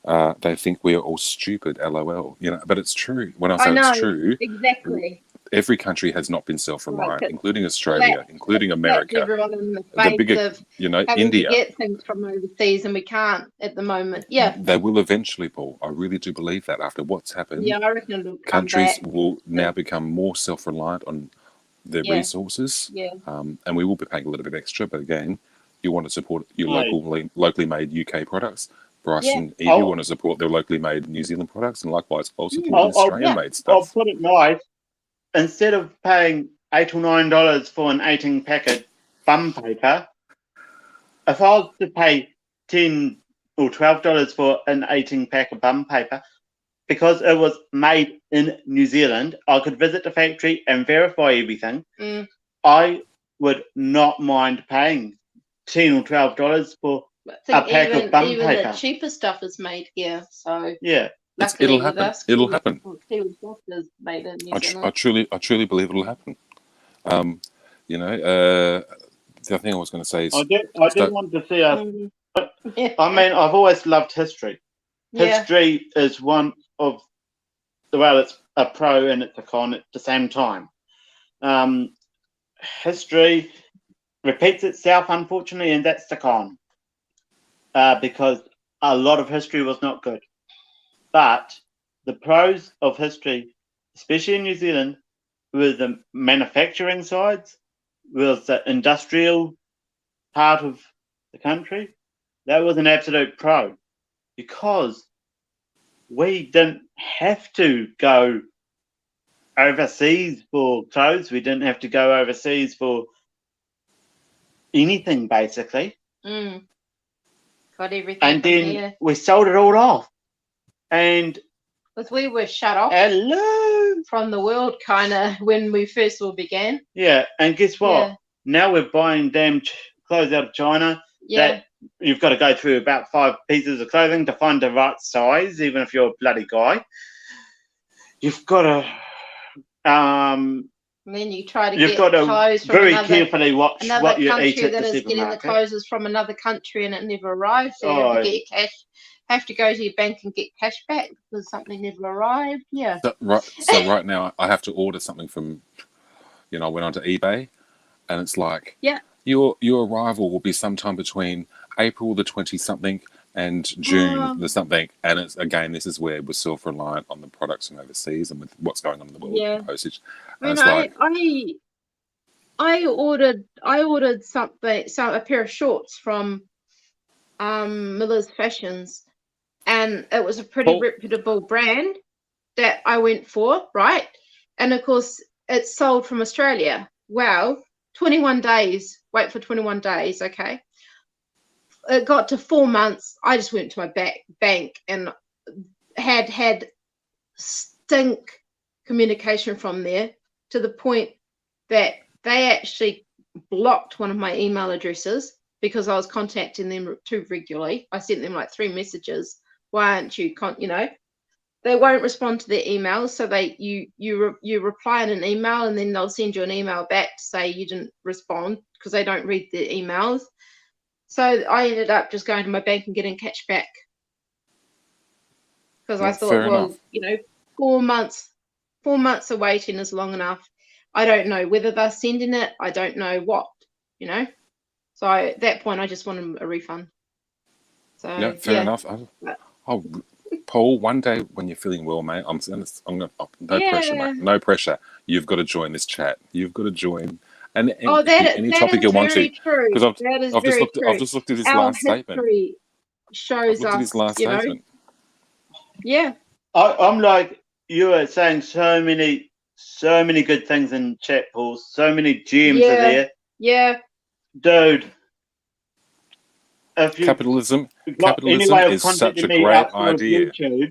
S4: They think we are all stupid, lol. You know, but it's true. When I say it's true,
S2: exactly.
S4: every country has not been self-reliant,
S2: Right,
S4: including Australia, including America,
S2: everyone in the
S4: the
S2: face
S4: bigger,
S2: of having
S4: India.
S2: to get things from overseas, and we can't at the moment. Yeah,
S4: They will eventually, Paul. I really do believe that after what's happened,
S2: yeah, I reckon it'll come
S4: countries
S2: back.
S4: will now become more self-reliant on their resources, and we will be paying a little bit extra. But again, you want to support your locally made UK products. Bryce and Evee want to support their locally made New Zealand products, and likewise, I'll support Australian made stuff.
S1: I'll put it right. Instead of paying $8 or $9 for an 18 packet bum paper, if I was to pay $10 or $12 for an 18 pack of bum paper, because it was made in New Zealand, I could visit the factory and verify everything. I would not mind paying $10 or $12 for a pack of bum paper.
S2: Even the cheaper stuff is made here, so
S1: yeah.
S4: It'll happen. It'll happen.
S2: I
S4: truly believe it'll happen. You know, the other thing I was going to say is
S1: I did want to see us. I mean, I've always loved history. History is one of it's a pro and it's a con at the same time. History repeats itself, unfortunately, and that's the con. Because a lot of history was not good. But the pros of history, especially in New Zealand, were the manufacturing sides, was the industrial part of the country. That was an absolute pro because we didn't have to go overseas for clothes. We didn't have to go overseas for anything, basically.
S2: Got everything.
S1: And then we sold it all off. And
S2: because we were shut off from the world kind of when we first all began.
S1: Yeah, and guess what? Now we're buying damn clothes out of China. That you've got to go through about 5 pieces of clothing to find the right size, even if you're a bloody guy. You've got to
S2: and then you try to get clothes from
S1: very carefully watch what you eat at
S2: that
S1: the
S2: is
S1: supermarket.
S2: Getting the clothes is from another country and it never arrives. So you have to get your cash. Have to go to your bank and get cash back because something never arrived. Yeah.
S4: So right now I have to order something from, I went onto eBay, and it's like, your arrival will be sometime between April the 20-something and June the something, and it's again, this is where we're self-reliant on the products from overseas and with what's going on in the world with postage. And
S2: I ordered a pair of shorts from Miller's Fashions, and it was a pretty reputable brand that I went for, right? And of course, it's sold from Australia. Wow, 21 days. Wait for 21 days, okay? It got to 4 months. I just went to my bank and had stink communication from there to the point that they actually blocked one of my email addresses because I was contacting them too regularly. I sent them like 3 messages. Why aren't you, they won't respond to their emails. So you reply in an email and then they'll send you an email back to say you didn't respond because they don't read the emails. So I ended up just going to my bank and getting cash back because I thought,
S4: fair
S2: well,
S4: enough.
S2: you know, 4 months of waiting is long enough. I don't know whether they're sending it. I don't know what, you know. So at that point, I just wanted a refund. So
S4: Yeah, fair enough.
S2: But-
S4: Oh, Paul, one day when you're feeling well, mate, I'm gonna no pressure,
S2: Yeah.
S4: mate. No pressure. You've got to join this chat. You've got to join. And
S2: Oh,
S4: any
S2: that
S4: topic
S2: is
S4: you want to,
S2: very true.
S4: because
S2: That is
S4: I've just
S2: very
S4: looked
S2: true.
S4: I've just looked at his
S2: Our
S4: last statement.
S2: history
S4: I've
S2: shows
S4: looked at
S2: us,
S4: his last
S2: you know,
S4: statement.
S2: yeah.
S1: I'm like, you are saying so many good things in chat, Paul. So many gems are there.
S2: Yeah.
S1: Dude. If you've
S4: Capitalism
S1: got any way of
S4: is such a
S1: contacting me
S4: great
S1: outside of
S4: idea.
S1: YouTube,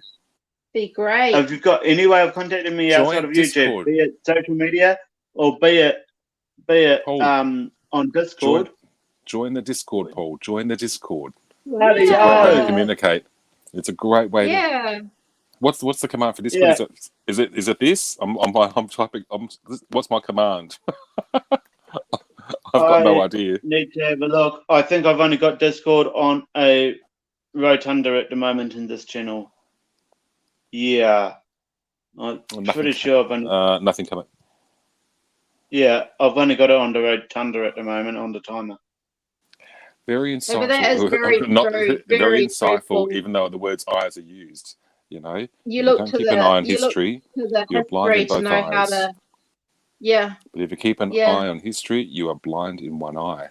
S2: Be great.
S1: if you've got any way of contacting me outside
S4: Join
S1: of YouTube,
S4: Discord.
S1: be it social media or be it
S4: Paul,
S1: on Discord,
S4: join the Discord, Paul. Join the Discord.
S1: bloody
S4: It's a great way to
S1: hell.
S4: communicate. It's a great way to.
S2: Yeah.
S4: What's the command for Discord?
S1: Yeah.
S4: Is it this? I'm typing. What's my command? I've got no idea.
S1: Need to have a look. I think I've only got Discord on a rotunda at the moment in this channel. Yeah, I'm pretty sure I've only.
S4: Nothing coming.
S1: Yeah, I've only got it on the rotunda at the moment on the timer.
S4: Very insightful.
S2: But that is very true.
S4: Very
S2: True,
S4: insightful,
S2: Paul.
S4: even though the words eyes are used. You know, if
S2: You
S4: you
S2: look
S4: don't
S2: to
S4: keep an eye on history,
S2: to the
S4: you're blind in
S2: history to
S4: both
S2: know how
S4: eyes.
S2: to. Yeah.
S4: But if you keep an
S2: Yeah.
S4: eye on history, you are blind in one eye.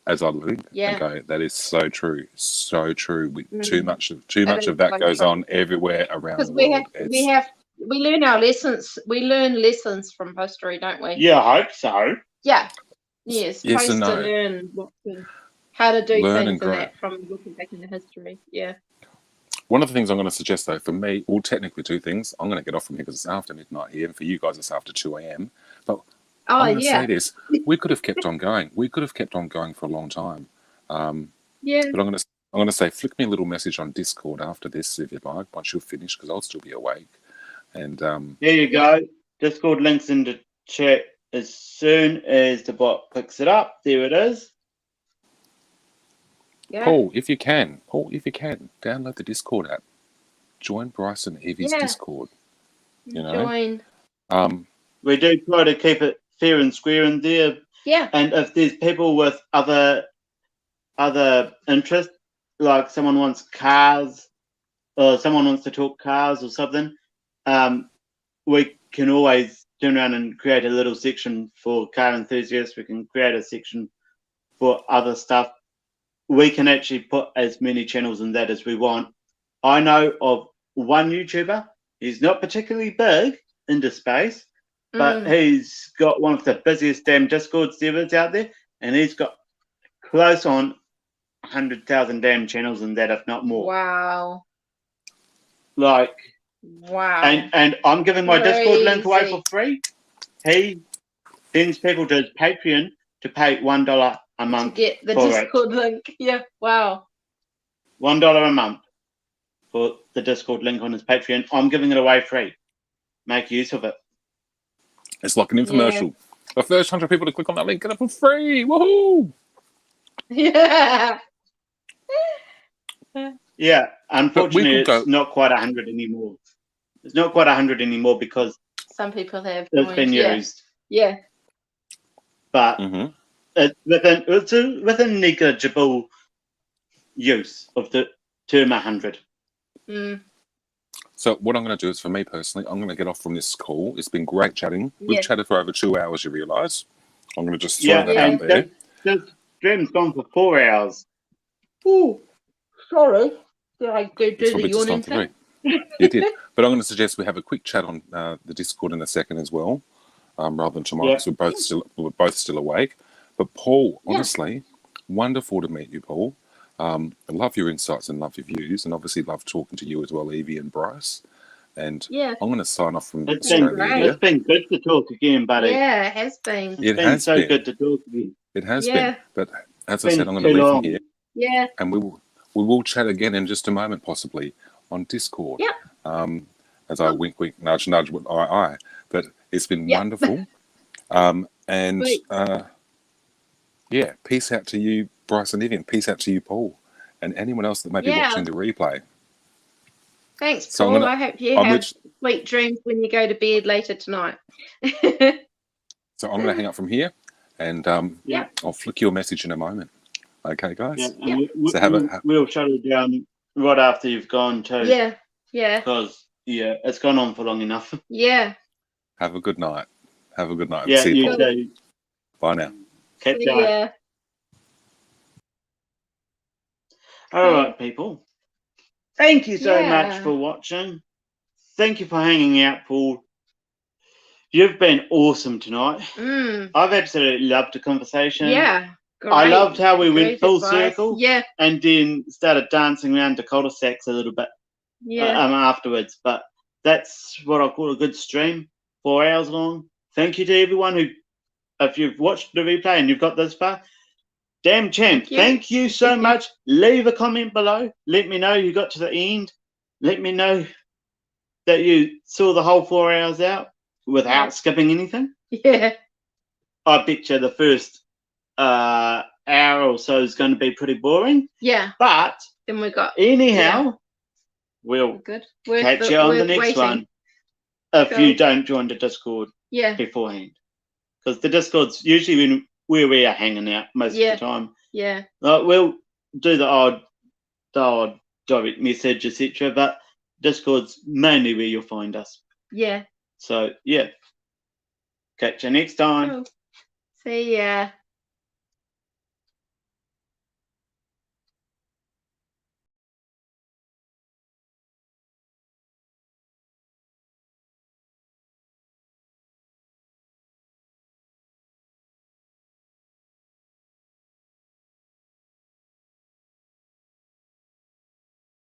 S4: As I look
S2: Yeah.
S4: and go, that is so true, so true. Too much of
S2: is
S4: that
S2: so
S4: goes
S2: true.
S4: on everywhere around
S2: Because
S4: the
S2: we
S4: world.
S2: learn our lessons. We learn lessons from history, don't we?
S1: Yeah, I hope so.
S2: Yeah. Yes.
S4: Yes and
S2: Supposed to
S4: no.
S2: learn how to do
S4: Learn and
S2: things
S4: grow.
S2: and that from looking back in the history. Yeah.
S4: One of the things I'm going to suggest, though, for me, well, technically two things. I'm going to get off from here because it's after midnight here, and for you guys, it's after 2 a.m. But I'm going to say this: we could have kept on going. We could have kept on going for a long time.
S2: Yeah.
S4: But I'm going to say, flick me a little message on Discord after this, if you'd like, once you're finished, because I'll still be awake. And
S1: there you go. Discord links in the chat as soon as the bot picks it up. There it is.
S2: Yeah.
S4: Paul, if you can, download the Discord app. Join Bryce and Evee's Discord. You know,
S2: Join.
S1: We do try to keep it fair and square in there.
S2: Yeah.
S1: And if there's people with other interests, like someone wants cars or someone wants to talk cars or something, we can always turn around and create a little section for car enthusiasts. We can create a section for other stuff. We can actually put as many channels in that as we want. I know of one YouTuber. He's not particularly big in the space, but he's got one of the busiest damn Discord servers out there, and he's got close on 100,000 damn channels in that, if not more.
S2: Wow.
S1: Like,
S2: wow.
S1: And I'm giving my Discord link away for free. He sends people to his Patreon to pay $1 a month
S2: to get the
S1: for
S2: Discord link. Yeah. Wow.
S1: $1 a month for the Discord link on his Patreon. I'm giving it away free. Make use of it.
S4: It's like an infomercial. The first 100 people to click on that link get it for free. Woohoo!
S2: Yeah.
S1: Yeah. Unfortunately, it's
S4: go.
S1: not quite 100 anymore. It's not quite 100 anymore because
S2: some people have
S1: it's been used.
S2: Yeah.
S1: But it's within negligible use of the term 100.
S4: So what I'm going to do is, for me personally, I'm going to get off from this call. It's been great chatting. We've chatted for over 2 hours, you realise. I'm going to just throw that out there.
S1: This stream's gone for 4 hours.
S2: Oh, sorry. Did I do the yawning thing?
S4: You did. But I'm going to suggest we have a quick chat on the Discord in a second as well, rather than tomorrow, because we're both still awake. But Paul, honestly, wonderful to meet you, Paul. I love your insights and love your views, and obviously love talking to you as well, Evee and Bryce. And I'm going to sign off from Australia here.
S1: It's been good to talk again, buddy.
S2: Yeah, it has been.
S1: It's been so good to talk again.
S4: It has been. But as I said, I'm going to leave from here.
S2: Yeah.
S4: And we will chat again in just a moment, possibly on Discord.
S2: Yeah.
S4: As I wink, nudge, nudge with eye. But it's been wonderful. And yeah, peace out to you, Bryce and Evee. Peace out to you, Paul, and anyone else that may be
S2: Yeah.
S4: watching the replay.
S2: Thanks,
S4: So
S2: Paul. I hope you
S4: I'm
S2: have
S4: lit-
S2: sweet dreams when you go to bed later tonight.
S4: So I'm going to hang up from here, and
S1: Yeah.
S4: I'll flick you a message in a moment. Okay, guys.
S1: Yeah,
S2: Yeah.
S1: and
S4: So
S1: we'll shut it down right after you've gone too.
S2: Yeah. Yeah.
S1: Because it's gone on for long enough.
S2: Yeah.
S4: have a good night. Have a good night.
S1: Yeah,
S4: See you,
S1: you
S4: Paul.
S1: too.
S4: Bye now.
S1: Catch ya.
S2: Yeah.
S1: All right, people. Thank you so much
S2: Yeah.
S1: for watching. Thank you for hanging out, Paul. You've been awesome tonight. I've absolutely loved the conversation.
S2: Yeah. Great.
S1: I loved how we went
S2: Great
S1: full
S2: advice.
S1: circle.
S2: Yeah.
S1: And then started dancing around the cul-de-sacs a little bit
S2: Yeah.
S1: afterwards. But that's what I call a good stream. 4 hours long. Thank you to everyone who, if you've watched the replay and you've got this far, damn champ. Thank you so much. Leave a comment below. Let me know you got to the end. Let me know that you saw the whole 4 hours out without skipping anything.
S2: Yeah.
S1: I bet you the first hour or so is going to be pretty boring.
S2: Yeah.
S1: But
S2: then we got
S1: anyhow, we'll
S2: good.
S1: catch you on the next one. If you don't join the Discord beforehand. Because the Discord's usually where we are hanging out most of the time.
S2: Yeah.
S1: We'll do the odd direct message, etc. But Discord's mainly where you'll find us.
S2: Yeah.
S1: So, yeah. Catch you next time.
S2: Cool. See ya.